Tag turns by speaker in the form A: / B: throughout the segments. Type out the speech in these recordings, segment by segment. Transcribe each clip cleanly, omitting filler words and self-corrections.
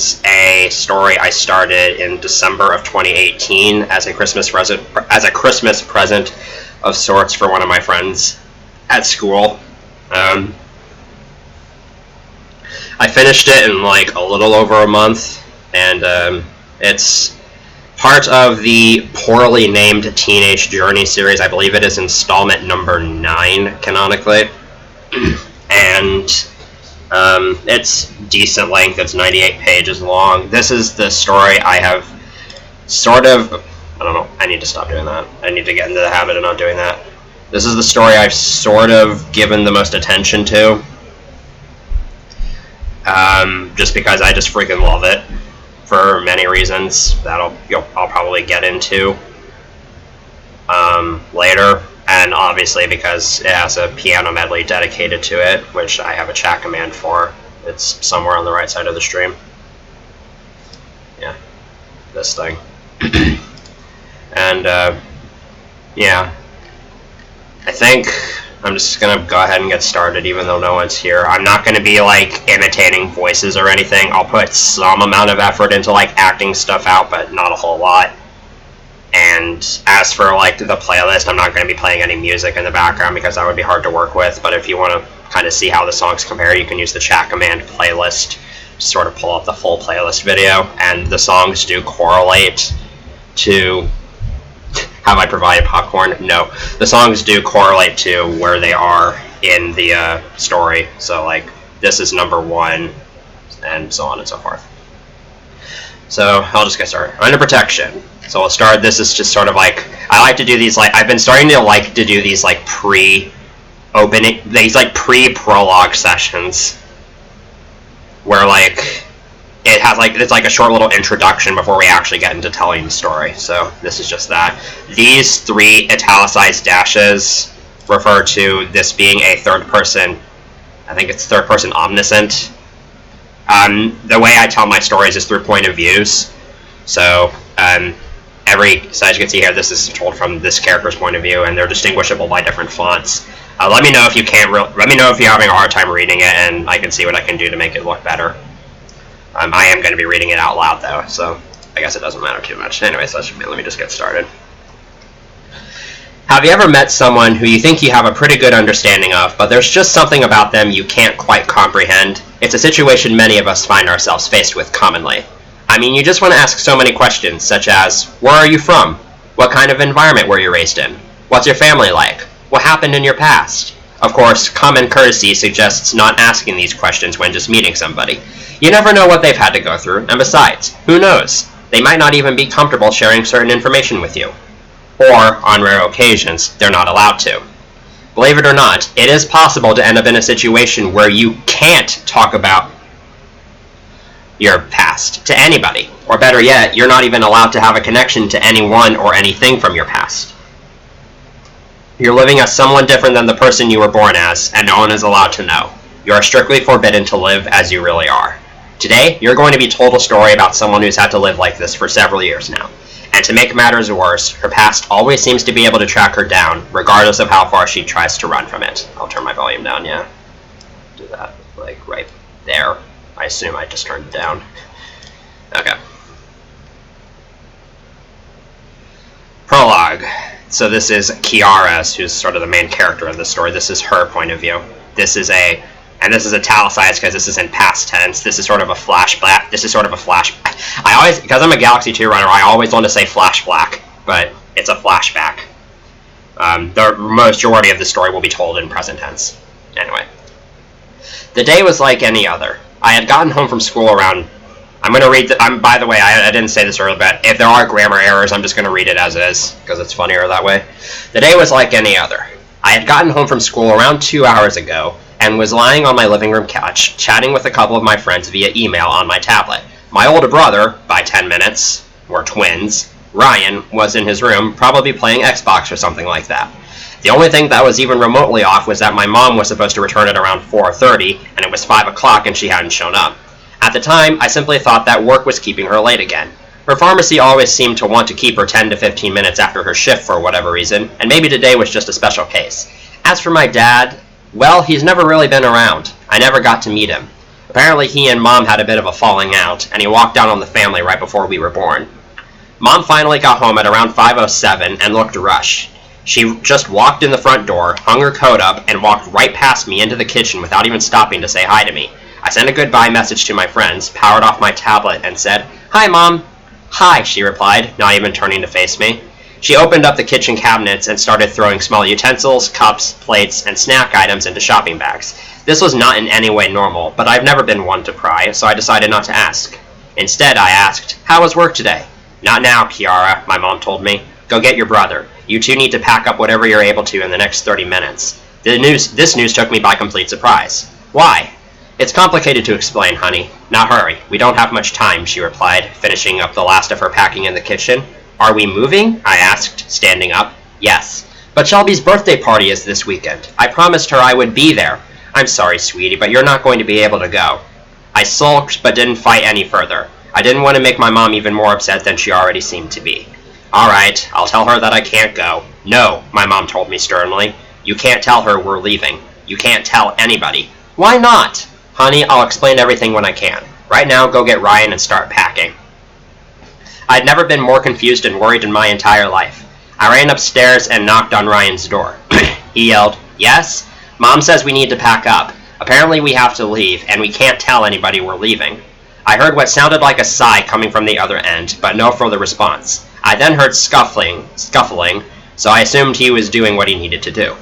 A: a story I started in December of 2018 as a Christmas present of sorts for one of my friends at school. I finished it in like a little over a month, and it's part of the poorly named Teenage Journey series. I believe it is installment number 9 canonically, and it's decent length. It's 98 pages long. This is the story I have sort of... I don't know. I need to stop doing that. I need to get into the habit of not doing that. This is the story I've sort of given the most attention to. Just because I just freaking love it. For many reasons that I'll probably get into later. And obviously because it has a piano medley dedicated to it, which I have a chat command for. It's somewhere on the right side of the stream. Yeah, this thing. And, yeah. I think I'm just gonna go ahead and get started even though no one's here. I'm not gonna be, like, imitating voices or anything. I'll put some amount of effort into, like, acting stuff out, but not a whole lot. And as for, like, the playlist, I'm not going to be playing any music in the background because that would be hard to work with. But if you want to kind of see how the songs compare, you can use the chat command playlist to sort of pull up the full playlist video. And the songs do correlate to... Have I provided popcorn? No. The songs do correlate to where they are in the story. So, like, this is number 1, and so on and so forth. So, I'll just get started. Under Protection. So we'll start, this is just sort of like, I like to do these, like, I've been starting to like to do these, like, pre-opening, these, like, pre-prologue sessions, where, like, it has, like, it's like a short little introduction before we actually get into telling the story. So this is just that. These 3 italicized dashes refer to this being a third-person, I think it's third-person omniscient. The way I tell my stories is through point of views. So, so as you can see here, this is told from this character's point of view, and they're distinguishable by different fonts. Let me know if you can't. Let me know if you're having a hard time reading it, and I can see what I can do to make it look better. I am going to be reading it out loud, though, so I guess it doesn't matter too much. Anyways, let me just get started. Have you ever met someone who you think you have a pretty good understanding of, but there's just something about them you can't quite comprehend? It's a situation many of us find ourselves faced with commonly. I mean, you just want to ask so many questions, such as, where are you from? What kind of environment were you raised in? What's your family like? What happened in your past? Of course, common courtesy suggests not asking these questions when just meeting somebody. You never know what they've had to go through, and besides, who knows? They might not even be comfortable sharing certain information with you. Or, on rare occasions, they're not allowed to. Believe it or not, it is possible to end up in a situation where you can't talk about your past to anybody, or better yet, you're not even allowed to have a connection to anyone or anything from your past. You're living as someone different than the person you were born as, and no one is allowed to know. You are strictly forbidden to live as you really are. Today, you're going to be told a story about someone who's had to live like this for several years now. And to make matters worse, her past always seems to be able to track her down, regardless of how far she tries to run from it. I'll turn my volume down, yeah. Do that, like, right there. I assume I just turned it down. Okay. Prologue. So this is Kiara's, who's sort of the main character of the story. This is her point of view. This is italicized because this is in past tense. This is sort of a flashback. Because I'm a Galaxy 2 runner, I always want to say flashback, but it's a flashback. The majority of the story will be told in present tense. Anyway. The day was like any other. I had gotten home from school around... I'm going to read... by the way, I didn't say this earlier, but if there are grammar errors, I'm just going to read it as is, because it's funnier that way. The day was like any other. I had gotten home from school around 2 hours ago, and was lying on my living room couch, chatting with a couple of my friends via email on my tablet. My older brother, by 10 minutes, we're twins, Ryan, was in his room, probably playing Xbox or something like that. The only thing that was even remotely off was that my mom was supposed to return at around 4:30, and it was 5 o'clock and she hadn't shown up. At the time, I simply thought that work was keeping her late again. Her pharmacy always seemed to want to keep her 10 to 15 minutes after her shift for whatever reason, and maybe today was just a special case. As for my dad, well, he's never really been around. I never got to meet him. Apparently he and Mom had a bit of a falling out, and he walked out on the family right before we were born. Mom finally got home at around 5:07 and looked rushed. She just walked in the front door, hung her coat up, and walked right past me into the kitchen without even stopping to say hi to me. I sent a goodbye message to my friends, powered off my tablet, and said, "Hi, Mom." "Hi," she replied, not even turning to face me. She opened up the kitchen cabinets and started throwing small utensils, cups, plates, and snack items into shopping bags. This was not in any way normal, but I've never been one to pry, so I decided not to ask. Instead, I asked, "How was work today?" "Not now, Kiara," my mom told me. "Go get your brother. You two need to pack up whatever you're able to in the next 30 minutes. This news took me by complete surprise. "Why?" "It's complicated to explain, honey. Now hurry. We don't have much time," she replied, finishing up the last of her packing in the kitchen. "Are we moving?" I asked, standing up. "Yes. But Shelby's birthday party is this weekend. I promised her I would be there." "I'm sorry, sweetie, but you're not going to be able to go." I sulked, but didn't fight any further. I didn't want to make my mom even more upset than she already seemed to be. "All right, I'll tell her that I can't go." "No," my mom told me sternly. "You can't tell her we're leaving. You can't tell anybody." "Why not?" "Honey, I'll explain everything when I can. Right now, go get Ryan and start packing." I'd never been more confused and worried in my entire life. I ran upstairs and knocked on Ryan's door. He yelled, "Yes?" "Mom says we need to pack up. Apparently we have to leave, and we can't tell anybody we're leaving." I heard what sounded like a sigh coming from the other end, but no further response. I then heard scuffling, so I assumed he was doing what he needed to do.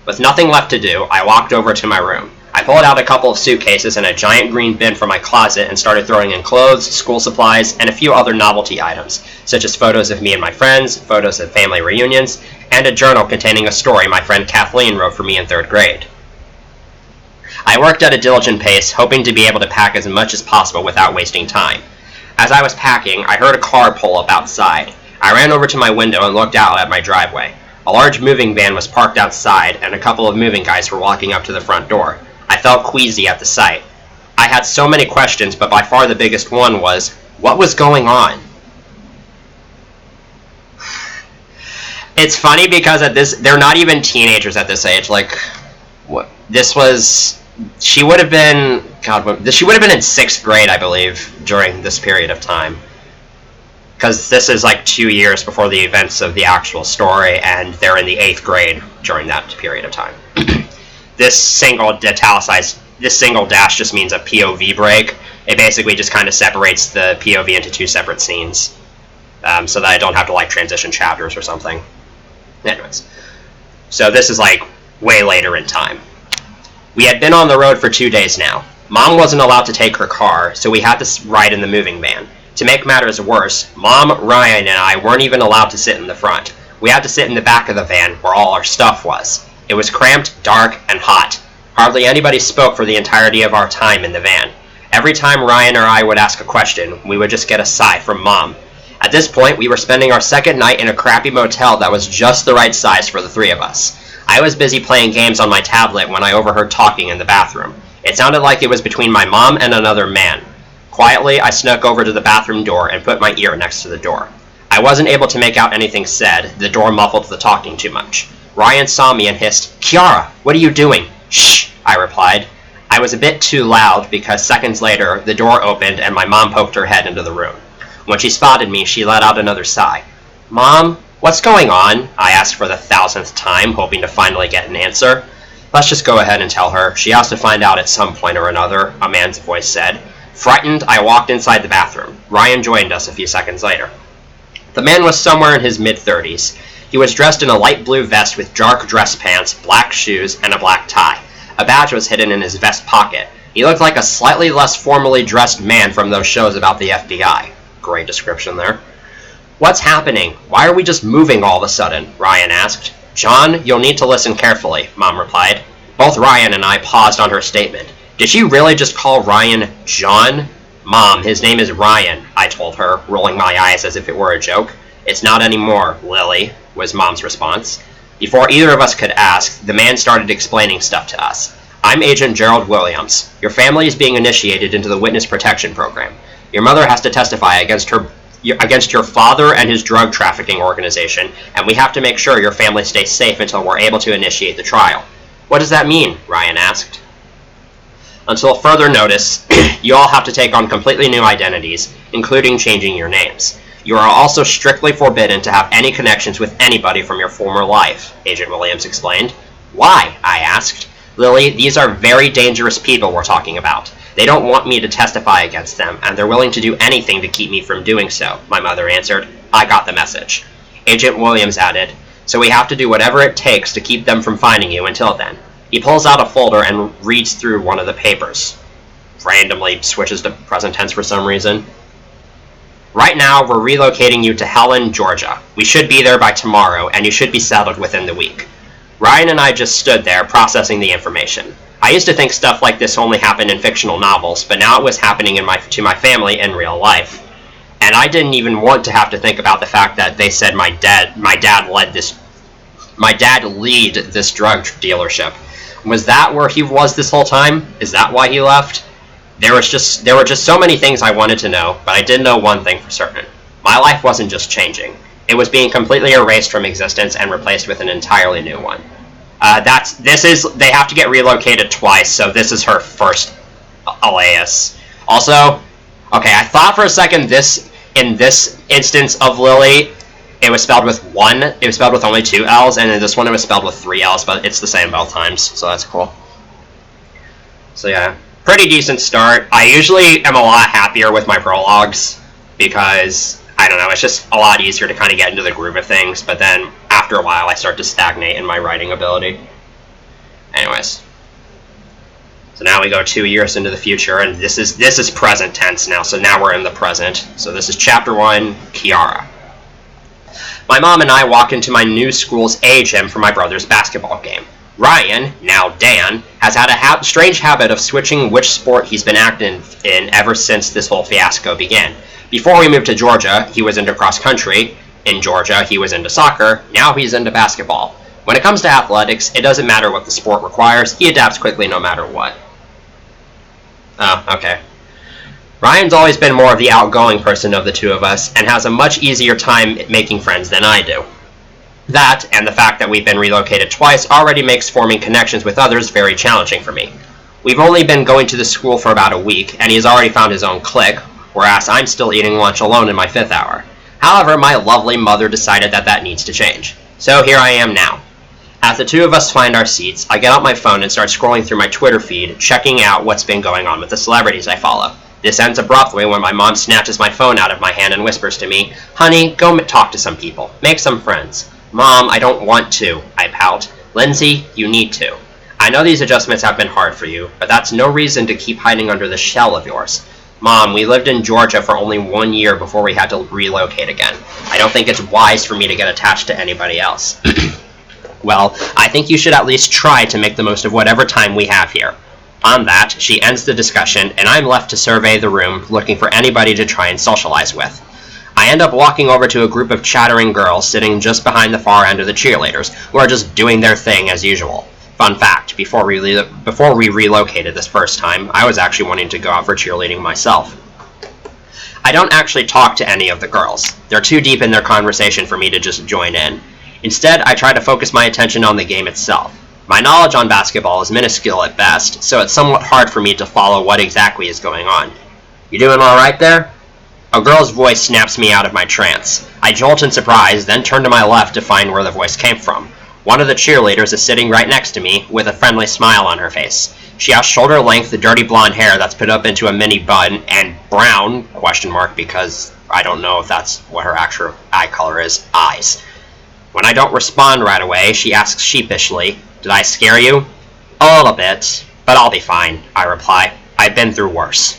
A: With nothing left to do, I walked over to my room. I pulled out a couple of suitcases and a giant green bin from my closet and started throwing in clothes, school supplies, and a few other novelty items, such as photos of me and my friends, photos of family reunions, and a journal containing a story my friend Kathleen wrote for me in 3rd grade. I worked at a diligent pace, hoping to be able to pack as much as possible without wasting time. As I was packing, I heard a car pull up outside. I ran over to my window and looked out at my driveway. A large moving van was parked outside, and a couple of moving guys were walking up to the front door. I felt queasy at the sight. I had so many questions, but by far the biggest one was, what was going on? It's funny because they're not even teenagers at this age. Like, she would have been in 6th grade, I believe, during this period of time. Because this is like 2 years before the events of the actual story, and they're in the 8th grade during that period of time. This single dash just means a POV break. It basically just kind of separates the POV into 2 separate scenes, so that I don't have to like transition chapters or something. Anyways, so this is like way later in time. We had been on the road for 2 days now. Mom wasn't allowed to take her car, so we had to ride in the moving van. To make matters worse, Mom, Ryan, and I weren't even allowed to sit in the front. We had to sit in the back of the van where all our stuff was. It was cramped, dark, and hot. Hardly anybody spoke for the entirety of our time in the van. Every time Ryan or I would ask a question, we would just get a sigh from Mom. At this point, we were spending our 2nd night in a crappy motel that was just the right size for the 3 of us. I was busy playing games on my tablet when I overheard talking in the bathroom. It sounded like it was between my mom and another man. Quietly, I snuck over to the bathroom door and put my ear next to the door. I wasn't able to make out anything said. The door muffled the talking too much. Ryan saw me and hissed, "Kiara, what are you doing?" "Shh," I replied. I was a bit too loud because seconds later, the door opened and my mom poked her head into the room. When she spotted me, she let out another sigh. "Mom, what's going on?" I asked for the 1000th time, hoping to finally get an answer. "Let's just go ahead and tell her. She has to find out at some point or another," a man's voice said. Frightened, I walked inside the bathroom. Ryan joined us a few seconds later. The man was somewhere in his mid-30s. He was dressed in a light blue vest with dark dress pants, black shoes, and a black tie. A badge was hidden in his vest pocket. He looked like a slightly less formally dressed man from those shows about the FBI. Great description there. "What's happening? Why are we just moving all of a sudden?" Ryan asked. "John, you'll need to listen carefully," Mom replied. Both Ryan and I paused on her statement. Did she really just call Ryan John? "Mom, his name is Ryan," I told her, rolling my eyes as if it were a joke. "It's not anymore, Lily," was Mom's response. Before either of us could ask, the man started explaining stuff to us. "I'm Agent Gerald Williams. Your family is being initiated into the Witness Protection Program. Your mother has to testify against your father and his drug trafficking organization, and we have to make sure your family stays safe until we're able to initiate the trial." "What does that mean?" Ryan asked. Until further notice, you all have to take on completely new identities, including changing your names. You are also strictly forbidden to have any connections with anybody from your former life, Agent Williams explained. Why? I asked. Lily, these are very dangerous people we're talking about. They don't want me to testify against them, and they're willing to do anything to keep me from doing so, my mother answered. I got the message. Agent Williams added, so we have to do whatever it takes to keep them from finding you until then. He pulls out a folder and reads through one of the papers. Randomly switches to present tense for some reason. Right now, we're relocating you to Helen, Georgia. We should be there by tomorrow, and you should be settled within the week. Ryan and I just stood there, processing the information. I used to think stuff like this only happened in fictional novels, but now it was happening to my family in real life. And I didn't even want to have to think about the fact that they said my dad lead this drug dealership. Was that where he was this whole time? Is that why he left? There were just so many things I wanted to know, but I did know one thing for certain. My life wasn't just changing. It was being completely erased from existence and replaced with an entirely new one. They have to get relocated twice, so this is her first alias. Also, okay, I thought for a second in this instance of Lily, it was spelled with only 2 L's, and in this one it was spelled with 3 L's, but it's the same both times, so that's cool. So yeah, pretty decent start. I usually am a lot happier with my prologues, because, I don't know, it's just a lot easier to kind of get into the groove of things, but then after a while I start to stagnate in my writing ability. Anyways. So now we go 2 years into the future, and this is present tense now, so now we're in the present. So this is Chapter 1, Kiara. My mom and I walk into my new school's A gym for my brother's basketball game. Ryan, now Dan, has had a strange habit of switching which sport he's been active in ever since this whole fiasco began. Before we moved to Georgia, he was into cross-country. In Georgia, he was into soccer. Now he's into basketball. When it comes to athletics, it doesn't matter what the sport requires. He adapts quickly no matter what. Oh, okay. Ryan's always been more of the outgoing person of the two of us, and has a much easier time making friends than I do. That, and the fact that we've been relocated twice, already makes forming connections with others very challenging for me. We've only been going to the school for about a week, and he's already found his own clique, whereas I'm still eating lunch alone in my 5th hour. However, my lovely mother decided that needs to change. So here I am now. As the two of us find our seats, I get out my phone and start scrolling through my Twitter feed, checking out what's been going on with the celebrities I follow. This ends abruptly when my mom snatches my phone out of my hand and whispers to me, "Honey, go talk to some people. Make some friends." "Mom, I don't want to," I pout. "Lindsay, you need to. I know these adjustments have been hard for you, but that's no reason to keep hiding under the shell of yours. Mom, we lived in Georgia for only 1 year before we had to relocate again. I don't think it's wise for me to get attached to anybody else." "Well, I think you should at least try to make the most of whatever time we have here." On that, she ends the discussion, and I'm left to survey the room, looking for anybody to try and socialize with. I end up walking over to a group of chattering girls sitting just behind the far end of the cheerleaders, who are just doing their thing as usual. Fun fact, before we relocated this first time, I was actually wanting to go out for cheerleading myself. I don't actually talk to any of the girls. They're too deep in their conversation for me to just join in. Instead, I try to focus my attention on the game itself. My knowledge on basketball is minuscule at best, so it's somewhat hard for me to follow what exactly is going on. "You doing alright there?" A girl's voice snaps me out of my trance. I jolt in surprise, then turn to my left to find where the voice came from. One of the cheerleaders is sitting right next to me, with a friendly smile on her face. She has shoulder-length, dirty blonde hair that's put up into a mini bun, and brown, because I don't know if that's what her actual eye color is, eyes. When I don't respond right away, she asks sheepishly, "Did I scare you?" "A little bit, but I'll be fine," I reply. "I've been through worse."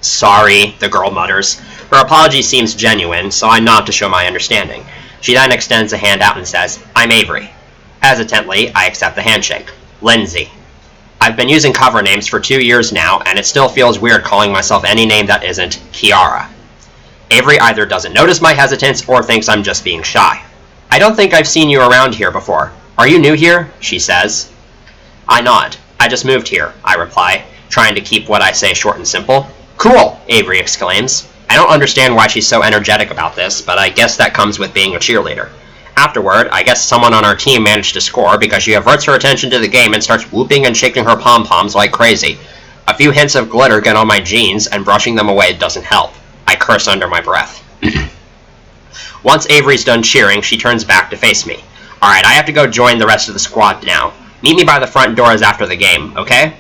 A: "Sorry," the girl mutters. Her apology seems genuine, so I nod to show my understanding. She then extends a hand out and says, "I'm Avery." Hesitantly, I accept the handshake. "Lindsay." I've been using cover names for 2 years now, and it still feels weird calling myself any name that isn't Kiara. Avery either doesn't notice my hesitance or thinks I'm just being shy. "I don't think I've seen you around here before. Are you new here?" she says. I nod. "I just moved here," I reply, trying to keep what I say short and simple. "Cool," Avery exclaims. I don't understand why she's so energetic about this, but I guess that comes with being a cheerleader. Afterward, I guess someone on our team managed to score because she averts her attention to the game and starts whooping and shaking her pom-poms like crazy. A few hints of glitter get on my jeans, and brushing them away doesn't help. I curse under my breath. Once Avery's done cheering, she turns back to face me. Alright, I have to go join the rest of the squad now. Meet me by the front doors after the game, okay?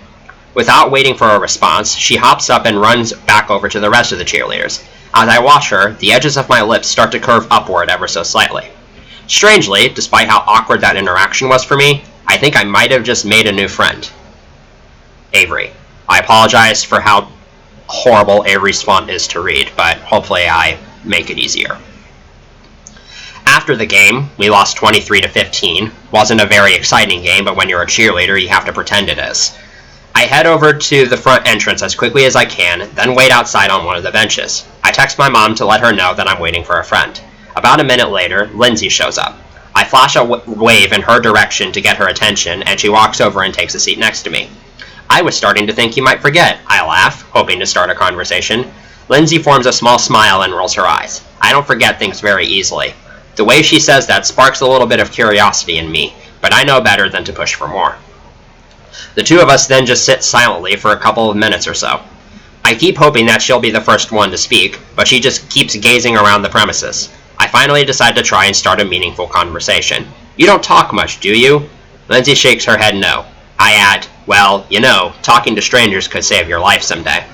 A: Without waiting for a response, she hops up and runs back over to the rest of the cheerleaders. As I watch her, the edges of my lips start to curve upward ever so slightly. Strangely, despite how awkward that interaction was for me, I think I might have just made a new friend. Avery. I apologize for how horrible Avery's font is to read, but hopefully I make it easier. After the game, we lost 23-15. Wasn't a very exciting game, but when you're a cheerleader, you have to pretend it is. I head over to the front entrance as quickly as I can, then wait outside on one of the benches. I text my mom to let her know that I'm waiting for a friend. About a minute later, Lindsay shows up. I flash a wave in her direction to get her attention, and she walks over and takes a seat next to me. I was starting to think you might forget, I laugh, hoping to start a conversation. Lindsay forms a small smile and rolls her eyes. I don't forget things very easily. The way she says that sparks a little bit of curiosity in me, but I know better than to push for more. The two of us then just sit silently for a couple of minutes or so. I keep hoping that she'll be the first one to speak, but she just keeps gazing around the premises. I finally decide to try and start a meaningful conversation. You don't talk much, do you? Lindsay shakes her head no. I add, well, you know, talking to strangers could save your life someday.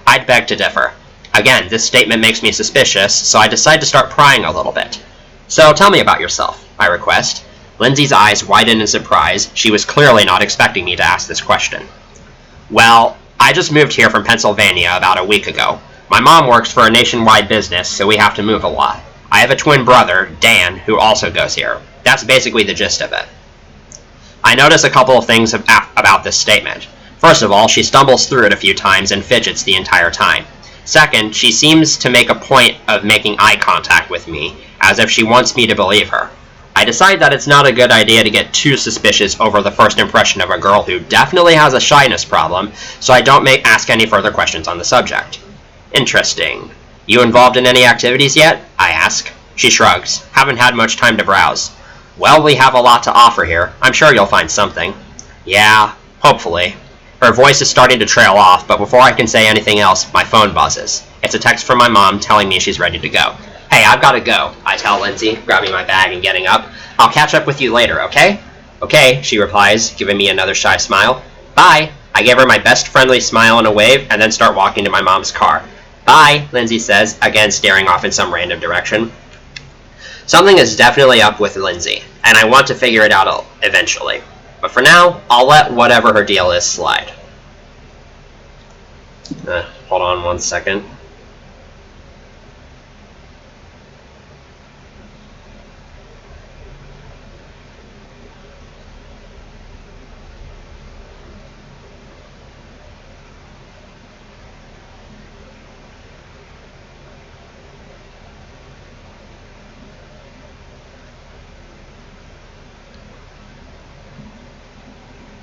A: I'd beg to differ. Again, this statement makes me suspicious, so I decide to start prying a little bit. So tell me about yourself, I request. Lindsay's eyes widen in surprise. She was clearly not expecting me to ask this question. Well, I just moved here from Pennsylvania about a week ago. My mom works for a nationwide business, so we have to move a lot. I have a twin brother, Dan, who also goes here. That's basically the gist of it. I notice a couple of things about this statement. First of all, she stumbles through it a few times and fidgets the entire time. Second, she seems to make a point of making eye contact with me, as if she wants me to believe her. I decide that it's not a good idea to get too suspicious over the first impression of a girl who definitely has a shyness problem, so I don't ask any further questions on the subject. Interesting. You involved in any activities yet? I ask. She shrugs. Haven't had much time to browse. Well, we have a lot to offer here. I'm sure you'll find something. Yeah, hopefully. Her voice is starting to trail off, but before I can say anything else, my phone buzzes. It's a text from my mom telling me she's ready to go. Hey, I've got to go, I tell Lindsay, grabbing my bag and getting up. I'll catch up with you later, okay? Okay, she replies, giving me another shy smile. Bye. I give her my best friendly smile and a wave, and then start walking to my mom's car. Bye, Lindsay says, again staring off in some random direction. Something is definitely up with Lindsay, and I want to figure it out eventually. But for now, I'll let whatever her deal is slide. Hold on 1 second.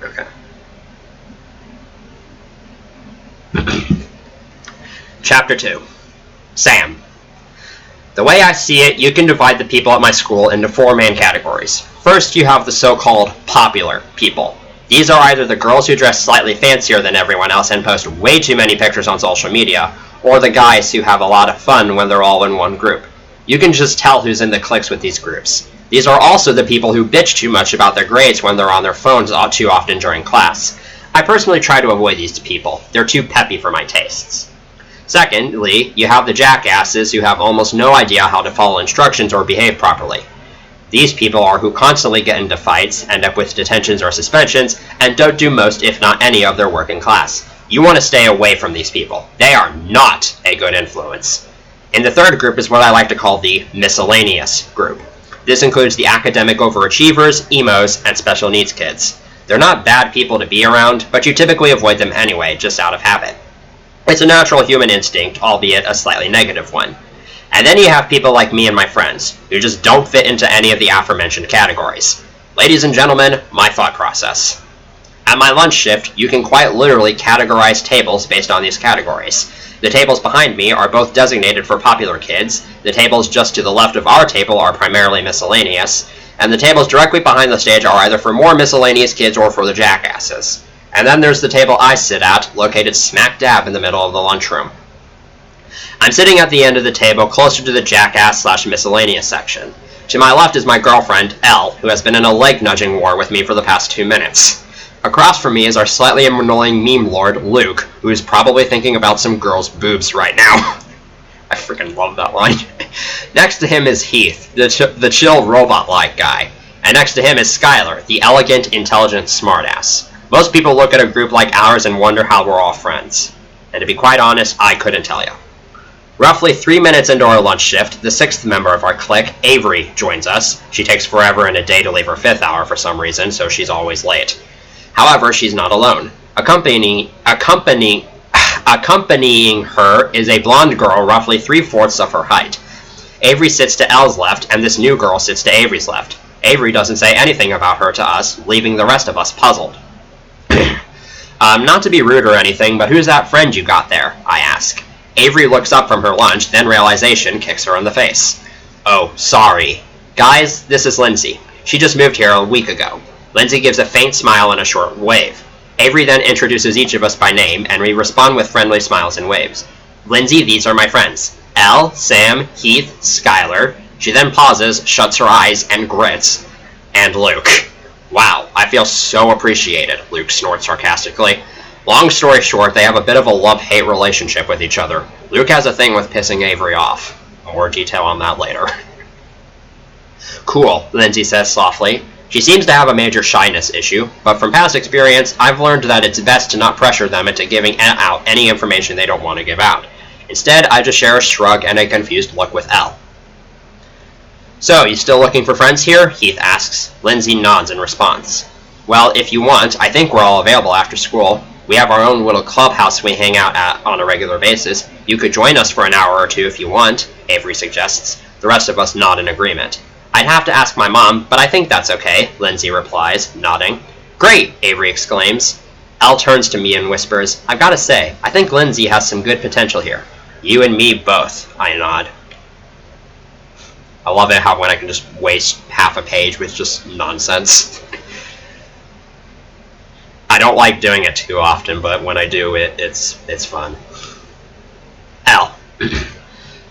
A: Okay. Chapter 2. Sam. The way I see it, you can divide the people at my school into 4 main categories. First, you have the so-called popular people. These are either the girls who dress slightly fancier than everyone else and post way too many pictures on social media, or the guys who have a lot of fun when they're all in one group. You can just tell who's in the cliques with these groups. These are also the people who bitch too much about their grades when they're on their phones too often during class. I personally try to avoid these people. They're too peppy for my tastes. Secondly, you have the jackasses who have almost no idea how to follow instructions or behave properly. These people are who constantly get into fights, end up with detentions or suspensions, and don't do most, if not any, of their work in class. You want to stay away from these people. They are not a good influence. And the third group is what I like to call the miscellaneous group. This includes the academic overachievers, emos, and special needs kids. They're not bad people to be around, but you typically avoid them anyway, just out of habit. It's a natural human instinct, albeit a slightly negative one. And then you have people like me and my friends, who just don't fit into any of the aforementioned categories. Ladies and gentlemen, my thought process. At my lunch shift, you can quite literally categorize tables based on these categories. The tables behind me are both designated for popular kids, the tables just to the left of our table are primarily miscellaneous, and the tables directly behind the stage are either for more miscellaneous kids or for the jackasses. And then there's the table I sit at, located smack dab in the middle of the lunchroom. I'm sitting at the end of the table, closer to the jackass/miscellaneous section. To my left is my girlfriend, Elle, who has been in a leg-nudging war with me for the past 2 minutes. Across from me is our slightly annoying meme lord, Luke, who is probably thinking about some girl's boobs right now. I freaking love that line. Next to him is Heath, the chill robot-like guy. And next to him is Skylar, the elegant, intelligent smartass. Most people look at a group like ours and wonder how we're all friends. And to be quite honest, I couldn't tell you. Roughly 3 minutes into our lunch shift, the 6th member of our clique, Avery, joins us. She takes forever and a day to leave her 5th hour for some reason, so she's always late. However, she's not alone. Accompanying her is a blonde girl roughly 3/4 of her height. Avery sits to Elle's left, and this new girl sits to Avery's left. Avery doesn't say anything about her to us, leaving the rest of us puzzled. Not to be rude or anything, but who's that friend you got there? I ask. Avery looks up from her lunch, then realization kicks her in the face. Oh, sorry. Guys, this is Lindsay. She just moved here a week ago. Lindsay gives a faint smile and a short wave. Avery then introduces each of us by name, and we respond with friendly smiles and waves. Lindsay, these are my friends. Elle, Sam, Heath, Skylar. She then pauses, shuts her eyes, and grits. And Luke. Wow, I feel so appreciated, Luke snorts sarcastically. Long story short, they have a bit of a love-hate relationship with each other. Luke has a thing with pissing Avery off. More detail on that later. Cool, Lindsay says softly. She seems to have a major shyness issue, but from past experience, I've learned that it's best to not pressure them into giving out any information they don't want to give out. Instead, I just share a shrug and a confused look with Elle. So, you still looking for friends here? Heath asks. Lindsay nods in response. Well, if you want, I think we're all available after school. We have our own little clubhouse we hang out at on a regular basis. You could join us for an hour or two if you want, Avery suggests. The rest of us nod in agreement. I'd have to ask my mom, but I think that's okay, Lindsay replies, nodding. Great, Avery exclaims. Elle turns to me and whispers, I've got to say, I think Lindsay has some good potential here. You and me both, I nod. I love it how when I can just waste half a page with just nonsense. I don't like doing it too often, but when I do, it's fun. L.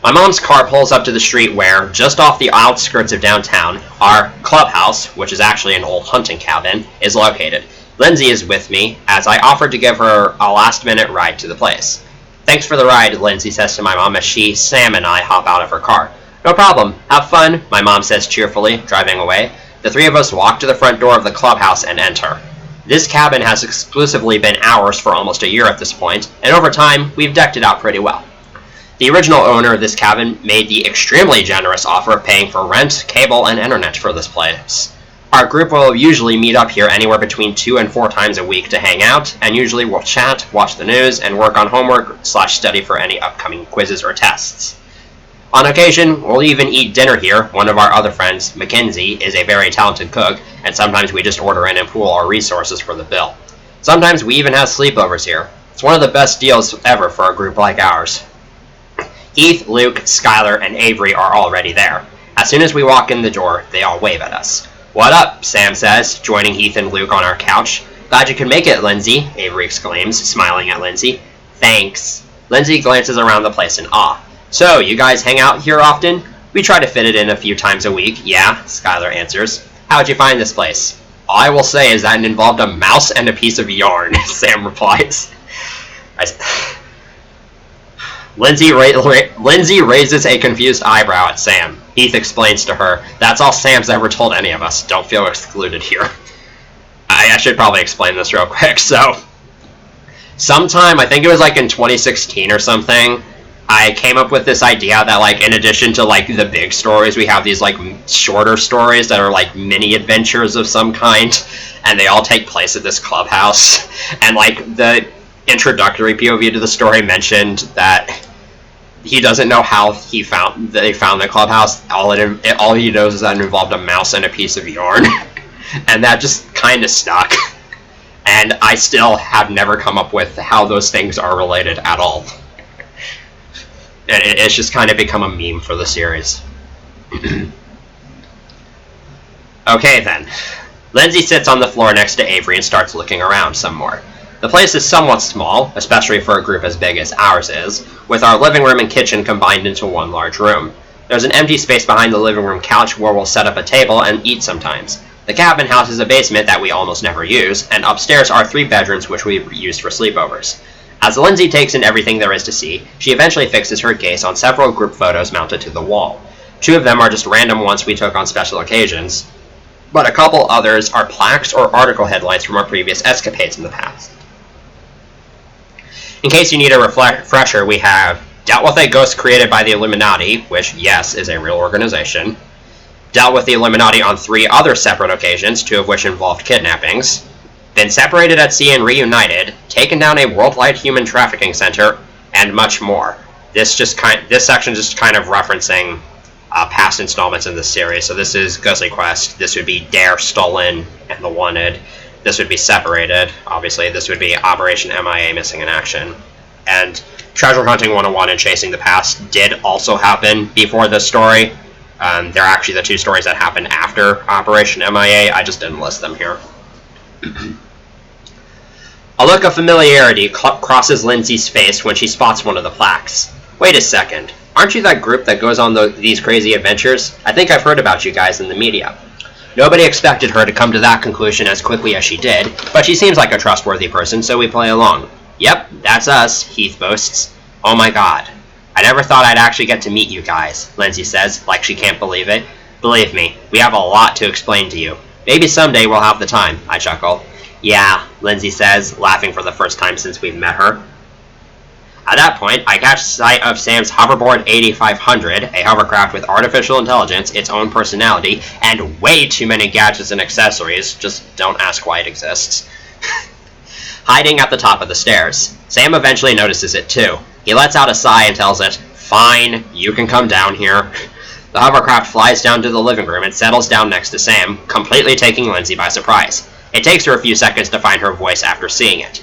A: My mom's car pulls up to the street where, just off the outskirts of downtown, our clubhouse, which is actually an old hunting cabin, is located. Lindsay is with me, as I offered to give her a last-minute ride to the place. Thanks for the ride, Lindsay says to my mom as she, Sam, and I hop out of her car. No problem. Have fun, my mom says cheerfully, driving away. The three of us walk to the front door of the clubhouse and enter. This cabin has exclusively been ours for almost a year at this point, and over time, we've decked it out pretty well. The original owner of this cabin made the extremely generous offer of paying for rent, cable, and internet for this place. Our group will usually meet up here anywhere between 2 and 4 times a week to hang out, and usually we'll chat, watch the news, and work on homework/study for any upcoming quizzes or tests. On occasion, we'll even eat dinner here. One of our other friends, Mackenzie, is a very talented cook, and sometimes we just order in and pool our resources for the bill. Sometimes we even have sleepovers here. It's one of the best deals ever for a group like ours. Heath, Luke, Skylar, and Avery are already there. As soon as we walk in the door, they all wave at us. What up, Sam says, joining Heath and Luke on our couch. Glad you could make it, Lindsay, Avery exclaims, smiling at Lindsay. Thanks. Lindsay glances around the place in awe. So, you guys hang out here often? We try to fit it in a few times a week, yeah, Skylar answers. How'd you find this place? All I will say is that it involved a mouse and a piece of yarn, Sam replies. Lindsay raises a confused eyebrow at Sam. Heath explains to her, that's all Sam's ever told any of us. Don't feel excluded here. I should probably explain this real quick. So, sometime, I think it was like in 2016 or something, I came up with this idea that, like, in addition to, like, the big stories, we have these, like, shorter stories that are, like, mini adventures of some kind, and they all take place at this clubhouse. And, like, the introductory POV to the story mentioned that he doesn't know how they found the clubhouse. All he knows is that it involved a mouse and a piece of yarn. And that just kind of stuck. And I still have never come up with how those things are related at all. It's just kind of become a meme for the series. Okay then. Lindsay sits on the floor next to Avery and starts looking around some more. The place is somewhat small, especially for a group as big as ours is, with our living room and kitchen combined into one large room. There's an empty space behind the living room couch where we'll set up a table and eat sometimes. The cabin houses a basement that we almost never use, and upstairs are 3 bedrooms which we used for sleepovers. As Lindsay takes in everything there is to see, she eventually fixes her gaze on several group photos mounted to the wall. 2 of them are just random ones we took on special occasions, but a couple others are plaques or article headlines from our previous escapades in the past. In case you need a refresher, we have dealt with a ghost created by the Illuminati, which, yes, is a real organization. Dealt with the Illuminati on 3 other separate occasions, 2 of which involved kidnappings. Been separated at sea and reunited, taken down a worldwide human trafficking center, and much more. This section just kind of referencing past installments in this series. So this is Ghostly Quest. This would be Dare, Stolen, and The Wanted. This would be Separated. Obviously, this would be Operation MIA, Missing in Action. And Treasure Hunting 101 and Chasing the Past did also happen before this story. They're actually the 2 stories that happened after Operation MIA. I just didn't list them here. A look of familiarity crosses Lindsay's face when she spots one of the plaques. Wait a second. Aren't you that group that goes on these crazy adventures? I think I've heard about you guys in the media. Nobody expected her to come to that conclusion as quickly as she did, but she seems like a trustworthy person, so we play along. Yep, that's us, Heath boasts. Oh my god. I never thought I'd actually get to meet you guys, Lindsay says, like she can't believe it. Believe me, we have a lot to explain to you. Maybe someday we'll have the time, I chuckle. Yeah, Lindsay says, laughing for the first time since we've met her. At that point, I catch sight of Sam's hoverboard 8500, a hovercraft with artificial intelligence, its own personality, and way too many gadgets and accessories, just don't ask why it exists, hiding at the top of the stairs. Sam eventually notices it too. He lets out a sigh and tells it, "Fine, you can come down here." The hovercraft flies down to the living room and settles down next to Sam, completely taking Lindsay by surprise. It takes her a few seconds to find her voice after seeing it.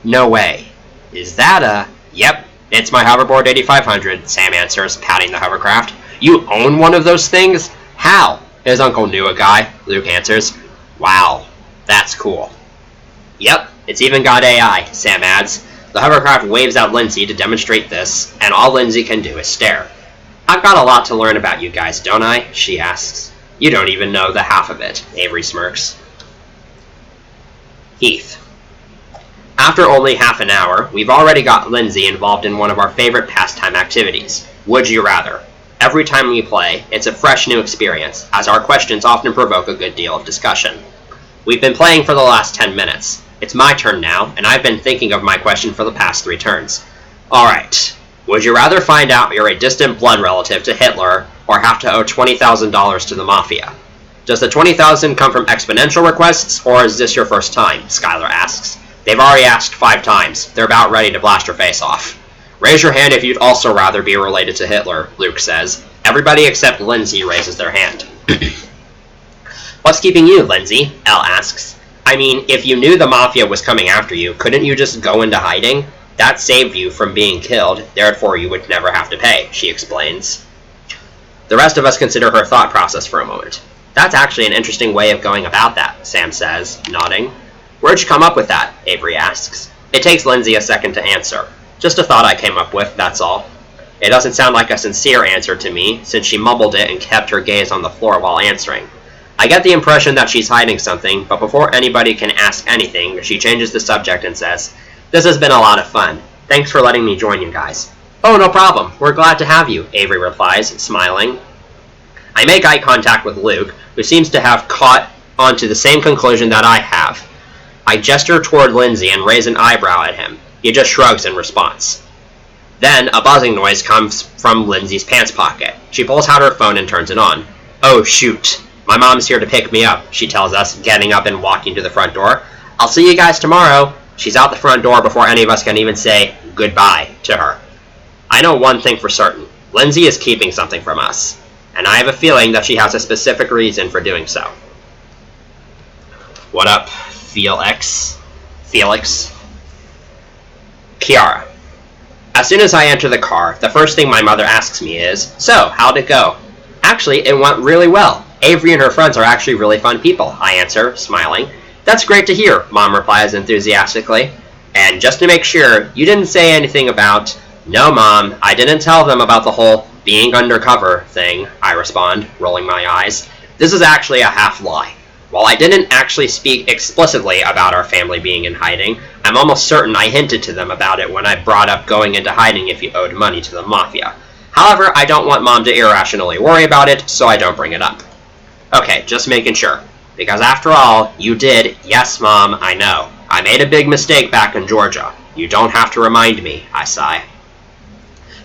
A: "No way. Is that a..." "Yep, it's my hoverboard 8500, Sam answers, patting the hovercraft. "You own one of those things? How?" "His uncle knew a guy," Luke answers. "Wow, that's cool." "Yep, it's even got AI, Sam adds. The hovercraft waves at Lindsay to demonstrate this, and all Lindsay can do is stare. "I've got a lot to learn about you guys, don't I?" she asks. "You don't even know the half of it," Avery smirks. Heath. After only half an hour, we've already got Lindsay involved in one of our favorite pastime activities, Would You Rather. Every time we play, it's a fresh new experience, as our questions often provoke a good deal of discussion. We've been playing for the last 10 minutes. It's my turn now, and I've been thinking of my question for the past 3 turns. Alright, would you rather find out you're a distant blood relative to Hitler, or have to owe $20,000 to the Mafia? Does the $20,000 come from exponential requests, or is this your first time? Skylar asks. They've already asked 5 times. They're about ready to blast your face off. Raise your hand if you'd also rather be related to Hitler, Luke says. Everybody except Lindsay raises their hand. What's keeping you, Lindsay? Elle asks. I mean, if you knew the Mafia was coming after you, couldn't you just go into hiding? That saved you from being killed, therefore you would never have to pay, she explains. The rest of us consider her thought process for a moment. That's actually an interesting way of going about that, Sam says, nodding. Where'd you come up with that? Avery asks. It takes Lindsay a second to answer. Just a thought I came up with, that's all. It doesn't sound like a sincere answer to me, since she mumbled it and kept her gaze on the floor while answering. I get the impression that she's hiding something, but before anybody can ask anything, she changes the subject and says, This has been a lot of fun. Thanks for letting me join you guys. Oh, no problem. We're glad to have you, Avery replies, smiling. I make eye contact with Luke, who seems to have caught onto the same conclusion that I have. I gesture toward Lindsay and raise an eyebrow at him. He just shrugs in response. Then, a buzzing noise comes from Lindsay's pants pocket. She pulls out her phone and turns it on. Oh, shoot. My mom's here to pick me up, she tells us, getting up and walking to the front door. I'll see you guys tomorrow. She's out the front door before any of us can even say goodbye to her. I know one thing for certain. Lindsay is keeping something from us. And I have a feeling that she has a specific reason for doing so. What up, Felix? Kiara. As soon as I enter the car, the first thing my mother asks me is, So, how'd it go? Actually, it went really well. Avery and her friends are actually really fun people, I answer, smiling. That's great to hear, Mom replies enthusiastically. And just to make sure, you didn't say anything about, "No, Mom, I didn't tell them about the whole being undercover thing," I respond, rolling my eyes. This is actually a half-lie. While I didn't actually speak explicitly about our family being in hiding, I'm almost certain I hinted to them about it when I brought up going into hiding if you owed money to the Mafia. However, I don't want Mom to irrationally worry about it, so I don't bring it up. Okay, just making sure. Because after all, you did, yes, Mom, I know. I made a big mistake back in Georgia. You don't have to remind me, I sigh.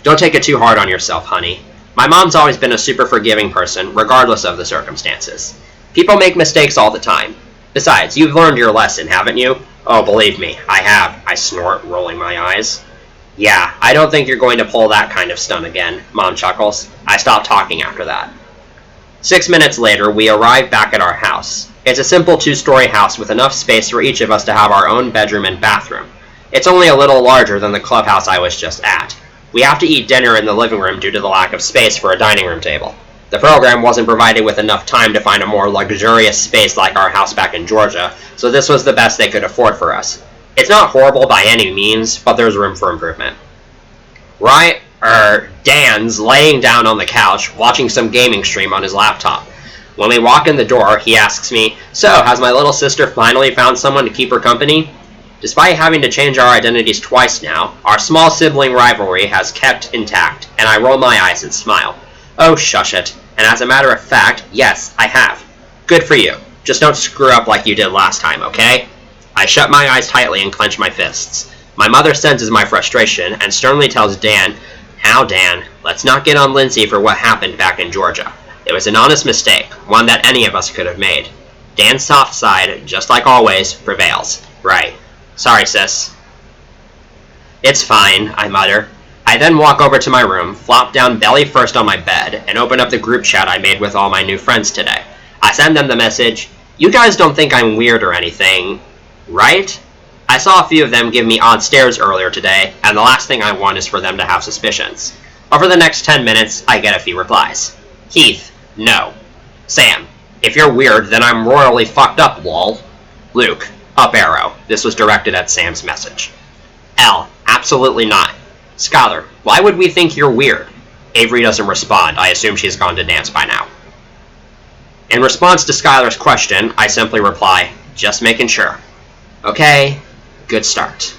A: Don't take it too hard on yourself, honey. My mom's always been a super forgiving person, regardless of the circumstances. People make mistakes all the time. Besides, you've learned your lesson, haven't you? Oh, believe me, I have, I snort, rolling my eyes. Yeah, I don't think you're going to pull that kind of stunt again, Mom chuckles. I stop talking after that. 6 minutes later, we arrive back at our house. It's a simple 2-story house with enough space for each of us to have our own bedroom and bathroom. It's only a little larger than the clubhouse I was just at. We have to eat dinner in the living room due to the lack of space for a dining room table. The program wasn't provided with enough time to find a more luxurious space like our house back in Georgia, so this was the best they could afford for us. It's not horrible by any means, but there's room for improvement. Dan's laying down on the couch, watching some gaming stream on his laptop. When we walk in the door, he asks me, "So, has my little sister finally found someone to keep her company?" Despite having to change our identities twice now, our small sibling rivalry has kept intact, and I roll my eyes and smile. Oh, shush it. And as a matter of fact, yes, I have. Good for you. Just don't screw up like you did last time, okay? I shut my eyes tightly and clench my fists. My mother senses my frustration and sternly tells Dan, "Now, Dan, let's not get on Lindsay for what happened back in Georgia. It was an honest mistake, one that any of us could have made." Dan's soft side, just like always, prevails. Right. Sorry, sis. It's fine, I mutter. I then walk over to my room, flop down belly first on my bed, and open up the group chat I made with all my new friends today. I send them the message, "You guys don't think I'm weird or anything, right?" I saw a few of them give me odd stares earlier today, and the last thing I want is for them to have suspicions. Over the next 10 minutes, I get a few replies. Heath, no. Sam, if you're weird, then I'm royally fucked up, lol. Luke, up arrow. This was directed at Sam's message. L, absolutely not. Skylar, why would we think you're weird? Avery doesn't respond. I assume she's gone to dance by now. In response to Skylar's question, I simply reply, just making sure. Okay, good start.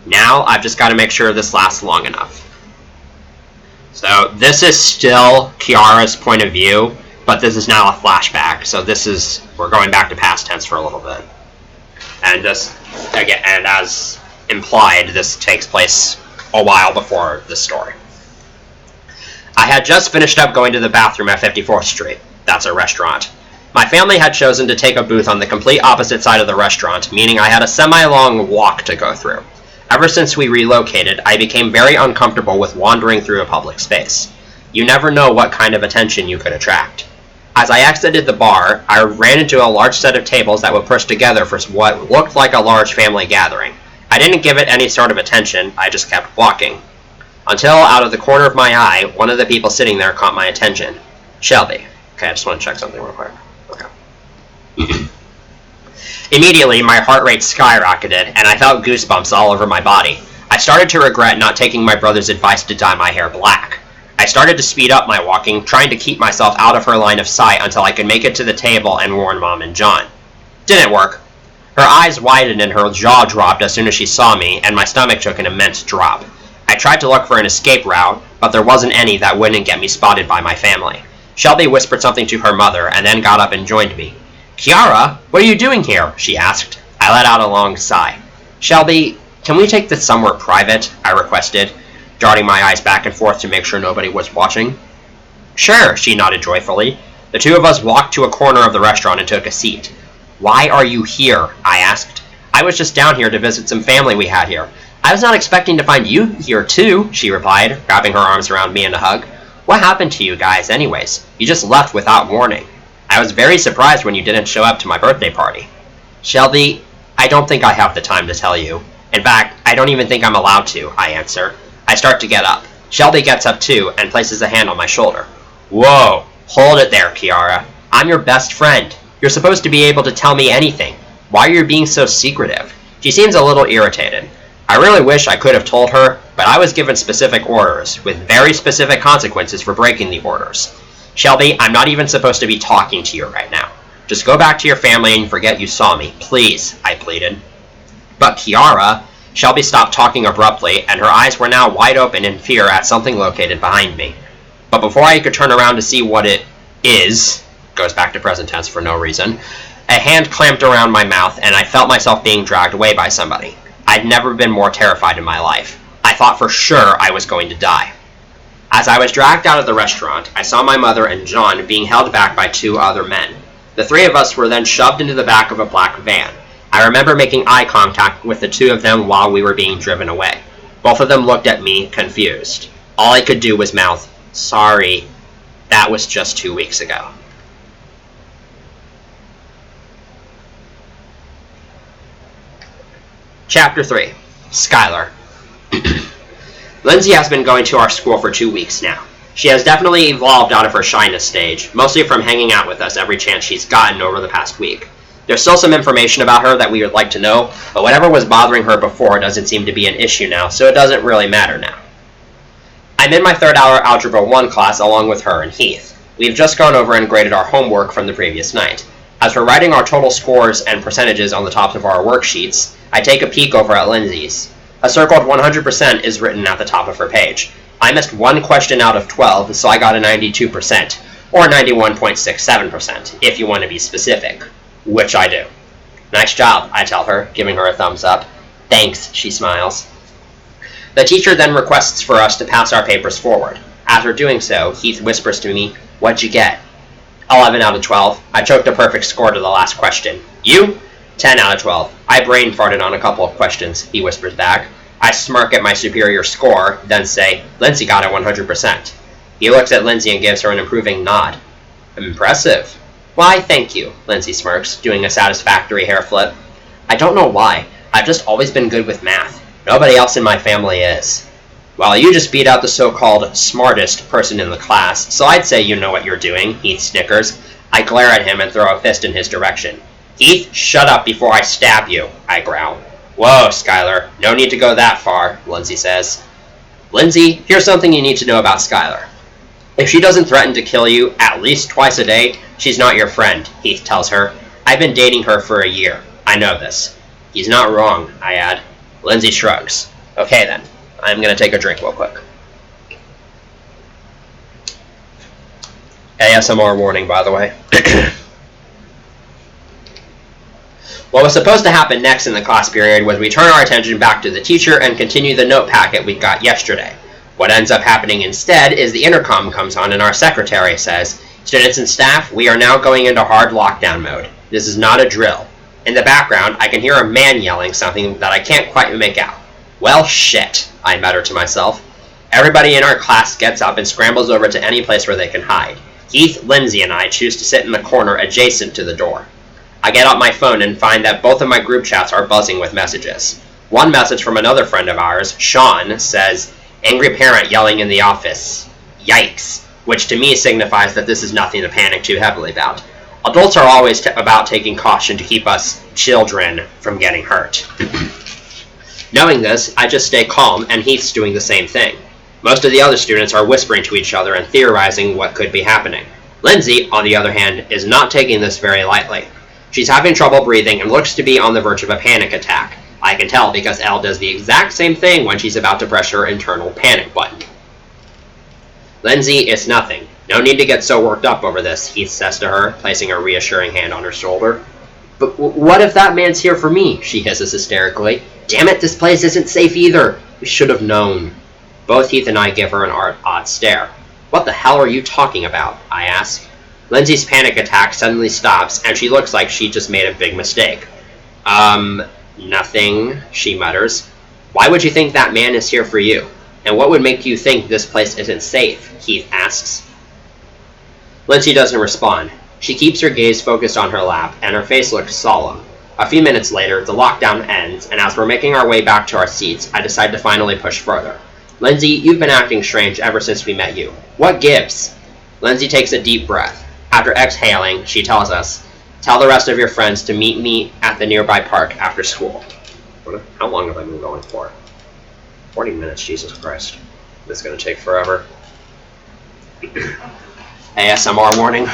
A: Now I've just got to make sure this lasts long enough. So this is still Kiara's point of view, but this is now a flashback. So we're going back to past tense for a little bit. And again, and as implied, this takes place a while before this story. I had just finished up going to the bathroom at 54th Street. That's a restaurant. My family had chosen to take a booth on the complete opposite side of the restaurant, meaning I had a semi-long walk to go through. Ever since we relocated, I became very uncomfortable with wandering through a public space. You never know what kind of attention you could attract. As I exited the bar, I ran into a large set of tables that were pushed together for what looked like a large family gathering. I didn't give it any sort of attention, I just kept walking. Until, out of the corner of my eye, one of the people sitting there caught my attention. Shelby. Okay, I just want to check something real quick. Okay. Immediately, my heart rate skyrocketed, and I felt goosebumps all over my body. I started to regret not taking my brother's advice to dye my hair black. I started to speed up my walking, trying to keep myself out of her line of sight until I could make it to the table and warn Mom and John. Didn't work. Her eyes widened and her jaw dropped as soon as she saw me, and my stomach took an immense drop. I tried to look for an escape route, but there wasn't any that wouldn't get me spotted by my family. Shelby whispered something to her mother and then got up and joined me. "Kiara, what are you doing here?" she asked. I let out a long sigh. "Shelby, can we take this somewhere private?" I requested, darting my eyes back and forth to make sure nobody was watching. "Sure," she nodded joyfully. The two of us walked to a corner of the restaurant and took a seat. "Why are you here?" I asked. "I was just down here to visit some family we had here. I was not expecting to find you here too," she replied, wrapping her arms around me in a hug. "What happened to you guys anyways? You just left without warning. I was very surprised when you didn't show up to my birthday party." "Shelby, I don't think I have the time to tell you. In fact, I don't even think I'm allowed to," I answer. I start to get up. Shelby gets up too and places a hand on my shoulder. "Whoa, hold it there, Kiara. I'm your best friend. You're supposed to be able to tell me anything. Why are you being so secretive?" She seems a little irritated. I really wish I could have told her, but I was given specific orders, with very specific consequences for breaking the orders. Shelby, I'm not even supposed to be talking to you right now. Just go back to your family and forget you saw me, please, I pleaded. But Kiara, Shelby stopped talking abruptly, and her eyes were now wide open in fear at something located behind me. But before I could turn around to see what it is, goes back to present tense for no reason, a hand clamped around my mouth, and I felt myself being dragged away by somebody. I'd never been more terrified in my life. I thought for sure I was going to die. As I was dragged out of the restaurant, I saw my mother and John being held back by 2 other men. The 3 of us were then shoved into the back of a black van. I remember making eye contact with the 2 of them while we were being driven away. Both of them looked at me, confused. All I could do was mouth, "Sorry, that was just 2 weeks ago." Chapter 3. Skylar. Lindsay has been going to our school for 2 weeks now. She has definitely evolved out of her shyness stage, mostly from hanging out with us every chance she's gotten over the past week. There's still some information about her that we would like to know, but whatever was bothering her before doesn't seem to be an issue now, so it doesn't really matter now. I'm in my 3rd hour Algebra 1 class along with her and Heath. We've just gone over and graded our homework from the previous night. As we're writing our total scores and percentages on the tops of our worksheets, I take a peek over at Lindsay's. A circled 100% is written at the top of her page. I missed 1 question out of 12, so I got a 92%, or 91.67%, if you want to be specific, which I do. Nice job, I tell her, giving her a thumbs up. Thanks, she smiles. The teacher then requests for us to pass our papers forward. After doing so, Heath whispers to me, "What'd you get?" 11 out of 12. I choked a perfect score to the last question. You? 10 out of 12. I brain farted on a couple of questions, he whispers back. I smirk at my superior score, then say, Lindsay got it 100%. He looks at Lindsay and gives her an approving nod. Impressive. Why, thank you, Lindsay smirks, doing a satisfactory hair flip. I don't know why. I've just always been good with math. Nobody else in my family is. Well, you just beat out the so-called smartest person in the class, so I'd say you know what you're doing, Heath snickers. I glare at him and throw a fist in his direction. Heath, shut up before I stab you, I growl. Whoa, Skylar, no need to go that far, Lindsay says. Lindsay, here's something you need to know about Skylar. If she doesn't threaten to kill you at least twice a day, she's not your friend, Heath tells her. I've been dating her for a year. I know this. He's not wrong, I add. Lindsay shrugs. Okay then, I'm gonna take a drink real quick. ASMR warning, by the way. What was supposed to happen next in the class period was we turn our attention back to the teacher and continue the note packet we got yesterday. What ends up happening instead is the intercom comes on and our secretary says, Students and staff, we are now going into hard lockdown mode. This is not a drill. In the background, I can hear a man yelling something that I can't quite make out. Well, shit, I mutter to myself. Everybody in our class gets up and scrambles over to any place where they can hide. Heath, Lindsay, and I choose to sit in the corner adjacent to the door. I get out my phone and find that both of my group chats are buzzing with messages. One message from another friend of ours, Sean, says, Angry parent yelling in the office. Yikes, which to me signifies that this is nothing to panic too heavily about. Adults are always about taking caution to keep us children from getting hurt. Knowing this, I just stay calm, and Heath's doing the same thing. Most of the other students are whispering to each other and theorizing what could be happening. Lindsay, on the other hand, is not taking this very lightly. She's having trouble breathing and looks to be on the verge of a panic attack. I can tell because Elle does the exact same thing when she's about to press her internal panic button. Lindsay, it's nothing. No need to get so worked up over this, Heath says to her, placing a reassuring hand on her shoulder. But what if that man's here for me? She hisses hysterically. Damn it, this place isn't safe either. We should have known. Both Heath and I give her an odd stare. What the hell are you talking about? I ask. Lindsay's panic attack suddenly stops, and she looks like she just made a big mistake. Nothing, she mutters. Why would you think that man is here for you? And what would make you think this place isn't safe? Heath asks. Lindsay doesn't respond. She keeps her gaze focused on her lap, and her face looks solemn. A few minutes later, the lockdown ends, and as we're making our way back to our seats, I decide to finally push further. Lindsay, you've been acting strange ever since we met you. What gives? Lindsay takes a deep breath. After exhaling, she tells us, Tell the rest of your friends to meet me at the nearby park after school. How long have I been going for? 40 minutes, Jesus Christ. This is going to take forever. ASMR warning.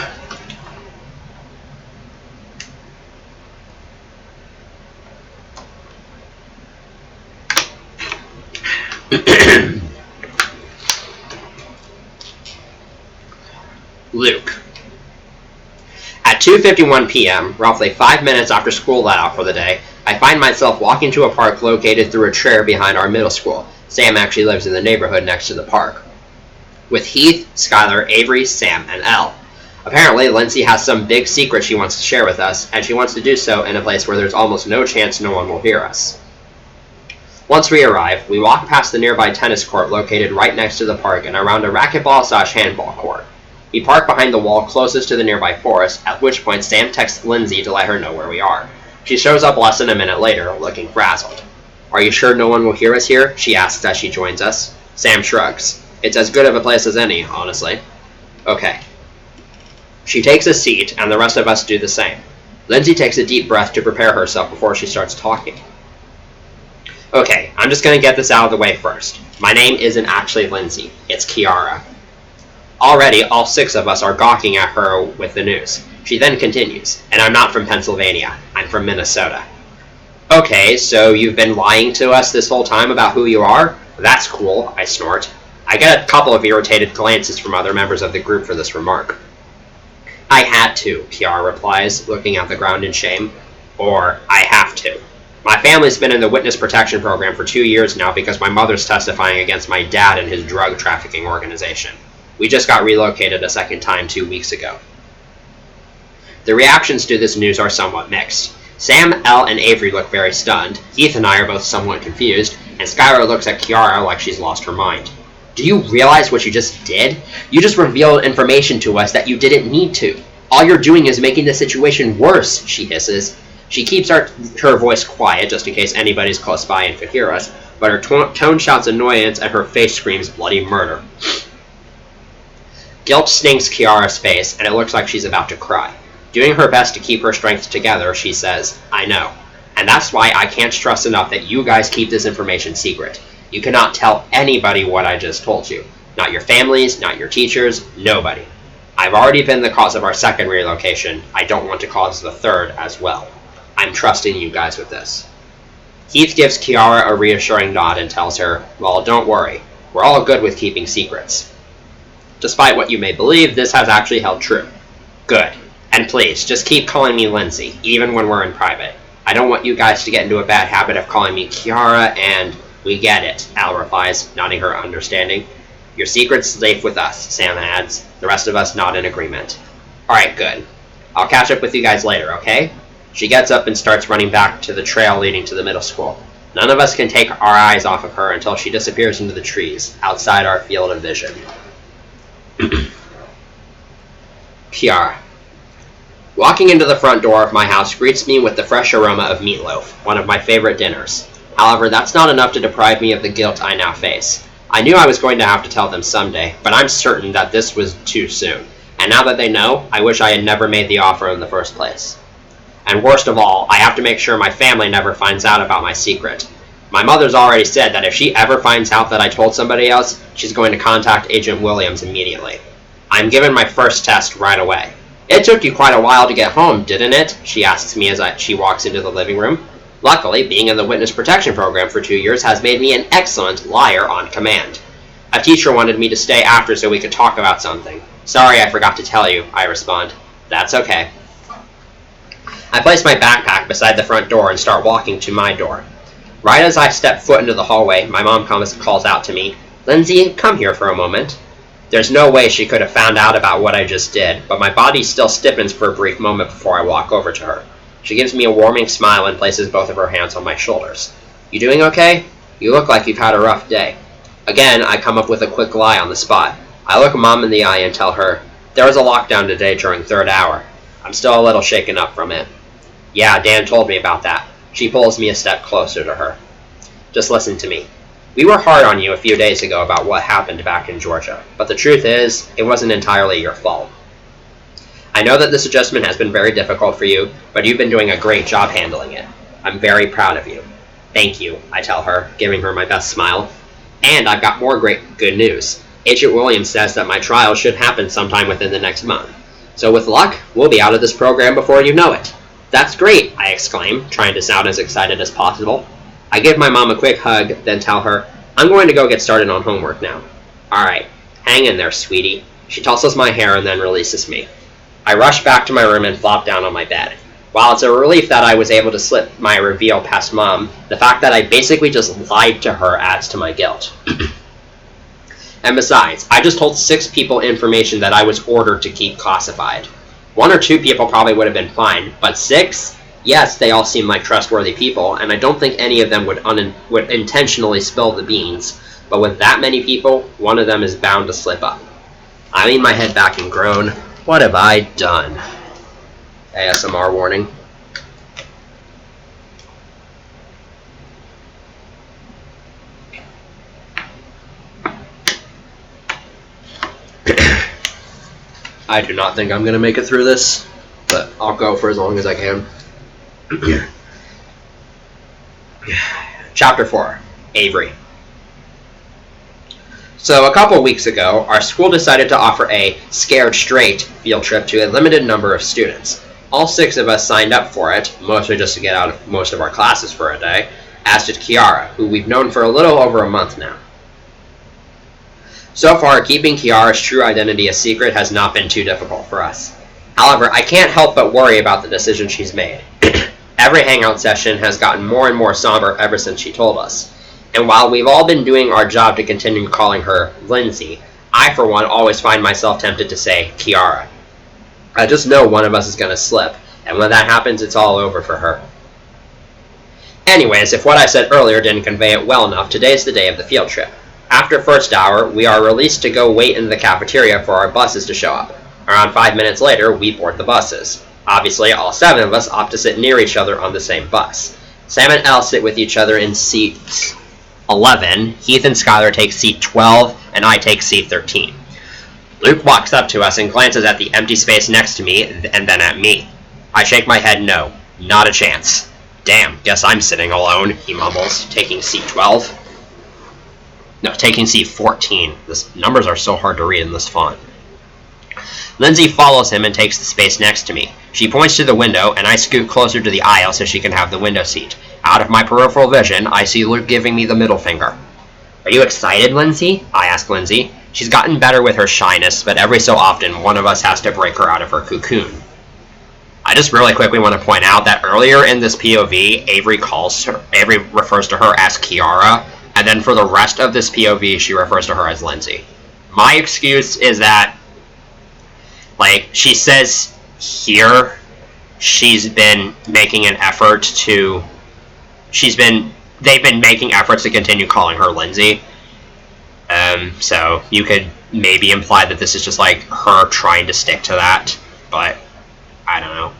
A: Luke. At 2:51 p.m., roughly 5 minutes after school let out for the day, I find myself walking to a park located through a chair behind our middle school. Sam actually lives in the neighborhood next to the park. With Heath, Skylar, Avery, Sam, and Elle. Apparently, Lindsay has some big secret she wants to share with us, and she wants to do so in a place where there's almost no chance no one will hear us. Once we arrive, we walk past the nearby tennis court located right next to the park and around a racquetball/handball court. We park behind the wall closest to the nearby forest, at which point Sam texts Lindsay to let her know where we are. She shows up less than a minute later, looking frazzled. "Are you sure no one will hear us here?" she asks as she joins us. Sam shrugs. "It's as good of a place as any, honestly." "Okay." She takes a seat, and the rest of us do the same. Lindsay takes a deep breath to prepare herself before she starts talking. "Okay, I'm just going to get this out of the way first. My name isn't actually Lindsay. It's Kiara." Already, all 6 of us are gawking at her with the news. She then continues, "And I'm not from Pennsylvania. I'm from Minnesota." "Okay, so you've been lying to us this whole time about who you are? That's cool," I snort. I get a couple of irritated glances from other members of the group for this remark. "I had to," Kiara replies, looking at the ground in shame. "Or, I have to. My family's been in the witness protection program for 2 years now because my mother's testifying against my dad and his drug trafficking organization. We just got relocated a second time 2 weeks ago." The reactions to this news are somewhat mixed. Sam, Elle, and Avery look very stunned. Heath and I are both somewhat confused, and Skylar looks at Kiara like she's lost her mind. "Do you realize what you just did? You just revealed information to us that you didn't need to. All you're doing is making the situation worse," she hisses. She keeps her voice quiet just in case anybody's close by and could hear us, but her tone shouts annoyance and her face screams bloody murder. Guilt stinks Kiara's face, and it looks like she's about to cry. Doing her best to keep her strength together, she says, "I know. And that's why I can't stress enough that you guys keep this information secret. You cannot tell anybody what I just told you. Not your families, not your teachers, nobody. I've already been the cause of our second relocation. I don't want to cause the third as well. I'm trusting you guys with this." Heath gives Kiara a reassuring nod and tells her, "Well, don't worry. We're all good with keeping secrets. Despite what you may believe, this has actually held true." "Good. And please, just keep calling me Lindsay, even when we're in private. I don't want you guys to get into a bad habit of calling me Kiara, and..." "We get it," Al replies, nodding her understanding. "Your secret's safe with us," Sam adds. The rest of us nod in agreement. "Alright, good. I'll catch up with you guys later, okay?" She gets up and starts running back to the trail leading to the middle school. None of us can take our eyes off of her until she disappears into the trees, outside our field of vision. Kiara. Walking into the front door of my house greets me with the fresh aroma of meatloaf, one of my favorite dinners. However, that's not enough to deprive me of the guilt I now face. I knew I was going to have to tell them someday, but I'm certain that this was too soon. And now that they know, I wish I had never made the offer in the first place. And worst of all, I have to make sure my family never finds out about my secret. My mother's already said that if she ever finds out that I told somebody else, she's going to contact Agent Williams immediately. I'm giving my first test right away. "It took you quite a while to get home, didn't it?" she asks me as she walks into the living room. Luckily, being in the witness protection program for 2 years has made me an excellent liar on command. A teacher wanted me to stay after so we could talk about something. "Sorry, I forgot to tell you," I respond. "That's okay." I place my backpack beside the front door and start walking to my door. Right as I step foot into the hallway, my mom calls out to me, "Lindsay, come here for a moment." There's no way she could have found out about what I just did, but my body still stiffens for a brief moment before I walk over to her. She gives me a warming smile and places both of her hands on my shoulders. "You doing okay? You look like you've had a rough day." Again, I come up with a quick lie on the spot. I look Mom in the eye and tell her, "There was a lockdown today during third hour. I'm still a little shaken up from it." "Yeah, Dan told me about that." She pulls me a step closer to her. "Just listen to me. We were hard on you a few days ago about what happened back in Georgia, but the truth is, it wasn't entirely your fault. I know that this adjustment has been very difficult for you, but you've been doing a great job handling it. I'm very proud of you. Thank you, I tell her, giving her my best smile. And I've got more good news. Agent Williams says that my trial should happen sometime within the next month. So with luck, we'll be out of this program before you know it. That's great, I exclaim, trying to sound as excited as possible. I give my mom a quick hug, then tell her, I'm going to go get started on homework now. Alright, hang in there, sweetie. She tosses my hair and then releases me. I rush back to my room and flop down on my bed. While it's a relief that I was able to slip my reveal past Mom, the fact that I basically just lied to her adds to my guilt. And besides, I just told 6 people information that I was ordered to keep classified. 1 or 2 people probably would have been fine, but 6? Yes, they all seem like trustworthy people, and I don't think any of them would intentionally spill the beans, but with that many people, one of them is bound to slip up. I lean my head back and groan, what have I done? ASMR warning. I do not think I'm going to make it through this, but I'll go for as long as I can. Chapter 4, Avery. So a couple weeks ago, our school decided to offer a scared straight field trip to a limited number of students. All 6 of us signed up for it, mostly just to get out of most of our classes for a day, as did Kiara, who we've known for a little over a month now. So far, keeping Kiara's true identity a secret has not been too difficult for us. However, I can't help but worry about the decision she's made. Every hangout session has gotten more and more somber ever since she told us. And while we've all been doing our job to continue calling her Lindsay, I, for one, always find myself tempted to say Kiara. I just know one of us is going to slip, and when that happens, it's all over for her. Anyways, if what I said earlier didn't convey it well enough, today's the day of the field trip. After first hour, we are released to go wait in the cafeteria for our buses to show up. Around 5 minutes later, we board the buses. Obviously, all 7 of us opt to sit near each other on the same bus. Sam and Elle sit with each other in seat 11, Heath and Skylar take seat 12, and I take seat 13. Luke walks up to us and glances at the empty space next to me, and then at me. I shake my head no, not a chance. Damn, guess I'm sitting alone, he mumbles, taking seat 12. No, taking seat 14. The numbers are so hard to read in this font. Lindsay follows him and takes the space next to me. She points to the window, and I scoot closer to the aisle so she can have the window seat. Out of my peripheral vision, I see Luke giving me the middle finger. Are you excited, Lindsay? I ask Lindsay. She's gotten better with her shyness, but every so often, one of us has to break her out of her cocoon. I just really quickly want to point out that earlier in this POV, Avery refers to her as Kiara, and then for the rest of this POV, she refers to her as Lindsay. My excuse is that, like, she says here, they've been making efforts to continue calling her Lindsay. So you could maybe imply that this is just like her trying to stick to that, but I don't know.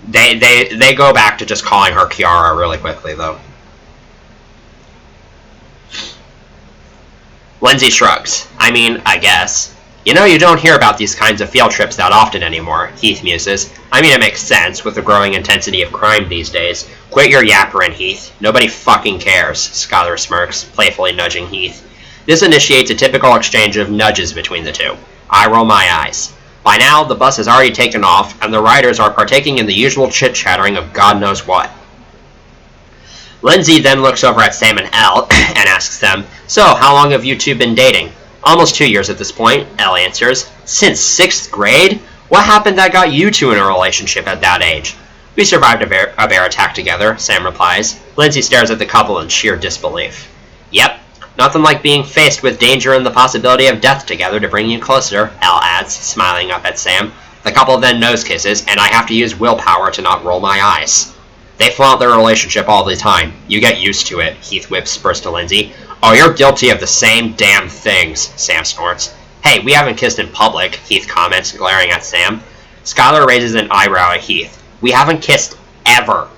A: They go back to just calling her Kiara really quickly though. Lindsay shrugs. I mean, I guess. You know, you don't hear about these kinds of field trips that often anymore, Heath muses. I mean, it makes sense with the growing intensity of crime these days. Quit your yapperin', Heath. Nobody fucking cares, Skylar smirks, playfully nudging Heath. This initiates a typical exchange of nudges between the two. I roll my eyes. By now, the bus has already taken off, and the riders are partaking in the usual chit-chattering of God knows what. Lindsay then looks over at Sam and Elle and asks them, So, how long have you two been dating? Almost 2 years at this point, Elle answers. Since 6th grade? What happened that got you two in a relationship at that age? We survived a bear attack together, Sam replies. Lindsay stares at the couple in sheer disbelief. Yep, nothing like being faced with danger and the possibility of death together to bring you closer, Elle adds, smiling up at Sam. The couple then nose kisses, and I have to use willpower to not roll my eyes. They flaunt their relationship all the time. You get used to it, Heath whispers to Lindsay. Oh, you're guilty of the same damn things, Sam snorts. Hey, we haven't kissed in public, Heath comments, glaring at Sam. Skylar raises an eyebrow at Heath. We haven't kissed ever.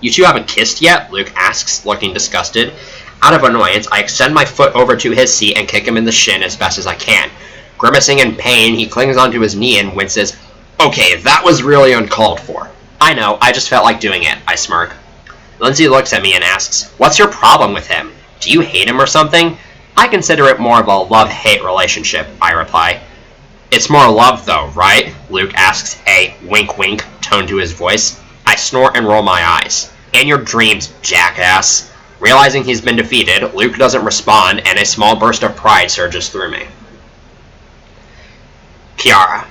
A: You two haven't kissed yet? Luke asks, looking disgusted. Out of annoyance, I extend my foot over to his seat and kick him in the shin as best as I can. Grimacing in pain, he clings onto his knee and winces. Okay, that was really uncalled for. I know, I just felt like doing it, I smirk. Lindsay looks at me and asks, "What's your problem with him? Do you hate him or something?" "I consider it more of a love-hate relationship," I reply. "It's more love though, right?" Luke asks, a wink-wink tone to his voice. I snort and roll my eyes. "In your dreams, jackass." Realizing he's been defeated, Luke doesn't respond, and a small burst of pride surges through me. Kiara.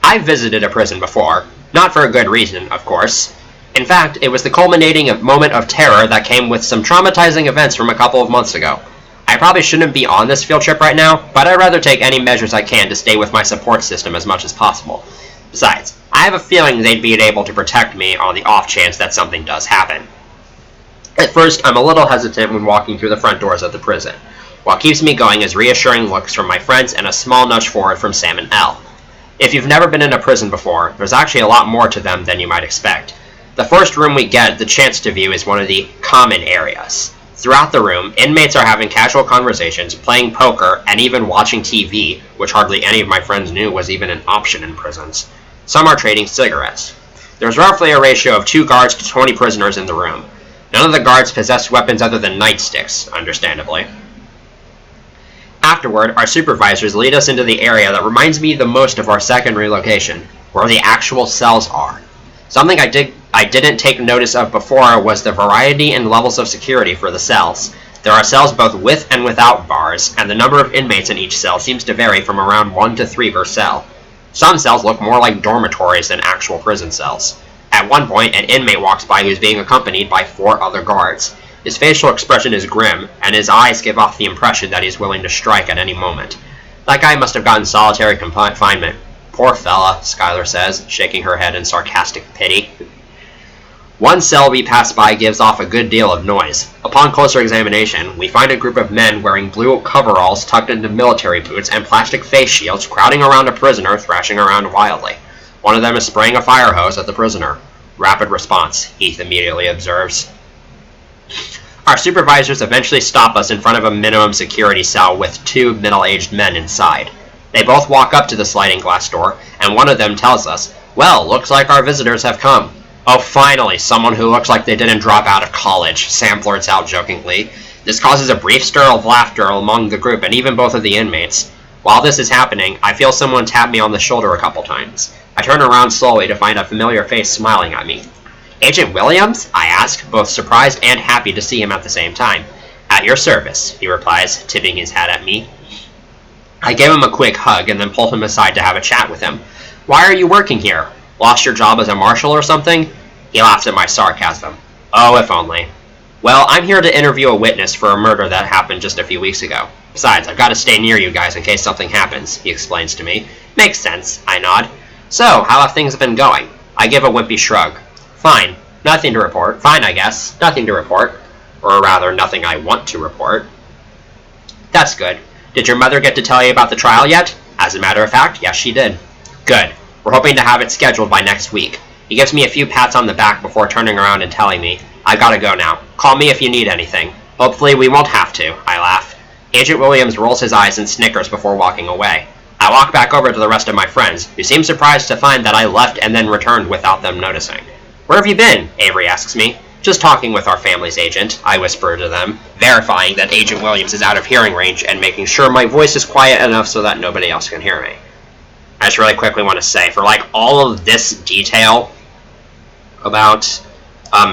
A: I've visited a prison before. Not for a good reason, of course. In fact, it was the culminating moment of terror that came with some traumatizing events from a couple of months ago. I probably shouldn't be on this field trip right now, but I'd rather take any measures I can to stay with my support system as much as possible. Besides, I have a feeling they'd be able to protect me on the off chance that something does happen. At first, I'm a little hesitant when walking through the front doors of the prison. What keeps me going is reassuring looks from my friends and a small nudge forward from Sam and Elle. If you've never been in a prison before, there's actually a lot more to them than you might expect. The first room we get the chance to view is one of the common areas. Throughout the room, inmates are having casual conversations, playing poker, and even watching TV, which hardly any of my friends knew was even an option in prisons. Some are trading cigarettes. There's roughly a ratio of 2 guards to 20 prisoners in the room. None of the guards possess weapons other than nightsticks, understandably. Afterward, our supervisors lead us into the area that reminds me the most of our secondary location, where the actual cells are. Something I didn't take notice of before was the variety and levels of security for the cells. There are cells both with and without bars, and the number of inmates in each cell seems to vary from around 1 to 3 per cell. Some cells look more like dormitories than actual prison cells. At one point, an inmate walks by who's being accompanied by 4 other guards. His facial expression is grim, and his eyes give off the impression that he's willing to strike at any moment. That guy must have gotten solitary confinement. Poor fella, Skylar says, shaking her head in sarcastic pity. One cell we pass by gives off a good deal of noise. Upon closer examination, we find a group of men wearing blue coveralls tucked into military boots and plastic face shields crowding around a prisoner thrashing around wildly. One of them is spraying a fire hose at the prisoner. Rapid response, Heath immediately observes. Our supervisors eventually stop us in front of a minimum security cell with 2 middle-aged men inside. They both walk up to the sliding glass door, and one of them tells us, "Well, looks like our visitors have come." "Oh, finally, someone who looks like they didn't drop out of college," Sam blurts out jokingly. This causes a brief stir of laughter among the group and even both of the inmates. While this is happening, I feel someone tap me on the shoulder a couple times. I turn around slowly to find a familiar face smiling at me. "Agent Williams?" I ask, both surprised and happy to see him at the same time. "At your service," he replies, tipping his hat at me. I give him a quick hug and then pull him aside to have a chat with him. "Why are you working here? Lost your job as a marshal or something?" He laughs at my sarcasm. "Oh, if only." "Well, I'm here to interview a witness for a murder that happened just a few weeks ago. Besides, I've got to stay near you guys in case something happens," he explains to me. "Makes sense," I nod. "So, how have things been going?" I give a wimpy shrug. "Fine. Nothing to report. Fine, I guess. Nothing to report. Or rather, nothing I want to report." "That's good. Did your mother get to tell you about the trial yet?" As a matter of fact, yes, she did. "Good. We're hoping to have it scheduled by next week." He gives me a few pats on the back before turning around and telling me, "I gotta go now. Call me if you need anything." "Hopefully we won't have to," I laugh. Agent Williams rolls his eyes and snickers before walking away. I walk back over to the rest of my friends, who seem surprised to find that I left and then returned without them noticing. "Where have you been?" Avery asks me. "Just talking with our family's agent," I whisper to them, verifying that Agent Williams is out of hearing range and making sure my voice is quiet enough so that nobody else can hear me. I just really quickly want to say, for like all of this detail about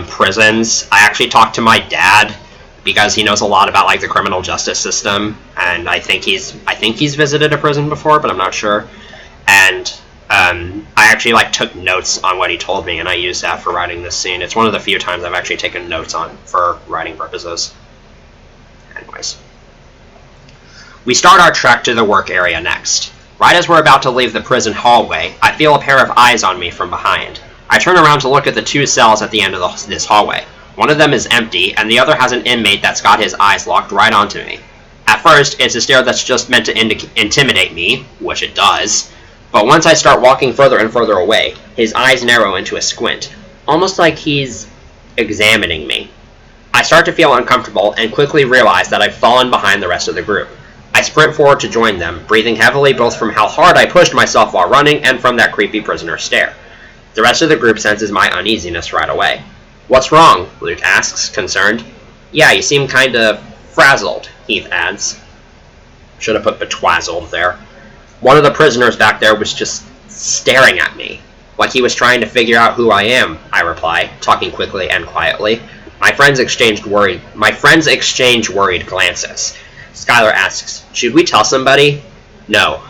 A: prisons, I actually talked to my dad because he knows a lot about like the criminal justice system, and I think he's visited a prison before, but I'm not sure. And I actually like took notes on what he told me, and I used that for writing this scene. It's one of the few times I've actually taken notes on for writing purposes. Anyways, we start our trek to the work area next. Right as we're about to leave the prison hallway, I feel a pair of eyes on me from behind. I turn around to look at the 2 cells at the end of this hallway. One of them is empty, and the other has an inmate that's got his eyes locked right onto me. At first, it's a stare that's just meant to intimidate me, which it does, but once I start walking further and further away, his eyes narrow into a squint, almost like he's examining me. I start to feel uncomfortable and quickly realize that I've fallen behind the rest of the group. I sprint forward to join them, breathing heavily both from how hard I pushed myself while running and from that creepy prisoner stare. The rest of the group senses my uneasiness right away. What's wrong? Luke asks, concerned. Yeah, you seem kinda frazzled, Heath adds. Should have put betwazzled there. One of the prisoners back there was just staring at me, like he was trying to figure out who I am, I reply, talking quickly and quietly. My friends exchange worried glances. Skylar asks, should we tell somebody? No.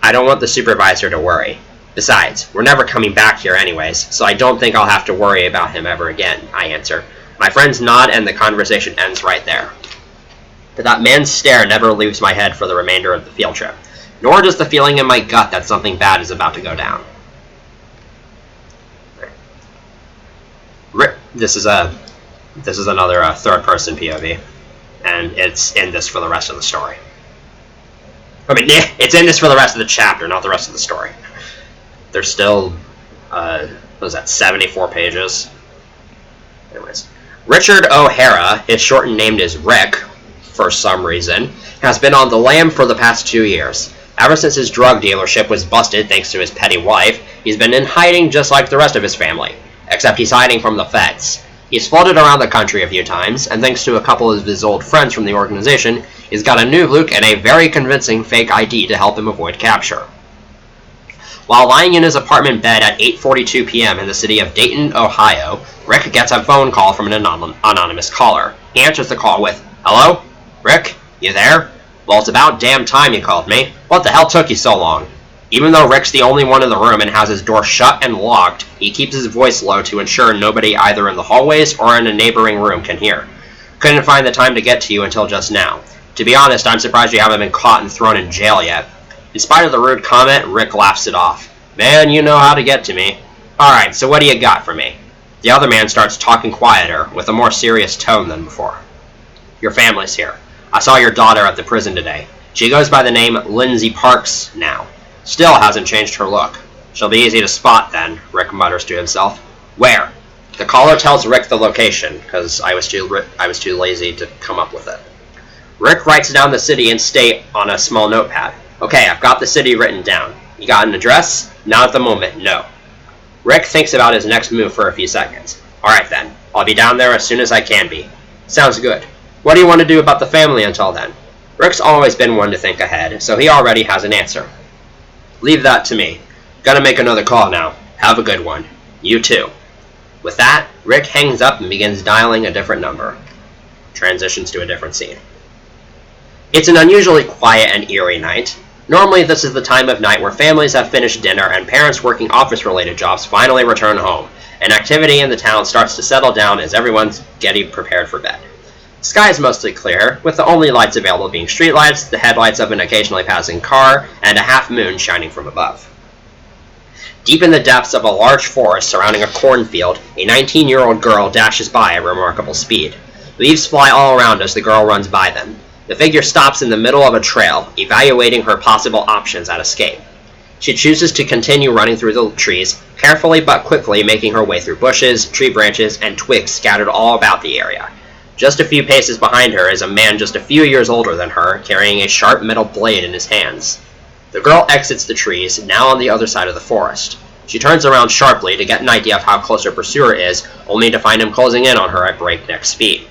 A: I don't want the supervisor to worry. Besides, we're never coming back here anyways, so I don't think I'll have to worry about him ever again, I answer. My friends nod and the conversation ends right there. But that man's stare never leaves my head for the remainder of the field trip, nor does the feeling in my gut that something bad is about to go down. This is another third-person POV, and it's in this for the rest of the story. I mean, it's in this for the rest of the chapter, not the rest of the story. There's still, what was that, 74 pages? Anyways. Richard O'Hara, his shortened name is Rick, for some reason, has been on the lam for the past 2 years. Ever since his drug dealership was busted thanks to his petty wife, he's been in hiding just like the rest of his family, except he's hiding from the feds. He's floated around the country a few times, and thanks to a couple of his old friends from the organization, he's got a new look and a very convincing fake ID to help him avoid capture. While lying in his apartment bed at 8:42 p.m. in the city of Dayton, Ohio, Rick gets a phone call from an anonymous caller. He answers the call with, "Hello? Rick? You there? Well, it's about damn time you called me. What the hell took you so long?" Even though Rick's the only one in the room and has his door shut and locked, he keeps his voice low to ensure nobody either in the hallways or in a neighboring room can hear. Couldn't find the time to get to you until just now. To be honest, I'm surprised you haven't been caught and thrown in jail yet. In spite of the rude comment, Rick laughs it off. Man, you know how to get to me. Alright, so what do you got for me? The other man starts talking quieter, with a more serious tone than before. Your family's here. I saw your daughter at the prison today. She goes by the name Lindsay Parks now. Still hasn't changed her look. She'll be easy to spot then, Rick mutters to himself. Where? The caller tells Rick the location, because I was too lazy to come up with it. Rick writes down the city and state on a small notepad. Okay, I've got the city written down. You got an address? Not at the moment, no. Rick thinks about his next move for a few seconds. Alright then, I'll be down there as soon as I can be. Sounds good. What do you want to do about the family until then? Rick's always been one to think ahead, so he already has an answer. Leave that to me. Gotta make another call now. Have a good one. You too. With that, Rick hangs up and begins dialing a different number. Transitions to a different scene. It's an unusually quiet and eerie night. Normally, this is the time of night where families have finished dinner and parents working office-related jobs finally return home, and activity in the town starts to settle down as everyone's getting prepared for bed. The sky is mostly clear, with the only lights available being streetlights, the headlights of an occasionally passing car, and a half moon shining from above. Deep in the depths of a large forest surrounding a cornfield, a 19-year-old girl dashes by at remarkable speed. Leaves fly all around as the girl runs by them. The figure stops in the middle of a trail, evaluating her possible options at escape. She chooses to continue running through the trees, carefully but quickly making her way through bushes, tree branches, and twigs scattered all about the area. Just a few paces behind her is a man just a few years older than her, carrying a sharp metal blade in his hands. The girl exits the trees, now on the other side of the forest. She turns around sharply to get an idea of how close her pursuer is, only to find him closing in on her at breakneck speed.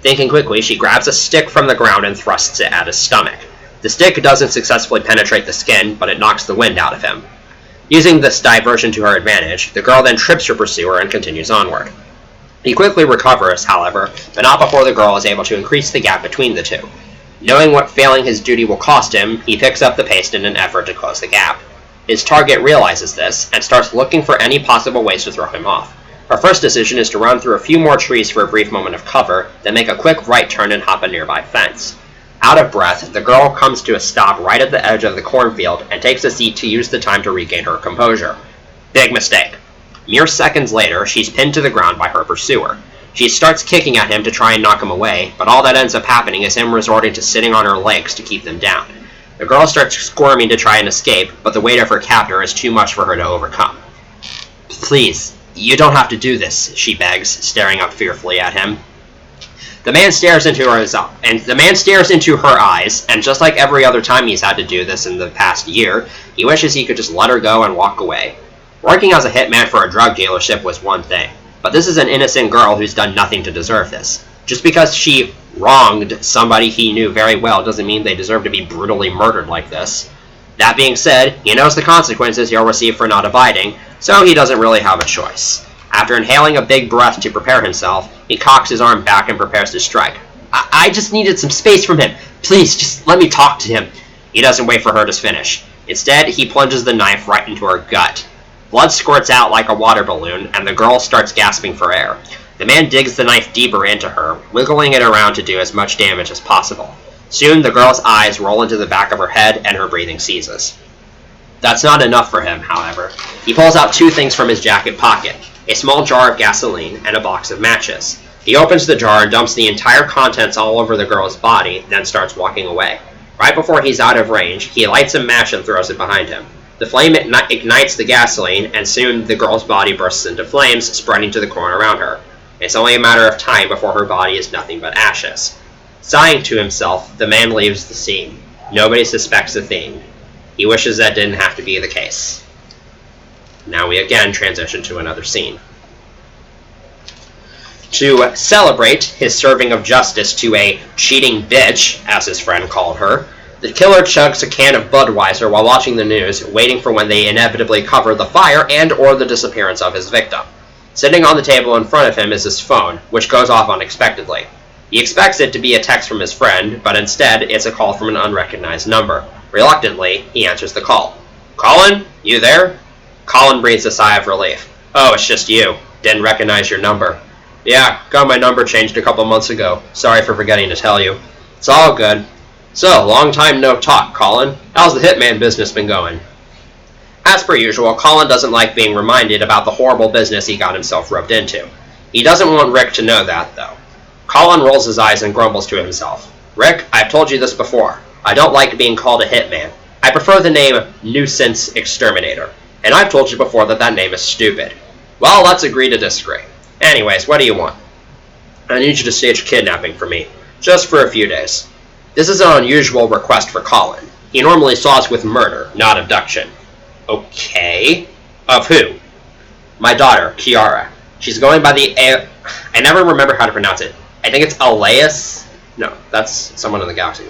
A: Thinking quickly, she grabs a stick from the ground and thrusts it at his stomach. The stick doesn't successfully penetrate the skin, but it knocks the wind out of him. Using this diversion to her advantage, the girl then trips her pursuer and continues onward. He quickly recovers, however, but not before the girl is able to increase the gap between the two. Knowing what failing his duty will cost him, he picks up the pace in an effort to close the gap. His target realizes this, and starts looking for any possible ways to throw him off. Her first decision is to run through a few more trees for a brief moment of cover, then make a quick right turn and hop a nearby fence. Out of breath, the girl comes to a stop right at the edge of the cornfield and takes a seat to use the time to regain her composure. Big mistake. Mere seconds later, she's pinned to the ground by her pursuer. She starts kicking at him to try and knock him away, but all that ends up happening is him resorting to sitting on her legs to keep them down. The girl starts squirming to try and escape, but the weight of her captor is too much for her to overcome. Please, you don't have to do this, she begs, staring up fearfully at him. The man stares into her eyes, and just like every other time he's had to do this in the past year, he wishes he could just let her go and walk away. Working as a hitman for a drug dealership was one thing, But this is an innocent girl who's done nothing to deserve this. Just because she wronged somebody he knew very well doesn't mean they deserve to be brutally murdered like this. That being said, he knows the consequences he'll receive for not abiding, so he doesn't really have a choice. After inhaling a big breath to prepare himself, he cocks his arm back and prepares to strike. I just needed some space from him. Please, just let me talk to him. He doesn't wait for her to finish. Instead, he plunges the knife right into her gut. Blood squirts out like a water balloon, and the girl starts gasping for air. The man digs the knife deeper into her, wiggling it around to do as much damage as possible. Soon, the girl's eyes roll into the back of her head, and her breathing ceases. That's not enough for him, however. He pulls out two things from his jacket pocket, a small jar of gasoline and a box of matches. He opens the jar and dumps the entire contents all over the girl's body, then starts walking away. Right before he's out of range, he lights a match and throws it behind him. The flame ignites the gasoline, and soon the girl's body bursts into flames, spreading to the corner around her. It's only a matter of time before her body is nothing but ashes. Sighing to himself, the man leaves the scene. Nobody suspects a thing. He wishes that didn't have to be the case. Now we again transition to another scene. To celebrate his serving of justice to a cheating bitch, as his friend called her, the killer chugs a can of Budweiser while watching the news, waiting for when they inevitably cover the fire and or the disappearance of his victim. Sitting on the table in front of him is his phone, which goes off unexpectedly. He expects it to be a text from his friend, but instead it's a call from an unrecognized number. Reluctantly, he answers the call. "Colin, you there?" Colin breathes a sigh of relief. "Oh, it's just you. Didn't recognize your number." "Yeah, got my number changed a couple months ago. Sorry for forgetting to tell you." "It's all good." "So, long time no talk, Colin. How's the hitman business been going?" As per usual, Colin doesn't like being reminded about the horrible business he got himself roped into. He doesn't want Rick to know that, though. Colin rolls his eyes and grumbles to himself. "Rick, I've told you this before. I don't like being called a hitman. I prefer the name Nuisance Exterminator. And I've told you before that that name is stupid. Well, let's agree to disagree. Anyways, what do you want?" "I need you to stage kidnapping for me. Just for a few days." This is an unusual request for Colin. He normally saws with murder, not abduction. "Okay. Of who?" "My daughter, Kiara. She's going by the I never remember how to pronounce it. I think it's Alias? No, that's someone in the galaxy.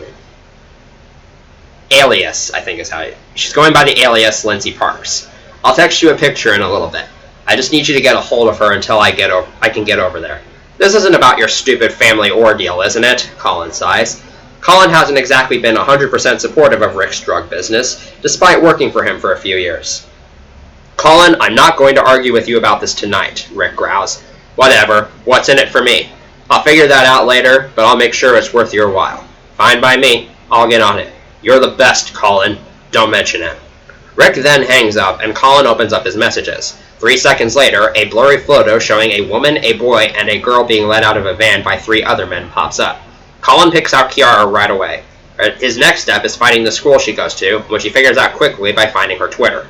A: Alias, I think is how she's going by the alias Lindsay Parks. I'll text you a picture in a little bit. I just need you to get a hold of her until I can get over there." "This isn't about your stupid family ordeal, isn't it?" Colin sighs. Colin hasn't exactly been 100% supportive of Rick's drug business, despite working for him for a few years. "Colin, I'm not going to argue with you about this tonight," Rick growls. "Whatever. What's in it for me? I'll figure that out later, but I'll make sure it's worth your while." "Fine by me. I'll get on it. You're the best, Colin. Don't mention it." Rick then hangs up, and Colin opens up his messages. 3 seconds later, a blurry photo showing a woman, a boy, and a girl being led out of a van by 3 other men pops up. Colin picks out Kiara right away. His next step is finding the school she goes to, which he figures out quickly by finding her Twitter.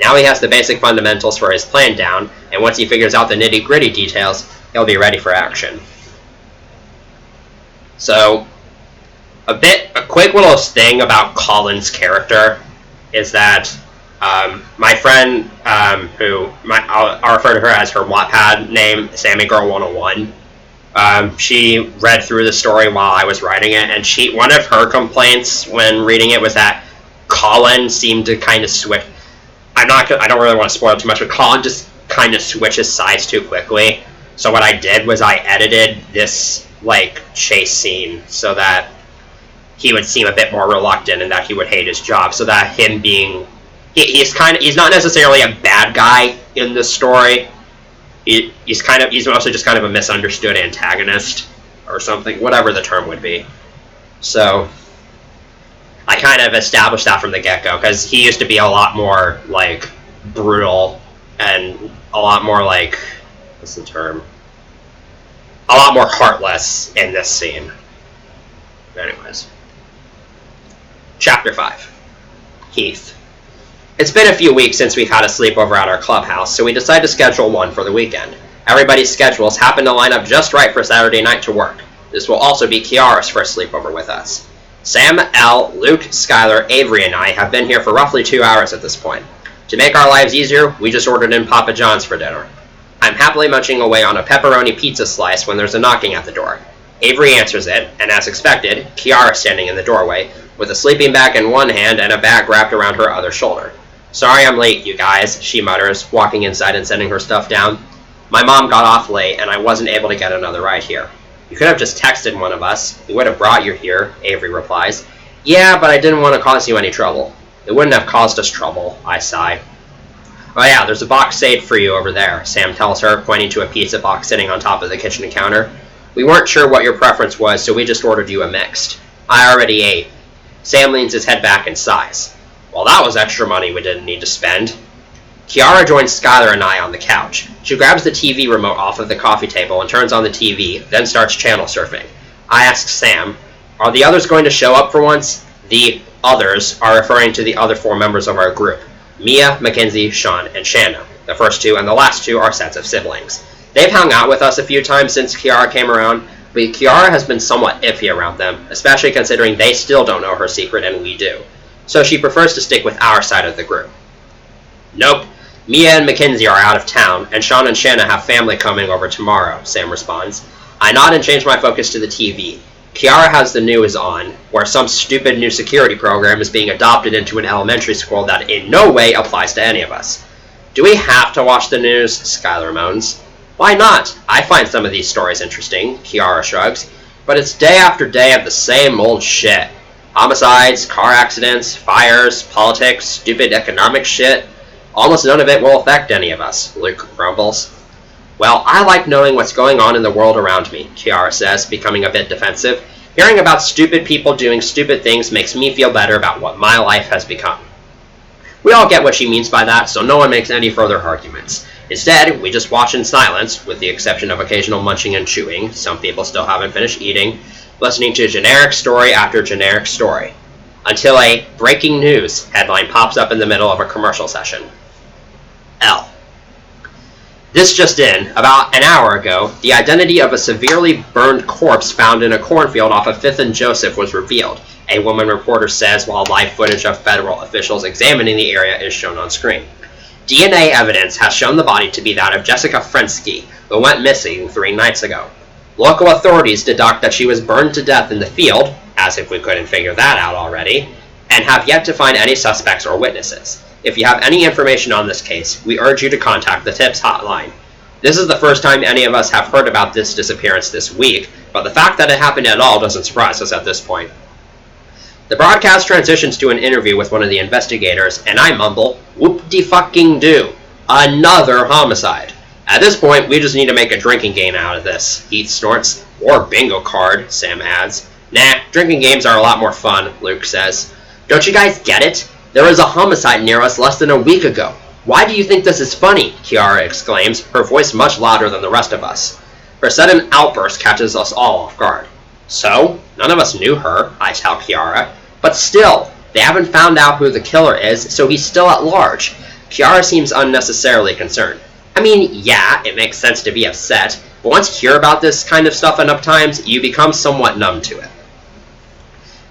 A: Now he has the basic fundamentals for his plan down, and once he figures out the nitty-gritty details, he'll be ready for action. So, a quick little thing about Colin's character is that my friend, I'll refer to her as her Wattpad name, SammyGirl101, she read through the story while I was writing it, and one of her complaints when reading it was that Colin seemed to kind of switch. I don't really want to spoil too much, but Colin just kind of switches sides too quickly. So what I did was I edited this chase scene so that he would seem a bit more reluctant and that he would hate his job, so that him being he's not necessarily a bad guy in the story. He's mostly just kind of a misunderstood antagonist or something, whatever the term would be. So I kind of established that from the get-go, because he used to be a lot more brutal and a lot more what's the term? A lot more heartless in this scene. Anyways. Chapter 5. Heath. It's been a few weeks since we've had a sleepover at our clubhouse, so we decided to schedule one for the weekend. Everybody's schedules happen to line up just right for Saturday night to work. This will also be Kiara's first sleepover with us. Sam, Al, Luke, Skylar, Avery, and I have been here for roughly 2 hours at this point. To make our lives easier, we just ordered in Papa John's for dinner. I'm happily munching away on a pepperoni pizza slice when there's a knocking at the door. Avery answers it, and as expected, Kiara standing in the doorway, with a sleeping bag in one hand and a bag wrapped around her other shoulder. Sorry I'm late, you guys, she mutters, walking inside and setting her stuff down. My mom got off late, and I wasn't able to get another ride here. You could have just texted one of us. We would have brought you here, Avery replies. Yeah, but I didn't want to cause you any trouble. It wouldn't have caused us trouble, I sigh. Oh yeah, there's a box saved for you over there, Sam tells her, pointing to a pizza box sitting on top of the kitchen counter. We weren't sure what your preference was, so we just ordered you a mixed. I already ate. Sam leans his head back and sighs. Well, that was extra money we didn't need to spend. Kiara joins Skylar and I on the couch. She grabs the TV remote off of the coffee table and turns on the TV, then starts channel surfing. I ask Sam, are the others going to show up for once? The others are referring to the other 4 members of our group. Mia, Mackenzie, Sean, and Shanna. The first 2 and the last 2 are sets of siblings. They've hung out with us a few times since Kiara came around, but Kiara has been somewhat iffy around them, especially considering they still don't know her secret and we do. So she prefers to stick with our side of the group. Nope. Mia and Mackenzie are out of town, and Sean and Shanna have family coming over tomorrow, Sam responds. I nod and change my focus to the TV. Kiara has the news on, where some stupid new security program is being adopted into an elementary school that in no way applies to any of us. Do we have to watch the news? Skylar moans. Why not? I find some of these stories interesting, Kiara shrugs, but it's day after day of the same old shit. Homicides, car accidents, fires, politics, stupid economic shit. Almost none of it will affect any of us, Luke grumbles. Well, I like knowing what's going on in the world around me, Kiara says, becoming a bit defensive. Hearing about stupid people doing stupid things makes me feel better about what my life has become. We all get what she means by that, so no one makes any further arguments. Instead, we just watch in silence, with the exception of occasional munching and chewing. Some people still haven't finished eating, listening to generic story after generic story, until a breaking news headline pops up in the middle of a commercial session. L. This just in, about an hour ago, the identity of a severely burned corpse found in a cornfield off of 5th and Joseph was revealed, a woman reporter says while live footage of federal officials examining the area is shown on screen. DNA evidence has shown the body to be that of Jessica Frensky, who went missing 3 nights ago. Local authorities deduct that she was burned to death in the field, as if we couldn't figure that out already, and have yet to find any suspects or witnesses. If you have any information on this case, we urge you to contact the TIPS hotline. This is the first time any of us have heard about this disappearance this week, but the fact that it happened at all doesn't surprise us at this point. The broadcast transitions to an interview with one of the investigators, and I mumble, whoop-de-fucking-do, another homicide. At this point, we just need to make a drinking game out of this, Heath snorts. Or bingo card, Sam adds. Nah, drinking games are a lot more fun, Luke says. Don't you guys get it? There was a homicide near us less than a week ago. Why do you think this is funny? Kiara exclaims, her voice much louder than the rest of us. Her sudden outburst catches us all off guard. So? None of us knew her, I tell Kiara. But still, they haven't found out who the killer is, so he's still at large. Kiara seems unnecessarily concerned. I mean, yeah, it makes sense to be upset, but once you hear about this kind of stuff enough times, you become somewhat numb to it.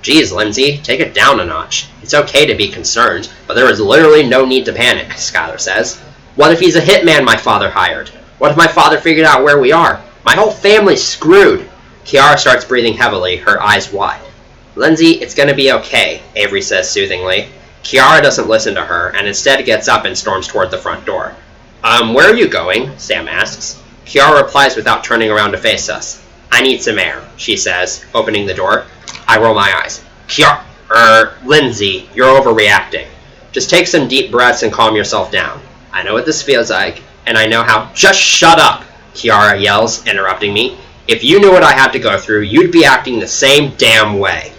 A: Geez, Lindsay, take it down a notch. It's okay to be concerned, but there is literally no need to panic, Skylar says. What if he's a hitman my father hired? What if my father figured out where we are? My whole family's screwed. Kiara starts breathing heavily, her eyes wide. Lindsay, it's gonna be okay, Avery says soothingly. Kiara doesn't listen to her, and instead gets up and storms toward the front door. Where are you going? Sam asks. Kiara replies without turning around to face us. I need some air, she says, opening the door. I roll my eyes. Lindsay, you're overreacting. Just take some deep breaths and calm yourself down. I know what this feels like, and I know how— Just shut up, Kiara yells, interrupting me. If you knew what I had to go through, you'd be acting the same damn way.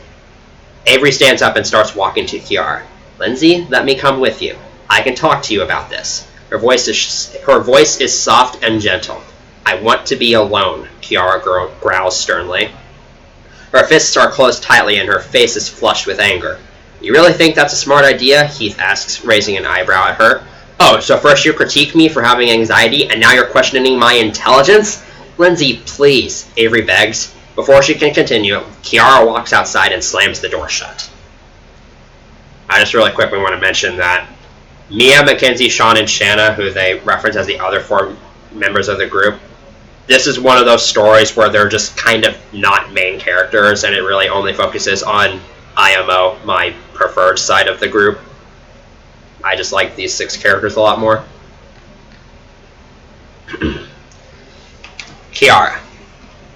A: Avery stands up and starts walking to Kiara. Lindsay, let me come with you. I can talk to you about this. Her voice is soft and gentle. I want to be alone, Kiara growls sternly. Her fists are closed tightly and her face is flushed with anger. You really think that's a smart idea? Heath asks, raising an eyebrow at her. Oh, so first you critique me for having anxiety, and now you're questioning my intelligence? Lindsay, please, Avery begs. Before she can continue, Kiara walks outside and slams the door shut. I just really quickly want to mention that Mia, Mackenzie, Sean, and Shanna, who they reference as the other 4 members of the group. This is one of those stories where they're just kind of not main characters, and it really only focuses on IMO, my preferred side of the group. I just like these 6 characters a lot more. Kiara.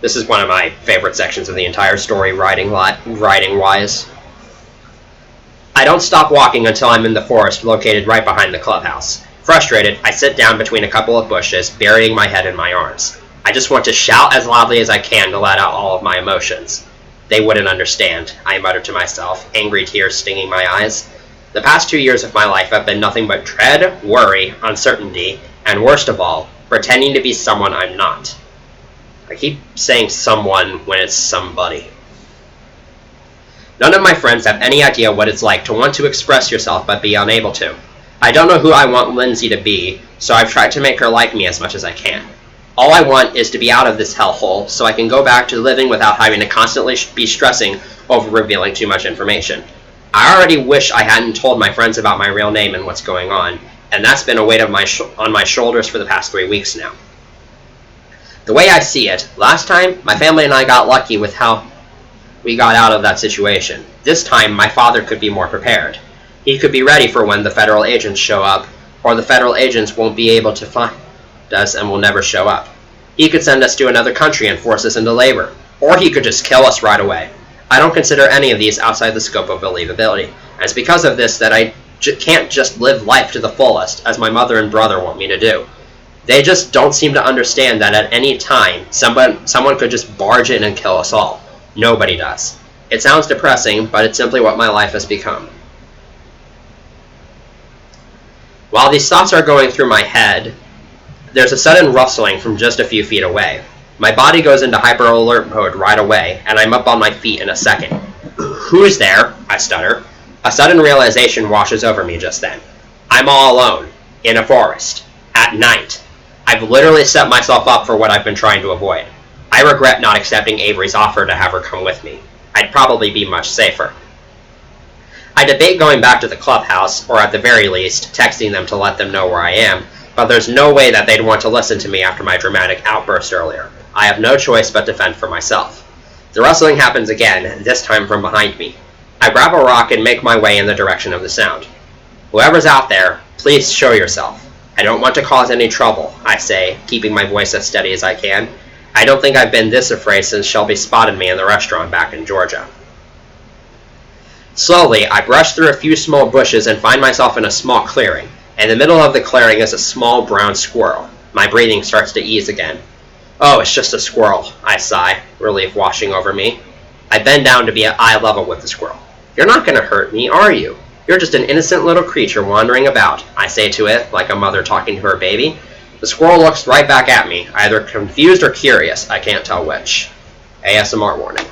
A: This is one of my favorite sections of the entire story, writing-wise. I don't stop walking until I'm in the forest located right behind the clubhouse. Frustrated, I sit down between a couple of bushes, burying my head in my arms. I just want to shout as loudly as I can to let out all of my emotions. They wouldn't understand, I muttered to myself, angry tears stinging my eyes. The past 2 years of my life have been nothing but dread, worry, uncertainty, and worst of all, pretending to be someone I'm not. I keep saying someone when it's somebody. None of my friends have any idea what it's like to want to express yourself but be unable to. I don't know who I want Lindsay to be, so I've tried to make her like me as much as I can. All I want is to be out of this hellhole so I can go back to living without having to constantly be stressing over revealing too much information. I already wish I hadn't told my friends about my real name and what's going on, and that's been a weight on my shoulders for the past 3 weeks now. The way I see it, last time, my family and I got lucky with how we got out of that situation. This time, my father could be more prepared. He could be ready for when the federal agents show up, or the federal agents won't be able to find us and will never show up. He could send us to another country and force us into labor, or he could just kill us right away. I don't consider any of these outside the scope of believability, and it's because of this that I can't just live life to the fullest, as my mother and brother want me to do. They just don't seem to understand that at any time, someone could just barge in and kill us all. Nobody does. It sounds depressing, but it's simply what my life has become. While these thoughts are going through my head, there's a sudden rustling from just a few feet away. My body goes into hyper-alert mode right away, and I'm up on my feet in a second. Who's there? I stutter. A sudden realization washes over me just then. I'm all alone, in a forest, at night. I've literally set myself up for what I've been trying to avoid. I regret not accepting Avery's offer to have her come with me. I'd probably be much safer. I debate going back to the clubhouse, or at the very least, texting them to let them know where I am, but there's no way that they'd want to listen to me after my dramatic outburst earlier. I have no choice but to fend for myself. The rustling happens again, this time from behind me. I grab a rock and make my way in the direction of the sound. Whoever's out there, please show yourself. I don't want to cause any trouble, I say, keeping my voice as steady as I can. I don't think I've been this afraid since Shelby spotted me in the restaurant back in Georgia. Slowly, I brush through a few small bushes and find myself in a small clearing. In the middle of the clearing is a small brown squirrel. My breathing starts to ease again. Oh, it's just a squirrel, I sigh, relief washing over me. I bend down to be at eye level with the squirrel. You're not going to hurt me, are you? You're just an innocent little creature wandering about, I say to it, like a mother talking to her baby. The squirrel looks right back at me, either confused or curious, I can't tell which. ASMR warning.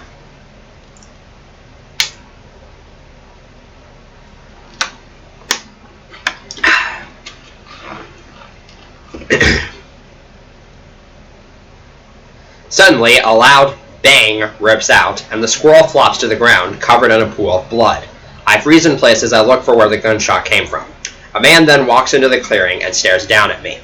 A: Suddenly, a loud bang rips out, and the squirrel flops to the ground, covered in a pool of blood. I freeze in place as I look for where the gunshot came from. A man then walks into the clearing and stares down at me.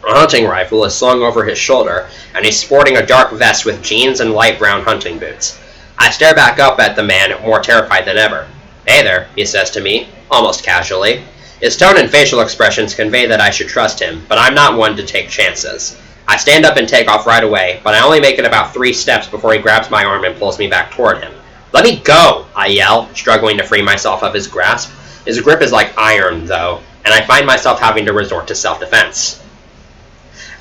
A: A hunting rifle is slung over his shoulder, and he's sporting a dark vest with jeans and light brown hunting boots. I stare back up at the man, more terrified than ever. Hey there, he says to me, almost casually. His tone and facial expressions convey that I should trust him, but I'm not one to take chances. I stand up and take off right away, but I only make it about 3 steps before he grabs my arm and pulls me back toward him. Let me go, I yell, struggling to free myself of his grasp. His grip is like iron, though, and I find myself having to resort to self-defense.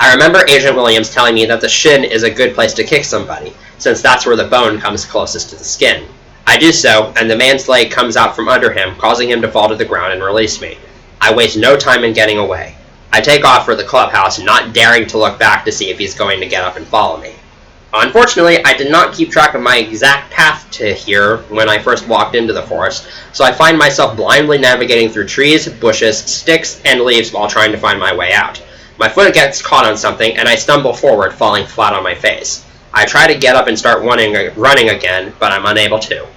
A: I remember Agent Williams telling me that the shin is a good place to kick somebody, since that's where the bone comes closest to the skin. I do so, and the man's leg comes out from under him, causing him to fall to the ground and release me. I waste no time in getting away. I take off for the clubhouse, not daring to look back to see if he's going to get up and follow me. Unfortunately, I did not keep track of my exact path to here when I first walked into the forest, so I find myself blindly navigating through trees, bushes, sticks, and leaves while trying to find my way out. My foot gets caught on something, and I stumble forward, falling flat on my face. I try to get up and start running again, but I'm unable to.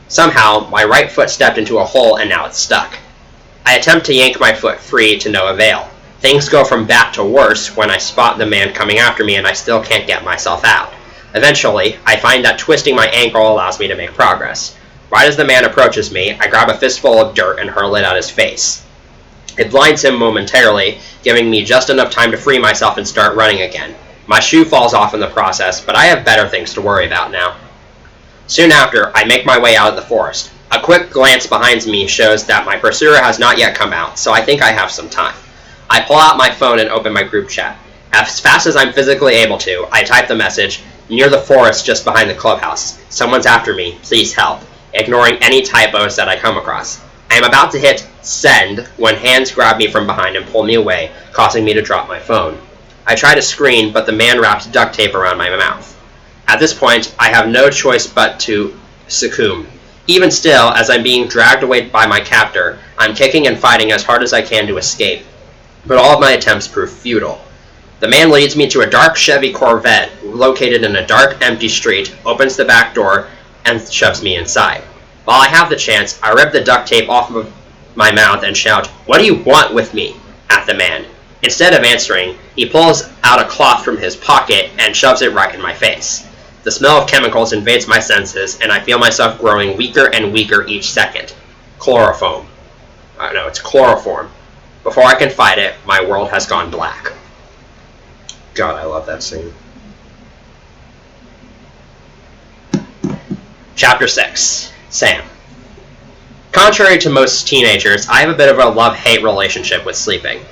A: Somehow, my right foot stepped into a hole, and now it's stuck. I attempt to yank my foot free to no avail. Things go from bad to worse when I spot the man coming after me and I still can't get myself out. Eventually, I find that twisting my ankle allows me to make progress. Right as the man approaches me, I grab a fistful of dirt and hurl it at his face. It blinds him momentarily, giving me just enough time to free myself and start running again. My shoe falls off in the process, but I have better things to worry about now. Soon after, I make my way out of the forest. A quick glance behind me shows that my pursuer has not yet come out, so I think I have some time. I pull out my phone and open my group chat. As fast as I'm physically able to, I type the message, "Near the forest just behind the clubhouse. Someone's after me. Please help," ignoring any typos that I come across. I am about to hit send when hands grab me from behind and pull me away, causing me to drop my phone. I try to scream, but the man wraps duct tape around my mouth. At this point, I have no choice but to succumb. Even still, as I'm being dragged away by my captor, I'm kicking and fighting as hard as I can to escape, but all of my attempts prove futile. The man leads me to a dark Chevy Corvette located in a dark, empty street, opens the back door, and shoves me inside. While I have the chance, I rip the duct tape off of my mouth and shout, "What do you want with me?" at the man. Instead of answering, he pulls out a cloth from his pocket and shoves it right in my face. The smell of chemicals invades my senses, and I feel myself growing weaker and weaker each second. Chloroform. No, it's chloroform. Before I can fight it, my world has gone black. God, I love that scene. Chapter 6. Sam. Contrary to most teenagers, I have a bit of a love-hate relationship with sleeping.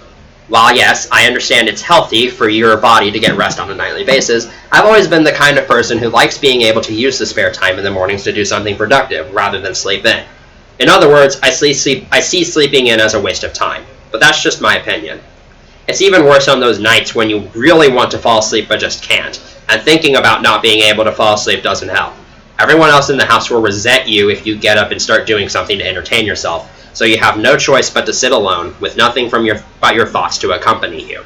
A: While yes, I understand it's healthy for your body to get rest on a nightly basis, I've always been the kind of person who likes being able to use the spare time in the mornings to do something productive, rather than sleep in. In other words, I see sleeping in as a waste of time, but that's just my opinion. It's even worse on those nights when you really want to fall asleep but just can't, and thinking about not being able to fall asleep doesn't help. Everyone else in the house will resent you if you get up and start doing something to entertain yourself, so you have no choice but to sit alone, with nothing but your thoughts to accompany you.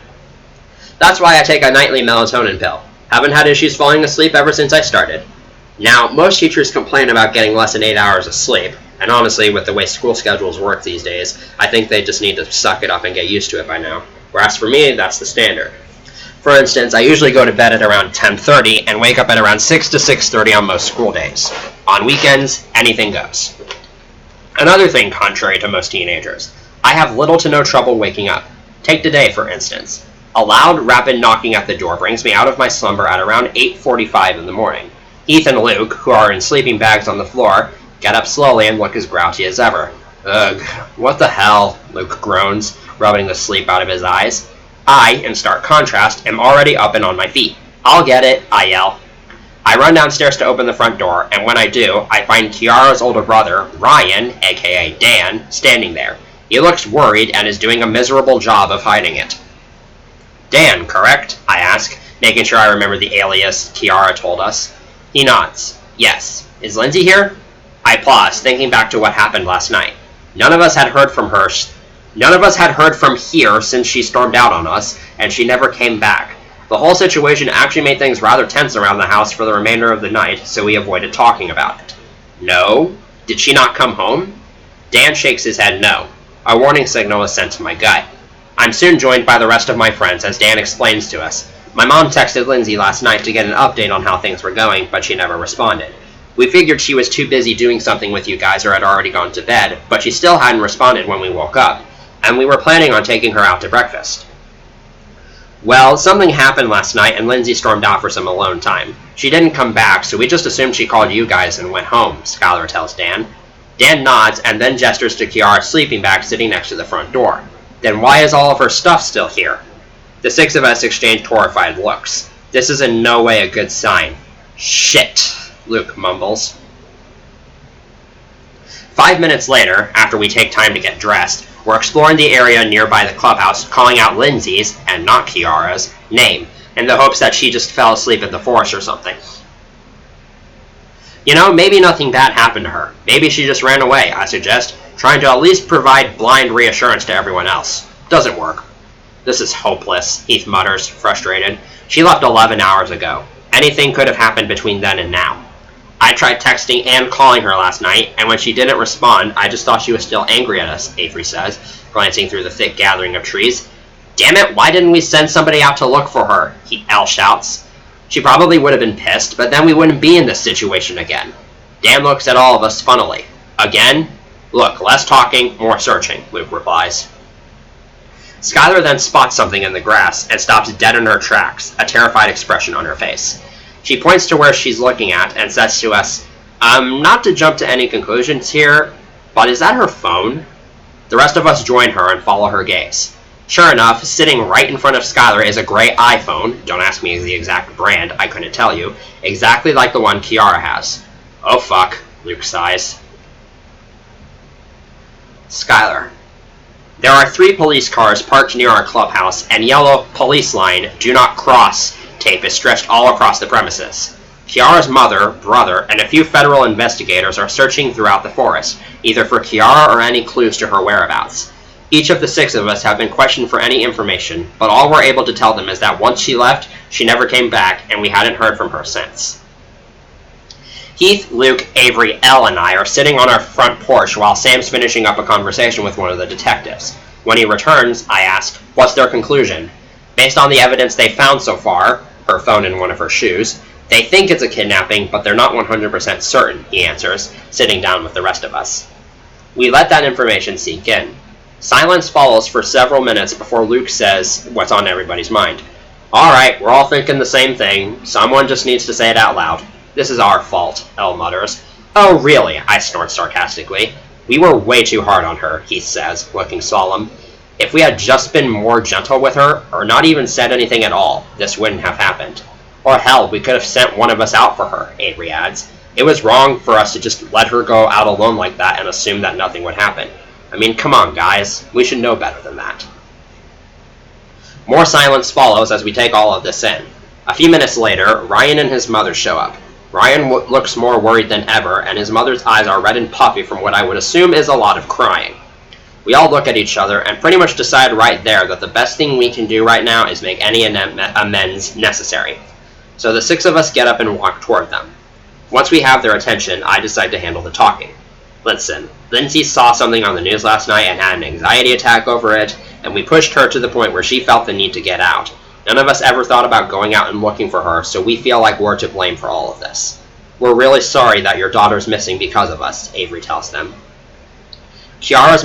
A: That's why I take a nightly melatonin pill. Haven't had issues falling asleep ever since I started. Now, most teachers complain about getting less than 8 hours of sleep, and honestly, with the way school schedules work these days, I think they just need to suck it up and get used to it by now. Whereas for me, that's the standard. For instance, I usually go to bed at around 10:30 and wake up at around 6 to 6:30 on most school days. On weekends, anything goes. Another thing contrary to most teenagers, I have little to no trouble waking up. Take today, for instance. A loud, rapid knocking at the door brings me out of my slumber at around 8:45 in the morning. Heath and Luke, who are in sleeping bags on the floor, get up slowly and look as grouchy as ever. Ugh, what the hell, Luke groans, rubbing the sleep out of his eyes. I, in stark contrast, am already up and on my feet. "I'll get it," I yell. I run downstairs to open the front door, and when I do, I find Kiara's older brother, Ryan, aka Dan, standing there. He looks worried and is doing a miserable job of hiding it. "Dan, correct?" I ask, making sure I remember the alias Kiara told us. He nods. "Yes. Is Lindsay here?" I pause, thinking back to what happened last night. None of us had heard from here since she stormed out on us, and she never came back. The whole situation actually made things rather tense around the house for the remainder of the night, so we avoided talking about it. "No? Did she not come home?" Dan shakes his head no. A warning signal is sent to my gut. I'm soon joined by the rest of my friends as Dan explains to us. My mom texted Lindsay last night to get an update on how things were going, but she never responded. We figured she was too busy doing something with you guys or had already gone to bed, but she still hadn't responded when we woke up, and we were planning on taking her out to breakfast. Well, something happened last night and Lindsay stormed out for some alone time. She didn't come back, so we just assumed she called you guys and went home, Skylar tells Dan. Dan nods and then gestures to Kiara's sleeping bag sitting next to the front door. Then why is all of her stuff still here? The six of us exchange horrified looks. This is in no way a good sign. Shit, Luke mumbles. 5 minutes later, after we take time to get dressed, we're exploring the area nearby the clubhouse, calling out Lindsay's, and not Kiara's, name, in the hopes that she just fell asleep in the forest or something. You know, maybe nothing bad happened to her. Maybe she just ran away, I suggest, trying to at least provide blind reassurance to everyone else. Doesn't work. This is hopeless, Heath mutters, frustrated. She left 11 hours ago. Anything could have happened between then and now. I tried texting and calling her last night, and when she didn't respond, I just thought she was still angry at us, Avery says, glancing through the thick gathering of trees. Damn it, why didn't we send somebody out to look for her? Al shouts. She probably would have been pissed, but then we wouldn't be in this situation again. Dan looks at all of us funnily. Again? Look, less talking, more searching, Luke replies. Skylar then spots something in the grass and stops dead in her tracks, a terrified expression on her face. She points to where she's looking at and says to us, not to jump to any conclusions here, but is that her phone? The rest of us join her and follow her gaze. Sure enough, sitting right in front of Skylar is a gray iPhone, don't ask me the exact brand, I couldn't tell you, exactly like the one Kiara has. Oh fuck, Luke sighs. Skylar. There are 3 police cars parked near our clubhouse, and yellow police line, do not cross, tape is stretched all across the premises. Kiara's mother, brother, and a few federal investigators are searching throughout the forest, either for Kiara or any clues to her whereabouts. Each of the 6 of us have been questioned for any information, but all we're able to tell them is that once she left, she never came back, and we hadn't heard from her since. Heath, Luke, Avery, Elle, and I are sitting on our front porch while Sam's finishing up a conversation with one of the detectives. When he returns, I ask, what's their conclusion? Based on the evidence they found so far, her phone in one of her shoes, they think it's a kidnapping, but they're not 100% certain, he answers, sitting down with the rest of us. We let that information sink in. Silence follows for several minutes before Luke says what's on everybody's mind. Alright, we're all thinking the same thing. Someone just needs to say it out loud. This is our fault, Elle mutters. Oh, really? I snort sarcastically. We were way too hard on her, Heath says, looking solemn. If we had just been more gentle with her, or not even said anything at all, this wouldn't have happened. Or hell, we could have sent one of us out for her, Avery adds. It was wrong for us to just let her go out alone like that and assume that nothing would happen. I mean, come on, guys. We should know better than that. More silence follows as we take all of this in. A few minutes later, Ryan and his mother show up. Ryan looks more worried than ever, and his mother's eyes are red and puffy from what I would assume is a lot of crying. We all look at each other and pretty much decide right there that the best thing we can do right now is make any amends necessary. So the 6 of us get up and walk toward them. Once we have their attention, I decide to handle the talking. Listen, Lindsay saw something on the news last night and had an anxiety attack over it, and we pushed her to the point where she felt the need to get out. None of us ever thought about going out and looking for her, so we feel like we're to blame for all of this. We're really sorry that your daughter's missing because of us, Avery tells them. Kiara's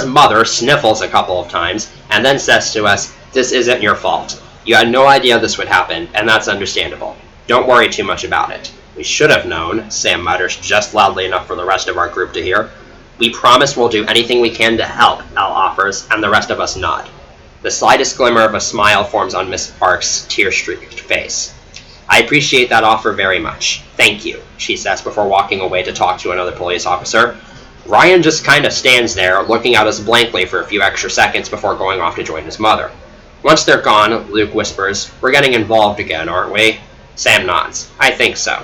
A: mother sniffles a couple of times, and then says to us, this isn't your fault. You had no idea this would happen, and that's understandable. Don't worry too much about it. We should have known, Sam mutters just loudly enough for the rest of our group to hear. We promise we'll do anything we can to help, Elle offers, and the rest of us nod. The slightest glimmer of a smile forms on Miss Park's tear-streaked face. I appreciate that offer very much. Thank you, she says before walking away to talk to another police officer. Ryan just kind of stands there, looking at us blankly for a few extra seconds before going off to join his mother. Once they're gone, Luke whispers, we're getting involved again, aren't we? Sam nods. I think so.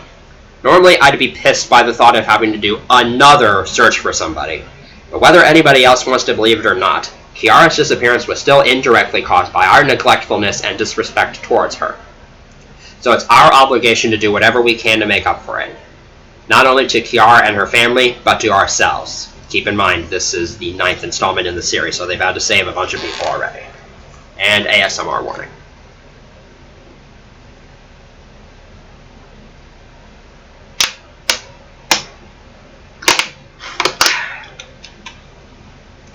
A: Normally, I'd be pissed by the thought of having to do another search for somebody. But whether anybody else wants to believe it or not, Kiara's disappearance was still indirectly caused by our neglectfulness and disrespect towards her. So it's our obligation to do whatever we can to make up for it. Not only to Kiara and her family, but to ourselves. Keep in mind, this is the 9th installment in the series, so they've had to save a bunch of people already. And ASMR warning.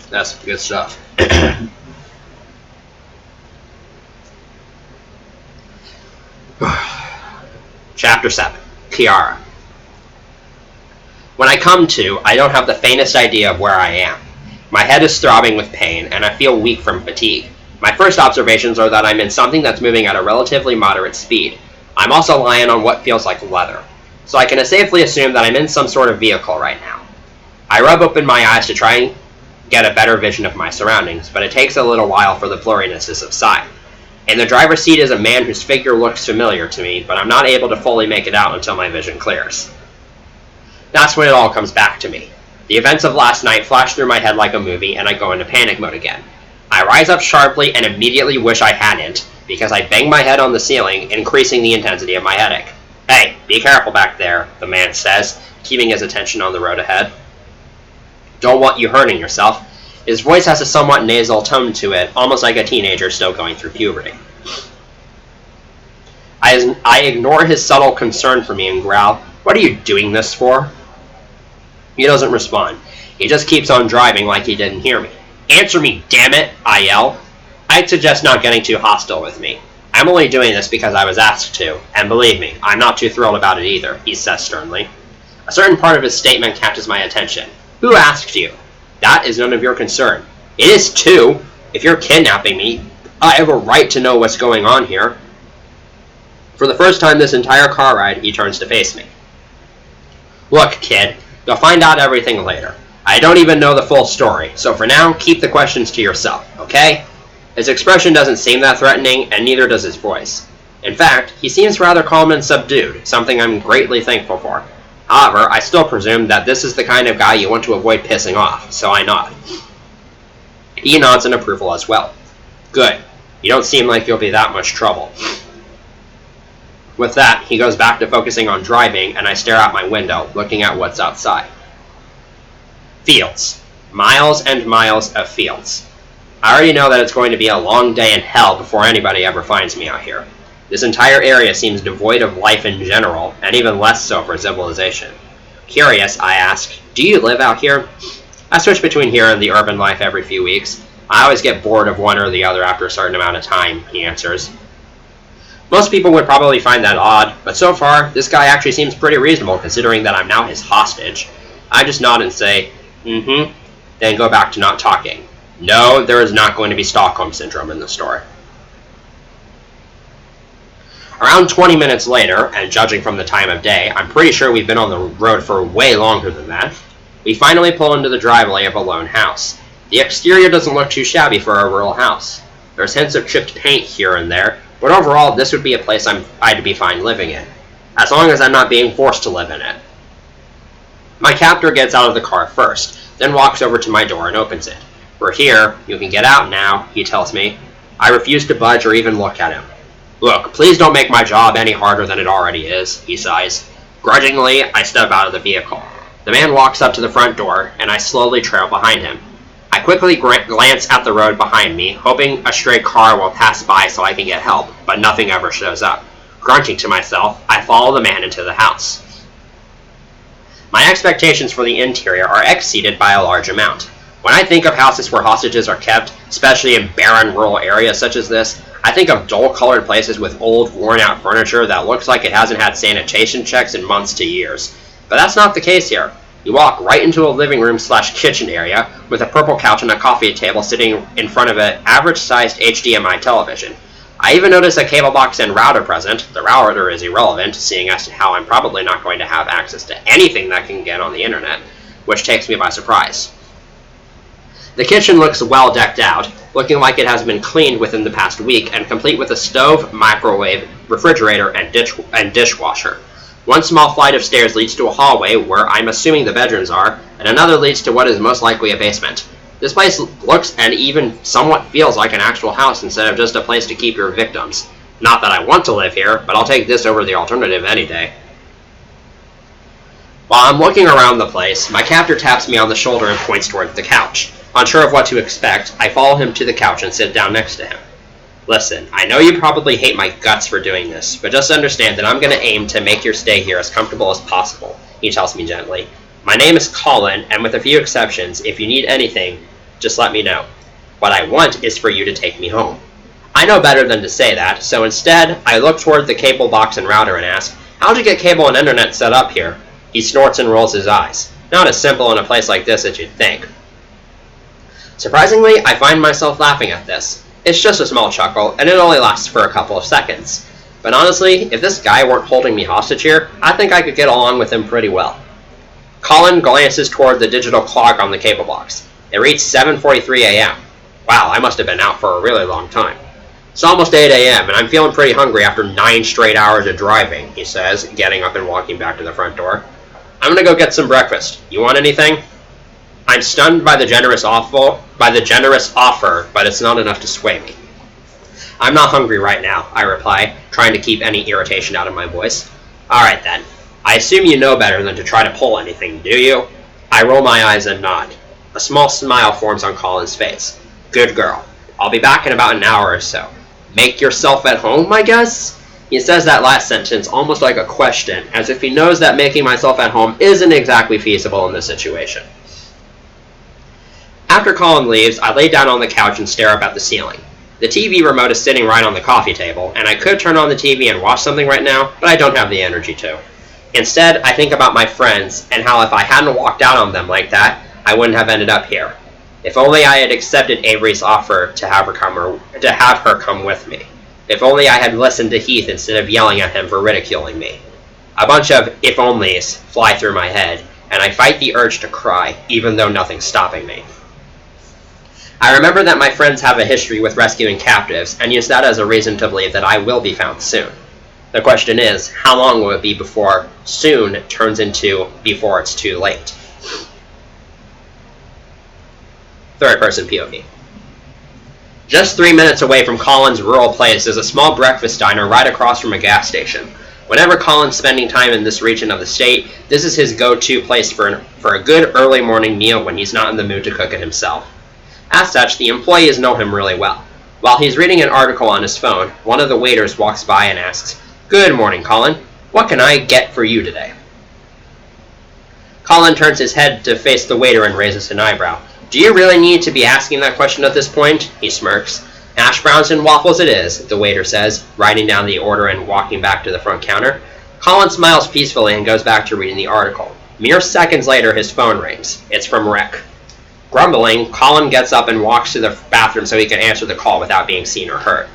A: That's good stuff. Chapter 7. Kiara. When I come to, I don't have the faintest idea of where I am. My head is throbbing with pain, and I feel weak from fatigue. My first observations are that I'm in something that's moving at a relatively moderate speed. I'm also lying on what feels like leather, so I can safely assume that I'm in some sort of vehicle right now. I rub open my eyes to try and get a better vision of my surroundings, but it takes a little while for the blurriness to subside. In the driver's seat is a man whose figure looks familiar to me, but I'm not able to fully make it out until my vision clears. That's when it all comes back to me. The events of last night flash through my head like a movie, and I go into panic mode again. I rise up sharply and immediately wish I hadn't, because I bang my head on the ceiling, increasing the intensity of my headache. Hey, be careful back there, the man says, keeping his attention on the road ahead. Don't want you hurting yourself. His voice has a somewhat nasal tone to it, almost like a teenager still going through puberty. I ignore his subtle concern for me and growl, "What are you doing this for?" He doesn't respond. He just keeps on driving like he didn't hear me. "Answer me, damn it!" I yell. I'd suggest not getting too hostile with me. "I'm only doing this because I was asked to, and believe me, I'm not too thrilled about it either," he says sternly. A certain part of his statement catches my attention. "Who asked you? That is none of your concern." "It is too. If you're kidnapping me, I have a right to know what's going on here." For the first time this entire car ride, he turns to face me. "Look, kid, you'll find out everything later. I don't even know the full story, so for now, keep the questions to yourself, okay?" His expression doesn't seem that threatening, and neither does his voice. In fact, he seems rather calm and subdued, something I'm greatly thankful for. However, I still presume that this is the kind of guy you want to avoid pissing off, so I nod. He nods in approval as well. "Good. You don't seem like you'll be that much trouble." With that, he goes back to focusing on driving, and I stare out my window, looking at what's outside. Fields. Miles and miles of fields. I already know that it's going to be a long day in hell before anybody ever finds me out here. This entire area seems devoid of life in general, and even less so for civilization. Curious, I ask, "Do you live out here?" I switch between here and the urban life every few weeks. I always get bored of one or the other after a certain amount of time, he answers. Most people would probably find that odd, but so far, this guy actually seems pretty reasonable considering that I'm now his hostage. I just nod and say, "Mm-hmm," then go back to not talking. No, there is not going to be Stockholm Syndrome in this story. Around 20 minutes later, and judging from the time of day, I'm pretty sure we've been on the road for way longer than that, we finally pull into the driveway of a lone house. The exterior doesn't look too shabby for a rural house. There's hints of chipped paint here and there, but overall, this would be a place I'd be fine living in, as long as I'm not being forced to live in it. My captor gets out of the car first, then walks over to my door and opens it. "We're here, you can get out now," he tells me. I refuse to budge or even look at him. "Look, please don't make my job any harder than it already is," he sighs. Grudgingly, I step out of the vehicle. The man walks up to the front door, and I slowly trail behind him. I quickly glance at the road behind me, hoping a stray car will pass by so I can get help, but nothing ever shows up. Grunting to myself, I follow the man into the house. My expectations for the interior are exceeded by a large amount. When I think of houses where hostages are kept, especially in barren rural areas such as this, I think of dull-colored places with old, worn-out furniture that looks like it hasn't had sanitation checks in months to years. But that's not the case here. You walk right into a living room/kitchen area with a purple couch and a coffee table sitting in front of an average-sized HDMI television. I even notice a cable box and router present. The router is irrelevant, seeing as to how I'm probably not going to have access to anything that can get on the internet, which takes me by surprise. The kitchen looks well decked out, looking like it has been cleaned within the past week, and complete with a stove, microwave, refrigerator, and dishwasher. One small flight of stairs leads to a hallway where I'm assuming the bedrooms are, and another leads to what is most likely a basement. This place looks and even somewhat feels like an actual house instead of just a place to keep your victims. Not that I want to live here, but I'll take this over the alternative any day. While I'm looking around the place, my captor taps me on the shoulder and points towards the couch. Unsure of what to expect, I follow him to the couch and sit down next to him. "Listen, I know you probably hate my guts for doing this, but just understand that I'm going to aim to make your stay here as comfortable as possible," he tells me gently. "My name is Colin, and with a few exceptions, if you need anything, just let me know. What I want is for you to take me home." I know better than to say that, so instead, I look toward the cable box and router and ask, "How'd you get cable and internet set up here?" He snorts and rolls his eyes. Not as simple in a place like this as you'd think. Surprisingly, I find myself laughing at this. It's just a small chuckle, and it only lasts for a couple of seconds. But honestly, if this guy weren't holding me hostage here, I think I could get along with him pretty well. Colin glances toward the digital clock on the cable box. It reads 7:43 a.m. Wow, I must have been out for a really long time. "It's almost 8 a.m., and I'm feeling pretty hungry after 9 straight hours of driving," he says, getting up and walking back to the front door. "I'm gonna go get some breakfast. You want anything?" I'm stunned by the generous offer, but it's not enough to sway me. "I'm not hungry right now," I reply, trying to keep any irritation out of my voice. "Alright then. I assume you know better than to try to pull anything, do you?" I roll my eyes and nod. A small smile forms on Colin's face. Good girl. I'll be back in about an hour or so. Make yourself at home, I guess? He says that last sentence almost like a question, as if he knows that making myself at home isn't exactly feasible in this situation. After Colin leaves, I lay down on the couch and stare up at the ceiling. The TV remote is sitting right on the coffee table, and I could turn on the TV and watch something right now, but I don't have the energy to. Instead, I think about my friends, and how if I hadn't walked out on them like that, I wouldn't have ended up here. If only I had accepted Avery's offer to have her come with me. If only I had listened to Heath instead of yelling at him for ridiculing me. A bunch of if-onlys fly through my head, and I fight the urge to cry, even though nothing's stopping me. I remember that my friends have a history with rescuing captives, and use that as a reason to believe that I will be found soon. The question is, how long will it be before soon turns into before it's too late? Third-person POV. Just 3 minutes away from Colin's rural place is a small breakfast diner right across from a gas station. Whenever Colin's spending time in this region of the state, this is his go-to place for a good early morning meal when he's not in the mood to cook it himself. As such, the employees know him really well. While he's reading an article on his phone, one of the waiters walks by and asks, "Good morning, Colin. What can I get for you today?" Colin turns his head to face the waiter and raises an eyebrow. "Do you really need to be asking that question at this point?" He smirks. "Hash browns and waffles it is," the waiter says, writing down the order and walking back to the front counter. Colin smiles peacefully and goes back to reading the article. Mere seconds later, his phone rings. It's from Rick. Grumbling, Colin gets up and walks to the bathroom so he can answer the call without being seen or heard.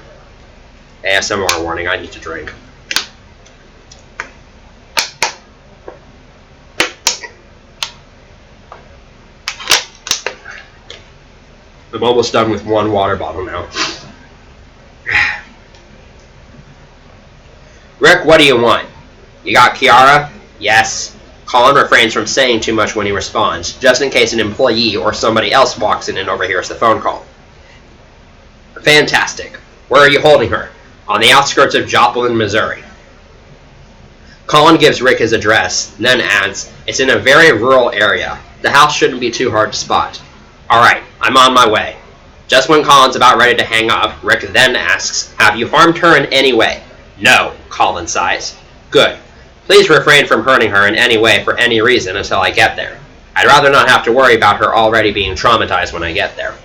A: ASMR warning, I need to drink. I'm almost done with one water bottle now. Rick, what do you want? You got Kiara? Yes. Colin refrains from saying too much when he responds, just in case an employee or somebody else walks in and overhears the phone call. Fantastic. Where are you holding her? On the outskirts of Joplin, Missouri. Colin gives Rick his address, then adds, "It's in a very rural area. The house shouldn't be too hard to spot." "Alright, I'm on my way." Just when Colin's about ready to hang up, Rick then asks, "Have you harmed her in any way?" "No," Colin sighs. "Good. Please refrain from hurting her in any way for any reason until I get there. I'd rather not have to worry about her already being traumatized when I get there."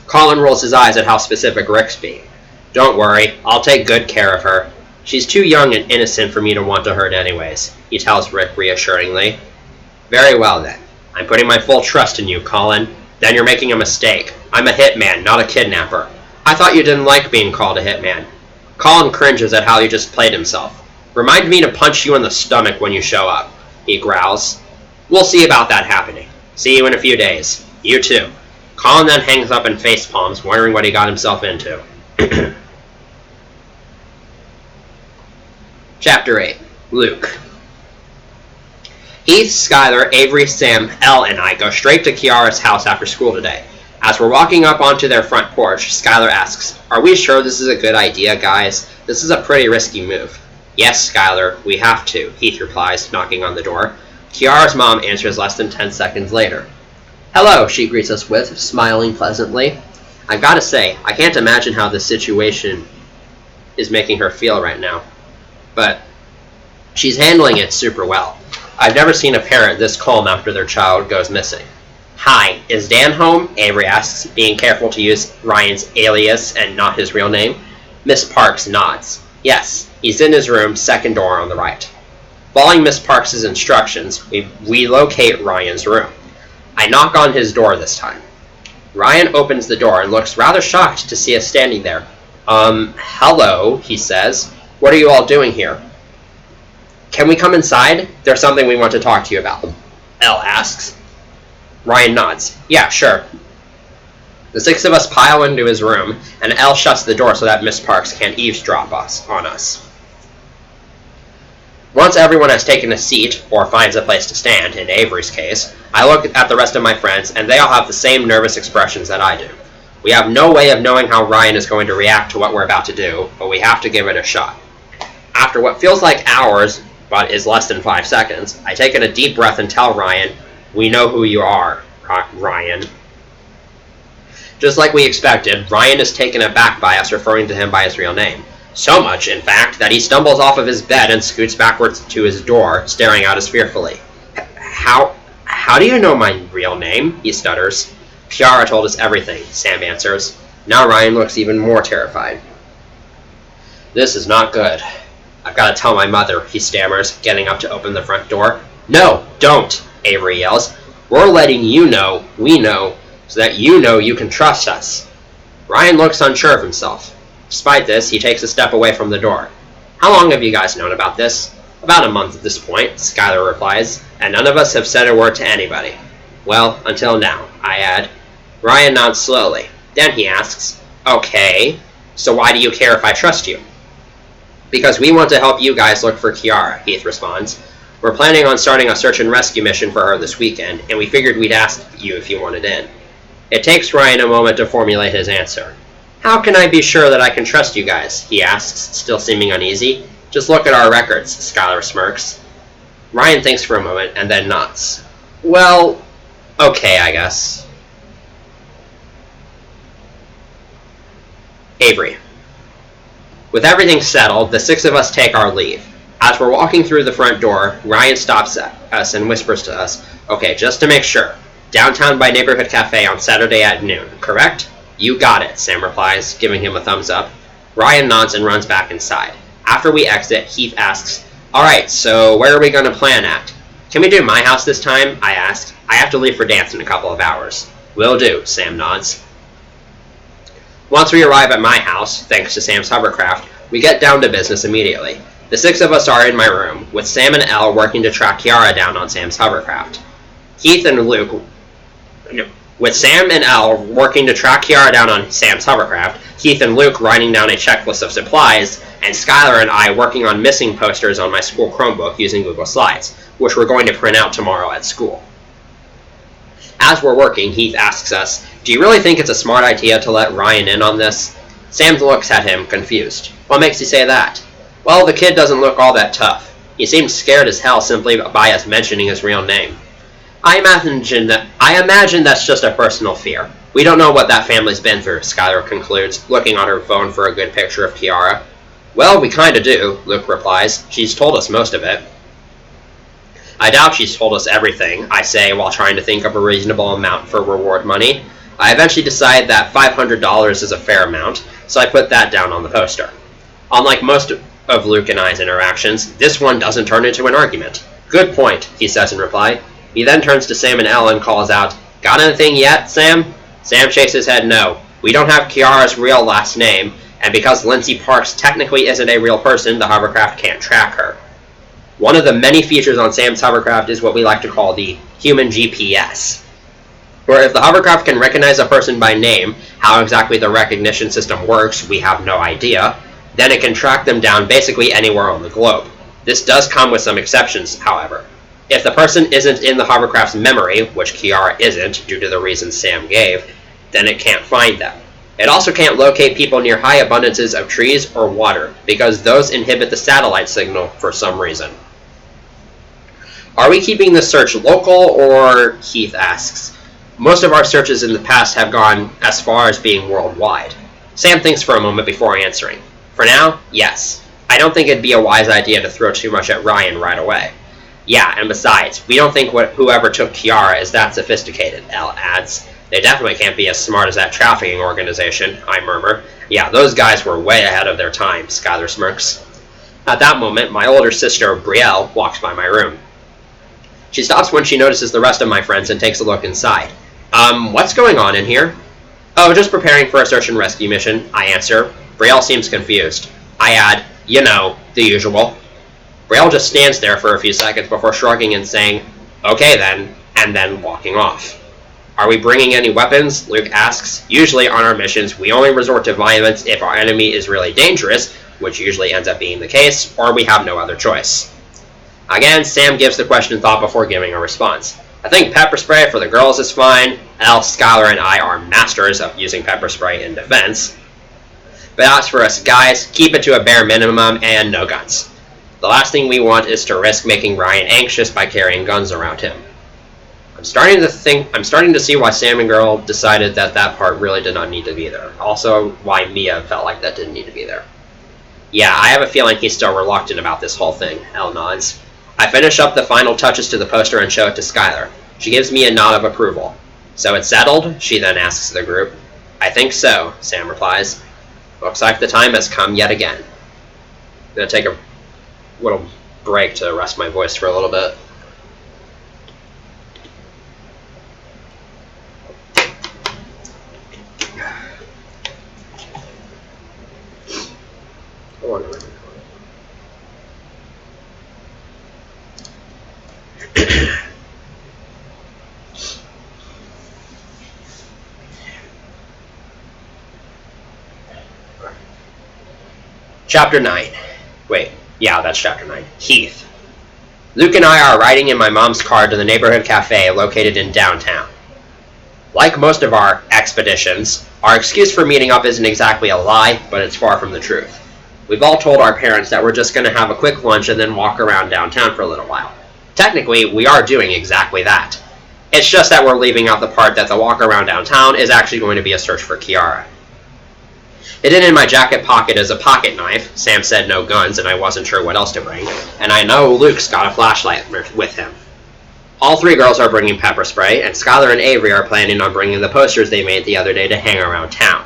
A: Colin rolls his eyes at how specific Rick's being. "Don't worry, I'll take good care of her. She's too young and innocent for me to want to hurt anyways," he tells Rick reassuringly. "Very well then. I'm putting my full trust in you, Colin. Then you're making a mistake. I'm a hitman, not a kidnapper. I thought you didn't like being called a hitman." Colin cringes at how he just played himself. "Remind me to punch you in the stomach when you show up," he growls. "We'll see about that happening. See you in a few days. You too." Colin then hangs up and facepalms, wondering what he got himself into. Chapter 8. Luke. Heath, Skylar, Avery, Sam, Elle, and I go straight to Kiara's house after school today. As we're walking up onto their front porch, Skylar asks, "Are we sure this is a good idea, guys? This is a pretty risky move." "Yes, Skylar, we have to," Heath replies, knocking on the door. Kiara's mom answers less than 10 seconds later. "Hello," she greets us with, smiling pleasantly. I've got to say, I can't imagine how this situation is making her feel right now. But she's handling it super well. I've never seen a parent this calm after their child goes missing. "Hi, is Dan home?" Avery asks, being careful to use Ryan's alias and not his real name. Miss Parks nods. "Yes, he's in his room, second door on the right." Following Miss Parks' instructions, we locate Ryan's room. I knock on his door this time. Ryan opens the door and looks rather shocked to see us standing there. Hello, he says. "What are you all doing here?" "Can we come inside? There's something we want to talk to you about," Elle asks. Ryan nods. "Yeah, sure." The 6 of us pile into his room, and Elle shuts the door so that Miss Parks can't eavesdrop on us. Once everyone has taken a seat, or finds a place to stand, in Avery's case, I look at the rest of my friends, and they all have the same nervous expressions that I do. We have no way of knowing how Ryan is going to react to what we're about to do, but we have to give it a shot. After what feels like hours, but is less than 5 seconds, I take in a deep breath and tell Ryan, "We know who you are. Ryan. Just like we expected, Ryan is taken aback by us referring to him by his real name. So much, in fact, that he stumbles off of his bed and scoots backwards to his door, staring at us fearfully. How do you know my real name? He stutters. Kiara told us everything, Sam answers. Now Ryan looks even more terrified. This is not good. I've got to tell my mother, he stammers, getting up to open the front door. No, don't, Avery yells. We're letting you know, we know, so that you know you can trust us. Ryan looks unsure of himself. Despite this, he takes a step away from the door. How long have you guys known about this? About a month at this point, Skylar replies, and none of us have said a word to anybody. Well, until now, I add. Ryan nods slowly. Then he asks, Okay, so why do you care if I trust you? Because we want to help you guys look for Kiara, Heath responds. We're planning on starting a search and rescue mission for her this weekend, and we figured we'd ask you if you wanted in. It takes Ryan a moment to formulate his answer. How can I be sure that I can trust you guys? He asks, still seeming uneasy. Just look at our records, Skylar smirks. Ryan thinks for a moment and then nods. Well, okay, I guess. Avery. With everything settled, the six of us take our leave. As we're walking through the front door, Ryan stops us and whispers to us, Okay, just to make sure, downtown by Neighborhood Cafe on Saturday at noon, correct? You got it, Sam replies, giving him a thumbs up. Ryan nods and runs back inside. After we exit, Heath asks, Alright, so where are we going to plan at? Can we do my house this time? I ask. I have to leave for dance in a couple of hours. Will do, Sam nods. Once we arrive at my house, thanks to Sam's hovercraft, we get down to business immediately. The six of us are in my room, with Sam and Elle working to track Kiara down on Sam's hovercraft. With Sam and Elle working to track Kiara down on Sam's hovercraft, Heath and Luke writing down a checklist of supplies, and Skylar and I working on missing posters on my school Chromebook using Google Slides, which we're going to print out tomorrow at school. As we're working, Heath asks us, Do you really think it's a smart idea to let Ryan in on this? Sam looks at him, confused. What makes you say that? Well, the kid doesn't look all that tough. He seems scared as hell simply by us mentioning his real name. I imagine that's just a personal fear. We don't know what that family's been through, Skylar concludes, looking on her phone for a good picture of Kiara. Well, we kinda do, Luke replies. She's told us most of it. I doubt she's told us everything, I say while trying to think of a reasonable amount for reward money. I eventually decide that $500 is a fair amount, so I put that down on the poster. Unlike most of Luke and I's interactions, this one doesn't turn into an argument. Good point, he says in reply. He then turns to Sam and Elle and calls out, Got anything yet, Sam? Sam shakes his head no. We don't have Kiara's real last name, and because Lindsay Parks technically isn't a real person, the hovercraft can't track her. One of the many features on Sam's hovercraft is what we like to call the human GPS, where if the hovercraft can recognize a person by name, how exactly the recognition system works, we have no idea, then it can track them down basically anywhere on the globe. This does come with some exceptions, however. If the person isn't in the hovercraft's memory, which Kiara isn't due to the reasons Sam gave, then it can't find them. It also can't locate people near high abundances of trees or water, because those inhibit the satellite signal for some reason. Are we keeping the search local, or, Heath asks. Most of our searches in the past have gone as far as being worldwide. Sam thinks for a moment before answering. For now, yes. I don't think it'd be a wise idea to throw too much at Ryan right away. Yeah, and besides, we don't think whoever took Kiara is that sophisticated, Elle adds. They definitely can't be as smart as that trafficking organization, I murmur. Yeah, those guys were way ahead of their time, Skylar smirks. At that moment, my older sister, Brielle, walks by my room. She stops when she notices the rest of my friends and takes a look inside. What's going on in here? Oh, just preparing for a search and rescue mission, I answer. Brielle seems confused. I add, you know, the usual. Brielle just stands there for a few seconds before shrugging and saying, Okay then, and then walking off. Are we bringing any weapons? Luke asks. Usually on our missions, we only resort to violence if our enemy is really dangerous, which usually ends up being the case, or we have no other choice. Again, Sam gives the question thought before giving a response. I think pepper spray for the girls is fine. Elle, Skylar, and I are masters of using pepper spray in defense. But as for us guys, keep it to a bare minimum and no guns. The last thing we want is to risk making Ryan anxious by carrying guns around him. I'm starting to see why Sam and Girl decided that part really did not need to be there. Also, why Mia felt like that didn't need to be there. Yeah, I have a feeling he's still reluctant about this whole thing, Elle nods. I finish up the final touches to the poster and show it to Skylar. She gives me a nod of approval. So it's settled? She then asks the group. I think so, Sam replies. Looks like the time has come yet again. I'm going to take a little break to rest my voice for a little bit. Chapter 9. Wait, yeah, that's Chapter 9. Heath. Luke and I are riding in my mom's car to the neighborhood cafe located in downtown. Like most of our expeditions, our excuse for meeting up isn't exactly a lie, but it's far from the truth. We've all told our parents that we're just going to have a quick lunch and then walk around downtown for a little while. Technically, we are doing exactly that. It's just that we're leaving out the part that the walk around downtown is actually going to be a search for Kiara. Hidden in my jacket pocket is a pocket knife. Sam said no guns, and I wasn't sure what else to bring. And I know Luke's got a flashlight with him. All three girls are bringing pepper spray, and Skylar and Avery are planning on bringing the posters they made the other day to hang around town.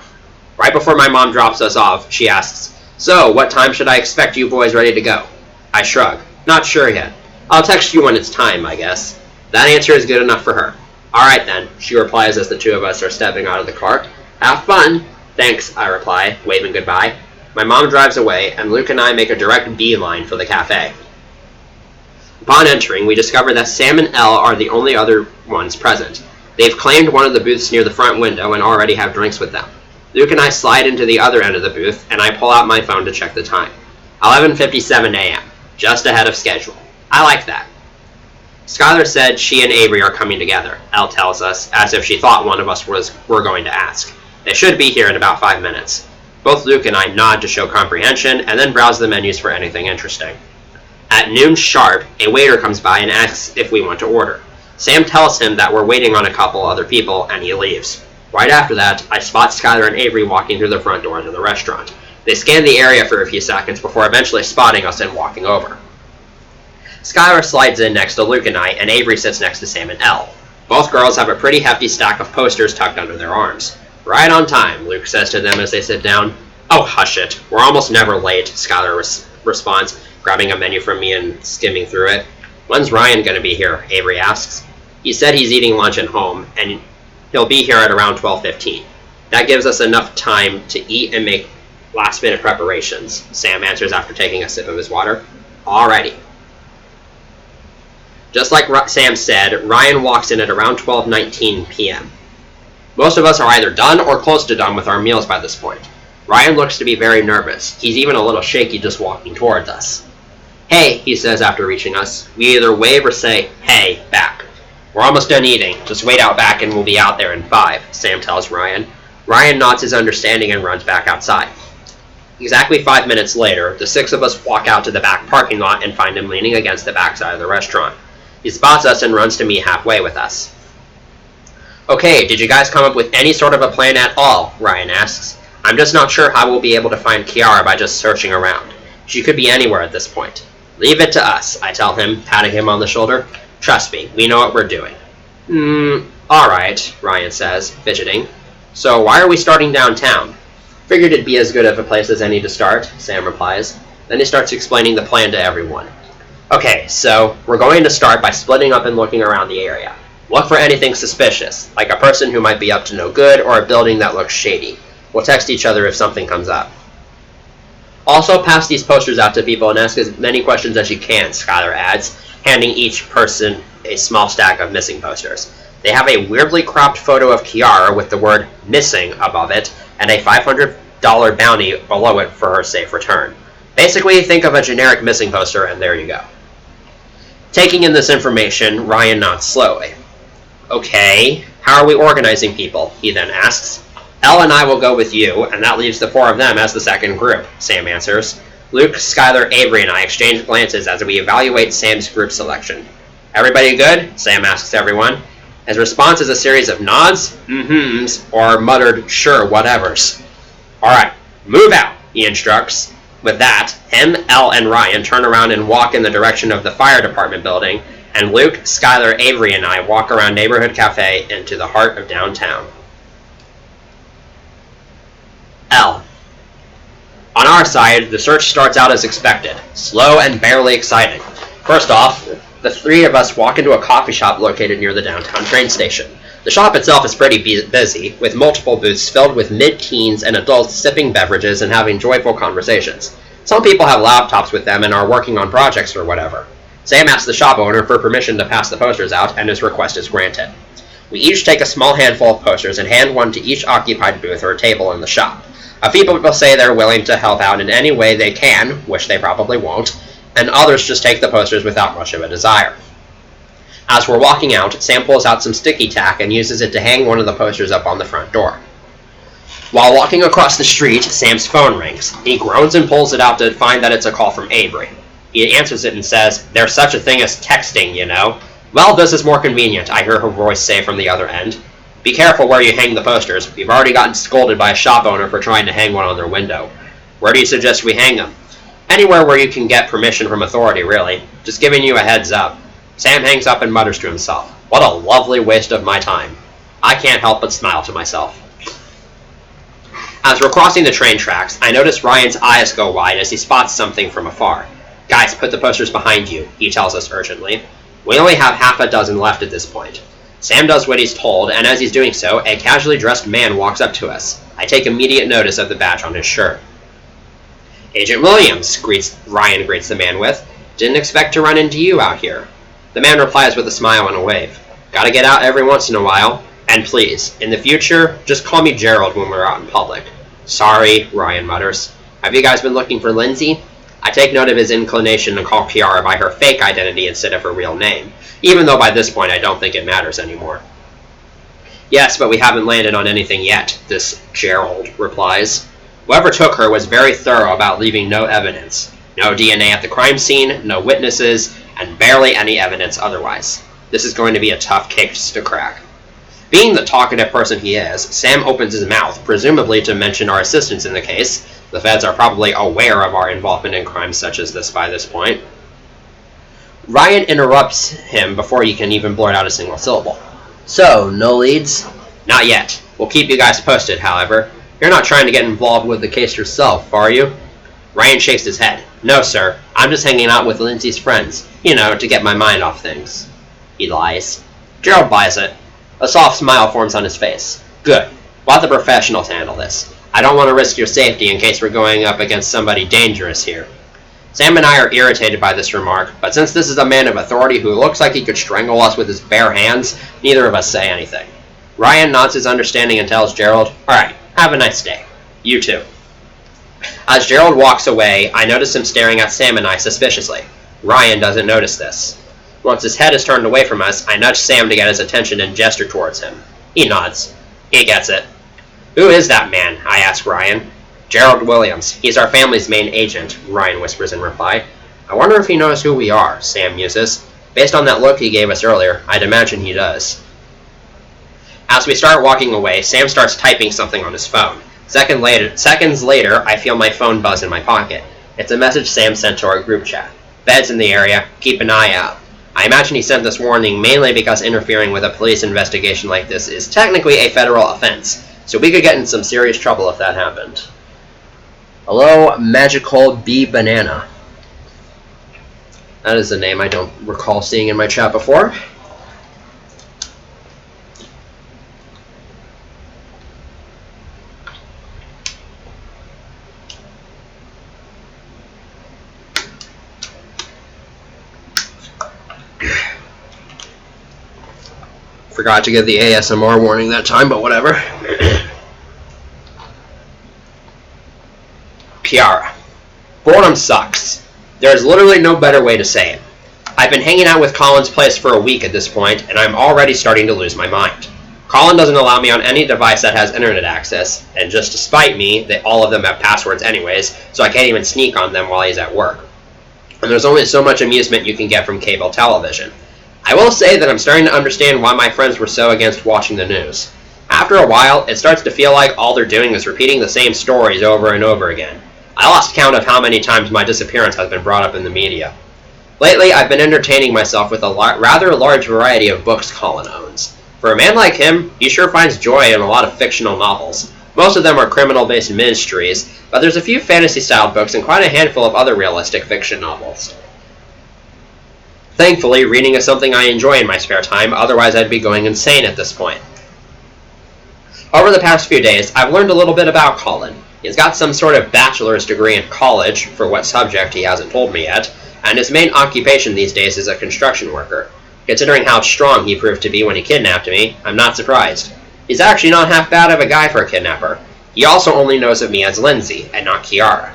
A: Right before my mom drops us off, she asks, So, what time should I expect you boys ready to go? I shrug. Not sure yet. I'll text you when it's time, I guess. That answer is good enough for her. Alright then, she replies as the two of us are stepping out of the car. Have fun! Thanks, I reply, waving goodbye. My mom drives away, and Luke and I make a direct beeline for the cafe. Upon entering, we discover that Sam and Elle are the only other ones present. They've claimed one of the booths near the front window and already have drinks with them. Luke and I slide into the other end of the booth, and I pull out my phone to check the time. 11:57 a.m., just ahead of schedule. I like that. Skylar said she and Avery are coming together, Elle tells us, as if she thought one of us were going to ask. They should be here in about 5 minutes. Both Luke and I nod to show comprehension, and then browse the menus for anything interesting. At noon sharp, a waiter comes by and asks if we want to order. Sam tells him that we're waiting on a couple other people, and he leaves. Right after that, I spot Skylar and Avery walking through the front door to the restaurant. They scan the area for a few seconds before eventually spotting us and walking over. Skylar slides in next to Luke and I, and Avery sits next to Sam and Elle. Both girls have a pretty hefty stack of posters tucked under their arms. Right on time, Luke says to them as they sit down. Oh, hush it. We're almost never late, Skylar responds, grabbing a menu from me and skimming through it. When's Ryan going to be here? Avery asks. He said he's eating lunch at home, and he'll be here at around 12:15. That gives us enough time to eat and make last-minute preparations, Sam answers after taking a sip of his water. Alrighty. Just like Sam said, Ryan walks in at around 12:19 p.m. Most of us are either done or close to done with our meals by this point. Ryan looks to be very nervous. He's even a little shaky just walking towards us. Hey, he says after reaching us. We either wave or say, hey, back. We're almost done eating. Just wait out back and we'll be out there in 5, Sam tells Ryan. Ryan nods his understanding and runs back outside. Exactly 5 minutes later, the 6 of us walk out to the back parking lot and find him leaning against the backside of the restaurant. He spots us and runs to meet halfway with us. Okay, did you guys come up with any sort of a plan at all? Ryan asks. I'm just not sure how we'll be able to find Kiara by just searching around. She could be anywhere at this point. Leave it to us, I tell him, patting him on the shoulder. Trust me, we know what we're doing. Alright, Ryan says, fidgeting. So why are we starting downtown? Figured it'd be as good of a place as any to start, Sam replies. Then he starts explaining the plan to everyone. Okay, so we're going to start by splitting up and looking around the area. Look for anything suspicious, like a person who might be up to no good or a building that looks shady. We'll text each other if something comes up. Also pass these posters out to people and ask as many questions as you can, Skylar adds, handing each person a small stack of missing posters. They have a weirdly cropped photo of Kiara with the word missing above it and a $500 bounty below it for her safe return. Basically, think of a generic missing poster and there you go. Taking in this information, Ryan nods slowly. Okay, how are we organizing people? He then asks. Elle and I will go with you, and that leaves the 4 of them as the second group, Sam answers. Luke, Skylar, Avery, and I exchange glances as we evaluate Sam's group selection. Everybody good? Sam asks everyone. His response is a series of nods, mm-hms, or muttered sure whatevers. Alright, move out, he instructs. With that, him, Elle, and Ryan turn around and walk in the direction of the fire department building, and Luke, Skylar, Avery, and I walk around Neighborhood Cafe into the heart of downtown. Elle. On our side, the search starts out as expected, slow and barely exciting. First off, the three of us walk into a coffee shop located near the downtown train station. The shop itself is pretty busy, with multiple booths filled with mid-teens and adults sipping beverages and having joyful conversations. Some people have laptops with them and are working on projects or whatever. Sam asks the shop owner for permission to pass the posters out, and his request is granted. We each take a small handful of posters and hand one to each occupied booth or table in the shop. A few people say they're willing to help out in any way they can, which they probably won't, and others just take the posters without much of a desire. As we're walking out, Sam pulls out some sticky tack and uses it to hang one of the posters up on the front door. While walking across the street, Sam's phone rings. He groans and pulls it out to find that it's a call from Avery. He answers it and says, "There's such a thing as texting, you know." "Well, this is more convenient," I hear her voice say from the other end. "Be careful where you hang the posters. We've already gotten scolded by a shop owner for trying to hang one on their window." "Where do you suggest we hang them?" "Anywhere where you can get permission from authority, really. Just giving you a heads up." Sam hangs up and mutters to himself, "What a lovely waste of my time." I can't help but smile to myself. As we're crossing the train tracks, I notice Ryan's eyes go wide as he spots something from afar. "Guys, put the posters behind you," he tells us urgently. We only have half a dozen left at this point. Sam does what he's told, and as he's doing so, a casually dressed man walks up to us. I take immediate notice of the badge on his shirt. "Agent Williams," Ryan greets the man with. "Didn't expect to run into you out here." The man replies with a smile and a wave. "Gotta get out every once in a while. And please, in the future, just call me Gerald when we're out in public." "Sorry," Ryan mutters. "Have you guys been looking for Lindsay?" I take note of his inclination to call Kiara by her fake identity instead of her real name, even though by this point I don't think it matters anymore. "Yes, but we haven't landed on anything yet," this Gerald replies. "Whoever took her was very thorough about leaving no evidence. No DNA at the crime scene, no witnesses, and barely any evidence otherwise. This is going to be a tough case to crack." Being the talkative person he is, Sam opens his mouth, presumably to mention our assistance in the case. The feds are probably aware of our involvement in crimes such as this by this point. Ryan interrupts him before he can even blurt out a single syllable. "So, no leads?" "Not yet. We'll keep you guys posted, however. You're not trying to get involved with the case yourself, are you?" Ryan shakes his head. "No, sir. I'm just hanging out with Lindsay's friends. You know, to get my mind off things." He lies. Gerald buys it. A soft smile forms on his face. "Good. Let the professionals handle this. I don't want to risk your safety in case we're going up against somebody dangerous here." Sam and I are irritated by this remark, but since this is a man of authority who looks like he could strangle us with his bare hands, neither of us say anything. Ryan nods his understanding and tells Gerald, "Alright, have a nice day. You too." As Gerald walks away, I notice him staring at Sam and I suspiciously. Ryan doesn't notice this. Once his head is turned away from us, I nudge Sam to get his attention and gesture towards him. He nods. He gets it. "Who is that man?" I ask Ryan. "Gerald Williams. He's our family's main agent," Ryan whispers in reply. "I wonder if he knows who we are," Sam muses. "Based on that look he gave us earlier, I'd imagine he does." As we start walking away, Sam starts typing something on his phone. Seconds later, I feel my phone buzz in my pocket. It's a message Sam sent to our group chat. "Feds in the area. Keep an eye out." I imagine he sent this warning mainly because interfering with a police investigation like this is technically a federal offense, so we could get in some serious trouble if that happened. Hello, Magical Bee Banana. That is a name I don't recall seeing in my chat before. Forgot to get the ASMR warning that time, but whatever. Kiara. Boredom sucks. There's literally no better way to say it. I've been hanging out with Colin's place for a week at this point, and I'm already starting to lose my mind. Colin doesn't allow me on any device that has internet access, and just to spite me, all of them have passwords anyways, so I can't even sneak on them while he's at work. And there's only so much amusement you can get from cable television. I will say that I'm starting to understand why my friends were so against watching the news. After a while, it starts to feel like all they're doing is repeating the same stories over and over again. I lost count of how many times my disappearance has been brought up in the media. Lately, I've been entertaining myself with a rather large variety of books Colin owns. For a man like him, he sure finds joy in a lot of fictional novels. Most of them are criminal-based mysteries, but there's a few fantasy-styled books and quite a handful of other realistic fiction novels. Thankfully, reading is something I enjoy in my spare time, otherwise I'd be going insane at this point. Over the past few days, I've learned a little bit about Colin. He's got some sort of bachelor's degree in college, for what subject he hasn't told me yet, and his main occupation these days is a construction worker. Considering how strong he proved to be when he kidnapped me, I'm not surprised. He's actually not half bad of a guy for a kidnapper. He also only knows of me as Lindsay, and not Kiara.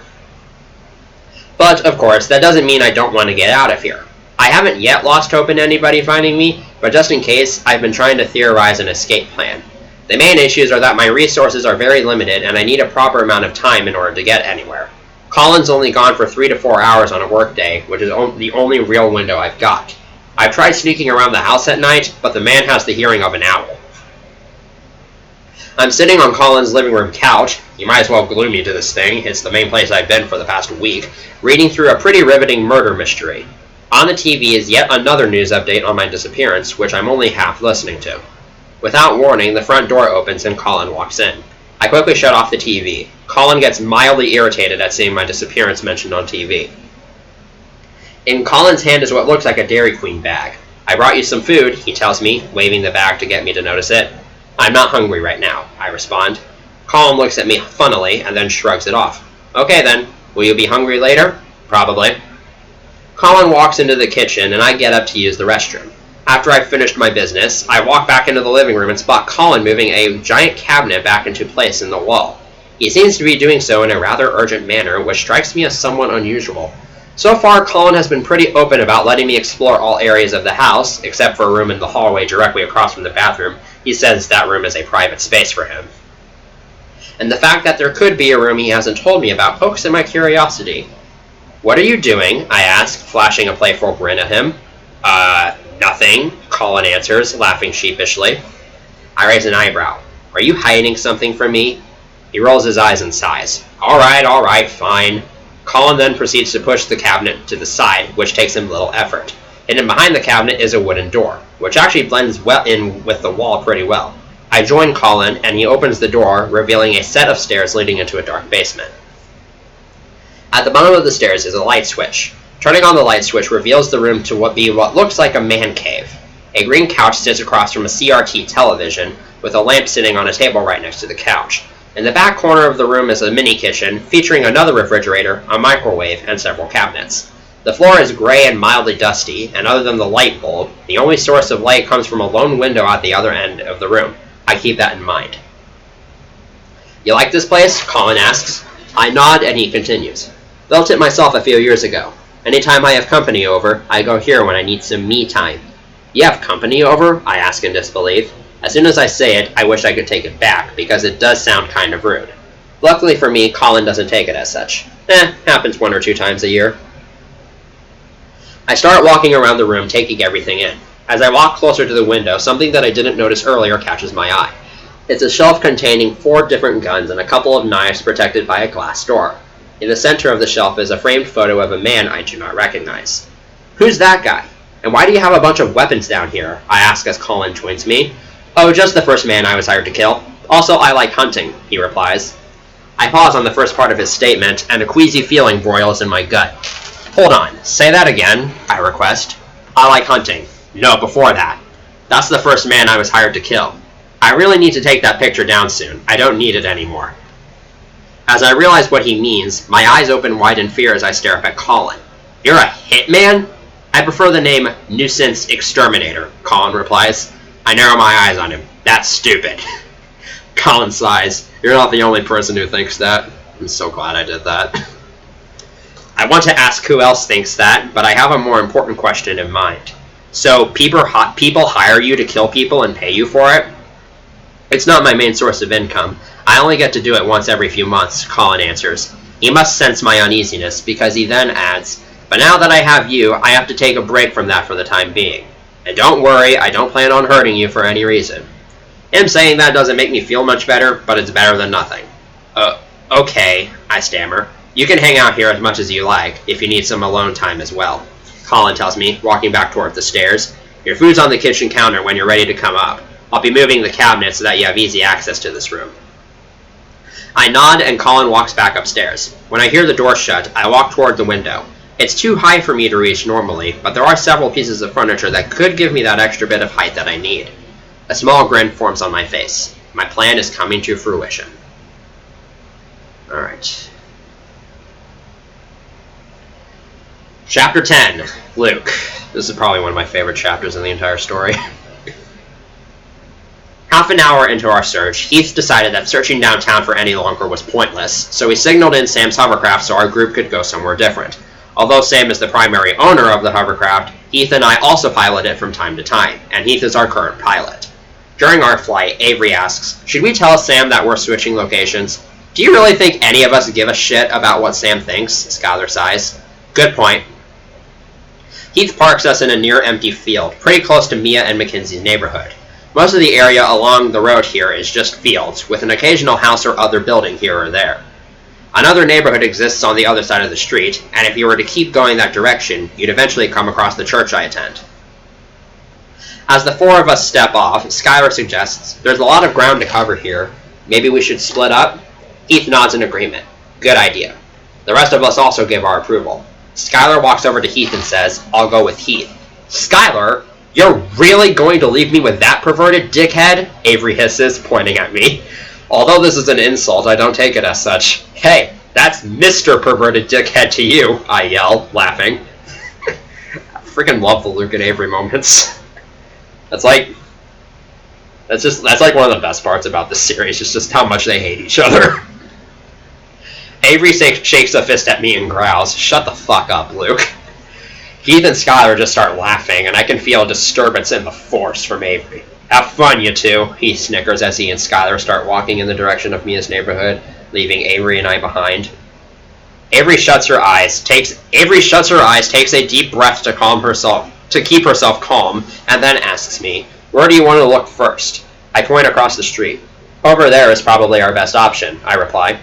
A: But, of course, that doesn't mean I don't want to get out of here. I haven't yet lost hope in anybody finding me, but just in case, I've been trying to theorize an escape plan. The main issues are that my resources are very limited, and I need a proper amount of time in order to get anywhere. Colin's only gone for 3 to 4 hours on a workday, which is the only real window I've got. I've tried sneaking around the house at night, but the man has the hearing of an owl. I'm sitting on Colin's living room couch, you might as well glue me to this thing, it's the main place I've been for the past week, reading through a pretty riveting murder mystery. On the TV is yet another news update on my disappearance, which I'm only half listening to. Without warning, the front door opens and Colin walks in. I quickly shut off the TV. Colin gets mildly irritated at seeing my disappearance mentioned on TV. In Colin's hand is what looks like a Dairy Queen bag. I brought you some food, he tells me, waving the bag to get me to notice it. I'm not hungry right now, I respond. Colin looks at me funnily and then shrugs it off. Okay then, will you be hungry later? Probably. Colin walks into the kitchen and I get up to use the restroom. After I've finished my business, I walk back into the living room and spot Colin moving a giant cabinet back into place in the wall. He seems to be doing so in a rather urgent manner, which strikes me as somewhat unusual. So far, Colin has been pretty open about letting me explore all areas of the house, except for a room in the hallway directly across from the bathroom. He says that room is a private space for him. And the fact that there could be a room he hasn't told me about pokes at my curiosity. What are you doing? I ask, flashing a playful grin at him. Nothing, Colin answers, laughing sheepishly. I raise an eyebrow. Are you hiding something from me? He rolls his eyes and sighs. All right, fine. Colin then proceeds to push the cabinet to the side, which takes him little effort. Hidden behind the cabinet is a wooden door, which actually blends well in with the wall pretty well. I join Colin, and he opens the door, revealing a set of stairs leading into a dark basement. At the bottom of the stairs is a light switch. Turning on the light switch reveals the room to what looks like a man cave. A green couch sits across from a CRT television, with a lamp sitting on a table right next to the couch. In the back corner of the room is a mini kitchen, featuring another refrigerator, a microwave, and several cabinets. The floor is gray and mildly dusty, and other than the light bulb, the only source of light comes from a lone window at the other end of the room. I keep that in mind. You like this place? Colin asks. I nod and he continues. Built it myself a few years ago. Anytime I have company over, I go here when I need some me time. You have company over? I ask in disbelief. As soon as I say it, I wish I could take it back, because it does sound kind of rude. Luckily for me, Colin doesn't take it as such. Happens 1 or 2 times a year. I start walking around the room, taking everything in. As I walk closer to the window, something that I didn't notice earlier catches my eye. It's a shelf containing 4 different guns and a couple of knives protected by a glass door. In the center of the shelf is a framed photo of a man I do not recognize. Who's that guy? And why do you have a bunch of weapons down here? I ask as Colin joins me. Oh, just the first man I was hired to kill. Also, I like hunting, he replies. I pause on the first part of his statement, and a queasy feeling broils in my gut. Hold on, say that again, I request. I like hunting. No, before that. That's the first man I was hired to kill. I really need to take that picture down soon. I don't need it anymore. As I realize what he means, my eyes open wide in fear as I stare up at Colin. You're a hitman? I prefer the name Nuisance Exterminator, Colin replies. I narrow my eyes on him. That's stupid. Colin sighs. You're not the only person who thinks that. I'm so glad I did that. I want to ask who else thinks that, but I have a more important question in mind. So, people hire you to kill people and pay you for it? It's not my main source of income. I only get to do it once every few months, Colin answers. He must sense my uneasiness, because he then adds, but now that I have you, I have to take a break from that for the time being. And don't worry, I don't plan on hurting you for any reason. Him saying that doesn't make me feel much better, but it's better than nothing. Okay, I stammer. You can hang out here as much as you like, if you need some alone time as well. Colin tells me, walking back toward the stairs. Your food's on the kitchen counter when you're ready to come up. I'll be moving the cabinet so that you have easy access to this room. I nod and Colin walks back upstairs. When I hear the door shut, I walk toward the window. It's too high for me to reach normally, but there are several pieces of furniture that could give me that extra bit of height that I need. A small grin forms on my face. My plan is coming to fruition. Alright. Chapter 10, Luke. This is probably one of my favorite chapters in the entire story. Half an hour into our search, Heath decided that searching downtown for any longer was pointless, so he signaled in Sam's hovercraft so our group could go somewhere different. Although Sam is the primary owner of the hovercraft, Heath and I also pilot it from time to time, and Heath is our current pilot. During our flight, Avery asks, "Should we tell Sam that we're switching locations?" "Do you really think any of us give a shit about what Sam thinks?" Skylar sighs. "Good point." Heath parks us in a near-empty field, pretty close to Mia and Mackenzie's neighborhood. Most of the area along the road here is just fields, with an occasional house or other building here or there. Another neighborhood exists on the other side of the street, and if you were to keep going that direction, you'd eventually come across the church I attend. As the four of us step off, Skylar suggests, "There's a lot of ground to cover here. Maybe we should split up?" Heath nods in agreement. "Good idea." The rest of us also give our approval. Skylar walks over to Heath and says, "I'll go with Heath." "Skylar, you're really going to leave me with that perverted dickhead?" Avery hisses, pointing at me. Although this is an insult, I don't take it as such. "Hey, that's Mr. Perverted Dickhead to you," I yell, laughing. I freaking love the Luke and Avery moments. That's like one of the best parts about this series, just how much they hate each other. Avery shakes a fist at me and growls, "Shut the fuck up, Luke." Heath and Skylar just start laughing, and I can feel a disturbance in the force from Avery. "Have fun, you two," he snickers as he and Skylar start walking in the direction of Mia's neighborhood, leaving Avery and I behind. Avery shuts her eyes, takes a deep breath to keep herself calm, and then asks me, "Where do you want to look first?" I point across the street. "Over there is probably our best option," I reply.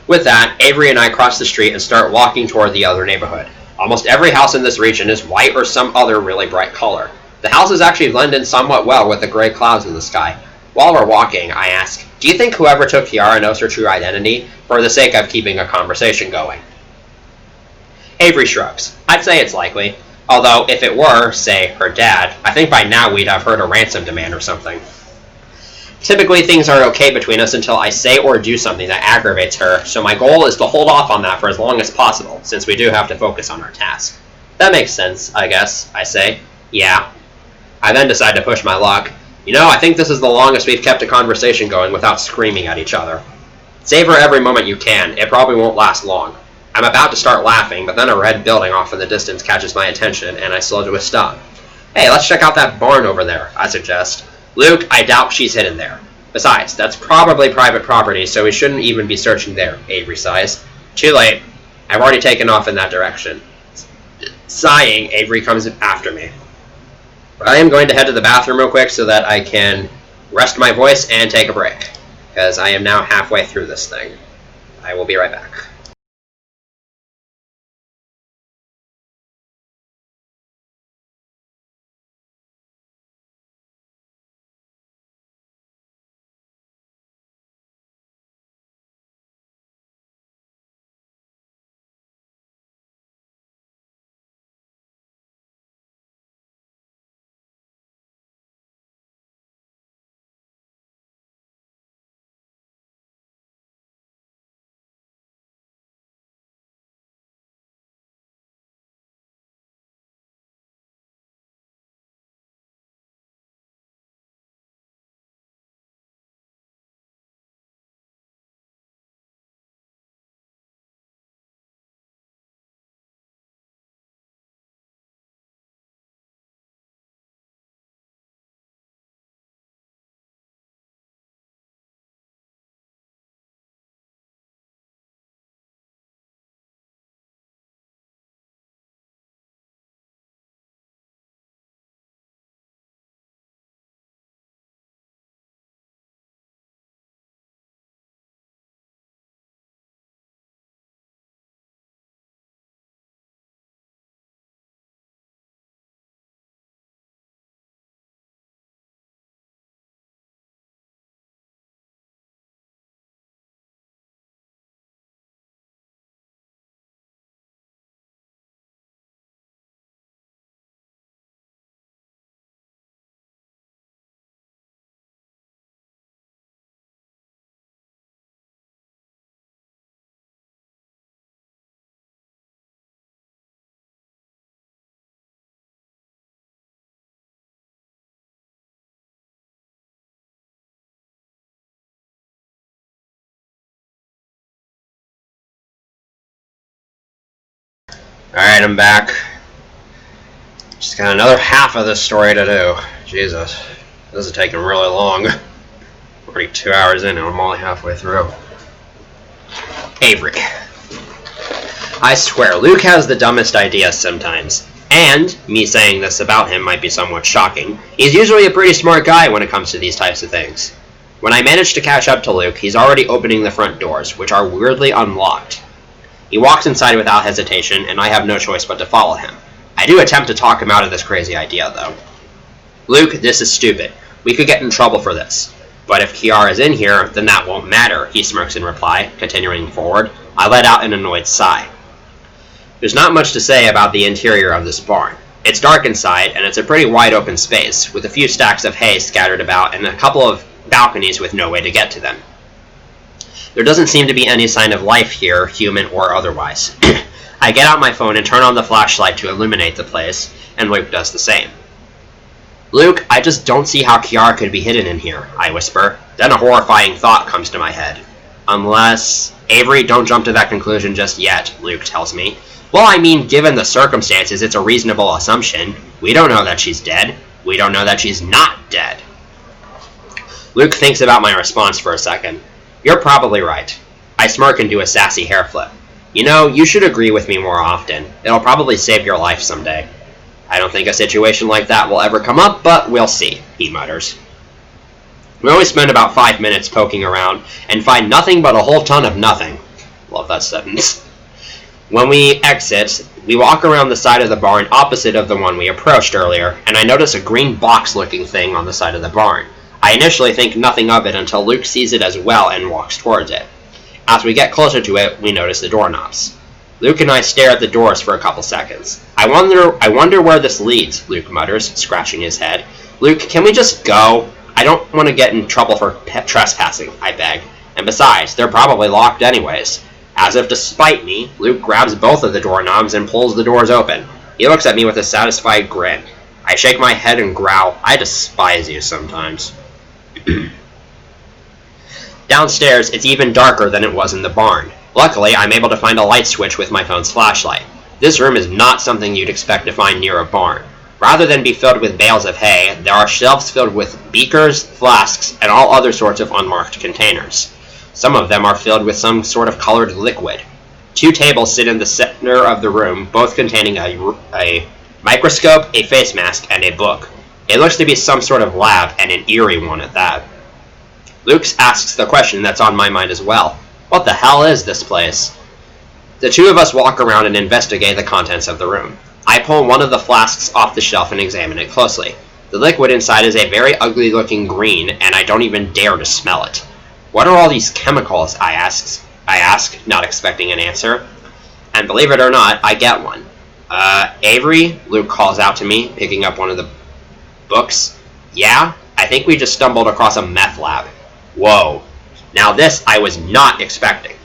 A: With that, Avery and I cross the street and start walking toward the other neighborhood. Almost every house in this region is white or some other really bright color. The houses actually blend in somewhat well with the gray clouds in the sky. While we're walking, I ask, "Do you think whoever took Kiara knows her true identity, for the sake of keeping a conversation going?" Avery shrugs. "I'd say it's likely. Although, if it were, say, her dad, I think by now we'd have heard a ransom demand or something. Typically, things are okay between us until I say or do something that aggravates her, so my goal is to hold off on that for as long as possible, since we do have to focus on our task." "That makes sense, I guess," I say. "Yeah." I then decide to push my luck. "You know, I think this is the longest we've kept a conversation going without screaming at each other. Savor every moment you can, it probably won't last long." I'm about to start laughing, but then a red building off in the distance catches my attention, and I slow to a stop. "Hey, let's check out that barn over there," I suggest. "Luke, I doubt she's hidden there. Besides, that's probably private property, so we shouldn't even be searching there," Avery sighs. "Too late. I've already taken off in that direction." Sighing, Avery comes after me. I am going to head to the bathroom real quick so that I can rest my voice and take a break, because I am now halfway through this thing. I will be right back. Alright, I'm back. Just got another half of this story to do. Jesus. This is taking really long. Already 2 hours in and I'm only halfway through. Avery. I swear, Luke has the dumbest ideas sometimes. And, me saying this about him might be somewhat shocking, he's usually a pretty smart guy when it comes to these types of things. When I manage to catch up to Luke, he's already opening the front doors, which are weirdly unlocked. He walks inside without hesitation, and I have no choice but to follow him. I do attempt to talk him out of this crazy idea, though. Luke, this is stupid. We could get in trouble for this. But if Kiara's in here, then that won't matter, he smirks in reply, continuing forward. I let out an annoyed sigh. There's not much to say about the interior of this barn. It's dark inside, and it's a pretty wide open space, with a few stacks of hay scattered about and a couple of balconies with no way to get to them. There doesn't seem to be any sign of life here, human or otherwise. I get out my phone and turn on the flashlight to illuminate the place, and Luke does the same. Luke, I just don't see how Kiara could be hidden in here, I whisper. Then a horrifying thought comes to my head. Unless... Avery, don't jump to that conclusion just yet, Luke tells me. Well, I mean, given the circumstances, it's a reasonable assumption. We don't know that she's dead. We don't know that she's not dead. Luke thinks about my response for a second. You're probably right. I smirk and do a sassy hair flip. You know, you should agree with me more often. It'll probably save your life someday. I don't think a situation like that will ever come up, but we'll see, he mutters. We always spend about 5 minutes poking around and find nothing but a whole ton of nothing. Love that sentence. When we exit, we walk around the side of the barn opposite of the one we approached earlier, and I notice a green box-looking thing on the side of the barn. I initially think nothing of it until Luke sees it as well and walks towards it. As we get closer to it, we notice the doorknobs. Luke and I stare at the doors for a couple seconds. I wonder where this leads, Luke mutters, scratching his head. Luke, can we just go? I don't want to get in trouble for trespassing, I beg. And besides, they're probably locked anyways. As if to spite me, Luke grabs both of the doorknobs and pulls the doors open. He looks at me with a satisfied grin. I shake my head and growl, I despise you sometimes. Downstairs, it's even darker than it was in the barn. Luckily, I'm able to find a light switch with my phone's flashlight. This room is not something you'd expect to find near a barn. Rather than be filled with bales of hay, there are shelves filled with beakers, flasks, and all other sorts of unmarked containers. Some of them are filled with some sort of colored liquid. 2 tables sit in the center of the room, both containing a microscope, a face mask, and a book. It looks to be some sort of lab, and an eerie one at that. Luke asks the question that's on my mind as well. What the hell is this place? The two of us walk around and investigate the contents of the room. I pull one of the flasks off the shelf and examine it closely. The liquid inside is a very ugly-looking green, and I don't even dare to smell it. What are all these chemicals, I ask, not expecting an answer. And believe it or not, I get one. Avery, Luke calls out to me, picking up one of the books. Yeah, I think we just stumbled across a meth lab. Whoa. Now this I was not expecting.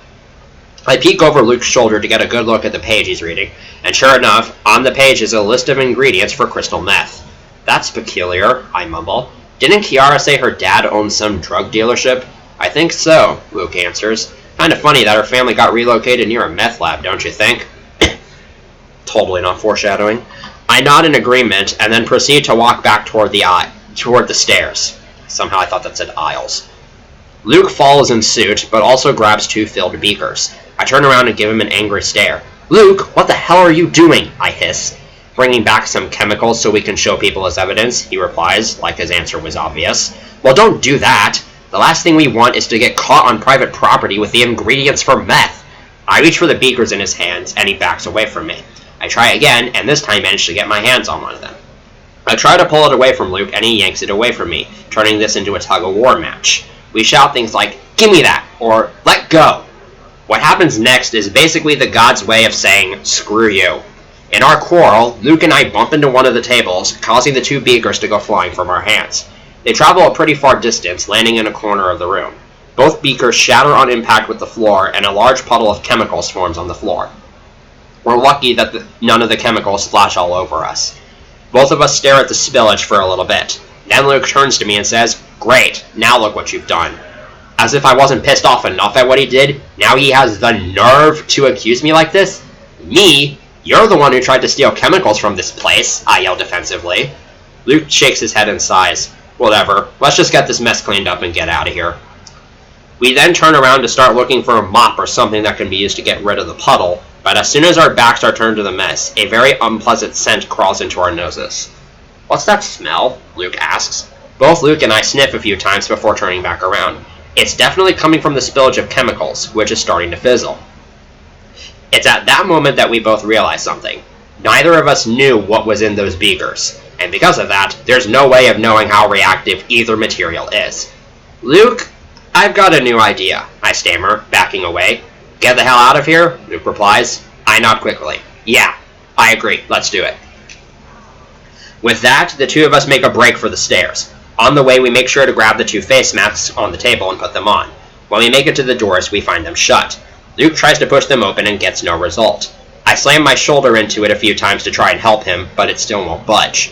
A: I peek over Luke's shoulder to get a good look at the page he's reading, and sure enough, on the page is a list of ingredients for crystal meth. That's peculiar, I mumble. Didn't Kiara say her dad owns some drug dealership? I think so, Luke answers. Kinda funny that her family got relocated near a meth lab, don't you think? Totally not foreshadowing. I nod in agreement, and then proceed to walk back toward the stairs. Somehow I thought that said aisles. Luke follows in suit, but also grabs 2 filled beakers. I turn around and give him an angry stare. Luke, what the hell are you doing? I hiss. Bringing back some chemicals so we can show people as evidence, he replies, like his answer was obvious. Well, don't do that. The last thing we want is to get caught on private property with the ingredients for meth. I reach for the beakers in his hands, and he backs away from me. I try again, and this time manage to get my hands on one of them. I try to pull it away from Luke, and he yanks it away from me, turning this into a tug-of-war match. We shout things like, "Give me that," or "Let go." What happens next is basically the God's way of saying, "Screw you." In our quarrel, Luke and I bump into one of the tables, causing the 2 beakers to go flying from our hands. They travel a pretty far distance, landing in a corner of the room. Both beakers shatter on impact with the floor, and a large puddle of chemicals forms on the floor. We're lucky that none of the chemicals splash all over us. Both of us stare at the spillage for a little bit. Then Luke turns to me and says, "Great, now look what you've done." As if I wasn't pissed off enough at what he did, now he has the nerve to accuse me like this? Me? You're the one who tried to steal chemicals from this place, I yell defensively. Luke shakes his head and sighs. Whatever, let's just get this mess cleaned up and get out of here. We then turn around to start looking for a mop or something that can be used to get rid of the puddle, but as soon as our backs are turned to the mess, a very unpleasant scent crawls into our noses. What's that smell? Luke asks. Both Luke and I sniff a few times before turning back around. It's definitely coming from the spillage of chemicals, which is starting to fizzle. It's at that moment that we both realize something. Neither of us knew what was in those beakers, and because of that, there's no way of knowing how reactive either material is. Luke, I've got a new idea, I stammer, backing away. Get the hell out of here? Luke replies. I nod quickly. Yeah, I agree, let's do it. With that, the two of us make a break for the stairs. On the way, we make sure to grab the two face masks on the table and put them on. When we make it to the doors, we find them shut. Luke tries to push them open and gets no result. I slam my shoulder into it a few times to try and help him, but it still won't budge.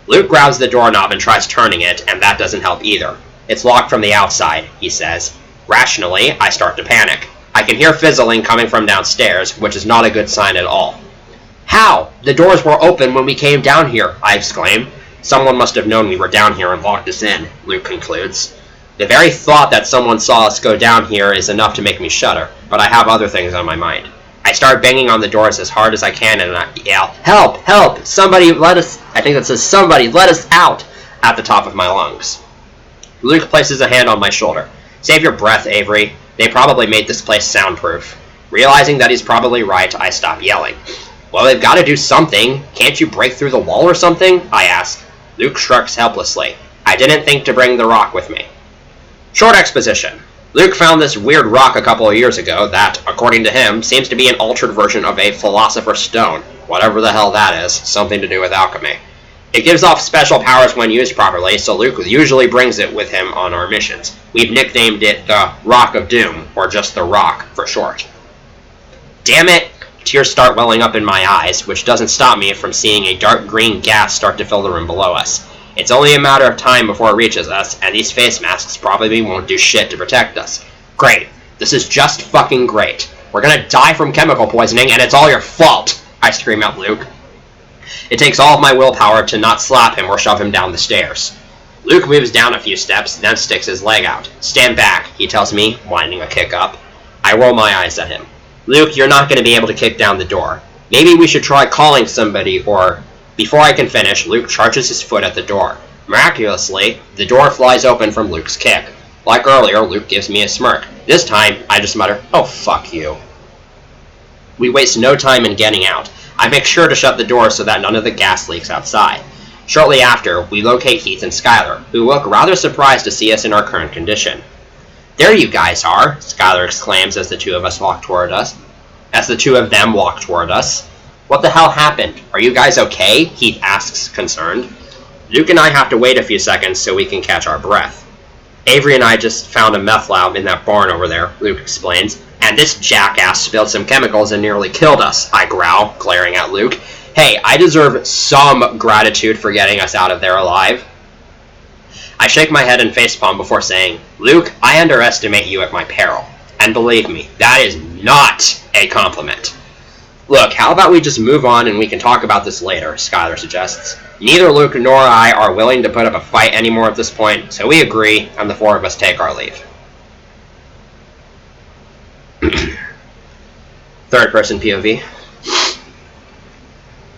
A: Luke grabs the doorknob and tries turning it, and that doesn't help either. It's locked from the outside, he says. Rationally, I start to panic. I can hear fizzling coming from downstairs, which is not a good sign at all. How? The doors were open when we came down here, I exclaim. Someone must have known we were down here and locked us in, Luke concludes. The very thought that someone saw us go down here is enough to make me shudder, but I have other things on my mind. I start banging on the doors as hard as I can and I yell, Help! Help! Somebody let us... I think it says, Somebody let us out! At the top of my lungs. Luke places a hand on my shoulder. Save your breath, Avery. They probably made this place soundproof. Realizing that he's probably right, I stop yelling. Well, they've got to do something. Can't you break through the wall or something? I ask. Luke shrugs helplessly. I didn't think to bring the rock with me. Short exposition. Luke found this weird rock a couple of years ago that, according to him, seems to be an altered version of a Philosopher's Stone. Whatever the hell that is. Something to do with alchemy. It gives off special powers when used properly, so Luke usually brings it with him on our missions. We've nicknamed it the Rock of Doom, or just the Rock for short. Damn it! Tears start welling up in my eyes, which doesn't stop me from seeing a dark green gas start to fill the room below us. It's only a matter of time before it reaches us, and these face masks probably won't do shit to protect us. Great. This is just fucking great. We're gonna die from chemical poisoning, and it's all your fault! I scream at Luke. It takes all of my willpower to not slap him or shove him down the stairs. Luke moves down a few steps, then sticks his leg out. Stand back, he tells me, winding a kick up. I roll my eyes at him. Luke, you're not going to be able to kick down the door. Maybe we should try calling somebody, or... Before I can finish, Luke charges his foot at the door. Miraculously, the door flies open from Luke's kick. Like earlier, Luke gives me a smirk. This time, I just mutter, oh, fuck you. We waste no time in getting out. I make sure to shut the door so that none of the gas leaks outside. Shortly after, we locate Heath and Skylar, who look rather surprised to see us in our current condition. There you guys are, Skylar exclaims as the two of them walk toward us. What the hell happened? Are you guys okay? Heath asks, concerned. Luke and I have to wait a few seconds so we can catch our breath. Avery and I just found a meth lab in that barn over there, Luke explains, and this jackass spilled some chemicals and nearly killed us, I growl, glaring at Luke. Hey, I deserve some gratitude for getting us out of there alive. I shake my head and facepalm before saying, Luke, I underestimate you at my peril. And believe me, that is not a compliment. Look, how about we just move on and we can talk about this later, Skylar suggests. Neither Luke nor I are willing to put up a fight anymore at this point, so we agree, and the four of us take our leave. Third-person POV.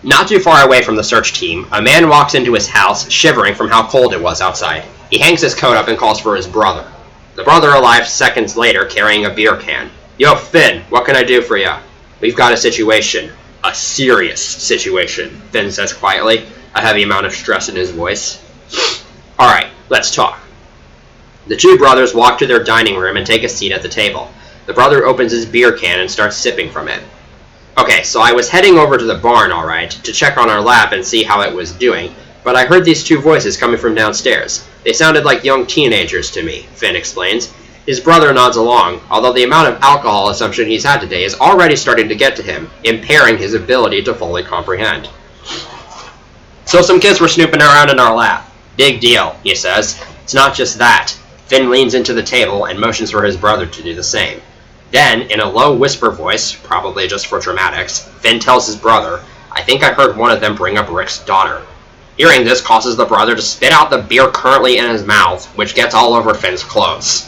A: Not too far away from the search team, a man walks into his house, shivering from how cold it was outside. He hangs his coat up and calls for his brother. The brother arrives seconds later, carrying a beer can. Yo, Finn, what can I do for ya? We've got a situation. A serious situation, Finn says quietly, a heavy amount of stress in his voice. Alright, let's talk. The two brothers walk to their dining room and take a seat at the table. The brother opens his beer can and starts sipping from it. Okay, so I was heading over to the barn, alright, to check on our lab and see how it was doing, but I heard these two voices coming from downstairs. They sounded like young teenagers to me, Finn explains. His brother nods along, although the amount of alcohol consumption he's had today is already starting to get to him, impairing his ability to fully comprehend. So some kids were snooping around in our lab. Big deal, he says. It's not just that. Finn leans into the table and motions for his brother to do the same. Then, in a low whisper voice, probably just for dramatics, Finn tells his brother, "I think I heard one of them bring up Rick's daughter." Hearing this causes the brother to spit out the beer currently in his mouth, which gets all over Finn's clothes.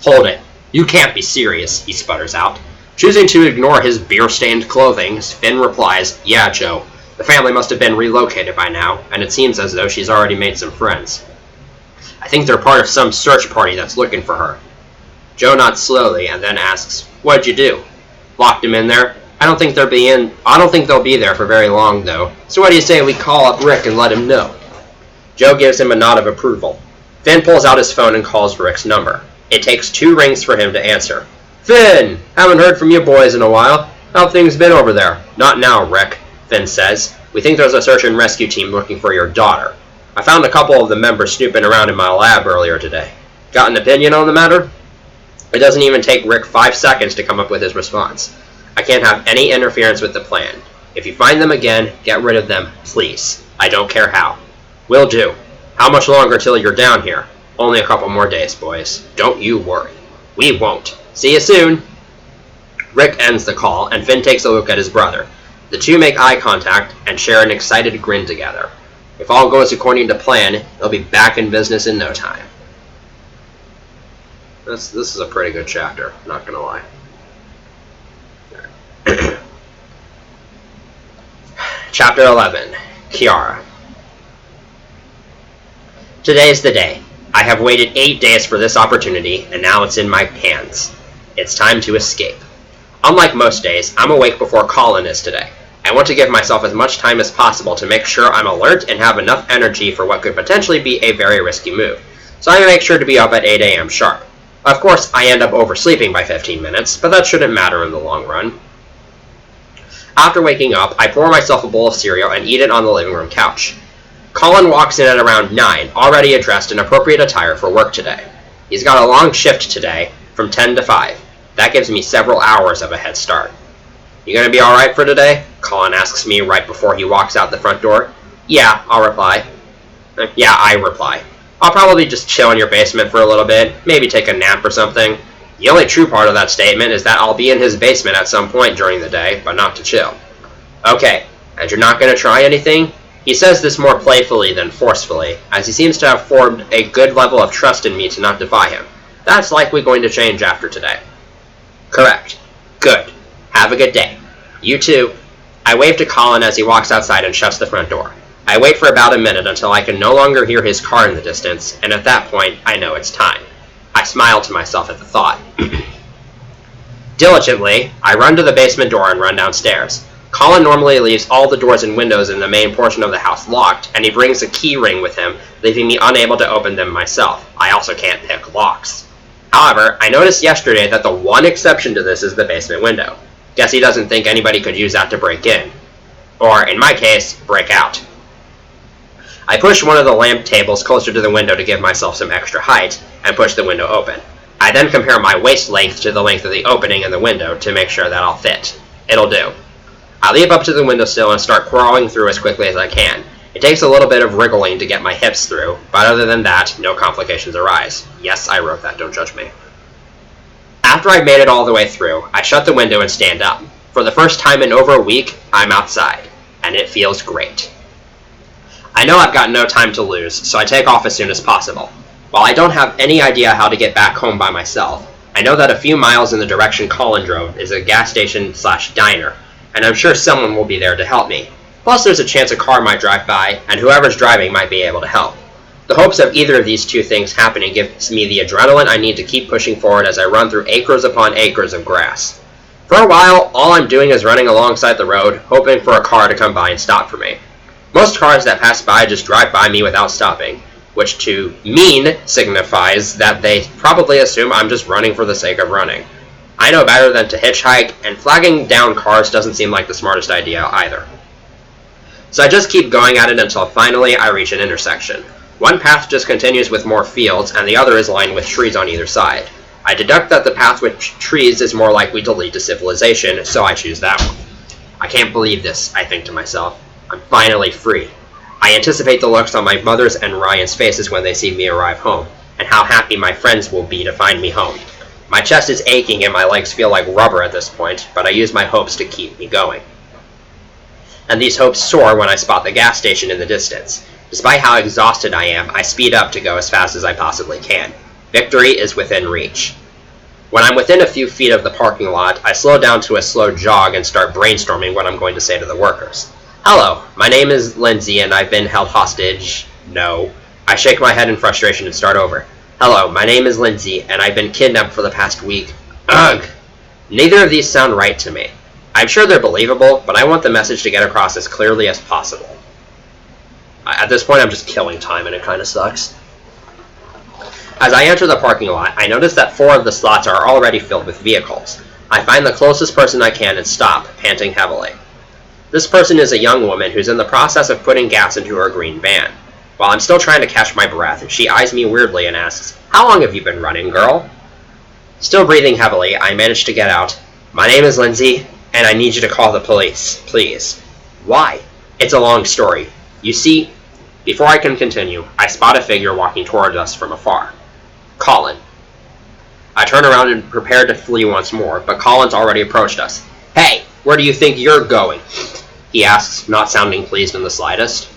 A: "Hold it. You can't be serious," he sputters out. Choosing to ignore his beer-stained clothing, Finn replies, "Yeah, Joe. The family must have been relocated by now, and it seems as though she's already made some friends. I think they're part of some search party that's looking for her." Joe nods slowly and then asks, "What'd you do?" "Locked him in there. I don't think they'll be there for very long, though. So what do you say we call up Rick and let him know?" Joe gives him a nod of approval. Finn pulls out his phone and calls Rick's number. It takes 2 rings for him to answer. "Finn! Haven't heard from you boys in a while. How have things been over there?" "Not now, Rick," Finn says. "We think there's a search and rescue team looking for your daughter. I found a couple of the members snooping around in my lab earlier today. Got an opinion on the matter?" It doesn't even take Rick 5 seconds to come up with his response. "I can't have any interference with the plan. If you find them again, get rid of them, please. I don't care how." "Will do. How much longer till you're down here?" "Only a couple more days, boys. Don't you worry. We won't. See you soon." Rick ends the call, and Finn takes a look at his brother. The two make eye contact and share an excited grin together. If all goes according to plan, they'll be back in business in no time. This is a pretty good chapter, not gonna lie. Chapter 11. Kiara. Today's the day. I have waited 8 days for this opportunity, and now it's in my hands. It's time to escape. Unlike most days, I'm awake before Colin is today. I want to give myself as much time as possible to make sure I'm alert and have enough energy for what could potentially be a very risky move, so I make sure to be up at 8 a.m. sharp. Of course, I end up oversleeping by 15 minutes, but that shouldn't matter in the long run. After waking up, I pour myself a bowl of cereal and eat it on the living room couch. Colin walks in at around 9, already dressed in appropriate attire for work today. He's got a long shift today, from 10 to 5. That gives me several hours of a head start. "You gonna be alright for today?" Colin asks me right before he walks out the front door. "Yeah," I reply. "I'll probably just chill in your basement for a little bit, maybe take a nap or something." The only true part of that statement is that I'll be in his basement at some point during the day, but not to chill. "Okay, and you're not gonna try anything?" He says this more playfully than forcefully, as he seems to have formed a good level of trust in me to not defy him. That's likely going to change after today. "Correct. Good. Have a good day." "You too." I wave to Colin as he walks outside and shuts the front door. I wait for about a minute until I can no longer hear his car in the distance, and at that point, I know it's time. I smile to myself at the thought. Diligently, I run to the basement door and run downstairs. Colin normally leaves all the doors and windows in the main portion of the house locked, and he brings a key ring with him, leaving me unable to open them myself. I also can't pick locks. However, I noticed yesterday that the one exception to this is the basement window. Guess he doesn't think anybody could use that to break in. Or, in my case, break out. I push one of the lamp tables closer to the window to give myself some extra height, and push the window open. I then compare my waist length to the length of the opening in the window to make sure that I'll fit. It'll do. I leap up to the windowsill and start crawling through as quickly as I can. It takes a little bit of wriggling to get my hips through, but other than that, no complications arise. Yes, I wrote that, don't judge me. After I've made it all the way through, I shut the window and stand up. For the first time in over a week, I'm outside, and it feels great. I know I've got no time to lose, so I take off as soon as possible. While I don't have any idea how to get back home by myself, I know that a few miles in the direction Colin drove is a gas station/diner, and I'm sure someone will be there to help me. Plus there's a chance a car might drive by, and whoever's driving might be able to help. The hopes of either of these two things happening gives me the adrenaline I need to keep pushing forward as I run through acres upon acres of grass. For a while, all I'm doing is running alongside the road, hoping for a car to come by and stop for me. Most cars that pass by just drive by me without stopping, which to mean signifies that they probably assume I'm just running for the sake of running. I know better than to hitchhike, and flagging down cars doesn't seem like the smartest idea either. So I just keep going at it until finally I reach an intersection. One path just continues with more fields, and the other is lined with trees on either side. I deduct that the path with trees is more likely to lead to civilization, so I choose that one. I can't believe this, I think to myself. I'm finally free. I anticipate the looks on my mother's and Ryan's faces when they see me arrive home, and how happy my friends will be to find me home. My chest is aching and my legs feel like rubber at this point, but I use my hopes to keep me going. And these hopes soar when I spot the gas station in the distance. Despite how exhausted I am, I speed up to go as fast as I possibly can. Victory is within reach. When I'm within a few feet of the parking lot, I slow down to a slow jog and start brainstorming what I'm going to say to the workers. Hello, my name is Lindsay and I've been held hostage. No. I shake my head in frustration and start over. Hello, my name is Lindsay and I've been kidnapped for the past week. Ugh! Neither of these sound right to me. I'm sure they're believable, but I want the message to get across as clearly as possible. At this point, I'm just killing time and it kind of sucks. As I enter the parking lot, I notice that 4 of the slots are already filled with vehicles. I find the closest person I can and stop, panting heavily. This person is a young woman who's in the process of putting gas into her green van. While I'm still trying to catch my breath, she eyes me weirdly and asks, "How long have you been running, girl?" Still breathing heavily, I manage to get out, "My name is Lindsay, and I need you to call the police, please." "Why?" "It's a long story. You see..." Before I can continue, I spot a figure walking toward us from afar. Colin. I turn around and prepare to flee once more, but Colin's already approached us. "Hey, where do you think you're going?" he asks, not sounding pleased in the slightest.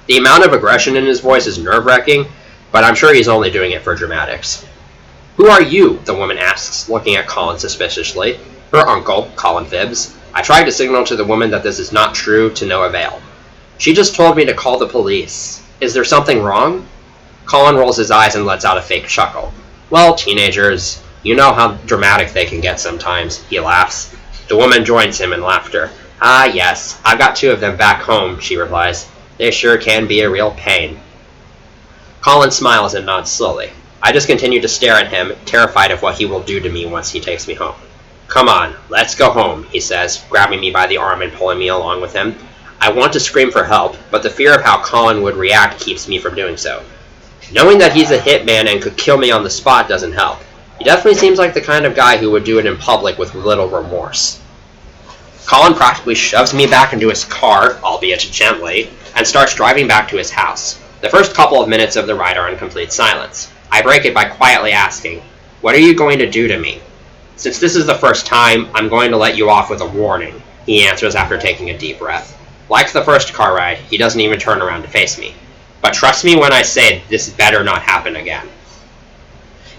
A: The amount of aggression in his voice is nerve-wracking, but I'm sure he's only doing it for dramatics. "Who are you?" the woman asks, looking at Colin suspiciously. Her uncle, Colin Phibbs. I tried to signal to the woman that this is not true, to no avail. "She just told me to call the police. Is there something wrong?" Colin rolls his eyes and lets out a fake chuckle. "Well, teenagers, you know how dramatic they can get sometimes," he laughs. The woman joins him in laughter. "Ah, yes, I've got 2 of them back home," she replies. "They sure can be a real pain." Colin smiles and nods slowly. I just continue to stare at him, terrified of what he will do to me once he takes me home. "Come on, let's go home," he says, grabbing me by the arm and pulling me along with him. I want to scream for help, but the fear of how Colin would react keeps me from doing so. Knowing that he's a hitman and could kill me on the spot doesn't help. He definitely seems like the kind of guy who would do it in public with little remorse. Colin practically shoves me back into his car, albeit gently, and starts driving back to his house. The first couple of minutes of the ride are in complete silence. I break it by quietly asking, "What are you going to do to me?" "Since this is the first time, I'm going to let you off with a warning," he answers after taking a deep breath. Like the first car ride, he doesn't even turn around to face me. But trust me when I say this better not happen again.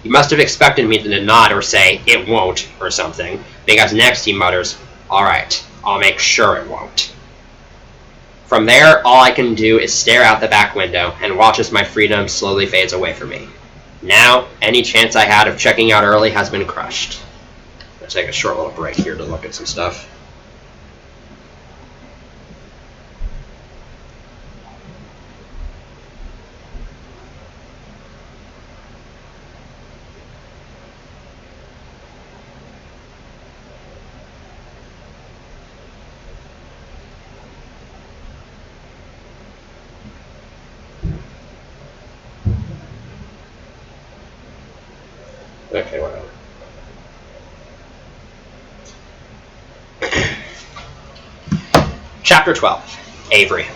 A: You must have expected me to nod or say, "It won't," or something, because next he mutters, "Alright, I'll make sure it won't." From there, all I can do is stare out the back window and watch as my freedom slowly fades away from me. Now, any chance I had of checking out early has been crushed. I'll take a short little break here to look at some stuff. Okay, whatever. Chapter 12. Avery.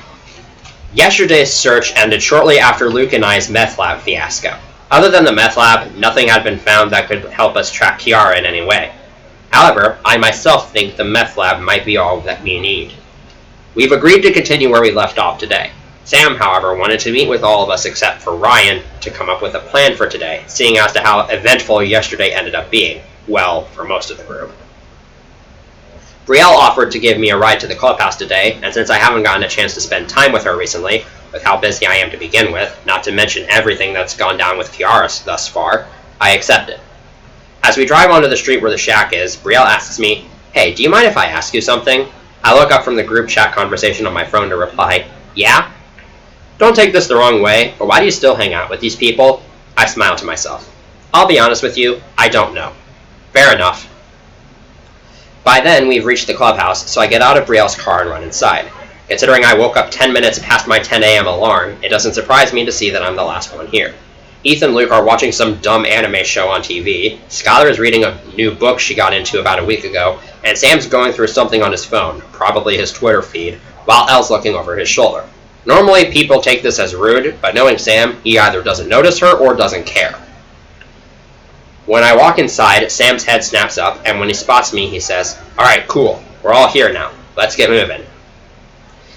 A: Yesterday's search ended shortly after Luke and I's meth lab fiasco. Other than the meth lab, nothing had been found that could help us track Kiara in any way. However, I myself think the meth lab might be all that we need. We've agreed to continue where we left off today. Sam, however, wanted to meet with all of us except for Ryan to come up with a plan for today, seeing as to how eventful yesterday ended up being. Well, for most of the group. Brielle offered to give me a ride to the clubhouse today, and since I haven't gotten a chance to spend time with her recently, with how busy I am to begin with, not to mention everything that's gone down with Kiara thus far, I accepted. As we drive onto the street where the shack is, Brielle asks me, "Hey, do you mind if I ask you something?" I look up from the group chat conversation on my phone to reply, "Yeah?" "Don't take this the wrong way, but why do you still hang out with these people?" I smile to myself. "I'll be honest with you, I don't know." "Fair enough." By then, we've reached the clubhouse, so I get out of Brielle's car and run inside. Considering I woke up 10 minutes past my 10 a.m. alarm, it doesn't surprise me to see that I'm the last one here. Ethan and Luke are watching some dumb anime show on TV, Skylar is reading a new book she got into about a week ago, and Sam's going through something on his phone, probably his Twitter feed, while Elle's looking over his shoulder. Normally, people take this as rude, but knowing Sam, he either doesn't notice her or doesn't care. When I walk inside, Sam's head snaps up, and when he spots me, he says, "Alright, cool. We're all here now. Let's get moving."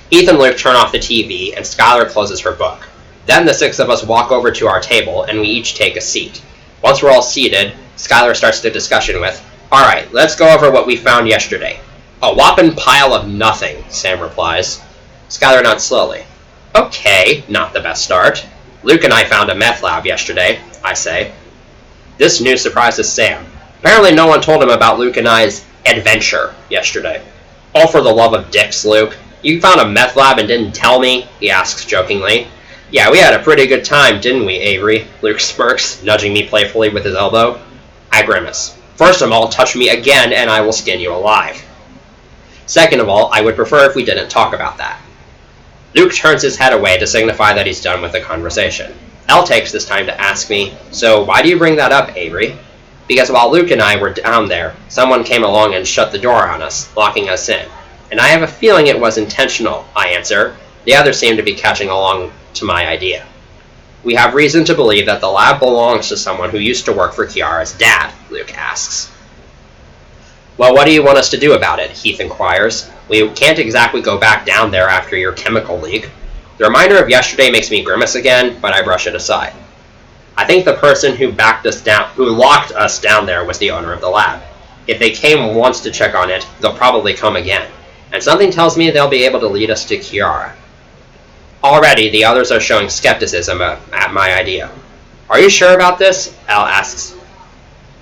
A: Heath and Luke turn off the TV, and Skylar closes her book. Then the 6 of us walk over to our table, and we each take a seat. Once we're all seated, Skylar starts the discussion with, "Alright, let's go over what we found yesterday." "A whopping pile of nothing," Sam replies. Skylar nods slowly. "Okay, not the best start. Luke and I found a meth lab yesterday," I say. This news surprises Sam. Apparently no one told him about Luke and I's adventure yesterday. "All for the love of dicks, Luke. You found a meth lab and didn't tell me?" he asks jokingly. "Yeah, we had a pretty good time, didn't we, Avery?" Luke smirks, nudging me playfully with his elbow. I grimace. "First of all, touch me again and I will skin you alive. Second of all, I would prefer if we didn't talk about that." Luke turns his head away to signify that he's done with the conversation. Elle takes this time to ask me, "So why do you bring that up, Avery?" "Because while Luke and I were down there, someone came along and shut the door on us, locking us in. And I have a feeling it was intentional," I answer. The others seem to be catching along to my idea. "We have reason to believe that the lab belongs to someone who used to work for Kiara's dad," Luke asks. "Well, what do you want us to do about it?" Heath inquires. "We can't exactly go back down there after your chemical leak." The reminder of yesterday makes me grimace again, but I brush it aside. I think the person who locked us down there was the owner of the lab. If they came once to check on it, they'll probably come again. And something tells me they'll be able to lead us to Kiara. Already, the others are showing skepticism at my idea. "Are you sure about this?" Elle asks.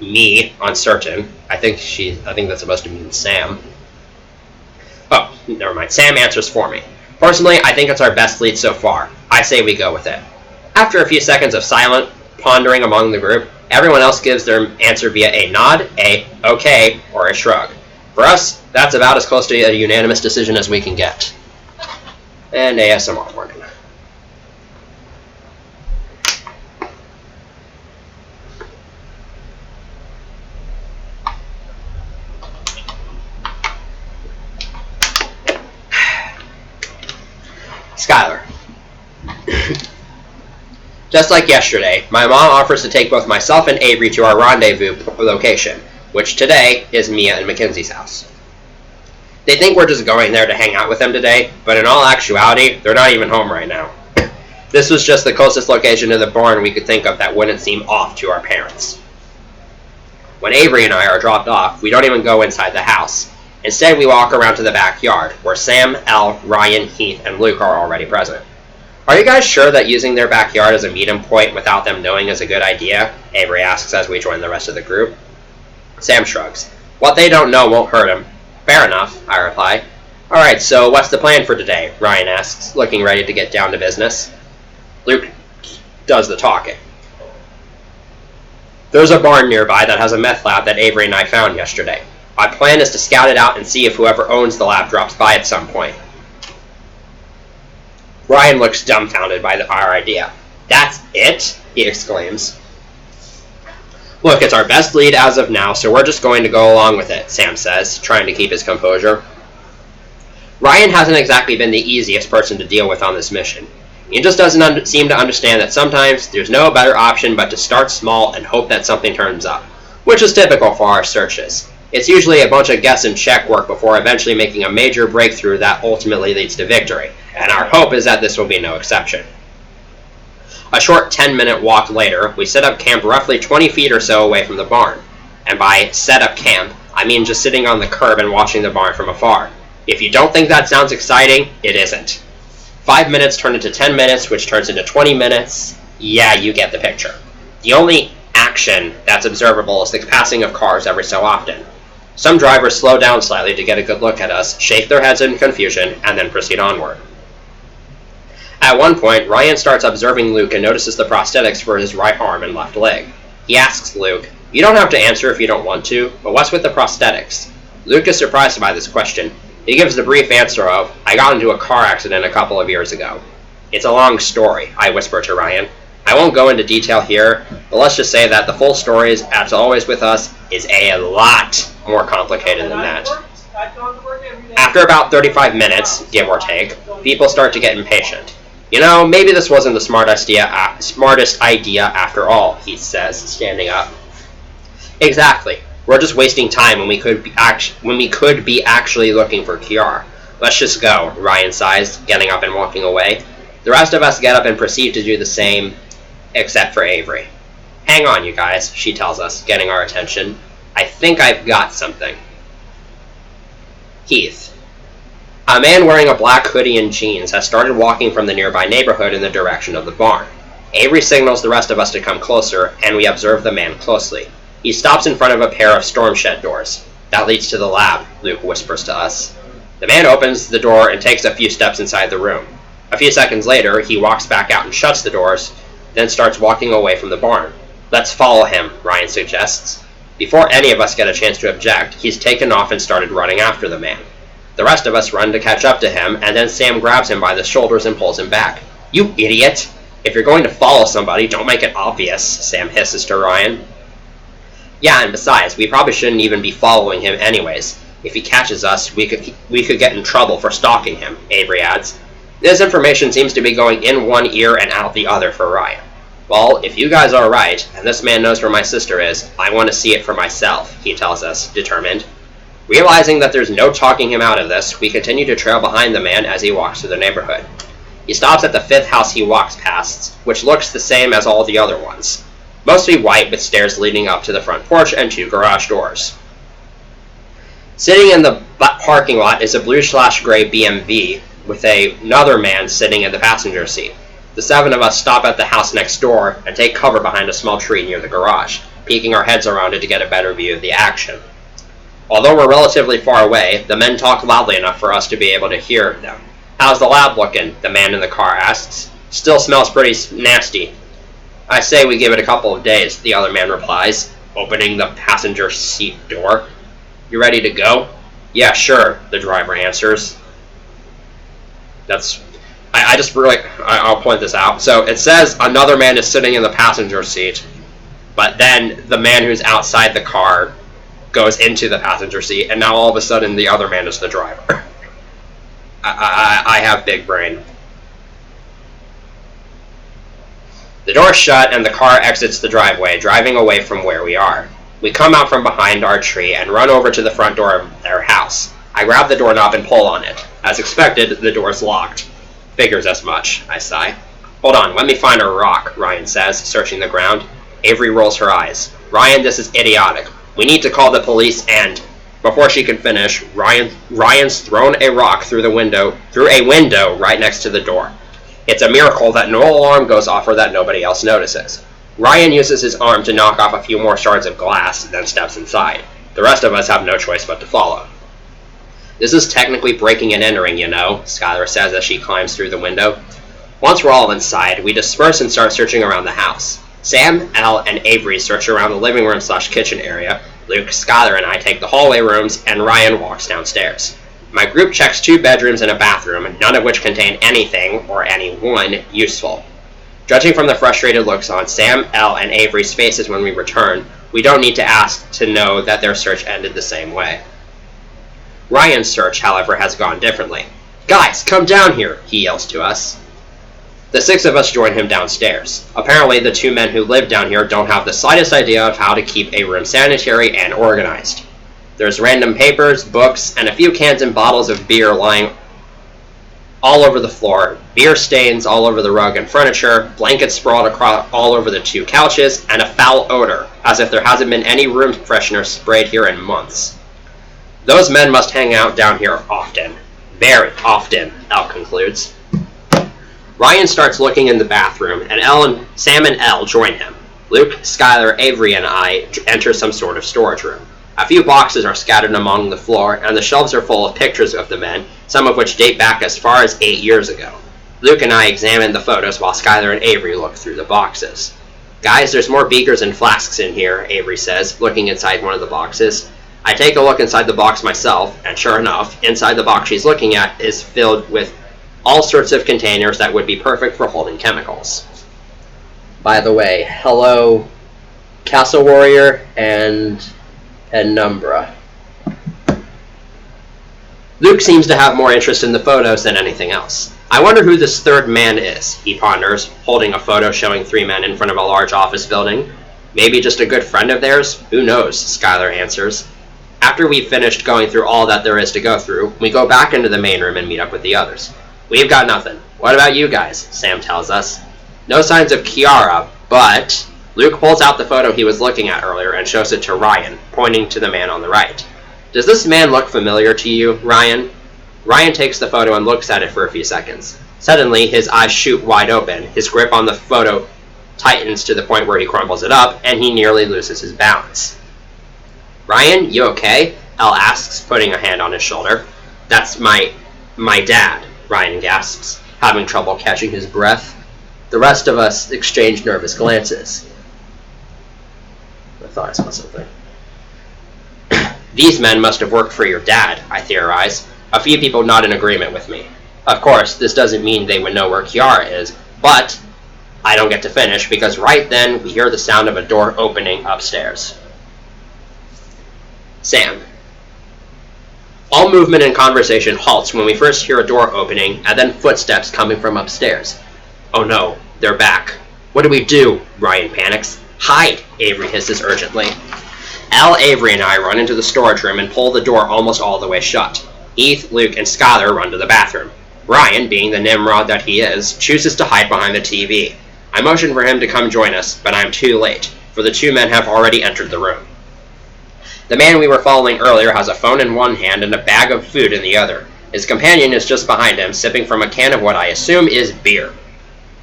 A: Me, uncertain. I think that's supposed to mean Sam. Oh, never mind. Sam answers for me. "Personally, I think it's our best lead so far. I say we go with it." After a few seconds of silent pondering among the group, everyone else gives their answer via a nod, a okay, or a shrug. For us, that's about as close to a unanimous decision as we can get. And ASMR warning. Skylar. Just like yesterday, my mom offers to take both myself and Avery to our rendezvous location, which today is Mia and Mackenzie's house. They think we're just going there to hang out with them today, but in all actuality, they're not even home right now. This was just the closest location to the barn we could think of that wouldn't seem off to our parents. When Avery and I are dropped off, we don't even go inside the house. Instead, we walk around to the backyard, where Sam, Elle, Ryan, Heath, and Luke are already present. "Are you guys sure that using their backyard as a meeting point without them knowing is a good idea?" Avery asks as we join the rest of the group. Sam shrugs. "What they don't know won't hurt them." "Fair enough," I reply. "Alright, so what's the plan for today?" Ryan asks, looking ready to get down to business. Luke does the talking. "There's a barn nearby that has a meth lab that Avery and I found yesterday. My plan is to scout it out and see if whoever owns the lab drops by at some point." Ryan looks dumbfounded by our idea. "That's it?" he exclaims. "Look, it's our best lead as of now, so we're just going to go along with it," Sam says, trying to keep his composure. Ryan hasn't exactly been the easiest person to deal with on this mission. He just doesn't seem to understand that sometimes there's no better option but to start small and hope that something turns up, which is typical for our searches. It's usually a bunch of guess and check work before eventually making a major breakthrough that ultimately leads to victory, and our hope is that this will be no exception. A short 10-minute walk later, we set up camp roughly 20 feet or so away from the barn. And by set up camp, I mean just sitting on the curb and watching the barn from afar. If you don't think that sounds exciting, it isn't. 5 minutes turn into 10 minutes, which turns into 20 minutes. Yeah, you get the picture. The only action that's observable is the passing of cars every so often. Some drivers slow down slightly to get a good look at us, shake their heads in confusion, and then proceed onward. At one point, Ryan starts observing Luke and notices the prosthetics for his right arm and left leg. He asks Luke, "You don't have to answer if you don't want to, but what's with the prosthetics?" Luke is surprised by this question. He gives the brief answer of, "I got into a car accident a couple of years ago." "It's a long story," I whisper to Ryan. "I won't go into detail here, but let's just say that the full story, as always with us, is a lot more complicated than that." After about 35 minutes, give or take, people start to get impatient. "You know, maybe this wasn't the smartest idea after all," he says, standing up. Exactly. We're just wasting time when we could be actually looking for Kiara. Let's just go, Ryan sighs, getting up and walking away. The rest of us get up and proceed to do the same, except for Avery. Hang on, you guys, she tells us, getting our attention. I think I've got something. Heath. A man wearing a black hoodie and jeans has started walking from the nearby neighborhood in the direction of the barn. Avery signals the rest of us to come closer, and we observe the man closely. He stops in front of a pair of storm shed doors. That leads to the lab, Luke whispers to us. The man opens the door and takes a few steps inside the room. A few seconds later, he walks back out and shuts the doors, then starts walking away from the barn. Let's follow him, Ryan suggests. Before any of us get a chance to object, he's taken off and started running after the man. The rest of us run to catch up to him, and then Sam grabs him by the shoulders and pulls him back. You idiot! If you're going to follow somebody, don't make it obvious, Sam hisses to Ryan. Yeah, and besides, we probably shouldn't even be following him anyways. If he catches us, we could get in trouble for stalking him, Avery adds. This information seems to be going in one ear and out the other for Ryan. Well, if you guys are right, and this man knows where my sister is, I want to see it for myself, he tells us, determined. Realizing that there's no talking him out of this, we continue to trail behind the man as he walks through the neighborhood. He stops at the 5th house he walks past, which looks the same as all the other ones. Mostly white with stairs leading up to the front porch and 2 garage doors. Sitting in the parking lot is a blue/gray BMW with another man sitting in the passenger seat. The 7 of us stop at the house next door and take cover behind a small tree near the garage, peeking our heads around it to get a better view of the action. Although we're relatively far away, the men talk loudly enough for us to be able to hear them. How's the lab looking? The man in the car asks. Still smells pretty nasty. I say we give it a couple of days, the other man replies, opening the passenger seat door. You ready to go? Yeah, sure, the driver answers. I'll point this out. So it says another man is sitting in the passenger seat, but then the man who's outside the car goes into the passenger seat, and now all of a sudden the other man is the driver. I have big brain. The door's shut and the car exits the driveway, driving away from where we are. We come out from behind our tree and run over to the front door of their house. I grab the doorknob and pull on it. As expected, the door's locked. Figures as much, I sigh. Hold on, let me find a rock, Ryan says, searching the ground. Avery rolls her eyes. Ryan, this is idiotic. We need to call the police and... Before she can finish, Ryan's thrown a rock through a window right next to the door. It's a miracle that no alarm goes off or that nobody else notices. Ryan uses his arm to knock off a few more shards of glass, then steps inside. The rest of us have no choice but to follow. This is technically breaking and entering, you know, Skylar says as she climbs through the window. Once we're all inside, we disperse and start searching around the house. Sam, Elle, and Avery search around the living room/kitchen area. Luke, Skylar, and I take the hallway rooms, and Ryan walks downstairs. My group checks 2 bedrooms and a bathroom, none of which contain anything, or anyone, useful. Judging from the frustrated looks on Sam, Elle, and Avery's faces when we return, we don't need to ask to know that their search ended the same way. Ryan's search, however, has gone differently. Guys, come down here, he yells to us. The 6 of us join him downstairs. Apparently, the 2 men who live down here don't have the slightest idea of how to keep a room sanitary and organized. There's random papers, books, and a few cans and bottles of beer lying all over the floor, beer stains all over the rug and furniture, blankets sprawled across all over the 2 couches, and a foul odor, as if there hasn't been any room freshener sprayed here in months. Those men must hang out down here often. Very often, Elle concludes. Ryan starts looking in the bathroom, and Sam and Elle join him. Luke, Skylar, Avery, and I enter some sort of storage room. A few boxes are scattered among the floor, and the shelves are full of pictures of the men, some of which date back as far as 8 years ago. Luke and I examine the photos while Skylar and Avery look through the boxes. Guys, there's more beakers and flasks in here, Avery says, looking inside one of the boxes. I take a look inside the box myself, and sure enough, inside the box she's looking at is filled with all sorts of containers that would be perfect for holding chemicals. By the way, hello, Castle Warrior and Penumbra. Luke seems to have more interest in the photos than anything else. I wonder who this 3rd man is, he ponders, holding a photo showing 3 men in front of a large office building. Maybe just a good friend of theirs? Who knows, Skylar answers. After we've finished going through all that there is to go through, we go back into the main room and meet up with the others. We've got nothing. What about you guys? Sam tells us. No signs of Kiara, but Luke pulls out the photo he was looking at earlier and shows it to Ryan, pointing to the man on the right. Does this man look familiar to you, Ryan? Ryan takes the photo and looks at it for a few seconds. Suddenly, his eyes shoot wide open, his grip on the photo tightens to the point where he crumbles it up, and he nearly loses his balance. Ryan, you okay? Elle asks, putting a hand on his shoulder. That's my dad, Ryan gasps, having trouble catching his breath. The rest of us exchange nervous glances. I thought I saw something. These men must have worked for your dad, I theorize. A few people not in agreement with me. Of course, this doesn't mean they would know where Kiara is, but I don't get to finish because right then we hear the sound of a door opening upstairs. Sam. All movement and conversation halts when we first hear a door opening and then footsteps coming from upstairs. Oh no, they're back. What do we do? Ryan panics. Hide, Avery hisses urgently. Elle, Avery, and I run into the storage room and pull the door almost all the way shut. Heath, Luke, and Skylar run to the bathroom. Ryan, being the Nimrod that he is, chooses to hide behind the TV. I motion for him to come join us, but I am too late, for the two men have already entered the room. The man we were following earlier has a phone in one hand and a bag of food in the other. His companion is just behind him, sipping from a can of what I assume is beer.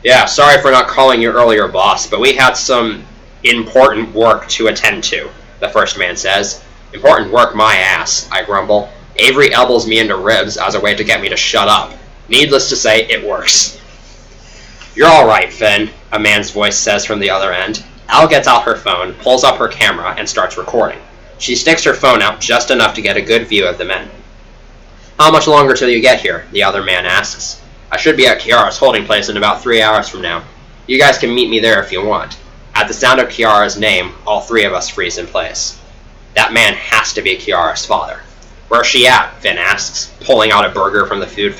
A: Yeah, sorry for not calling you earlier, boss, but we had some important work to attend to, the first man says. Important work, my ass, I grumble. Avery elbows me into ribs as a way to get me to shut up. Needless to say, it works. You're alright, Finn, a man's voice says from the other end. Elle gets out her phone, pulls up her camera, and starts recording. She sticks her phone out just enough to get a good view of the men. How much longer till you get here? The other man asks. I should be at Kiara's holding place in about 3 hours from now. You guys can meet me there if you want. At the sound of Kiara's name, all three of us freeze in place. That man has to be Kiara's father. Where's she at? Finn asks, pulling out a burger from the food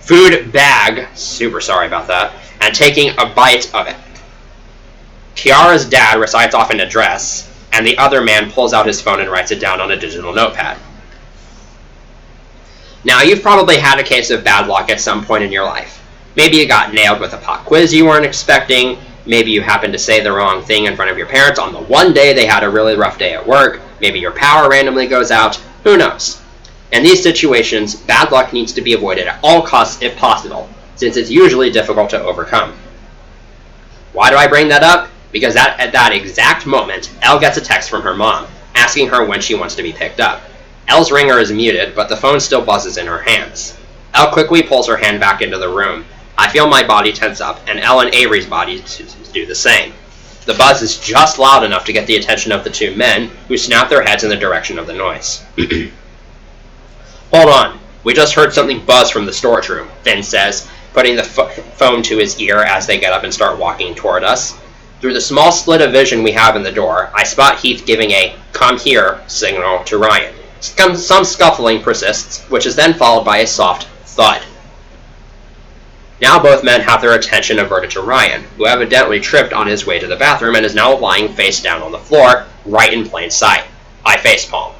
A: food bag, super sorry about that, and taking a bite of it. Kiara's dad recites off an address, and the other man pulls out his phone and writes it down on a digital notepad. Now, you've probably had a case of bad luck at some point in your life. Maybe you got nailed with a pop quiz you weren't expecting, maybe you happened to say the wrong thing in front of your parents on the one day they had a really rough day at work, maybe your power randomly goes out, who knows? In these situations, bad luck needs to be avoided at all costs if possible, since it's usually difficult to overcome. Why do I bring that up? Because at that exact moment, Elle gets a text from her mom, asking her when she wants to be picked up. Elle's ringer is muted, but the phone still buzzes in her hands. Elle quickly pulls her hand back into the room. I feel my body tense up, and Elle and Avery's bodies do the same. The buzz is just loud enough to get the attention of the two men, who snap their heads in the direction of the noise. Hold on, we just heard something buzz from the storage room, Finn says, putting the phone to his ear as they get up and start walking toward us. Through the small slit of vision we have in the door, I spot Heath giving a "come here" signal to Ryan. Some scuffling persists, which is then followed by a soft thud. Now both men have their attention averted to Ryan, who evidently tripped on his way to the bathroom and is now lying face down on the floor, right in plain sight. I facepalm.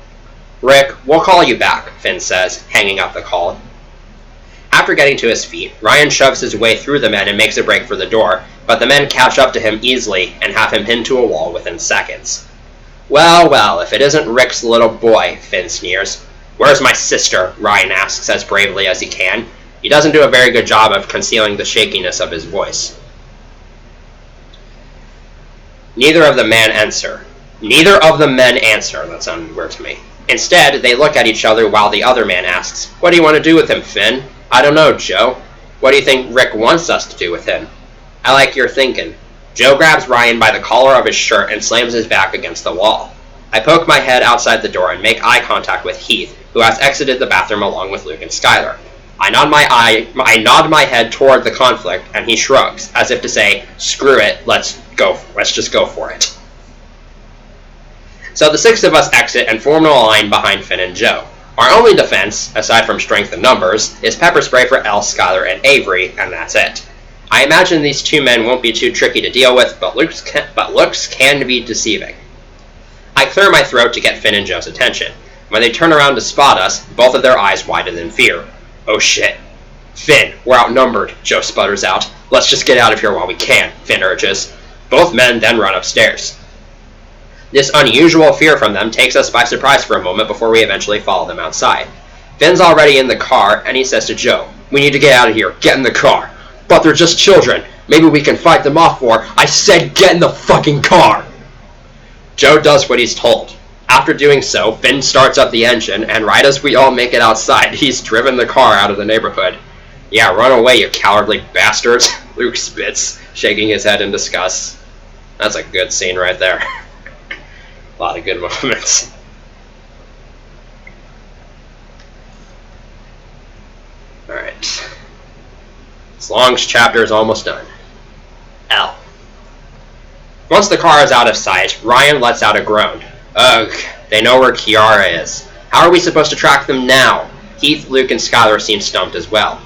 A: Rick, we'll call you back, Finn says, hanging up the call. After getting to his feet, Ryan shoves his way through the men and makes a break for the door, but the men catch up to him easily and have him pinned to a wall within seconds. Well, well, if it isn't Rick's little boy, Finn sneers. Where's my sister? Ryan asks as bravely as he can. He doesn't do a very good job of concealing the shakiness of his voice. Neither of the men answer. That sounded weird to me. Instead, they look at each other while the other man asks, What do you want to do with him, Finn? I don't know, Joe. What do you think Rick wants us to do with him? I like your thinking. Joe grabs Ryan by the collar of his shirt and slams his back against the wall. I poke my head outside the door and make eye contact with Heath, who has exited the bathroom along with Luke and Skylar. I nod my head toward the conflict, and he shrugs, as if to say, screw it, let's just go for it. So the six of us exit and form a line behind Finn and Joe. Our only defense, aside from strength and numbers, is pepper spray for Elle, Skylar, and Avery, and that's it. I imagine these two men won't be too tricky to deal with, but looks can be deceiving. I clear my throat to get Finn and Joe's attention. When they turn around to spot us, both of their eyes widen in fear. Oh shit. Finn, we're outnumbered, Joe sputters out. Let's just get out of here while we can, Finn urges. Both men then run upstairs. This unusual fear from them takes us by surprise for a moment before we eventually follow them outside. Finn's already in the car, and he says to Joe, "We need to get out of here. Get in the car." "But they're just children. Maybe we can fight them off for—" "I said get in the fucking car!" Joe does what he's told. After doing so, Finn starts up the engine, and right as we all make it outside, he's driven the car out of the neighborhood. "Yeah, run away, you cowardly bastards," Luke spits, shaking his head in disgust. That's a good scene right there. A lot of good moments. Alright. This long chapter is almost done. L. Once the car is out of sight, Ryan lets out a groan. Ugh, they know where Kiara is. How are we supposed to track them now? Heath, Luke, and Skylar seem stumped as well.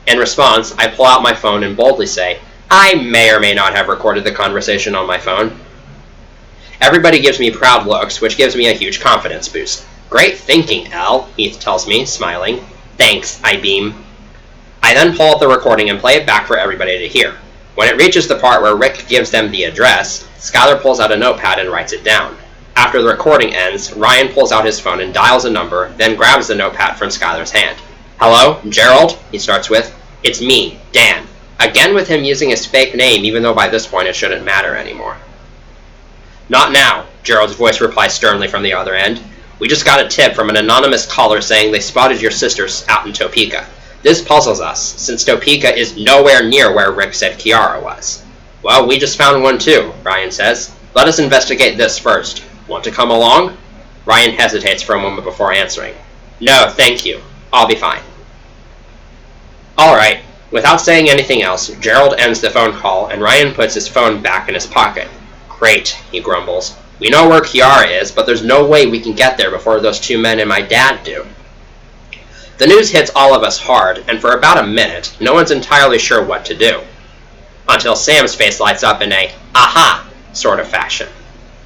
A: In response, I pull out my phone and boldly say, I may or may not have recorded the conversation on my phone. Everybody gives me proud looks, which gives me a huge confidence boost. Great thinking, Al, Heath tells me, smiling. Thanks, I beam. I then pull up the recording and play it back for everybody to hear. When it reaches the part where Rick gives them the address, Skylar pulls out a notepad and writes it down. After the recording ends, Ryan pulls out his phone and dials a number, then grabs the notepad from Skylar's hand. Hello, Gerald, he starts with. It's me, Dan. Again with him using his fake name, even though by this point it shouldn't matter anymore. Not now, Gerald's voice replies sternly from the other end. We just got a tip from an anonymous caller saying they spotted your sisters out in Topeka. This puzzles us, since Topeka is nowhere near where Rick said Kiara was. Well, we just found one too, Ryan says. Let us investigate this first. Want to come along? Ryan hesitates for a moment before answering. No, thank you. I'll be fine. Alright. Without saying anything else, Gerald ends the phone call, and Ryan puts his phone back in his pocket. Great, he grumbles. We know where Kiara is, but there's no way we can get there before those two men and my dad do. The news hits all of us hard, and for about a minute, no one's entirely sure what to do. Until Sam's face lights up in a, aha, sort of fashion.